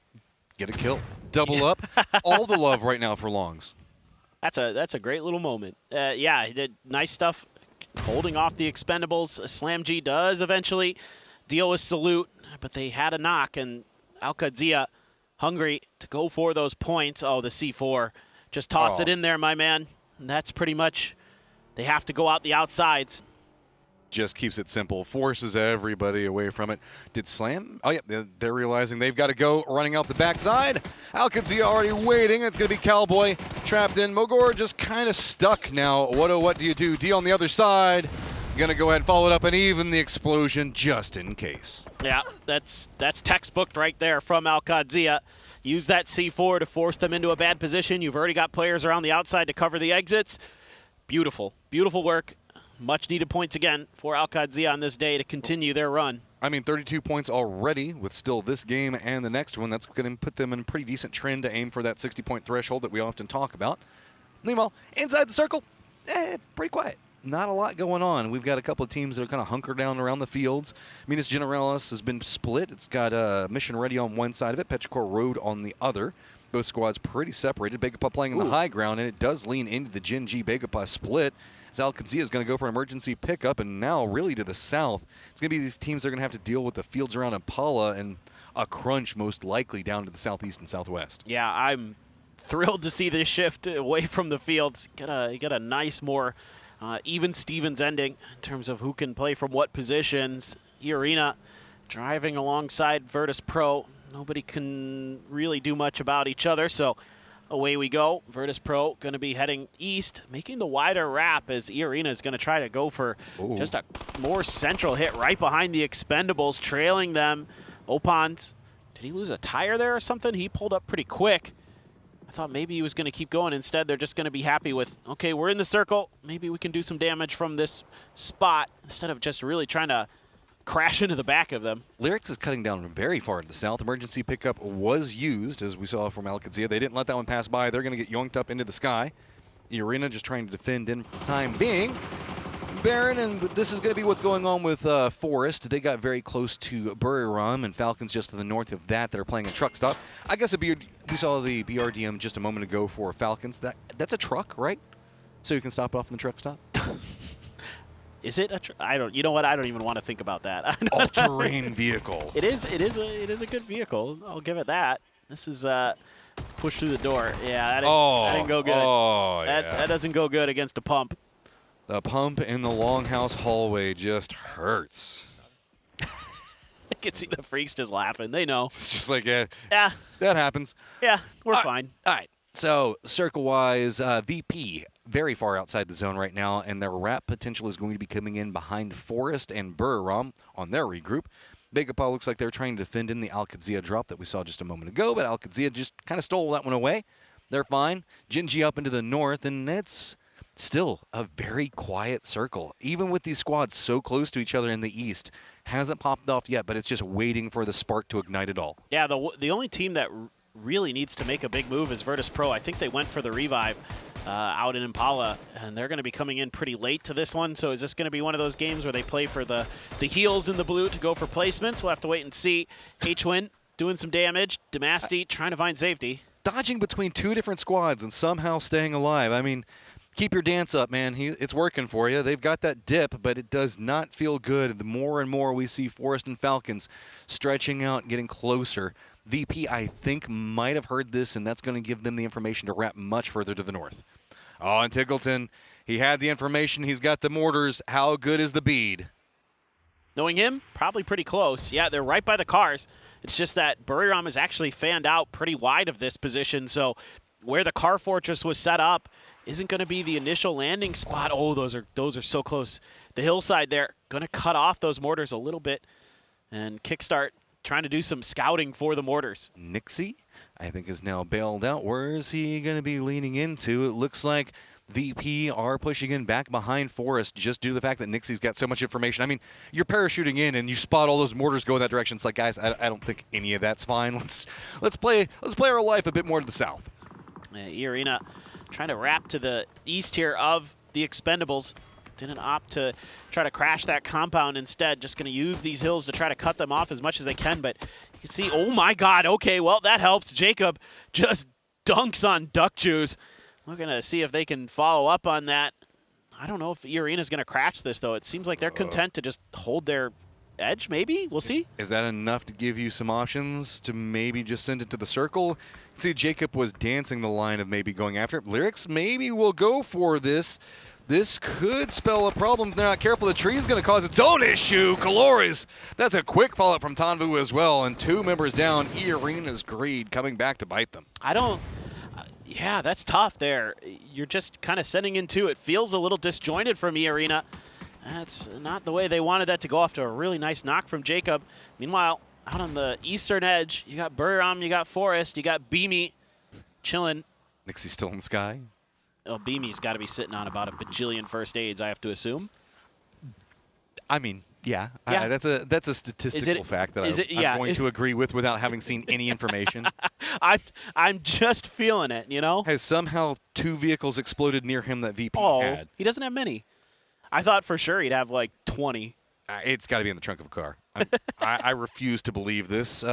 get a kill. Double up. All the love right now for Longs. That's a great little moment. Yeah, he did nice stuff holding off the expendables. Slam G does eventually deal with Salute, but they had a knock, and Alcadzia hungry to go for those points. Oh, the C4. Just toss it in there, my man. And that's pretty much, they have to go out the outsides. Just keeps it simple, forces everybody away from it. Did Slam? Oh, yeah, they're realizing they've got to go running out the backside. Alcadzia already waiting. It's going to be Cowboy trapped in. Mogor just kind of stuck now. What do you do? D on the other side. Going to go ahead and follow it up and even the explosion just in case. Yeah, that's textbooked right there from Alcadzia. Use that C4 to force them into a bad position. You've already got players around the outside to cover the exits. Beautiful, beautiful work. Much needed points again for Alcadzia on this day to continue their run. I mean, 32 points already with still this game and the next one. That's going to put them in a pretty decent trend to aim for that 60-point threshold that we often talk about. Meanwhile, inside the circle, pretty quiet. Not a lot going on. We've got a couple of teams that are kind of hunkered down around the fields. Minas Generalis has been split. It's got Mission Ready on one side of it, Petrichor Road on the other. Both squads pretty separated. Begapa playing in the high ground, and it does lean into the Gen G Begapa split. Alcadzia is going to go for an emergency pickup, and now really to the south, it's going to be these teams that are going to have to deal with the fields around Impala and a crunch most likely down to the southeast and southwest. Yeah, I'm thrilled to see this shift away from the fields. Get a nice, more even Stevens ending in terms of who can play from what positions. E-Arena driving alongside Virtus Pro. Nobody can really do much about each other, so away we go. Virtus Pro going to be heading east, making the wider wrap as E-Arena is going to try to go for just a more central hit right behind the expendables, trailing them. Opans, did he lose a tire there or something? He pulled up pretty quick. I thought maybe he was going to keep going. Instead, they're just going to be happy with, okay, we're in the circle. Maybe we can do some damage from this spot instead of just really trying to crash into the back of them. Lyrics is cutting down very far to the south. Emergency pickup was used, as we saw from Alcadzia. They didn't let that one pass by. They're going to get yoinked up into the sky. E-Arena just trying to defend in time being. Baron, and this is going to be what's going on with Forest. They got very close to Buriram, and Falcons just to the north of that are playing a truck stop. I guess we saw the BRDM just a moment ago for Falcons. That's a truck, right? So you can stop off in the truck stop? Is it a you know what? I don't even want to think about that. All-terrain vehicle. It is a good vehicle. I'll give it that. This is push through the door. Yeah, that didn't go good. Oh, that doesn't go good against a pump. The pump in the longhouse hallway just hurts. I can see the freaks just laughing. They know. It's just like, yeah, that happens. Yeah, we're fine. All right. So, circle-wise, VP, very far outside the zone right now, and their wrap potential is going to be coming in behind Forest and Buriram on their regroup. Begapa looks like they're trying to defend in the Alcadzia drop that we saw just a moment ago, but Alcadzia just kind of stole that one away. They're fine. Genji up into the north, and it's still a very quiet circle. Even with these squads so close to each other in the east, hasn't popped off yet, but it's just waiting for the spark to ignite it all. Yeah, the only team that really needs to make a big move is Virtus Pro. I think they went for the revive out in Impala, and they're going to be coming in pretty late to this one. So is this going to be one of those games where they play for the heals in the blue to go for placements? We'll have to wait and see. H-Win doing some damage. Demasti trying to find safety. Dodging between two different squads and somehow staying alive. I mean, keep your dance up, man. It's working for you. They've got that dip, but it does not feel good. The more and more we see Forest and Falcons stretching out, getting closer. VP, I think, might have heard this, and that's going to give them the information to wrap much further to the north. Oh, and Tickleton, he had the information. He's got the mortars. How good is the bead? Knowing him, probably pretty close. Yeah, they're right by the cars. It's just that Buriram is actually fanned out pretty wide of this position, so where the car fortress was set up isn't going to be the initial landing spot. Oh, those are so close. The hillside there, going to cut off those mortars a little bit, and Kickstart trying to do some scouting for the mortars. Nixie, I think, is now bailed out. Where is he going to be leaning into? It looks like VP are pushing in back behind Forest just due to the fact that Nixie's got so much information. I mean, you're parachuting in and you spot all those mortars go in that direction. It's like, guys, I don't think any of that's fine. Let's play our life a bit more to the south. E-Arena trying to wrap to the east here of the Expendables. Didn't opt to try to crash that compound instead. Just going to use these hills to try to cut them off as much as they can. But you can see, oh my God, okay, well, that helps. Jacob just dunks on Duck Juice. Looking to see if they can follow up on that. I don't know if E-Arena's going to crash this, though. It seems like they're content to just hold their edge, maybe? We'll see. Is that enough to give you some options to maybe just send it to the circle? See, Jacob was dancing the line of maybe going after it. Lyrics maybe will go for this. This could spell a problem if they're not careful. The tree is going to cause its own issue. Calores. That's a quick follow-up from Tanvu as well. And 2 members down. E-Arena's greed coming back to bite them. Yeah, that's tough there. You're just kind of sending in 2. It feels a little disjointed from E-Arena. That's not the way they wanted that to go after a really nice knock from Jacob. Meanwhile, out on the eastern edge, you got Buriram, you got Forest, you got Beamy chilling. Nixie's still in the sky. Oh, Beamy's got to be sitting on about a bajillion first aids, I have to assume. I mean, yeah. That's a statistical fact that I'm going to agree with without having seen any information. I'm just feeling it, you know? Has somehow 2 vehicles exploded near him that VP had. He doesn't have many. I thought for sure he'd have like 20. It's got to be in the trunk of a car. I refuse to believe this.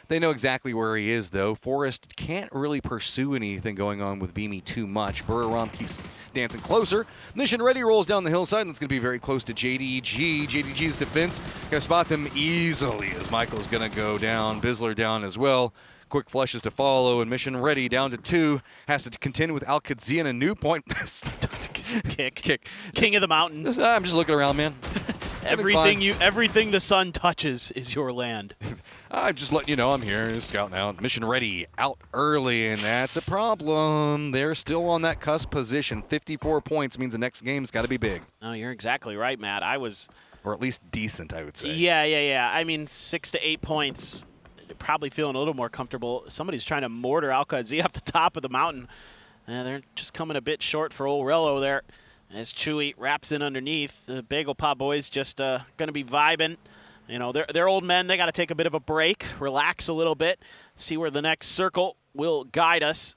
They know exactly where he is, though. Forest can't really pursue anything going on with Beamy too much. Buriram keeps dancing closer. Mission Ready rolls down the hillside, and it's going to be very close to JDG. JDG's defense going to spot them easily as Michael's going to go down. Bizzler down as well. Quick flushes to follow, and Mission Ready down to 2. Has to contend with Al-Qadzi and a new point. Kick. King of the mountain. I'm just looking around, man. Everything the sun touches is your land. I'm just letting you know I'm here, just scouting out. Mission Ready out early, and that's a problem. They're still on that cusp position. 54 points means the next game's got to be big. No, you're exactly right, Matt. Or at least decent, I would say. Yeah. I mean, 6 to 8 points. Probably feeling a little more comfortable. Somebody's trying to mortar Al-Qadzi off the top of the mountain. They're just coming a bit short for old Rello there. As Chewy wraps in underneath, the Bagel Pop boys just going to be vibing. You know, they're old men. They got to take a bit of a break, relax a little bit, see where the next circle will guide us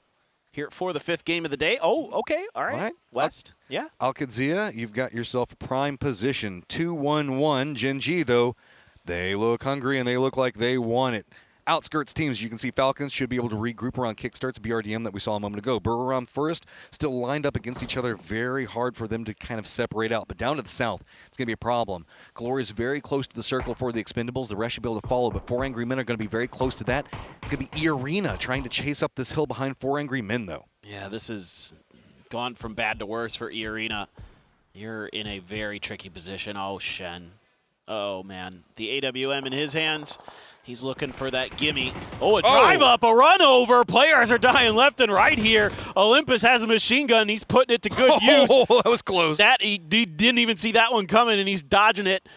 here for the 5th game of the day. Oh, okay. All right. West. Yeah. Al-Qadzi, you've got yourself a prime position. 2-1-1. Gen G, though, they look hungry and they look like they want it. Outskirts teams, you can see Falcons should be able to regroup around Kickstart's BRDM that we saw a moment ago. Buriram First still lined up against each other. Very hard for them to kind of separate out. But down to the south, it's going to be a problem. Glory is very close to the circle for the Expendables. The rest should be able to follow, but 4 Angry Men are going to be very close to that. It's going to be E-Arena trying to chase up this hill behind 4 Angry Men, though. Yeah, this has gone from bad to worse for E-Arena. You're in a very tricky position. Oh, Shen. Oh, man. The AWM in his hands. He's looking for that gimme. Oh, a drive up, a run over. Players are dying left and right here. Olympus has a machine gun. He's putting it to good use. Oh, that was close. He didn't even see that one coming, and he's dodging it.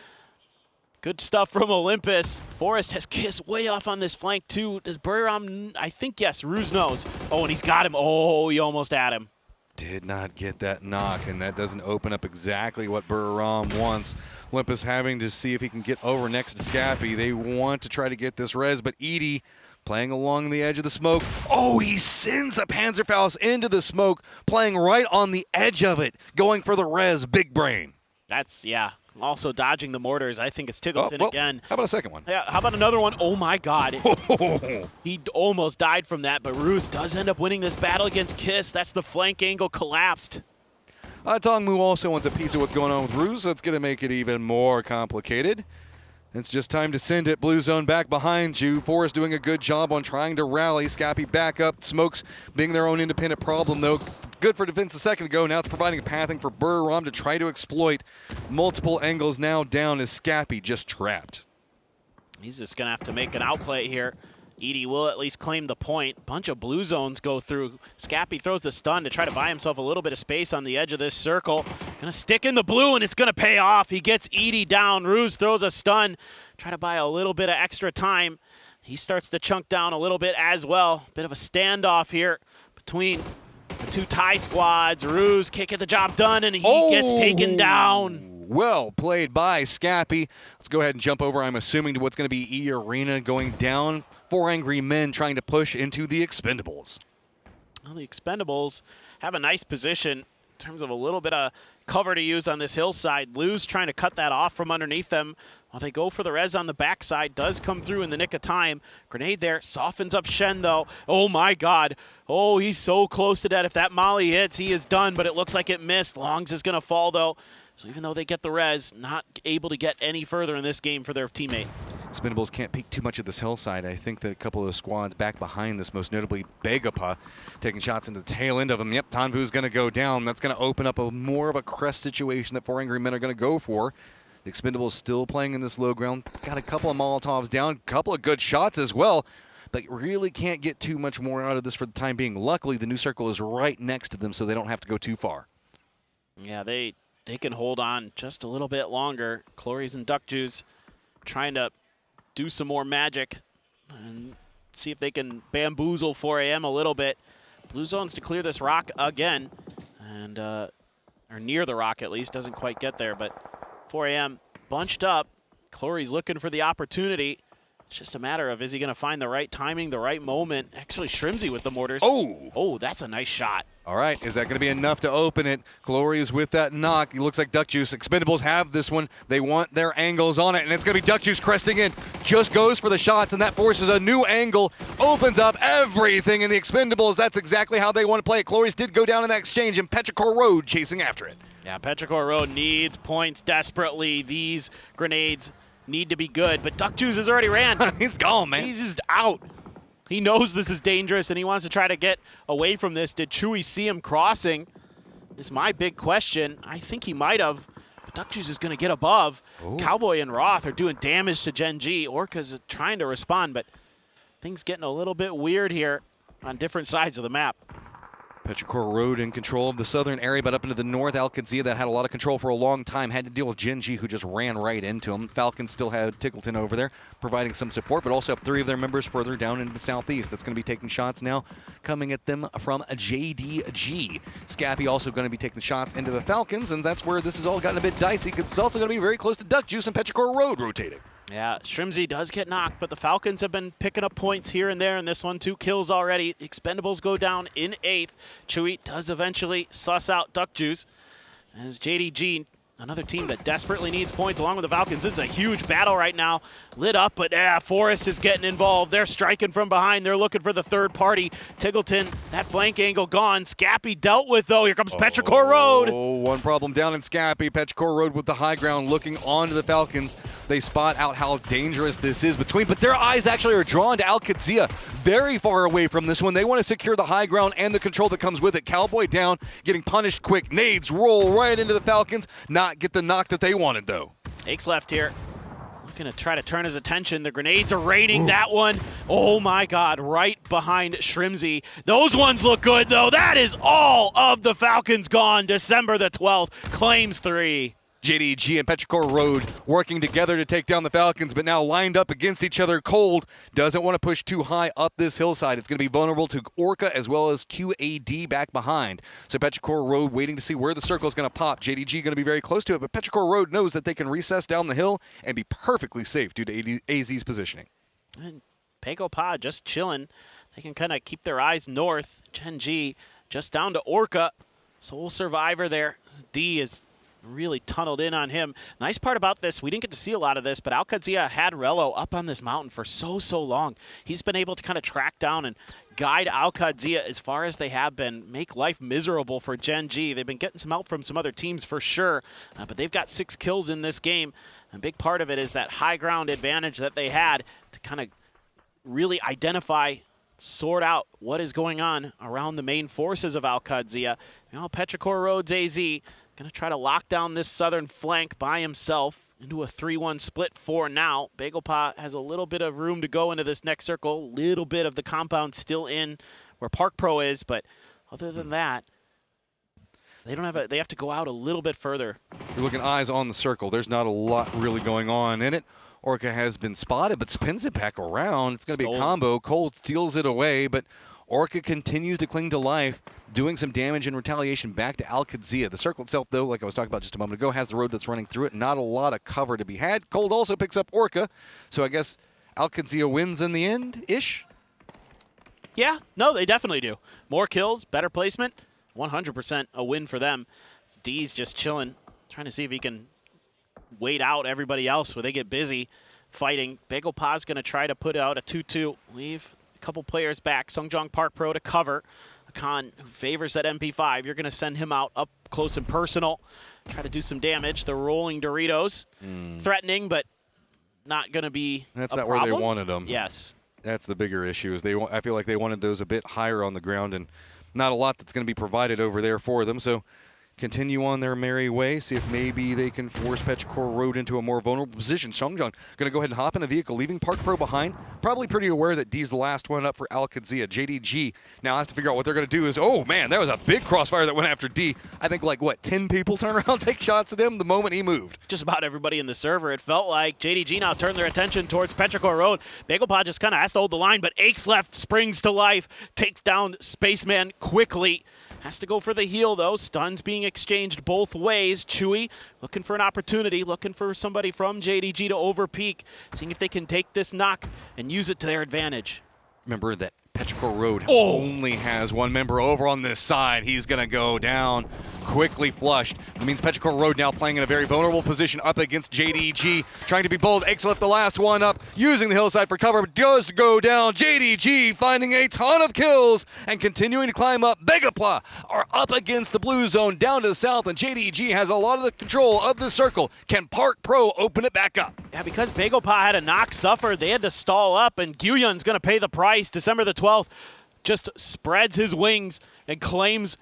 Good stuff from Olympus. Forest has kissed way off on this flank, too. Does Buriram, I think, yes, Ruse knows. Oh, and he's got him. Oh, he almost had him. Did not get that knock, and that doesn't open up exactly what Buriram wants. Olympus having to see if he can get over next to Scappy. They want to try to get this res, but Edie playing along the edge of the smoke. Oh, he sends the Panzerfaust into the smoke, playing right on the edge of it, going for the res. Big brain. That's, yeah, Also dodging the mortars. I think it's Tiggleton again. How about a second one? Yeah, how about another one? Oh my god. He almost died from that, but Ruse does end up winning this battle against Kiss. That's the flank angle collapsed. Tongmu also wants a piece of what's going on with Ruse, so it's going to make it even more complicated. It's just time to send it. Blue zone back behind you. Forrest doing a good job on trying to rally. Scappy back up. Smokes being their own independent problem, though. Good for defense a second ago. Now it's providing a pathing for Burram to try to exploit. Multiple angles now down as Scappy just trapped. He's just going to have to make an outplay here. Edie will at least claim the point. Bunch of blue zones go through. Scappy throws the stun to try to buy himself a little bit of space on the edge of this circle. Gonna stick in the blue, and it's gonna pay off. He gets Edie down. Ruse throws a stun. Try to buy a little bit of extra time. He starts to chunk down a little bit as well. Bit of a standoff here between the two Thai squads. Ruse can't get the job done, and he gets taken down. Well played by Scappy. Let's go ahead and jump over, I'm assuming, to what's going to be E Arena going down. 4 angry men trying to push into the Expendables. Well, the Expendables have a nice position in terms of a little bit of cover to use on this hillside. Lou's trying to cut that off from underneath them while they go for the res on the backside. Does come through in the nick of time. Grenade there, softens up Shen though. Oh my god. Oh, he's so close to death. If that molly hits, he is done, but it looks like it missed. Longs is going to fall though. So even though they get the res, not able to get any further in this game for their teammate. Expendables can't peek too much at this hillside. I think that a couple of squads back behind this, most notably Begapa, taking shots into the tail end of him. Yep, Tanvu's going to go down. That's going to open up a more of a crest situation that 4 angry men are going to go for. The Expendables still playing in this low ground. Got a couple of Molotovs down, a couple of good shots as well, but really can't get too much more out of this for the time being. Luckily, the new circle is right next to them, so they don't have to go too far. Yeah, they can hold on just a little bit longer. Clories and Duck Juice trying to do some more magic and see if they can bamboozle 4 AM a little bit. Blue zones to clear this rock again, and or near the rock at least. Doesn't quite get there, but 4 AM bunched up. Clory's looking for the opportunity. It's just a matter of, is he going to find the right timing, the right moment? Actually, Shrimsy with the mortars. Oh, that's a nice shot. All right, is that going to be enough to open it? Glory is with that knock. He looks like Duck Juice. Expendables have this one. They want their angles on it, and it's going to be Duck Juice cresting in. Just goes for the shots, and that forces a new angle. Opens up everything in the Expendables. That's exactly how they want to play it. Glories did go down in that exchange, and Petrichor Road chasing after it. Yeah, Petrichor Road needs points desperately. These grenades need to be good, but Duck Juice has already ran. He's gone, man. He's just out. He knows this is dangerous, and he wants to try to get away from this. Did Chewy see him crossing? Is my big question. I think he might have, but Duck Juice is going to get above. Ooh. Cowboy and Roth are doing damage to Gen G. Orca's trying to respond, but things getting a little bit weird here on different sides of the map. Petrichor Road in control of the southern area, but up into the north, Alcadzia that had a lot of control for a long time had to deal with Genji, who just ran right into him. Falcons still had Tickleton over there providing some support, but also have 3 of their members further down into the southeast. That's going to be taking shots now, coming at them from JDG. Scappy also going to be taking shots into the Falcons, and that's where this has all gotten a bit dicey, because it's also going to be very close to Duck Juice and Petrichor Road rotating. Yeah, Shrimsy does get knocked, but the Falcons have been picking up points here and there in this one. 2 kills already. Expendables go down in 8th. Chewy does eventually suss out Duck Juice. As JDG, another team that desperately needs points along with the Falcons. This is a huge battle right now. Lit up, but Forrest is getting involved. They're striking from behind. They're looking for the third party. Tiggleton, that flank angle gone. Scappy dealt with, though. Here comes Petrichor Road. Oh, one problem down in Scappy. Petrichor Road with the high ground looking on to the Falcons. They spot out how dangerous this is between, but their eyes actually are drawn to Alcadzia. Very far away from this one. They want to secure the high ground and the control that comes with it. Cowboy down, getting punished quick. Nades roll right into the Falcons. Not get the knock that they wanted, though. Aches left here. Looking to try to turn his attention. The grenades are raining. That one. Oh my god, right behind Shrimsy. Those ones look good, though. That is all of the Falcons gone. December the 12th claims 3. JDG and Petrichor Road working together to take down the Falcons, but now lined up against each other. Cold doesn't want to push too high up this hillside. It's going to be vulnerable to Orca as well as QAD back behind. So Petrichor Road waiting to see where the circle is going to pop. JDG going to be very close to it, but Petrichor Road knows that they can recess down the hill and be perfectly safe due to AZ's positioning. And Pego Pod just chilling. They can kind of keep their eyes north. Gen G just down to Orca. Sole survivor there. D is really tunneled in on him. Nice part about this, we didn't get to see a lot of this, but Al-Qadsia had Rello up on this mountain for so long. He's been able to kind of track down and guide Al-Qadsia as far as they have been, make life miserable for Gen G. They've been getting some help from some other teams for sure, but they've got 6 kills in this game. A big part of it is that high ground advantage that they had to kind of really identify, sort out what is going on around the main forces of Al-Qadsia. You know, Petrichor Rhodes AZ going to try to lock down this southern flank by himself into a 3-1 split for now. BagelPa has a little bit of room to go into this next circle. Little bit of the compound still in where Park Pro is, but other than that, they don't have they have to go out a little bit further. You're looking eyes on the circle. There's not a lot really going on in it. Orca has been spotted, but spins it back around. It's going to be a combo. Cold steals it away, but Orca continues to cling to life, doing some damage in retaliation back to Al-Qadsia. The circle itself, though, like I was talking about just a moment ago, has the road that's running through it. Not a lot of cover to be had. Cold also picks up Orca, so I guess Al-Qadsia wins in the end-ish? Yeah, no, they definitely do. More kills, better placement, 100% a win for them. D's just chilling, trying to see if he can wait out everybody else where they get busy fighting. BagelPa's going to try to put out a 2-2. Leave a couple players back. Sungjong Park Pro to cover. Akan, who favors that MP5, you're going to send him out up close and personal. Try to do some damage. The rolling Doritos. Threatening, but not going to be That's a not problem. where they wanted them. Yes. That's the bigger issue. Is I feel like they wanted those a bit higher on the ground, and not a lot that's going to be provided over there for them. So continue on their merry way, see if maybe they can force Petrichor Road into a more vulnerable position. Sungjong going to go ahead and hop in a vehicle, leaving Park Pro behind. Probably pretty aware that D's the last one up for Al-Qadsia. JDG now has to figure out what they're going to do. Oh man, that was a big crossfire that went after D. I think like, what, 10 people turn around, take shots at him the moment he moved. Just about everybody in the server. It felt like JDG now turned their attention towards Petrichor Road. BagelPa just kind of has to hold the line, but Aches left springs to life, takes down Spaceman quickly. Has to go for the heal, though. Stuns being exchanged both ways. Chewy looking for an opportunity, looking for somebody from JDG to overpeak, seeing if they can take this knock and use it to their advantage. Remember that Petrichor Road only has one member over on this side. He's going to go down, quickly flushed. That means Petrichor Road now playing in a very vulnerable position up against JDG, trying to be bold. X left the last one up, using the hillside for cover, but does go down. JDG finding a ton of kills and continuing to climb up. BagelPa are up against the blue zone down to the south, and JDG has a lot of the control of the circle. Can Park Pro open it back up? Yeah, because BagelPa had a knock suffer, they had to stall up, and Gyuyun's going to pay the price. December the 12th just spreads his wings and claims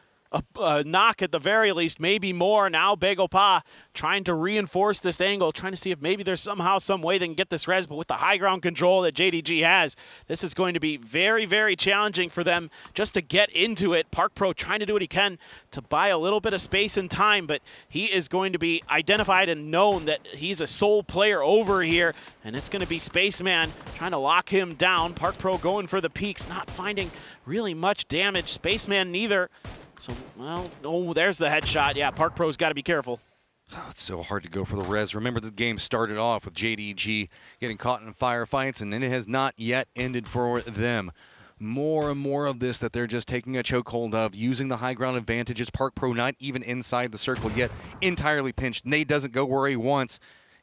a knock at the very least, maybe more. Now BagelPa trying to reinforce this angle, trying to see if maybe there's somehow, some way they can get this res, but with the high ground control that JDG has, this is going to be very, very challenging for them just to get into it. Park Pro trying to do what he can to buy a little bit of space and time, but he is going to be identified and known that he's a sole player over here, and it's going to be Spaceman trying to lock him down. Park Pro going for the peaks, not finding really much damage. Spaceman neither. So, well, oh, there's the headshot. Yeah, Park Pro's got to be careful. Oh, it's so hard to go for the res. Remember, this game started off with JDG getting caught in firefights, and then it has not yet ended for them. More and more of this that they're just taking a chokehold of, using the high ground advantages. Park Pro not even inside the circle yet, entirely pinched. Nate doesn't go where he wants.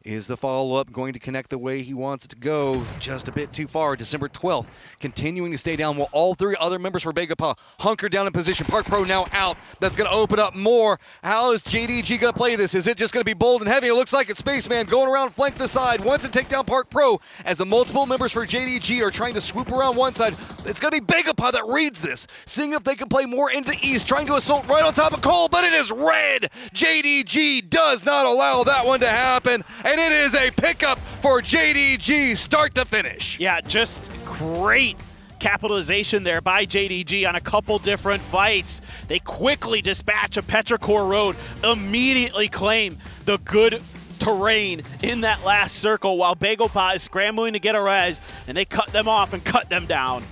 Is the follow-up going to connect the way he wants it to go? Just a bit too far. December 12th, continuing to stay down while all 3 other members for BagelPa hunker down in position. Park Pro now out. That's going to open up more. How is JDG going to play this? Is it just going to be bold and heavy? It looks like it's Spaceman going around flank the side. Wants to take down Park Pro as the multiple members for JDG are trying to swoop around one side. It's going to be BagelPa that reads this, seeing if they can play more into the east, trying to assault right on top of Cole, but it is red. JDG does not allow that one to happen. And it is a pickup for JDG start to finish. Yeah, just great capitalization there by JDG on a couple different fights. They quickly dispatch a Petrichor Road, immediately claim the good terrain in that last circle while BagelPa is scrambling to get a res, and they cut them off and cut them down.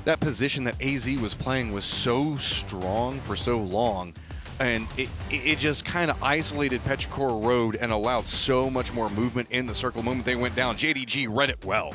That position that AZ was playing was so strong for so long. And it just kind of isolated Petrichor Road and allowed so much more movement in the circle. The moment they went down, JDG read it well.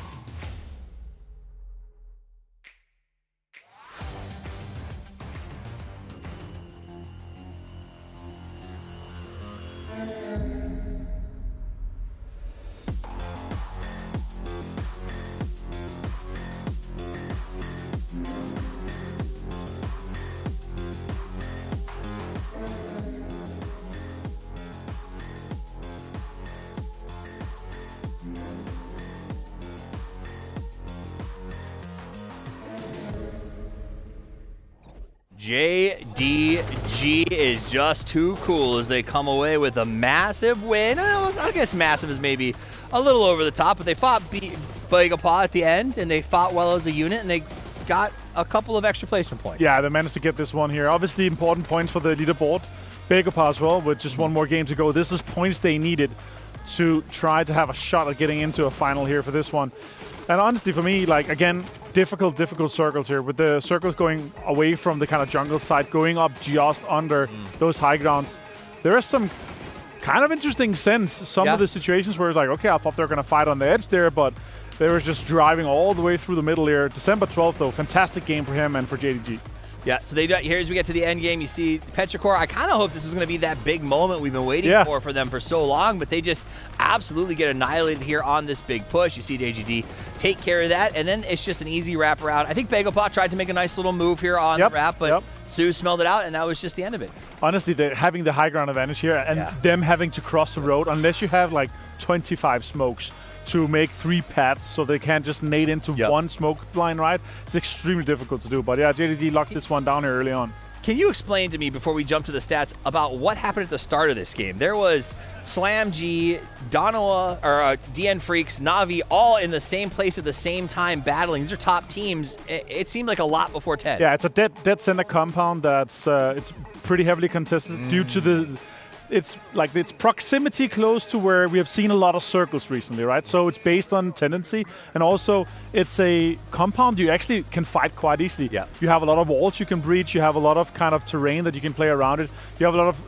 JDG is just too cool as they come away with a massive win. I guess massive is maybe a little over the top, but they fought Begapa at the end, and they fought well as a unit, and they got a couple of extra placement points. Yeah, they managed to get this one here. Obviously, important points for the leaderboard. Begapa as well, with just one more game to go. This is points they needed to try to have a shot at getting into a final here for this one. And honestly, for me, like, again, difficult circles here, with the circles going away from the kind of jungle side, going up just under those high grounds. There is some kind of interesting sense, some of the situations where it's like, okay, I thought they were going to fight on the edge there, but they were just driving all the way through the middle here. December 12th, though, fantastic game for him and for JDG. Yeah, so here as we get to the end game, you see Petrichor. I kind of hope this is going to be that big moment we've been waiting for them for so long, but they just absolutely get annihilated here on this big push. You see JGD take care of that, and then it's just an easy wraparound. I think Begapa tried to make a nice little move here on the wrap, but Sue smelled it out, and that was just the end of it. Honestly, having the high ground advantage here and them having to cross the road, unless you have like 25 smokes to make 3 paths so they can't just nade into one smoke line, right? It's extremely difficult to do. But yeah, JDG locked this one down here early on. Can you explain to me, before we jump to the stats, about what happened at the start of this game? There was Slam G, Donoa, or DN Freaks, Navi, all in the same place at the same time battling. These are top teams. It seemed like a lot before 10. Yeah, it's a dead center compound that's it's pretty heavily contested due to the... It's like its proximity close to where we have seen a lot of circles recently, right? So it's based on tendency, and also it's a compound you actually can fight quite easily. Yeah. You have a lot of walls you can breach, you have a lot of kind of terrain that you can play around it, you have a lot of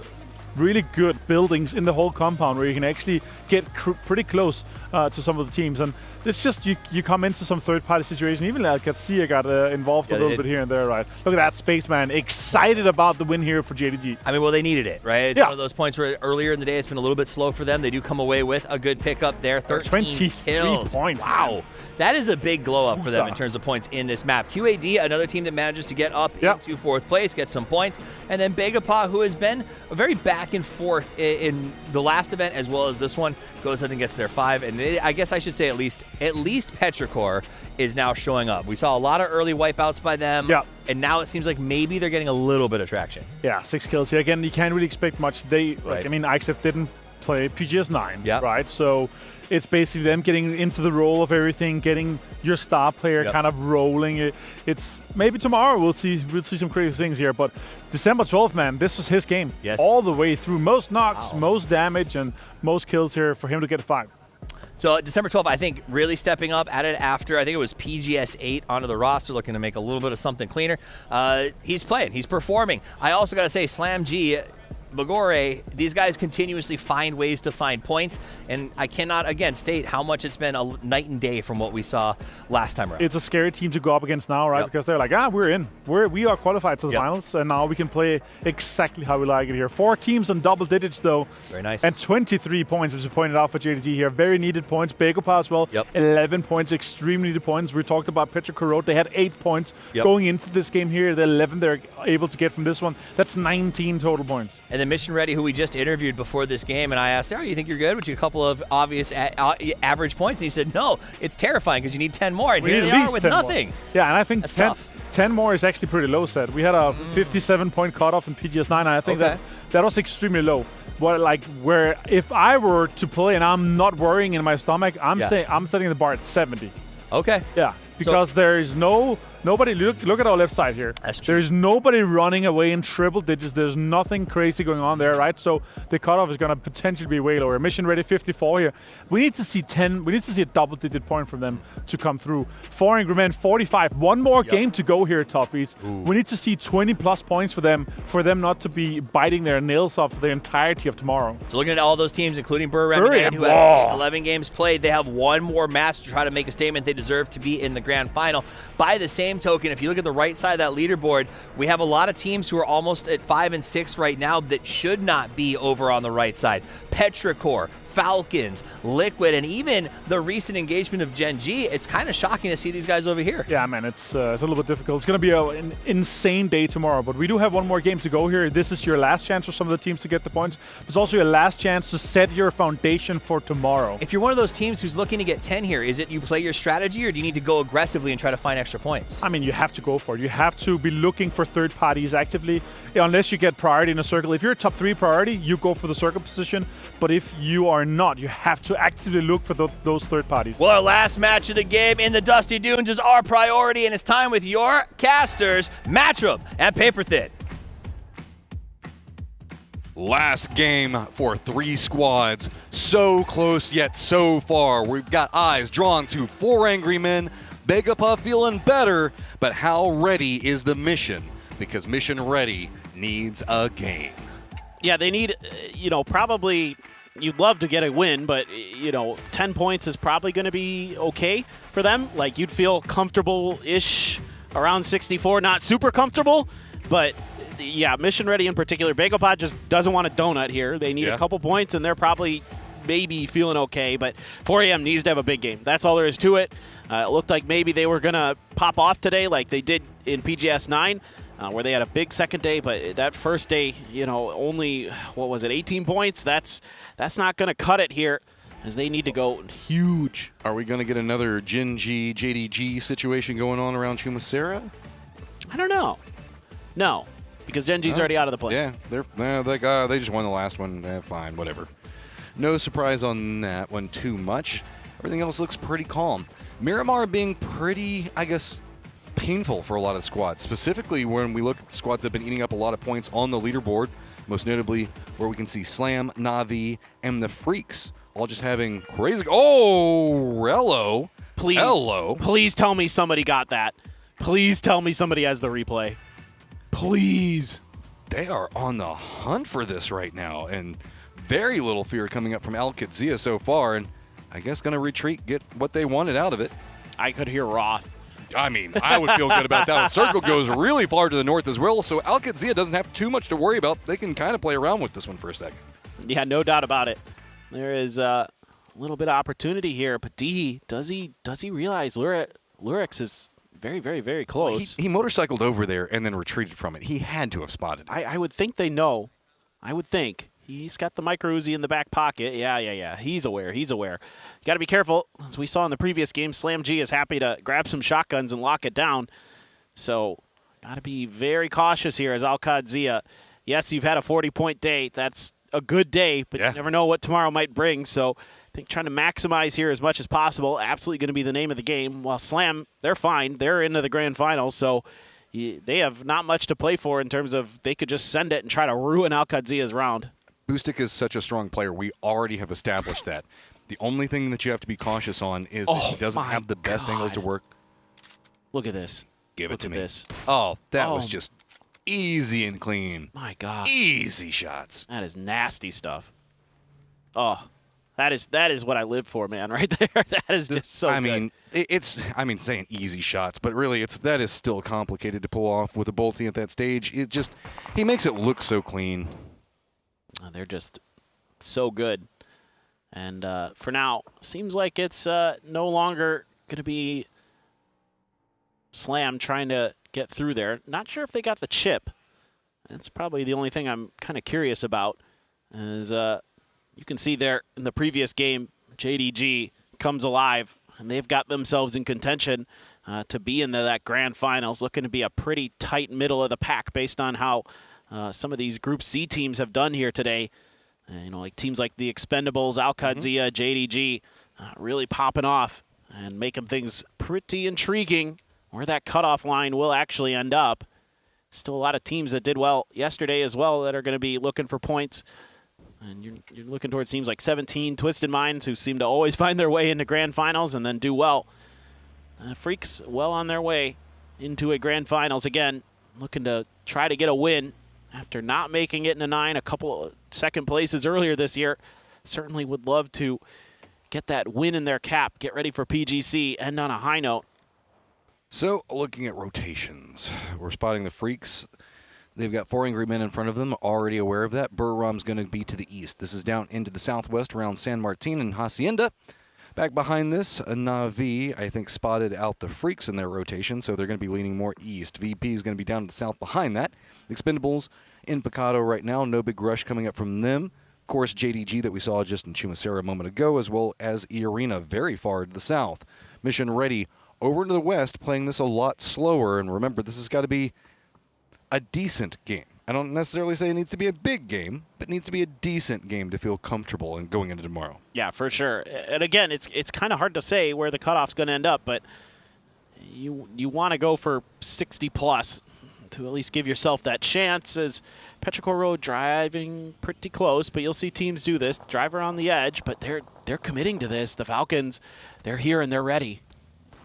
really good buildings in the whole compound where you can actually get pretty close to some of the teams. And it's just you come into some third-party situation. Even like Garcia got involved a little bit here and there, right? Look at that, Spaceman, excited about the win here for JDG. I mean, well, they needed it, right? It's one of those points where earlier in the day it's been a little bit slow for them. They do come away with a good pickup there. 23 kills. Points. Wow. That is a big glow up for them in terms of points in this map. QAD, another team that manages to get up into 4th place, get some points. And then Begapa, who has been very back and forth in the last event as well as this one, goes ahead and gets their 5. And I guess I should say at least Petrichor is now showing up. We saw a lot of early wipeouts by them. Yeah. And now it seems like maybe they're getting a little bit of traction. Yeah, 6 kills here. Again, you can't really expect much. I mean, IXF didn't play PGS9, right? So it's basically them getting into the role of everything, getting your star player kind of rolling. It's maybe tomorrow we'll see some crazy things here, but December 12th, man, this was his game all the way through. Most knocks, most damage, and most kills here for him to get 5. So December 12th, I think, really stepping up at it after, I think it was PGS 8 onto the roster, looking to make a little bit of something cleaner. He's playing, he's performing. I also got to say, Slam G, Bagore, these guys continuously find ways to find points, and I cannot, again, state how much it's been a night and day from what we saw last time around. It's a scary team to go up against now, right? Because they're like, we're in. We are qualified to the finals, and now we can play exactly how we like it here. 4 teams on double digits, though. Very nice. And 23 points, as you pointed out, for JDG here. Very needed points. Begapa as well, 11 points, extremely needed points. We talked about Petrichor. They had 8 points going into this game here. The 11 they're able to get from this one. That's 19 total points. And then Mission Ready, who we just interviewed before this game, and I asked, you think you're good? With a couple of obvious average points? And he said, no, it's terrifying because you need 10 more. And here they are with nothing. More. Yeah, and I think 10 more is actually pretty low set. We had a 57-point cutoff in PGS9, and I think that was extremely low. Where if I were to play and I'm not worrying in my stomach, I'm setting the bar at 70. Okay. Yeah, because there is nobody. Look at our left side here. That's true. There's nobody running away in triple digits. There's nothing crazy going on there, right? So the cutoff is going to potentially be way lower. Mission Ready 54 here. We need to see 10. We need to see a double-digit point from them to come through. 4 Angry Men 45. One more game to go here, Toughies. We need to see 20-plus points for them not to be biting their nails off the entirety of tomorrow. So looking at all those teams, including Burr-Remain, who have 11 games played, they have one more match to try to make a statement. They deserve to be in the grand final. By the same token, if you look at the right side of that leaderboard, we have a lot of teams who are almost at 5 and 6 right now that should not be over on the right side. Petrichor, Falcons, Liquid, and even the recent engagement of Gen G. It's kind of shocking to see these guys over here. Yeah, man, it's a little bit difficult. It's going to be an insane day tomorrow, but we do have one more game to go here. This is your last chance for some of the teams to get the points. It's also your last chance to set your foundation for tomorrow. If you're one of those teams who's looking to get 10 here, is it you play your strategy, or do you need to go aggressively and try to find extra points. I mean, you have to go for it. You have to be looking for third parties actively, unless you get priority in a circle. If you're a top 3 priority, you go for the circle position. But if you are not, you have to actively look for those third parties. Well, our last match of the game in the Dusty Dunes is our priority, and it's time with your casters, Matchup and Paper Thin. Last game for 3 squads. So close yet so far. We've got eyes drawn to 4 angry men. Begapa feeling better, but how ready is the mission? Because Mission Ready needs a game. Yeah, they need, probably, you'd love to get a win, but, 10 points is probably going to be okay for them. Like, you'd feel comfortable-ish around 64, not super comfortable, but yeah, Mission Ready in particular, Begapa just doesn't want a donut here. They need a couple points, and they're probably maybe feeling okay, but 4 a.m. needs to have a big game. That's all there is to it. It looked like maybe they were going to pop off today like they did in PGS 9, where they had a big second day, but that first day, only, 18 points? That's not going to cut it here, as they need to go huge. Are we going to get another Jin G, JDG situation going on around Chumasera? I don't know. No. Because Genji's already out of the play. Yeah, they just won the last one. Fine, whatever. No surprise on that one too much. Everything else looks pretty calm. Miramar being pretty, I guess, painful for a lot of squads. Specifically when we look at squads that have been eating up a lot of points on the leaderboard. Most notably where we can see Slam, Navi, and the Freaks all just having crazy. Oh, Rello. Please. Hello. Please tell me somebody got that. Please tell me somebody has the replay. Please. They are on the hunt for this right now, and very little fear coming up from Al-Qadzia so far, and I guess going to retreat, get what they wanted out of it. I could hear Roth. I mean, I would feel good about that one. Circle goes really far to the north as well, so Al-Qadzia doesn't have too much to worry about. They can kind of play around with this one for a second. Yeah, no doubt about it. There is a little bit of opportunity here, but D, does he realize Lurix is very, very, very close? He motorcycled over there and then retreated from it. He had to have spotted it. I would think they know. I would think. He's got the micro Uzi in the back pocket. Yeah. He's aware. You got to be careful. As we saw in the previous game, Slam G is happy to grab some shotguns and lock it down. So, got to be very cautious here as Al-Qadzia. Yes, you've had a 40-point day. That's a good day, but you never know what tomorrow might bring. So, I think trying to maximize here as much as possible, absolutely going to be the name of the game. While Slam, they're fine. They're into the grand finals, so they have not much to play for in terms of they could just send it and try to ruin Al-Qadzia's round. Boostic is such a strong player. We already have established that. The only thing that you have to be cautious on is that he doesn't have the best angles to work. Look at this. Give it to me. This. Oh, that was just easy and clean. My God. Easy shots. That is nasty stuff. Oh. That is what I live for, man, right there. That is just so good. I mean, saying easy shots, but really that is still complicated to pull off with a Bolty at that stage. He makes it look so clean. They're just so good. And for now, seems like it's no longer going to be Slam trying to get through there. Not sure if they got the chip. That's probably the only thing I'm kind of curious about. Is you can see there in the previous game, JDG comes alive, and they've got themselves in contention to be in that grand finals. Looking to be a pretty tight middle of the pack based on how some of these Group C teams have done here today. Like teams like the Expendables, Al-Qadzia, JDG, really popping off and making things pretty intriguing where that cutoff line will actually end up. Still a lot of teams that did well yesterday as well that are going to be looking for points. And you're looking towards teams like 17, Twisted Minds, who seem to always find their way into grand finals and then do well. Freaks well on their way into a grand finals again, looking to try to get a win after not making it in a 9, a couple of second places earlier this year. Certainly would love to get that win in their cap, get ready for PGC, end on a high note. So, looking at rotations, we're spotting the Freaks. They've got 4 angry men in front of them, already aware of that. Burram's going to be to the east. This is down into the southwest around San Martin and Hacienda. Back behind this, Navi, I think, spotted out the Freaks in their rotation, so they're going to be leaning more east. VP is going to be down to the south behind that. Expendables in Picado right now, no big rush coming up from them. Of course, JDG that we saw just in Chumasera a moment ago, as well as E-Arena very far to the south. Mission Ready over to the west, playing this a lot slower. And remember, this has got to be a decent game. I don't necessarily say it needs to be a big game, but it needs to be a decent game to feel comfortable in going into tomorrow. Yeah, for sure. And again, it's kind of hard to say where the cutoff's going to end up, but you want to go for 60 plus to at least give yourself that chance. As Petrichor Road driving pretty close, but you'll see teams do this, drive around the edge, but they're committing to this. The Falcons, they're here and they're ready.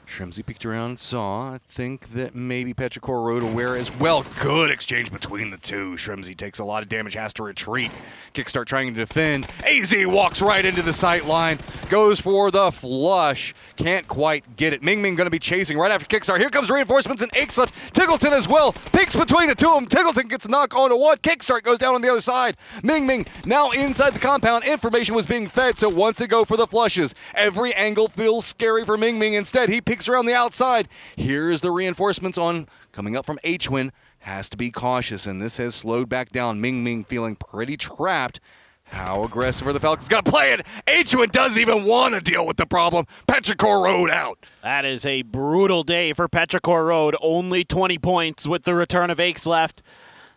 Shrimsy peeked around and saw. I think that maybe Petrichor Road aware as well. Good exchange between the two. Shrimsy takes a lot of damage, has to retreat. Kickstart trying to defend. AZ walks right into the sight line. Goes for the flush. Can't quite get it. Ming going to be chasing right after Kickstart. Here comes reinforcements and Aches left. Tiggleton as well. Peeks between the two of them. Tiggleton gets a knock onto one. Kickstart goes down on the other side. Ming now inside the compound. Information was being fed, so wants to go for the flushes. Every angle feels scary for Ming. Instead, he peeks around the outside. Here's the reinforcements on coming up from H-Win. Has to be cautious, and this has slowed back down. Ming feeling pretty trapped. How aggressive are the Falcons? Got to play it. H-Win doesn't even want to deal with the problem. Petrichor Road out. That is a brutal day for Petrichor Road. Only 20 points with the return of Aches left.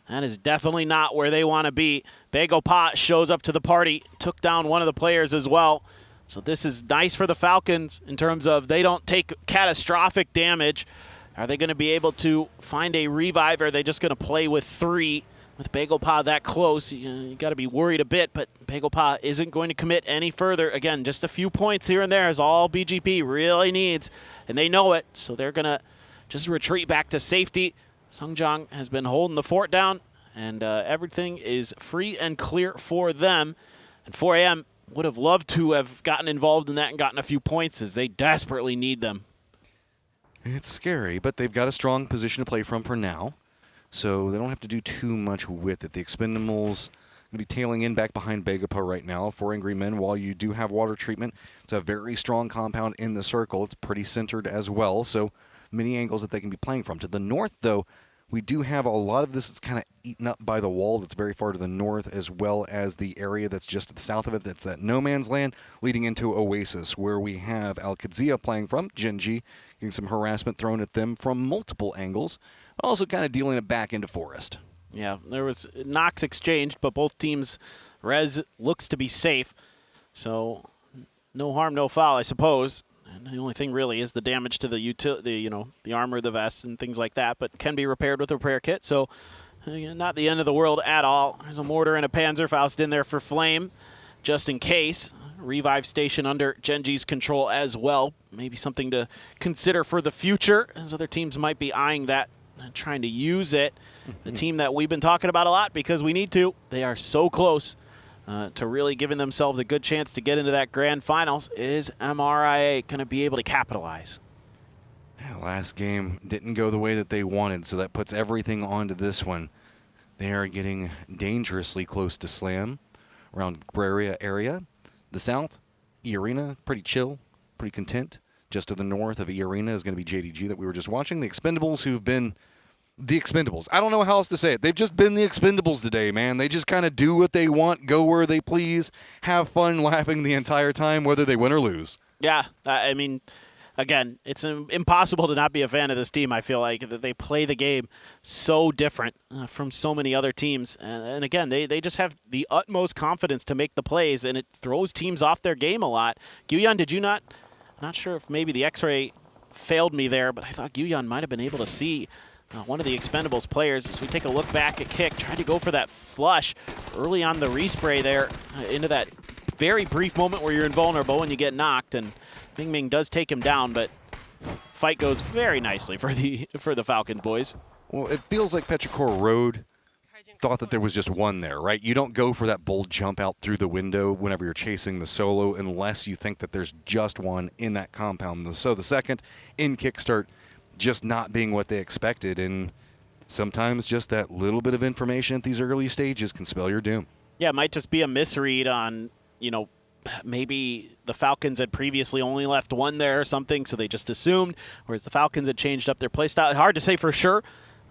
That is definitely not where they want to be. Bago Pot shows up to the party. Took down one of the players as well. So this is nice for the Falcons in terms of they don't take catastrophic damage. Are they going to be able to find a revive, or are they just going to play with 3? With Bagel Pa that close, you got to be worried a bit, but Bagel Pa isn't going to commit any further. Again, just a few points here and there is all BGP really needs, and they know it, so they're going to just retreat back to safety. Sungjiang has been holding the fort down, and everything is free and clear for them. And 4AM would have loved to have gotten involved in that and gotten a few points, as they desperately need them. It's scary, but they've got a strong position to play from for now, so they don't have to do too much with it. The Expendables going to be tailing in back behind Begapa right now. 4 Angry Men, while you do have water treatment, it's a very strong compound in the circle. It's pretty centered as well, so many angles that they can be playing from. To the north, though, we do have a lot of this that's kind of eaten up by the wall that's very far to the north, as well as the area that's just to the south of it. That's that no man's land leading into Oasis, where we have Al-Qadzia playing from. Genji getting some harassment thrown at them from multiple angles, also kind of dealing it back into Forest. Yeah, there was knocks exchanged, but both teams' res looks to be safe. So no harm, no foul, I suppose. And the only thing really is the damage to the armor, the vests, and things like that, but can be repaired with a repair kit. So not the end of the world at all. There's a mortar and a Panzerfaust in there for Flame, just in case. Revive station under Genji's control as well. Maybe something to consider for the future, as other teams might be eyeing that and trying to use it. The team that we've been talking about a lot because we need to. They are so close to really giving themselves a good chance to get into that grand finals. Is MRIA going to be able to capitalize? Yeah, last game didn't go the way that they wanted, so that puts everything onto this one. They are getting dangerously close to Slam around Braria area. The south, E-Arena, pretty chill, pretty content. Just to the north of E-Arena is going to be JDG that we were just watching. The Expendables, who've been the Expendables. I don't know how else to say it. They've just been the Expendables today, man. They just kind of do what they want, go where they please, have fun laughing the entire time, whether they win or lose. Yeah, I mean, again, it's impossible to not be a fan of this team. I feel like that they play the game so different from so many other teams. And again, they just have the utmost confidence to make the plays, and it throws teams off their game a lot. Guyan, did you not? I'm not sure if maybe the X-ray failed me there, but I thought Guyan might have been able to see one of the Expendables players. As we take a look back at Kick, tried to go for that flush early on the respray there into that very brief moment where you're invulnerable and you get knocked, and Ming does take him down, but fight goes very nicely for the Falcons boys. Well, it feels like Petrichor Road thought that there was just one there, right? You don't go for that bold jump out through the window whenever you're chasing the solo unless you think that there's just one in that compound. So the second in Kickstart just not being what they expected, and sometimes just that little bit of information at these early stages can spell your doom. Yeah, it might just be a misread on, maybe the Falcons had previously only left one there or something, so they just assumed, whereas the Falcons had changed up their play style. Hard to say for sure,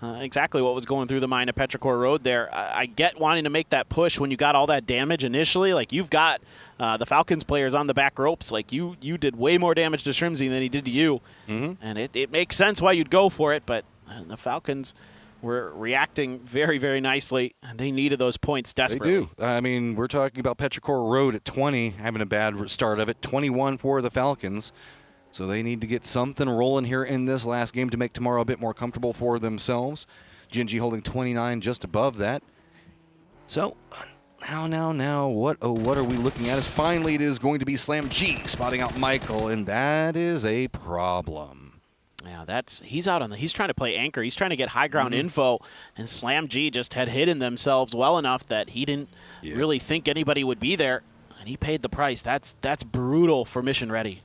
exactly what was going through the mind of Petrichor Road there. I get wanting to make that push when you got all that damage initially. Like, you've got the Falcons players on the back ropes. Like, you did way more damage to Shrimsy than he did to you. And it makes sense why you'd go for it, but the Falcons were reacting very, very nicely, and they needed those points desperately. They do. I mean, we're talking about Petrichor Road at 20, having a bad start of it. 21 for the Falcons. So they need to get something rolling here in this last game to make tomorrow a bit more comfortable for themselves. Genji holding 29 just above that. So now, what are we looking at? Finally, it is going to be Slam G spotting out Michael, and that is a problem. Yeah, he's out on he's trying to play anchor. He's trying to get high ground info, and Slam G just had hidden themselves well enough that he didn't really think anybody would be there, and he paid the price. That's brutal for Mission Ready.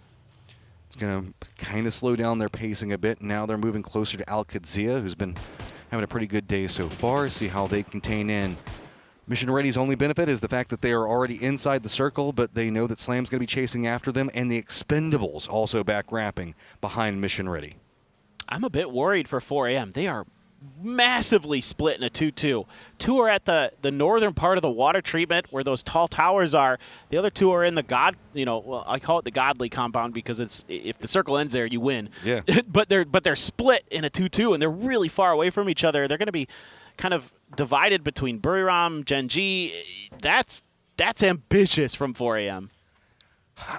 It's going to kind of slow down their pacing a bit. Now they're moving closer to Al-Qadzia, who's been having a pretty good day so far. See how they contain in. Mission Ready's only benefit is the fact that they are already inside the circle, but they know that Slam's going to be chasing after them, and the Expendables also back wrapping behind Mission Ready. I'm a bit worried for 4AM. They are massively split in a 2-2. Two are at the northern part of the water treatment where those tall towers are. The other two are in the I call it the godly compound because it's if the circle ends there, you win. Yeah. but they're split in a 2-2, and they're really far away from each other. They're going to be kind of divided between Buriram, Genji. That's ambitious from 4AM.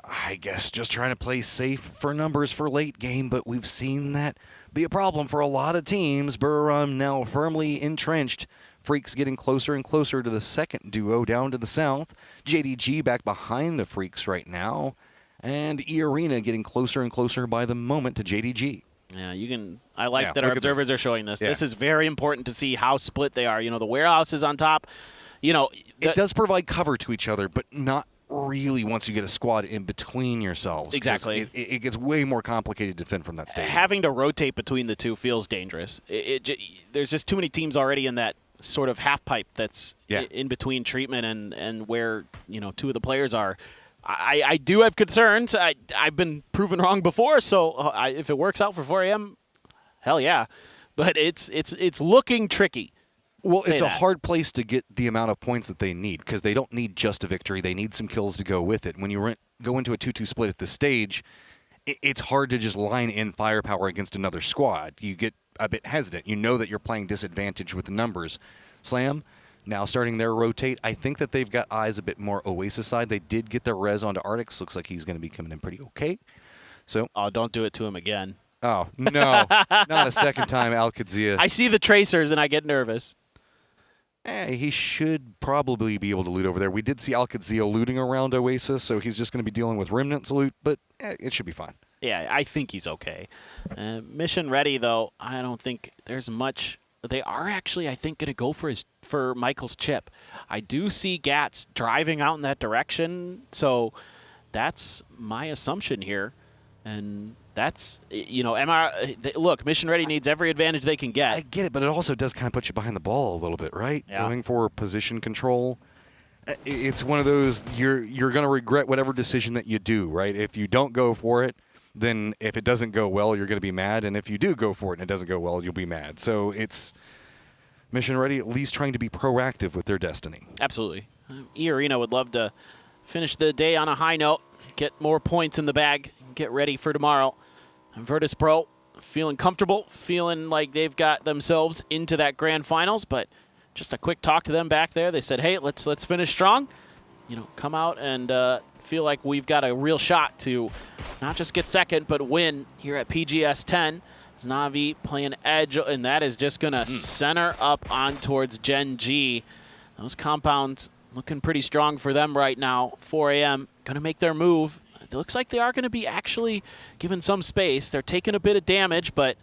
I guess just trying to play safe for numbers for late game, but we've seen that be a problem for a lot of teams. Buriram now firmly entrenched. Freaks getting closer and closer to the second duo down to the south. JDG back behind the Freaks right now. And E-Arena getting closer and closer by the moment to JDG. Yeah, I like that our observers are showing this. Yeah. This is very important to see how split they are. The warehouse is on top. It does provide cover to each other, but not really once you get a squad in between yourselves. Exactly. It gets way more complicated to defend from that stage. Having to rotate between the two feels dangerous. There's just too many teams already in that sort of half pipe that's in between treatment and where two of the players are. I do have concerns. I've been proven wrong before, so if it works out for 4AM, hell yeah. But it's looking tricky. Well, it's a hard place to get the amount of points that they need because they don't need just a victory. They need some kills to go with it. When you go into a 2-2 split at this stage, it's hard to just line in firepower against another squad. You get a bit hesitant. You know that you're playing disadvantage with the numbers. Slam, now starting their rotate. I think that they've got eyes a bit more Oasis side. They did get their res onto Arctics. Looks like he's going to be coming in pretty okay. So, don't do it to him again. Oh, no. Not a second time, Al-Qadzia. I see the tracers and I get nervous. He should probably be able to loot over there. We did see Al-Qadzia looting around Oasis, so he's just going to be dealing with Remnants loot, but it should be fine. Yeah, I think he's okay. Mission Ready, though, I don't think there's much. They are actually, I think, going to go for Michael's chip. I do see Gats driving out in that direction, so that's my assumption here. And that's, look, Mission Ready needs every advantage they can get. I get it, but it also does kind of put you behind the ball a little bit, right? Yeah. Going for position control. It's one of those, you're going to regret whatever decision that you do, right? If you don't go for it, then if it doesn't go well, you're going to be mad. And if you do go for it and it doesn't go well, you'll be mad. So it's Mission Ready at least trying to be proactive with their destiny. Absolutely. E-Arena would love to finish the day on a high note, get more points in the bag, get ready for tomorrow. And Virtus Pro feeling comfortable, feeling like they've got themselves into that grand finals, but just a quick talk to them back there. They said, hey, let's finish strong. Come out and feel like we've got a real shot to not just get second, but win here at PGS 10. Navi playing edge, and that is just going to center up on towards Gen G. Those compounds looking pretty strong for them right now. 4AM going to make their move. It looks like they are going to be actually given some space. They're taking a bit of damage, but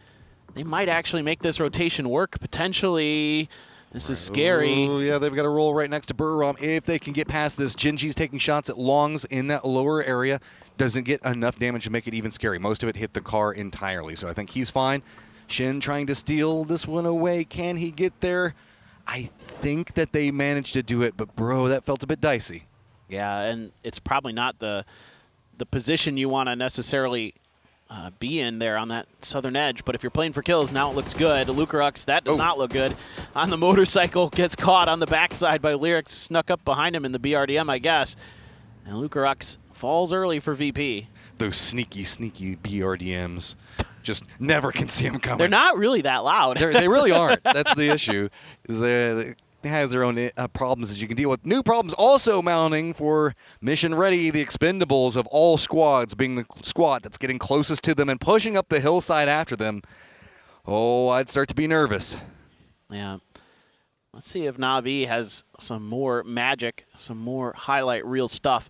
they might actually make this rotation work potentially. This is scary. Oh, yeah, they've got a roll right next to Buriram. If they can get past this, Genji's taking shots at longs in that lower area. Doesn't get enough damage to make it even scary. Most of it hit the car entirely, so I think he's fine. Shin trying to steal this one away. Can he get there? I think that they managed to do it, but, bro, that felt a bit dicey. Yeah, and it's probably not the position you want to necessarily be in there on that southern edge. But if you're playing for kills, now it looks good. Lucarux, that does not look good. On the motorcycle, gets caught on the backside by Lyrics, snuck up behind him in the BRDM, I guess. And Lucarux falls early for VP. Those sneaky, sneaky BRDMs. Just never can see them coming. They're not really that loud. They really aren't. That's the issue. Is they has their own problems that you can deal with. New problems also mounting for Mission Ready, the Expendables of all squads, being the squad that's getting closest to them and pushing up the hillside after them. Oh, I'd start to be nervous. Yeah. Let's see if Na'Vi has some more magic, some more highlight reel stuff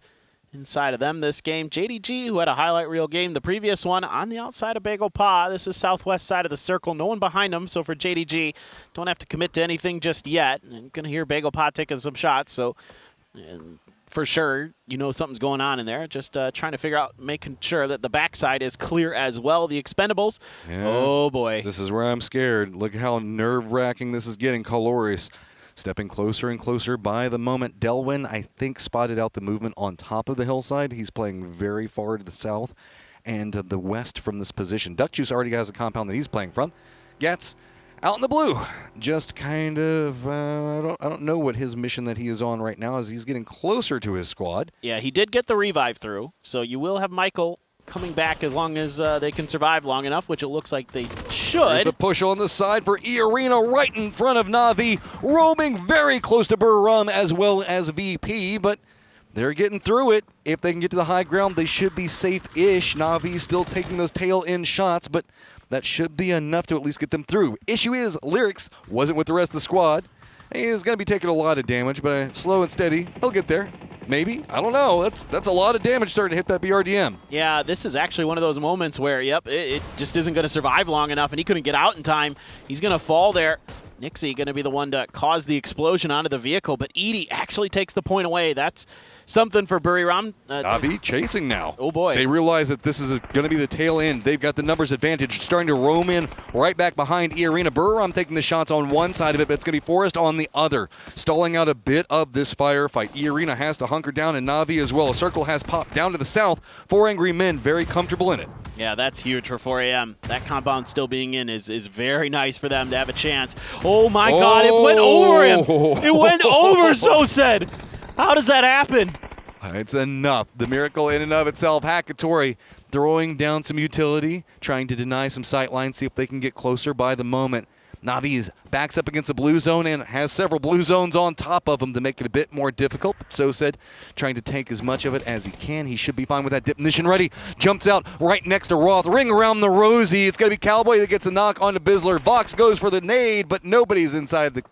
inside of them this game. JDG, who had a highlight reel game the previous one, on the outside of Bagel Pa. This is southwest side of the circle. No one behind him, so for JDG, don't have to commit to anything just yet. And going to hear Bagel Pa taking some shots, so for sure, you know something's going on in there. Just trying to figure out, making sure that the backside is clear as well. The Expendables, oh boy. This is where I'm scared. Look how nerve-wracking this is getting. Caloris stepping closer and closer by the moment. Delwyn, I think, spotted out the movement on top of the hillside. He's playing very far to the south and the west from this position. Duckjuice already has a compound that he's playing from. Gats out in the blue. Just kind of, I don't know what his mission that he is on right now is. He's getting closer to his squad. Yeah, he did get the revive through, so you will have Michael coming back as long as they can survive long enough, which it looks like they should. There's the push on the side for E-Arena right in front of Na'Vi, roaming very close to Burrum as well as VP, but they're getting through it. If they can get to the high ground, they should be safe-ish. Na'Vi still taking those tail-end shots, but that should be enough to at least get them through. Issue is, Lyrics wasn't with the rest of the squad. He is going to be taking a lot of damage, but slow and steady, he'll get there. Maybe. I don't know. That's a lot of damage starting to hit that BRDM. Yeah, this is actually one of those moments where, yep, it just isn't going to survive long enough, and he couldn't get out in time. He's going to fall there. Nixie going to be the one to cause the explosion onto the vehicle, but Edie actually takes the point away. That's something for Buriram. Na'Vi chasing now. Oh, boy. They realize that this is going to be the tail end. They've got the numbers advantage, starting to roam in right back behind E-Arena. Buriram taking the shots on one side of it, but it's going to be Forrest on the other, stalling out a bit of this firefight. E-Arena has to hunker down, and Na'Vi as well. A circle has popped down to the south. 4 Angry Men very comfortable in it. Yeah, that's huge for 4AM. That compound still being in is very nice for them to have a chance. Oh, my God, it went over him. It went over, So said. How does that happen? It's enough. The miracle in and of itself. Hakatori throwing down some utility, trying to deny some sight lines, see if they can get closer by the moment. Navi's backs up against the blue zone and has several blue zones on top of him to make it a bit more difficult. But So said, trying to take as much of it as he can. He should be fine with that dip. Mission Ready jumps out right next to Roth. Ring around the Rosie. It's going to be Cowboy that gets a knock onto Bizzler. Vox goes for the nade, but nobody's inside the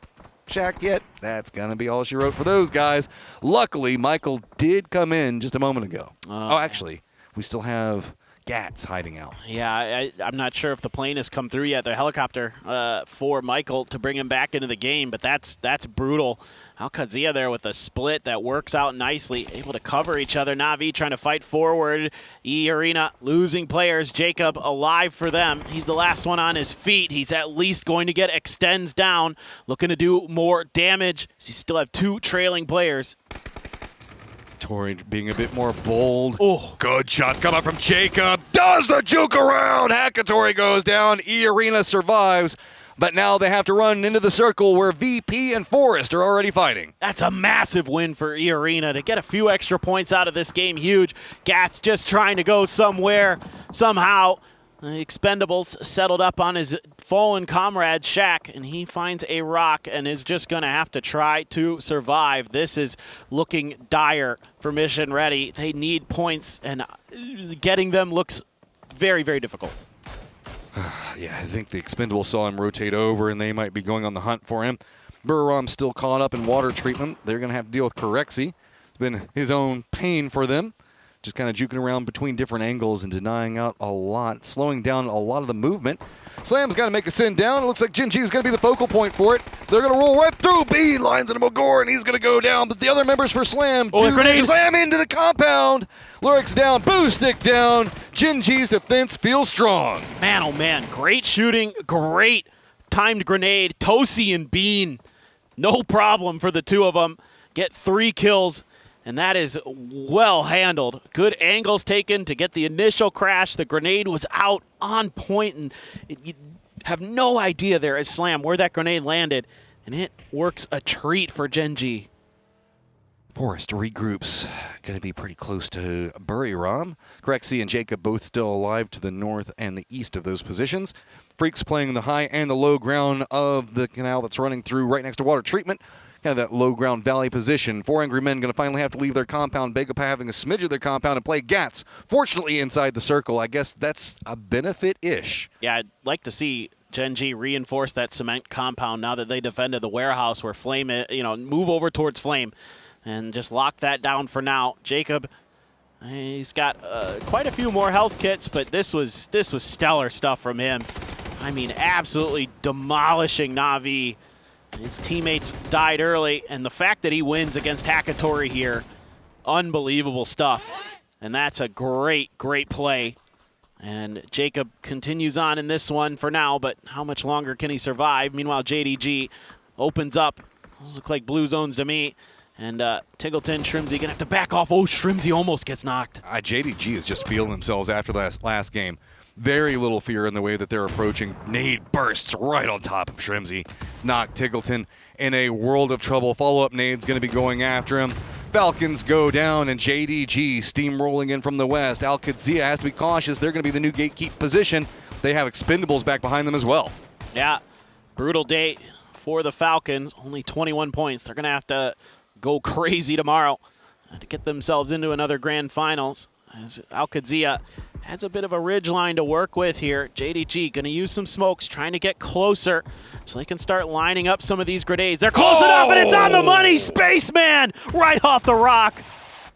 shack yet. That's going to be all she wrote for those guys. Luckily, Michael did come in just a moment ago. Actually, we still have Gats hiding out. Yeah, I'm not sure if the plane has come through yet. The helicopter for Michael to bring him back into the game, but that's brutal. Al-Qadzia there with a split that works out nicely, able to cover each other. Na'Vi trying to fight forward. E-Arena losing players. Jacob alive for them. He's the last one on his feet. He's at least going to get extends down, looking to do more damage. He still have 2 trailing players. Tori being a bit more bold. Oh, good shots come up from Jacob. Does the juke around. Hakatori goes down. E-Arena survives. But now they have to run into the circle where VP and Forrest are already fighting. That's a massive win for E-Arena to get a few extra points out of this game. Huge. Gats just trying to go somewhere, somehow. The Expendables settled up on his fallen comrade Shaq, and he finds a rock and is just going to have to try to survive. This is looking dire for Mission Ready. They need points, and getting them looks very, very difficult. Yeah, I think the Expendables saw him rotate over, and they might be going on the hunt for him. Burram's still caught up in water treatment. They're going to have to deal with Corexi. It's been his own pain for them. Just kind of juking around between different angles and denying out a lot, slowing down a lot of the movement. Slam's got to make a send down. It looks like Jinji is going to be the focal point for it. They're going to roll right through. B lines into Magor, and he's going to go down. But the other members for Slam do slam into the compound. Lurik's down. Boo stick down. Jinji's defense feels strong. Man, oh man, great shooting, great timed grenade. Tosi and Bean, no problem for the 2 of them. Get 3 kills. And that is well handled. Good angles taken to get the initial crash. The grenade was out on point, and you have no idea there as Slam where that grenade landed. And it works a treat for Gen G. Forest regroups. Going to be pretty close to Buriram. Grexy and Jacob both still alive to the north and the east of those positions. Freaks playing the high and the low ground of the canal that's running through right next to water treatment. Kind of that low ground valley position. 4 Angry Men going to finally have to leave their compound. Begapa having a smidge of their compound and play Gats. Fortunately inside the circle. I guess that's a benefit-ish. Yeah, I'd like to see Gen G reinforce that cement compound now that they defended the warehouse where Flame, move over towards Flame and just lock that down for now. Jacob, he's got quite a few more health kits, but this was stellar stuff from him. I mean, absolutely demolishing Na'Vi. His teammates died early, and the fact that he wins against Hakatori here, unbelievable stuff. And that's a great, great play. And Jacob continues on in this one for now, but how much longer can he survive? Meanwhile, JDG opens up. Those look like blue zones to me. And Tiggleton, Shrimzy gonna have to back off. Oh, Shrimzy almost gets knocked. JDG is just feeling themselves after last game. Very little fear in the way that they're approaching. Nade bursts right on top of Shrimzy. It's knocked Tiggleton in a world of trouble. Follow-up nade's going to be going after him. Falcons go down, and JDG steamrolling in from the west. Al-Qadsia has to be cautious. They're going to be the new gatekeep position. They have Expendables back behind them as well. Yeah, brutal day for the Falcons. Only 21 points. They're going to have to go crazy tomorrow to get themselves into another grand finals. As Al-Qadsia has a bit of a ridge line to work with here. JDG going to use some smokes, trying to get closer so they can start lining up some of these grenades. They're close enough, and it's on the money. Spaceman right off the rock.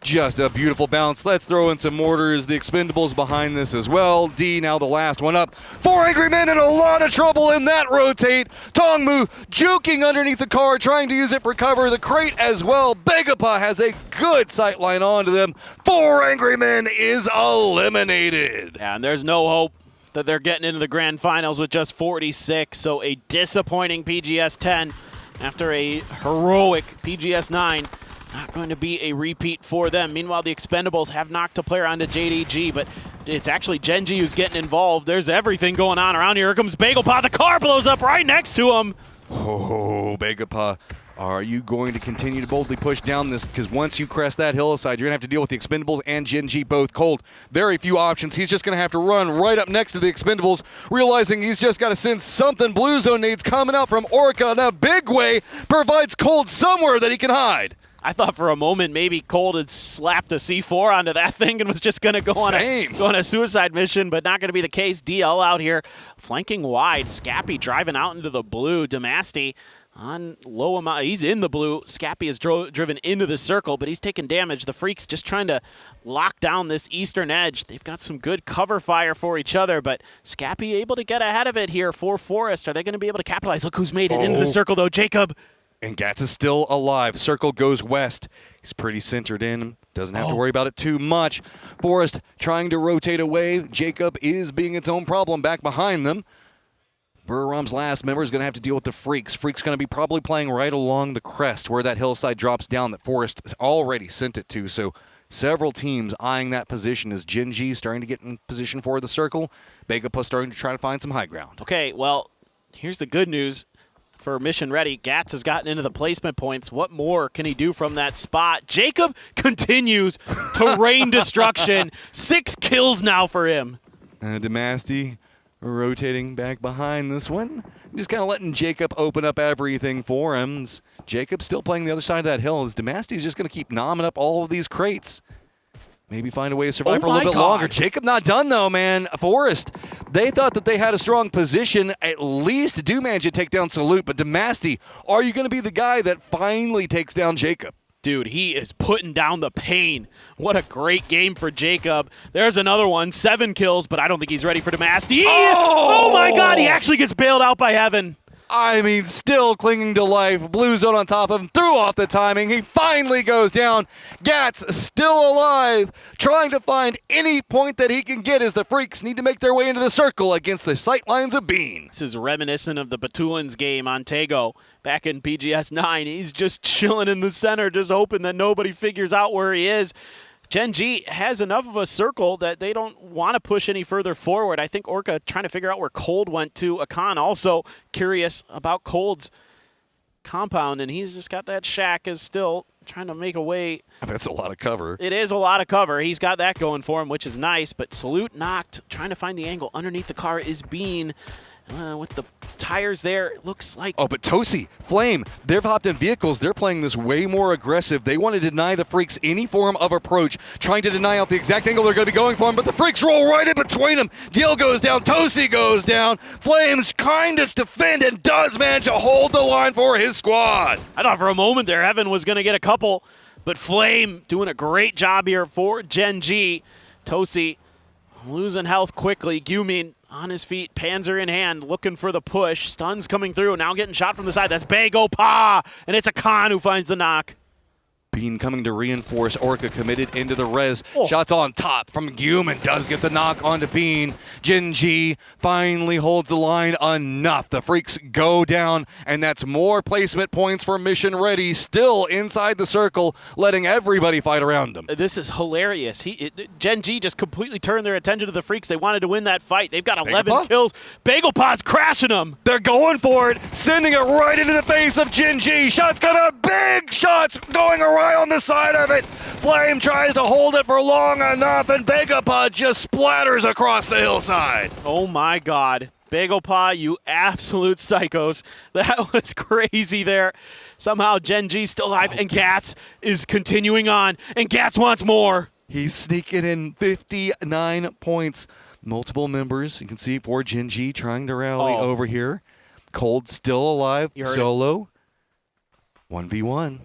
Just a beautiful bounce. Let's throw in some mortars. The Expendables behind this as well. D now the last one up. 4 Angry Men in a lot of trouble in that rotate. Tongmu juking underneath the car, trying to use it for cover. The crate as well. Begapa has a good sight line onto them. 4 Angry Men is eliminated. Yeah, and there's no hope that they're getting into the grand finals with just 46. So a disappointing PGS 10 after a heroic PGS 9. Not going to be a repeat for them. Meanwhile, the Expendables have knocked a player onto JDG, but it's actually Gen G who's getting involved. There's everything going on around here. Here comes Bagapa. The car blows up right next to him. Oh, Begapa, are you going to continue to boldly push down this? Because once you crest that hillside, you're going to have to deal with the Expendables and Gen G both cold. Very few options. He's just going to have to run right up next to the Expendables, realizing he's just got to send something. Blue zone nades coming out from Orca. Now, Big Way provides cold somewhere that he can hide. I thought for a moment maybe Cold had slapped a C4 onto that thing and was just going to go on a suicide mission, but not going to be the case. DL out here flanking wide. Scappy driving out into the blue. Damasti on low amount. He's in the blue. Scappy is driven into the circle, but he's taking damage. The Freaks just trying to lock down this eastern edge. They've got some good cover fire for each other, but Scappy able to get ahead of it here for Forest. Are they going to be able to capitalize? Look who's made it into the circle, though. Jacob. And Gats is still alive. Circle goes west. He's pretty centered in. Doesn't have to worry about it too much. Forest trying to rotate away. Jacob is being its own problem back behind them. Buriram's last member is going to have to deal with the Freaks. Freaks going to be probably playing right along the crest where that hillside drops down that Forest has already sent it to. So several teams eyeing that position as Gen G starting to get in position for the circle. Begapa starting to try to find some high ground. Okay, well, here's the good news. For Mission Ready, Gats has gotten into the placement points. What more can he do from that spot? Jacob continues to rain destruction. 6 kills now for him. Damasti rotating back behind this one. Just kind of letting Jacob open up everything for him. Jacob's still playing the other side of that hill. As Damasti's just going to keep nomming up all of these crates. Maybe find a way to survive for a little bit longer. Jacob not done, though, man. Forest, they thought that they had a strong position. At least do manage to take down Salute. But Damasti, are you going to be the guy that finally takes down Jacob? Dude, he is putting down the pain. What a great game for Jacob. There's another one. 7 kills, but I don't think he's ready for Damasti. Oh my God, he actually gets bailed out by Heaven. I mean, still clinging to life. Blue Zone on top of him, threw off the timing. He finally goes down. Gats still alive, trying to find any point that he can get as the Freaks need to make their way into the circle against the sightlines of Bean. This is reminiscent of the Batulans game on Tego back in PGS 9. He's just chilling in the center, just hoping that nobody figures out where he is. Gen G has enough of a circle that they don't want to push any further forward. I think Orca trying to figure out where Cold went to. Akan also curious about Cold's compound, and he's just got that shack, is still trying to make a way. That's a lot of cover. It is a lot of cover. He's got that going for him, which is nice, but Salute knocked, trying to find the angle. Underneath the car is Bean. With the tires there, it looks like... Oh, but Tosi, Flame, they've hopped in vehicles. They're playing this way more aggressive. They want to deny the Freaks any form of approach, trying to deny out the exact angle they're going to be going for him, but the Freaks roll right in between them. Deal goes down, Tosi goes down. Flame's trying to defend and does manage to hold the line for his squad. I thought for a moment there Evan was going to get a couple, but Flame doing a great job here for Gen G. Tosi losing health quickly. Gyumin on his feet, Panzer in hand, looking for the push. Stuns coming through, now getting shot from the side. That's Bago Pa, and it's Akan who finds the knock. Bean coming to reinforce. Orca committed into the res. Shots on top from Gyumin. Does get the knock onto Bean. Gen G finally holds the line enough. The Freaks go down, and that's more placement points for Mission Ready. Still inside the circle, letting everybody fight around them. This is hilarious. Gen G just completely turned their attention to the Freaks. They wanted to win that fight. They've got 11 kills. Bagel Pod's crashing them. They're going for it, sending it right into the face of Gen G. Shots come out, big shots going around on the side of it. Flame tries to hold it for long enough, and Bagapod just splatters across the hillside. Oh my God. Bagel Pa, you absolute psychos. That was crazy there. Somehow Gen G's still alive, and Gats is continuing on, and Gats wants more. He's sneaking in 59 points. Multiple members, you can see, for Gen G trying to rally over here. Cold still alive, solo. 1v1.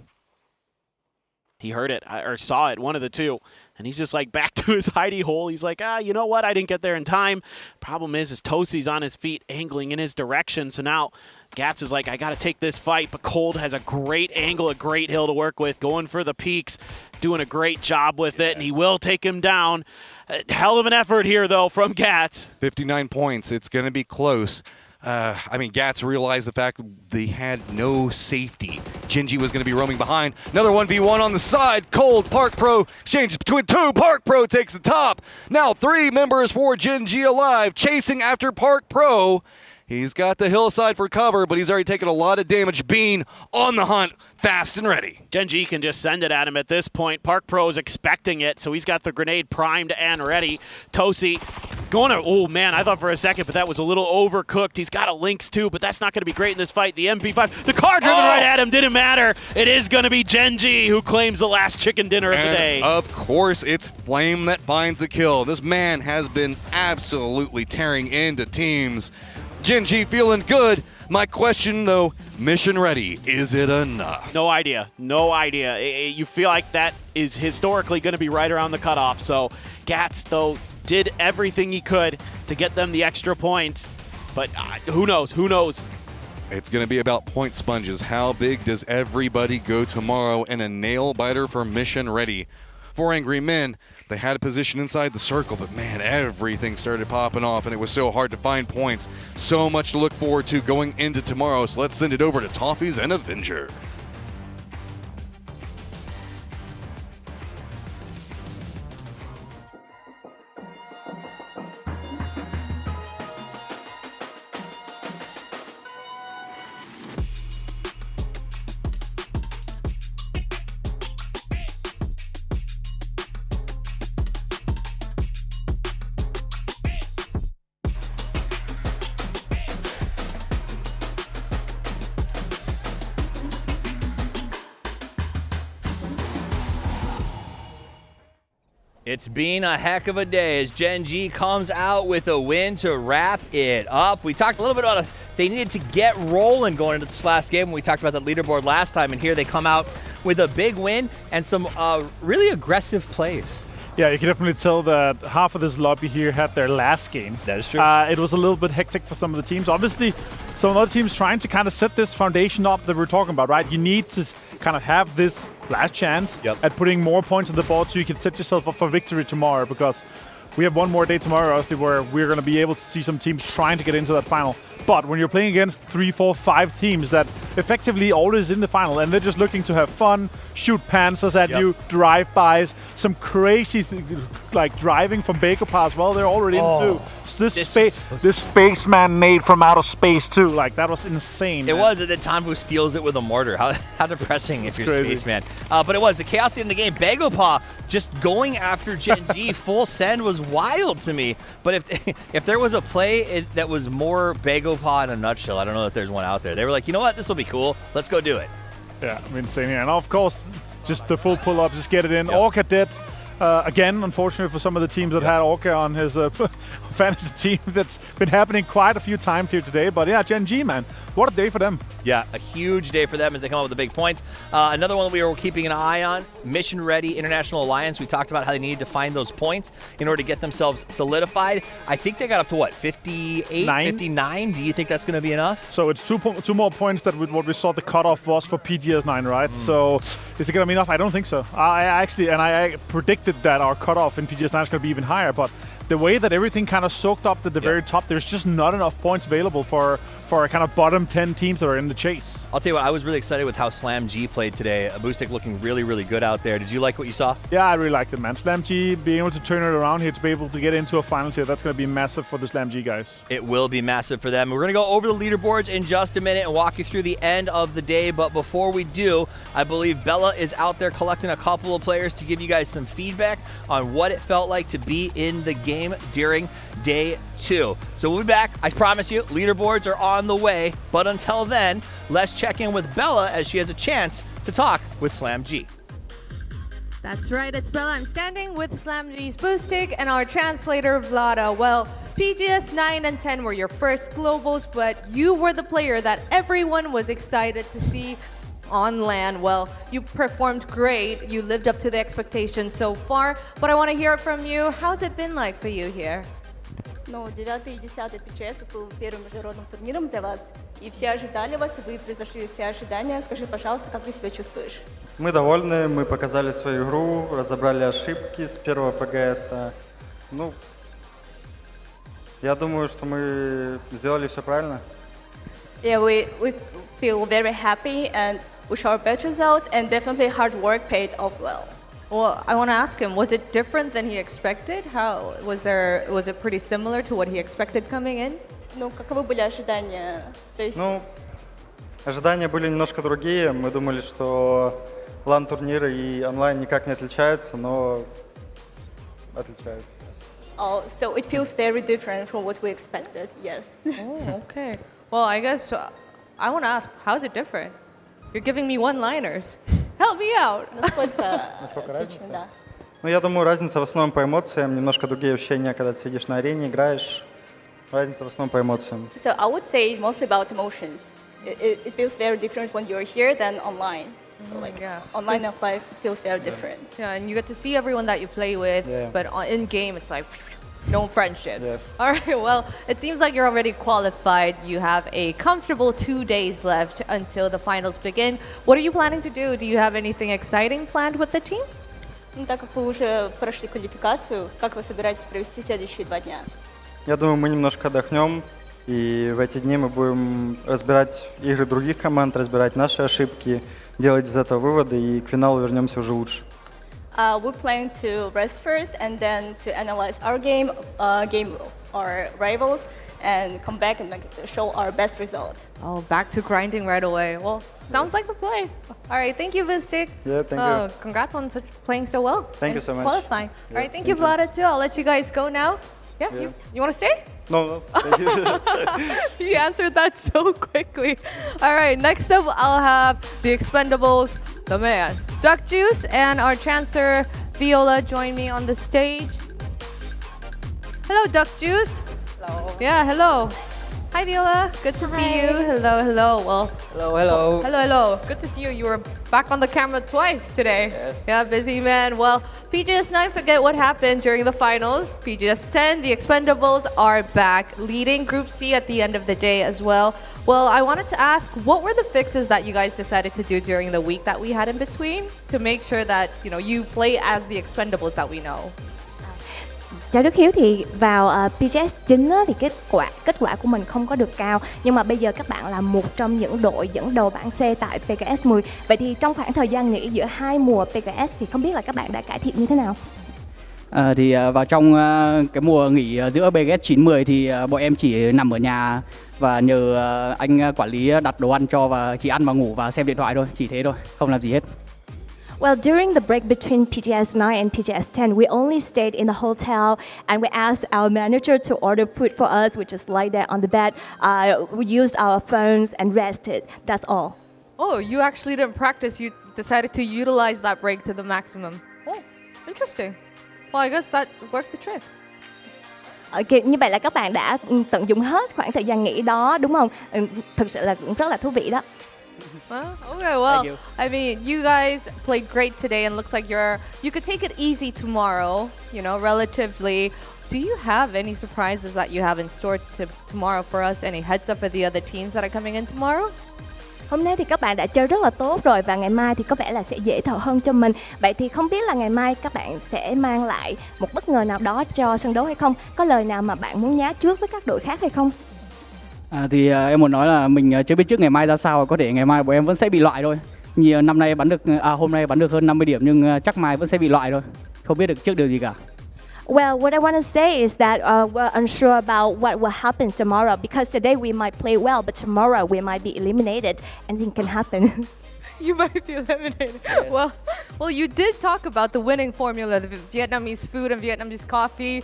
He heard it, or saw it, one of the two. And he's just like back to his hidey hole. He's like, you know what? I didn't get there in time. Problem is Tosi's on his feet, angling in his direction. So now Gats is like, I got to take this fight. But Cold has a great angle, a great hill to work with, going for the peaks, doing a great job with it. And he will take him down. A hell of an effort here, though, from Gats. 59 points. It's going to be close. I mean, Gats realized the fact they had no safety. Gen G was going to be roaming behind. Another 1v1 on the side. Cold, Park Pro exchanges between two. Park Pro takes the top. Now 3 members for Gen G alive, chasing after Park Pro. He's got the hillside for cover, but he's already taken a lot of damage. Bean on the hunt, fast and ready. Gen G can just send it at him at this point. Park Pro's expecting it, so he's got the grenade primed and ready. Tosi going to, oh man, I thought for a second, but that was a little overcooked. He's got a Lynx too, but that's not going to be great in this fight. The MP5, the car driven right at him, didn't matter. It is going to be Gen G who claims the last chicken dinner of the day. Of course, it's Flame that finds the kill. This man has been absolutely tearing into teams. Gen G feeling good. My question, though, Mission Ready, is it enough? No idea. No idea. You feel like that is historically going to be right around the cutoff. So Gats, though, did everything he could to get them the extra points. But who knows? Who knows? It's going to be about point sponges. How big does everybody go tomorrow? And a nail biter for Mission Ready. For Angry Men, they had a position inside the circle, but man, everything started popping off, and it was so hard to find points. So much to look forward to going into tomorrow, so let's send it over to Toffees and Avenger. It's been a heck of a day as Gen G comes out with a win to wrap it up. We talked a little bit about they needed to get rolling going into this last game when we talked about the leaderboard last time, and here they come out with a big win and some really aggressive plays. Yeah, you can definitely tell that half of this lobby here had their last game. That is true. It was a little bit hectic for some of the teams. Obviously, some other teams trying to kind of set this foundation up that we're talking about, right? You need to kind of have this last chance at putting more points on the board so you can set yourself up for victory tomorrow, because we have one more day tomorrow, obviously, where we're going to be able to see some teams trying to get into that final. But when you're playing against 3, 4, 5 teams that effectively always in the final, and they're just looking to have fun, shoot panzers at you, drive-bys, some crazy like driving from Baker as well, they're already into. So this spaceman made from outer space too, like that was insane. It was, and then Tanfu steals it with a mortar. How depressing if you're crazy. Spaceman. But it was the chaos in the game. Bagopa just going after Gen G full send was wild to me. But if there was a play that was more Bagopa in a nutshell, I don't know if there's one out there. They were like, you know what, this will be cool. Let's go do it. Yeah, I mean, insane here. And of course, just the full pull-up, just get it in. Orca did. Again, unfortunately for some of the teams that had Orca on his fantasy team, that's been happening quite a few times here today. But yeah, Gen G, man, what a day for them. Yeah, a huge day for them as they come up with the big points. Another one we were keeping an eye on, Mission Ready International Alliance. We talked about how they needed to find those points in order to get themselves solidified. I think they got up to what, 58, 59? Do you think that's going to be enough? So it's two more points than what we saw the cutoff was for PGS9, right? So is it going to be enough? I don't think so. I predicted that our cutoff in PGS9 is going to be even higher, but the way that everything kind of soaked up at the very top, there's just not enough points available for a kind of bottom 10 teams that are in the chase. I'll tell you what, I was really excited with how Slam G played today. Boostic looking really, really good out there. Did you like what you saw? Yeah, I really liked it, man. Slam G being able to turn it around here to be able to get into a finals here, that's going to be massive for the Slam G guys. It will be massive for them. We're going to go over the leaderboards in just a minute and walk you through the end of the day. But before we do, I believe Bella is out there collecting a couple of players to give you guys some feedback on what it felt like to be in the game during day 2. So we'll be back. I promise you, leaderboards are on the way. But until then, let's check in with Bella as she has a chance to talk with Slam G. That's right, it's Bella. I'm standing with Slam G's Boostic and our translator, Vlada. Well, PGS 9 and 10 were your first globals, but you were the player that everyone was excited to see on LAN. Well, you performed great. You lived up to the expectations so far, but I want to hear it from you. How's it been like for you here? Ну, 9 и 10 PGS был первым международным турниром для вас, и все ожидали вас, и вы превзошли все ожидания. Скажи, пожалуйста, как ты себя чувствуешь? Мы довольны, мы показали свою игру, разобрали ошибки с первого ПГС. Ну, я думаю, что мы сделали все правильно. Yeah, we feel very happy and we show our best results, and definitely hard work paid off well. Well, I want to ask him, was it different than he expected? How was it pretty similar to what he expected coming in? Ну, каковы были ожидания? То есть... Ну, ожидания были немножко другие. Мы думали, что LAN-турниры и онлайн никак не отличаются, но отличаются. Oh, so it feels very different from what we expected, yes. Oh, okay. Well, I guess I want to ask, how is it different? You're giving me one-liners. Help me out. Насколько разница? Да. Ну, я думаю, разница в основном по эмоциям, немножко другие ощущения, когда ты сидишь на арене, играешь. Разница в основном по эмоциям. So I would say it's mostly about emotions. It feels very different when you're here than online. So like online and offline feels very different. Yeah, and you get to see everyone that you play with, but in game it's like no friendship. Yeah. All right, well, it seems like you're already qualified. You have a comfortable 2 days left until the finals begin. What are you planning to do? Do you have anything exciting planned with the team? Ну, так как вы уже прошли квалификацию, как вы собираетесь провести следующие 2 дня? Я думаю, мы немножко отдохнем, и в эти дни мы будем разбирать игры других команд, разбирать наши ошибки, делать из этого выводы, и к финалу вернемся уже лучше. We plan to rest first and then to analyze our game, game our rivals, and come back and show our best result. Oh, back to grinding right away. Well, sounds like the play. All right, thank you, Vistic. Yeah, thank you. Congrats on playing so well. Thank you so much. Qualifying. Yeah, all right, thank you, Vlada, too. I'll let you guys go now. Yeah, you want to stay? No, thank you. You answered that so quickly. All right, next up, I'll have the Expendables, the man, Duck Juice, and our transfer, Viola, join me on the stage. Hello, Duck Juice. Hello. Yeah, hello. Hi Viola, good to see you. Hello, hello. Well, hello. Good to see you. You were back on the camera twice today. Yes. Yeah, busy man. Well, PGS9, forget what happened during the finals. PGS10, the Expendables are back, leading Group C at the end of the day as well. Well, I wanted to ask, what were the fixes that you guys decided to do during the week that we had in between to make sure that you play as the Expendables that we know? Chào Đức Hiếu, thì vào PGS 9 á, thì kết quả của mình không có được cao, nhưng mà bây giờ các bạn là một trong những đội dẫn đầu bảng C tại PGS 10. Vậy thì trong khoảng thời gian nghỉ giữa hai mùa PGS thì không biết là các bạn đã cải thiện như thế nào? Thì vào trong cái mùa nghỉ giữa PGS 9-10 thì bọn em chỉ nằm ở nhà và nhờ anh quản lý đặt đồ ăn cho và chỉ ăn và ngủ và xem điện thoại thôi, chỉ thế thôi, không làm gì hết. Well, during the break between PGS 9 and PGS 10, we only stayed in the hotel and we asked our manager to order food for us. We just lay there on the bed. We used our phones and rested. That's all. Oh, you actually didn't practice. You decided to utilize that break to the maximum. Oh, interesting. Well, I guess that worked the trick. Như vậy là các bạn đã tận dụng hết khoảng thời gian nghỉ đó, đúng không? Thực sự là cũng rất là thú vị đó. Okay, well, I mean, you guys played great today and looks like you could take it easy tomorrow, relatively. Do you have any surprises that you have in store tomorrow for us? Any heads up for the other teams that are coming in tomorrow? Hôm nay thì các bạn đã chơi rất là tốt rồi và ngày mai thì có vẻ là sẽ dễ thở hơn cho mình. Vậy thì không biết là ngày mai các bạn sẽ mang lại một bất ngờ nào đó cho sân đấu hay không? Có lời nào mà bạn muốn nhá trước với các đội khác hay không? Thì em muốn nói là mình chưa biết trước ngày mai ra sao, có thể ngày mai bọn em vẫn sẽ bị loại thôi. Nhiều hôm nay bắn được hơn 50 điểm nhưng chắc mai vẫn sẽ bị loại thôi. Không biết được trước điều gì cả. Well, what I want to say is that we're unsure about what will happen tomorrow because today we might play well, but tomorrow we might be eliminated. Anything can happen. You might be eliminated. Yes. Well, you did talk about the winning formula, the Vietnamese food and Vietnamese coffee.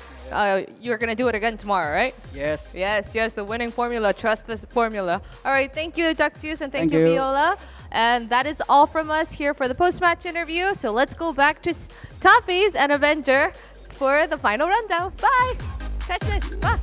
You're gonna do it again tomorrow, right? Yes. Yes. The winning formula. Trust this formula. All right. Thank you, Duck Juice, and thank you, Viola. And that is all from us here for the post-match interview. So let's go back to Toffees and Avenger for the final rundown. Bye. Catch this. Bye.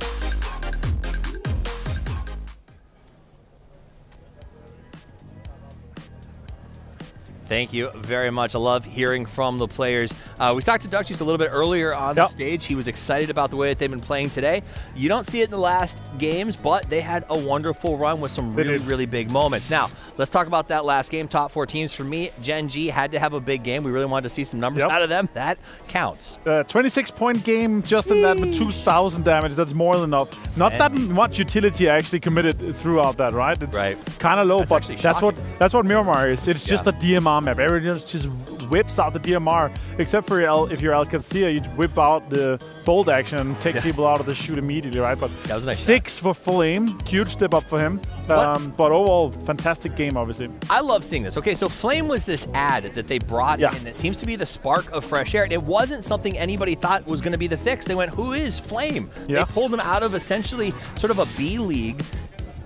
Thank you very much. I love hearing from the players. We talked to Duck Juice a little bit earlier on the stage. He was excited about the way that they've been playing today. You don't see it in the last games, but they had a wonderful run with some really big moments. Now, let's talk about that last game. Top 4 teams for me. Gen G had to have a big game. We really wanted to see some numbers out of them. That counts. 26-point game, just in that with 2,000 damage. That's more than enough. Not that much utility actually committed throughout that, right? It's kind of low, but that's what Miramar is. It's just a DMR map. Everyone just whips out the DMR, except for if you're Al Qaeda, you whip out the bolt action and take people out of the shoot immediately, right? But that was a nice 6 for full aim, huge step up for him. But overall, fantastic game, obviously. I love seeing this. Okay, so Flame was this ad that they brought in that seems to be the spark of fresh air. And it wasn't something anybody thought was going to be the fix. They went, who is Flame? They pulled him out of essentially sort of a B league,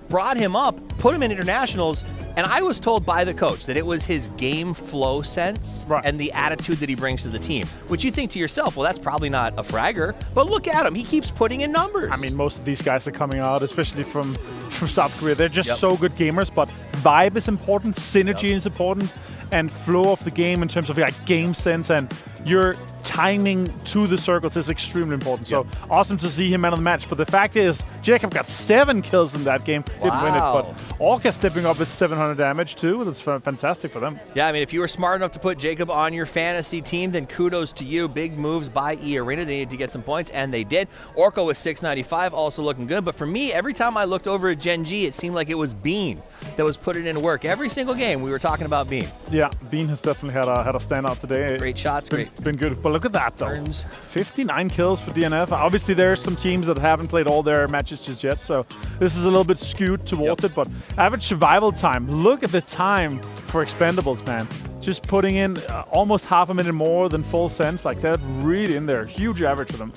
brought him up, put him in internationals, and I was told by the coach that it was his game flow sense and the attitude that he brings to the team, which you think to yourself, well, that's probably not a fragger, but look at him. He keeps putting in numbers. I mean, most of these guys are coming out, especially from South Korea. They're just so good gamers, but vibe is important, synergy is important, and flow of the game in terms of game sense and your timing to the circles is extremely important. So awesome to see him man of the match. But the fact is, Jacob got 7 kills in that game. Didn't win it, but Orca stepping up with 700 damage too. That's fantastic for them. Yeah, I mean, if you were smart enough to put Jacob on your fantasy team, then kudos to you. Big moves by E-Arena. They needed to get some points, and they did. Orca with 695, also looking good. But for me, every time I looked over at Gen G, it seemed like it was Bean that was putting in work. Every single game, we were talking about Bean. Yeah, Bean has definitely had a standout today. Great shots, been good. But look at that, though. 59 kills for DNF. Obviously, there are some teams that haven't played all their matches just yet, so this is a little bit skewed towards it. But average survival time, look at the time for Expendables, man. Just putting in almost half a minute more than full sense. Like, they're really in there. Huge average for them.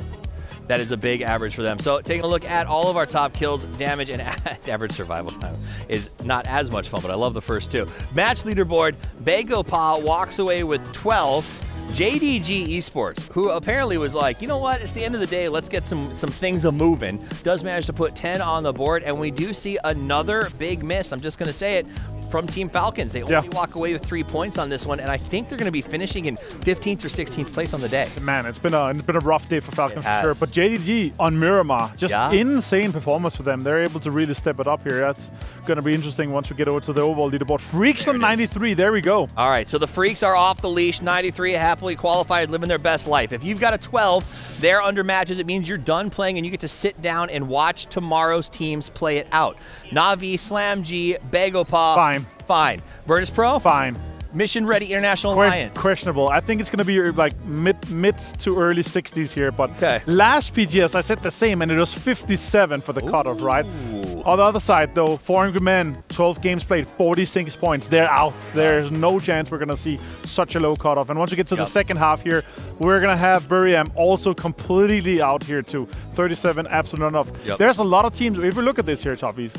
That is a big average for them. So taking a look at all of our top kills, damage, and average survival time is not as much fun, but I love the first two. Match leaderboard, Bago Pa walks away with 12. JDG Esports, who apparently was like, you know what, it's the end of the day, let's get some things a-moving, does manage to put 10 on the board, and we do see another big miss. I'm just going to say it. From Team Falcons. They only walk away with 3 points on this one, and I think they're going to be finishing in 15th or 16th place on the day. Man, it's been a rough day for Falcons for sure. But JDG on Miramar, just insane performance for them. They're able to really step it up here. That's going to be interesting once we get over to the overall leaderboard. Freaks on 93. There we go. All right, so the Freaks are off the leash. 93, happily qualified, living their best life. If you've got a 12, they're under matches. It means you're done playing, and you get to sit down and watch tomorrow's teams play it out. Navi, Slam G, Bagopop. Fine. Virtus Pro? Fine. Mission Ready International Alliance? Questionable. I think it's going to be like mid to early 60s here. But last PGS, I said the same, and it was 57 for the cutoff, right? On the other side, though, 400 men, 12 games played, 46 points. They're out. There's no chance we're going to see such a low cutoff. And once we get to the second half here, we're going to have Buriam also completely out here, too. 37, absolutely not enough. There's a lot of teams. If we look at this here, Toppies,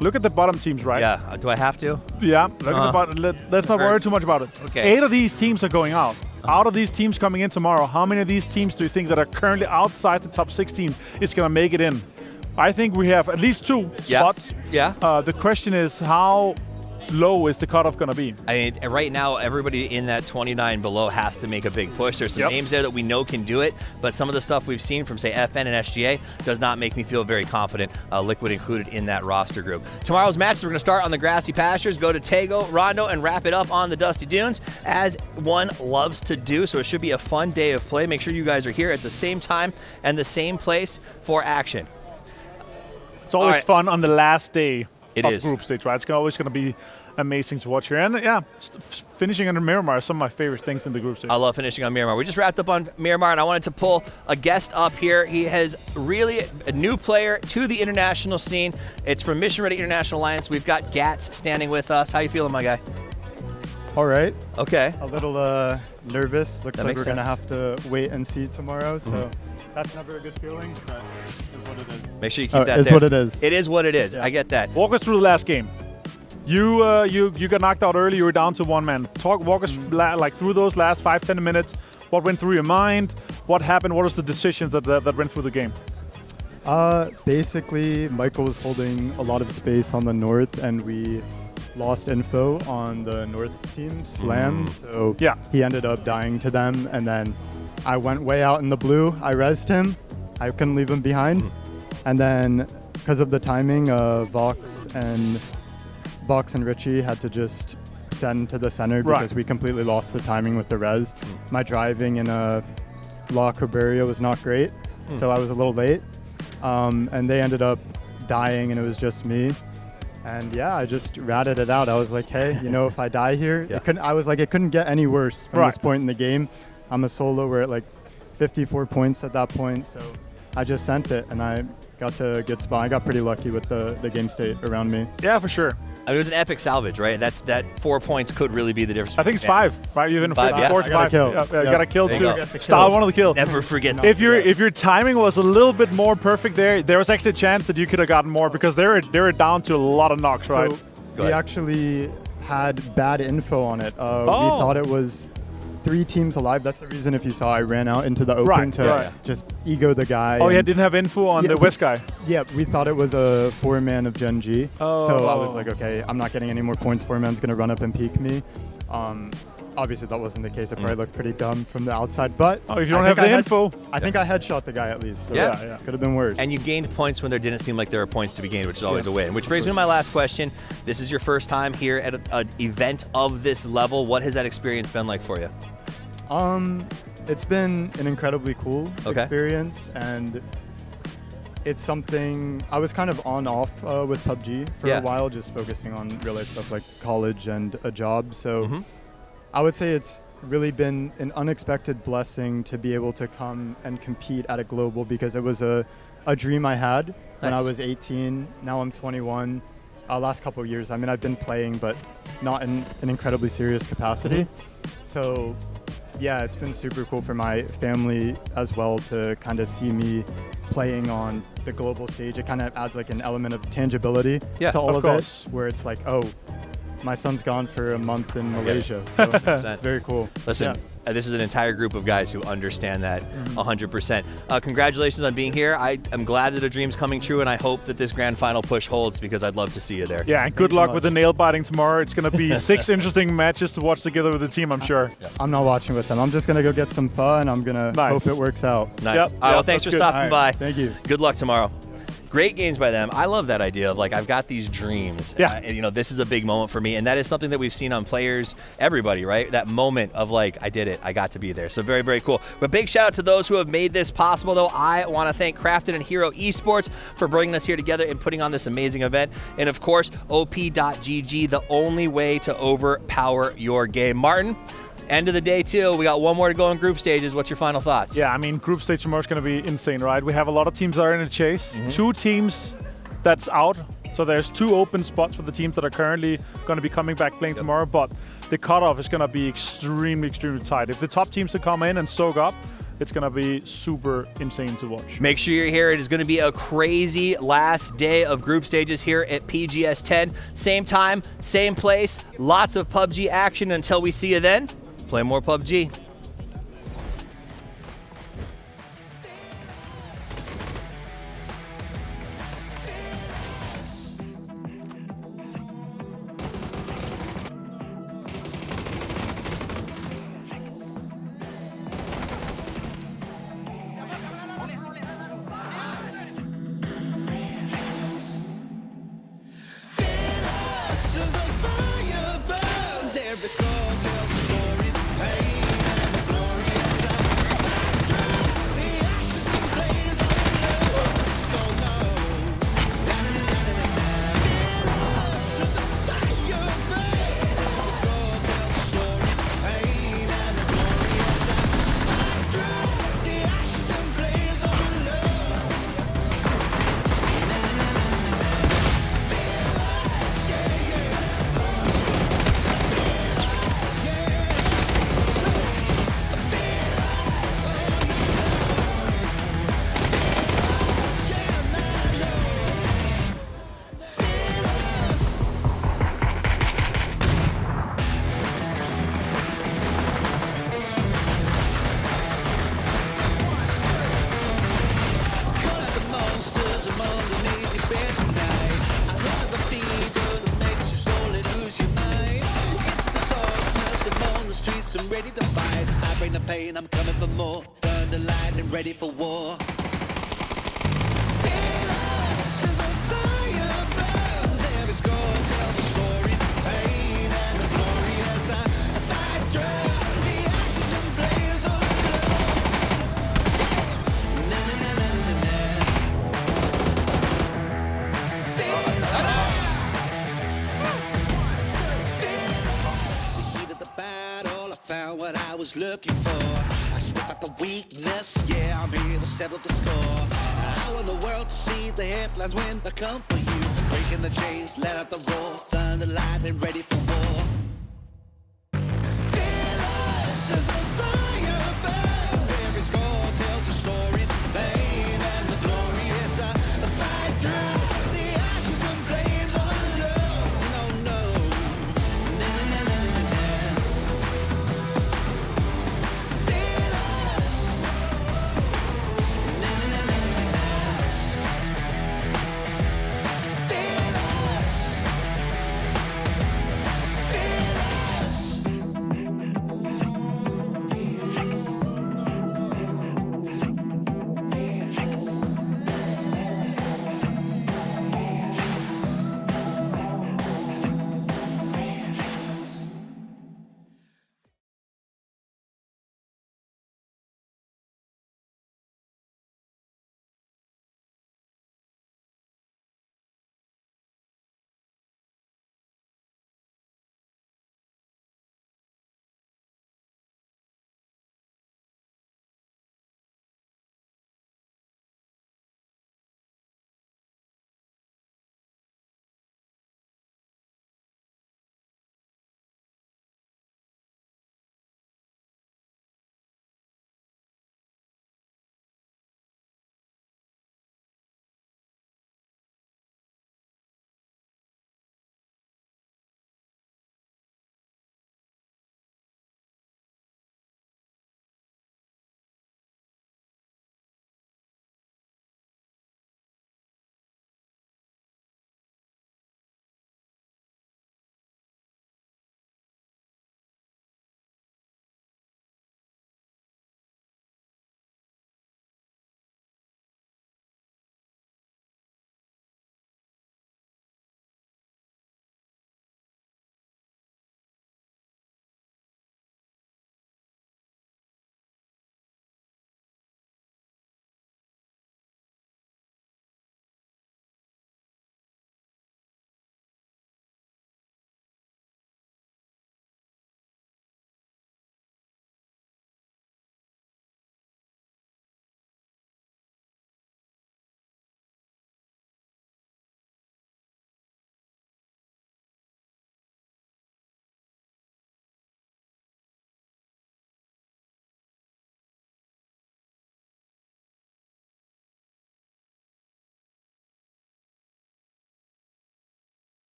look at the bottom teams, right? Yeah. Do I have to? Yeah. Look at the bottom. Let's not worry too much about it. Okay. 8 of these teams are going out. Out of these teams coming in tomorrow, how many of these teams do you think that are currently outside the top 16 is going to make it in? I think we have at least 2 spots. Yeah. The question is, how low is the cutoff going to be? I mean, right now, everybody in that 29 below has to make a big push. There's some names there that we know can do it, but some of the stuff we've seen from, say, FN and SGA does not make me feel very confident, Liquid included in that roster group. Tomorrow's matches, we're going to start on the grassy pastures, go to Tego, Rondo, and wrap it up on the dusty dunes, as one loves to do. So it should be a fun day of play. Make sure you guys are here at the same time and the same place for action. It's always fun on the last day of group stage, right? It's always going to be amazing to watch here. And yeah, finishing under Miramar is some of my favorite things in the group stage. I love finishing on Miramar. We just wrapped up on Miramar, and I wanted to pull a guest up here. He has really a new player to the international scene. It's from Mission Ready International Alliance. We've got Gats standing with us. How you feeling, my guy? All right. Okay. A little nervous. Looks like we're going to have to wait and see tomorrow. So that's never a good feeling, but it's what it is. Make sure you keep that It's there. what it is. It is what it is. I get that. Walk us through the last game. You got knocked out early. You were down to 1 man. Walk us through those last 5-10 minutes. What went through your mind? What happened? What was the decisions that went through the game? Basically, Michael was holding a lot of space on the north, and we lost info on the north team, Slam. So he ended up dying to them, and then I went way out in the blue. I rezzed him. I couldn't leave him behind. And then, because of the timing, Vox and Richie had to just send to the center because we completely lost the timing with the res. My driving in La Caberia was not great, so I was a little late. And they ended up dying, and it was just me. And yeah, I just ratted it out. I was like, hey, if I die here, it couldn't get any worse from this point in the game. I'm a solo. We're at like 54 points at that point, so I just sent it, and I got to a good spot. I got pretty lucky with the game state around me. Yeah, for sure. I mean, it was an epic salvage, right? That 4 points could really be the difference. I think it's 5, right? You've been 54 to 5. Got a kill too. Go. Style one of the kill. Never forget that. If your timing was a little bit more perfect there was actually a chance that you could have gotten more because they were down to a lot of knocks, right? So we actually had bad info on it. We thought it was 3 teams alive. That's the reason if you saw I ran out into the open to just ego the guy. Oh, yeah, didn't have info on the West guy. Yeah, we thought it was a 4-man of Gen G. So I was like, okay, I'm not getting any more points. 4-man's going to run up and peek me. Obviously, that wasn't the case. It probably looked pretty dumb from the outside. But if you don't have the info. I think I headshot the guy at least. So could have been worse. And you gained points when there didn't seem like there were points to be gained, which is always a win. Which brings me to my last question. This is your first time here at an event of this level. What has that experience been like for you? It's been an incredibly cool experience, and it's something I was kind of on-off with PUBG for a while, just focusing on real-life stuff like college and a job. So I would say it's really been an unexpected blessing to be able to come and compete at a global, because it was a dream I had when I was 18. Now I'm 21. Last couple of years, I mean, I've been playing, but not in an incredibly serious capacity. So yeah, it's been super cool for my family as well to kind of see me playing on the global stage. It kind of adds like an element of tangibility to all of it, where it's like, oh, my son's gone for a month in Malaysia. So it's very cool. Listen, this is an entire group of guys who understand that 100%. Congratulations on being here. I'm glad that a dream's coming true, and I hope that this grand final push holds because I'd love to see you there. Yeah, and good luck with the nail biting tomorrow. It's going to be 6 interesting matches to watch together with the team, I'm sure. I'm not watching with them. I'm just going to go get some fun. I'm going to hope it works out. Nice. All right, well, thanks for stopping by. Thank you. Good luck tomorrow. Great games by them. I love that idea of like, I've got these dreams. Yeah. And, you know, this is a big moment for me. And that is something that we've seen on players, everybody, right? That moment of like, I did it. I got to be there. So very, very cool. But big shout out to those who have made this possible, though. I want to thank Crafted and Hero Esports for bringing us here together and putting on this amazing event. And of course, op.gg, the only way to overpower your game. Martin, end of the day, too. We got one more to go in group stages. What's your final thoughts? Yeah, I mean, group stage tomorrow is going to be insane, right? We have a lot of teams that are in a chase. 2 teams that's out. So there's 2 open spots for the teams that are currently going to be coming back playing tomorrow. But the cutoff is going to be extremely, extremely tight. If the top teams can come in and soak up, it's going to be super insane to watch. Make sure you're here. It is going to be a crazy last day of group stages here at PGS 10. Same time, same place. Lots of PUBG action. Until we see you then, play more PUBG. I'm ready to fight. I bring the pain, I'm coming for more. Thunder, lightning, ready for war. Looking for, I step out the weakness, yeah, I'm here to settle the score. I want the world to see the headlines when they come for you. Breaking the chains, let out the roar, thunder, lightning, ready for war.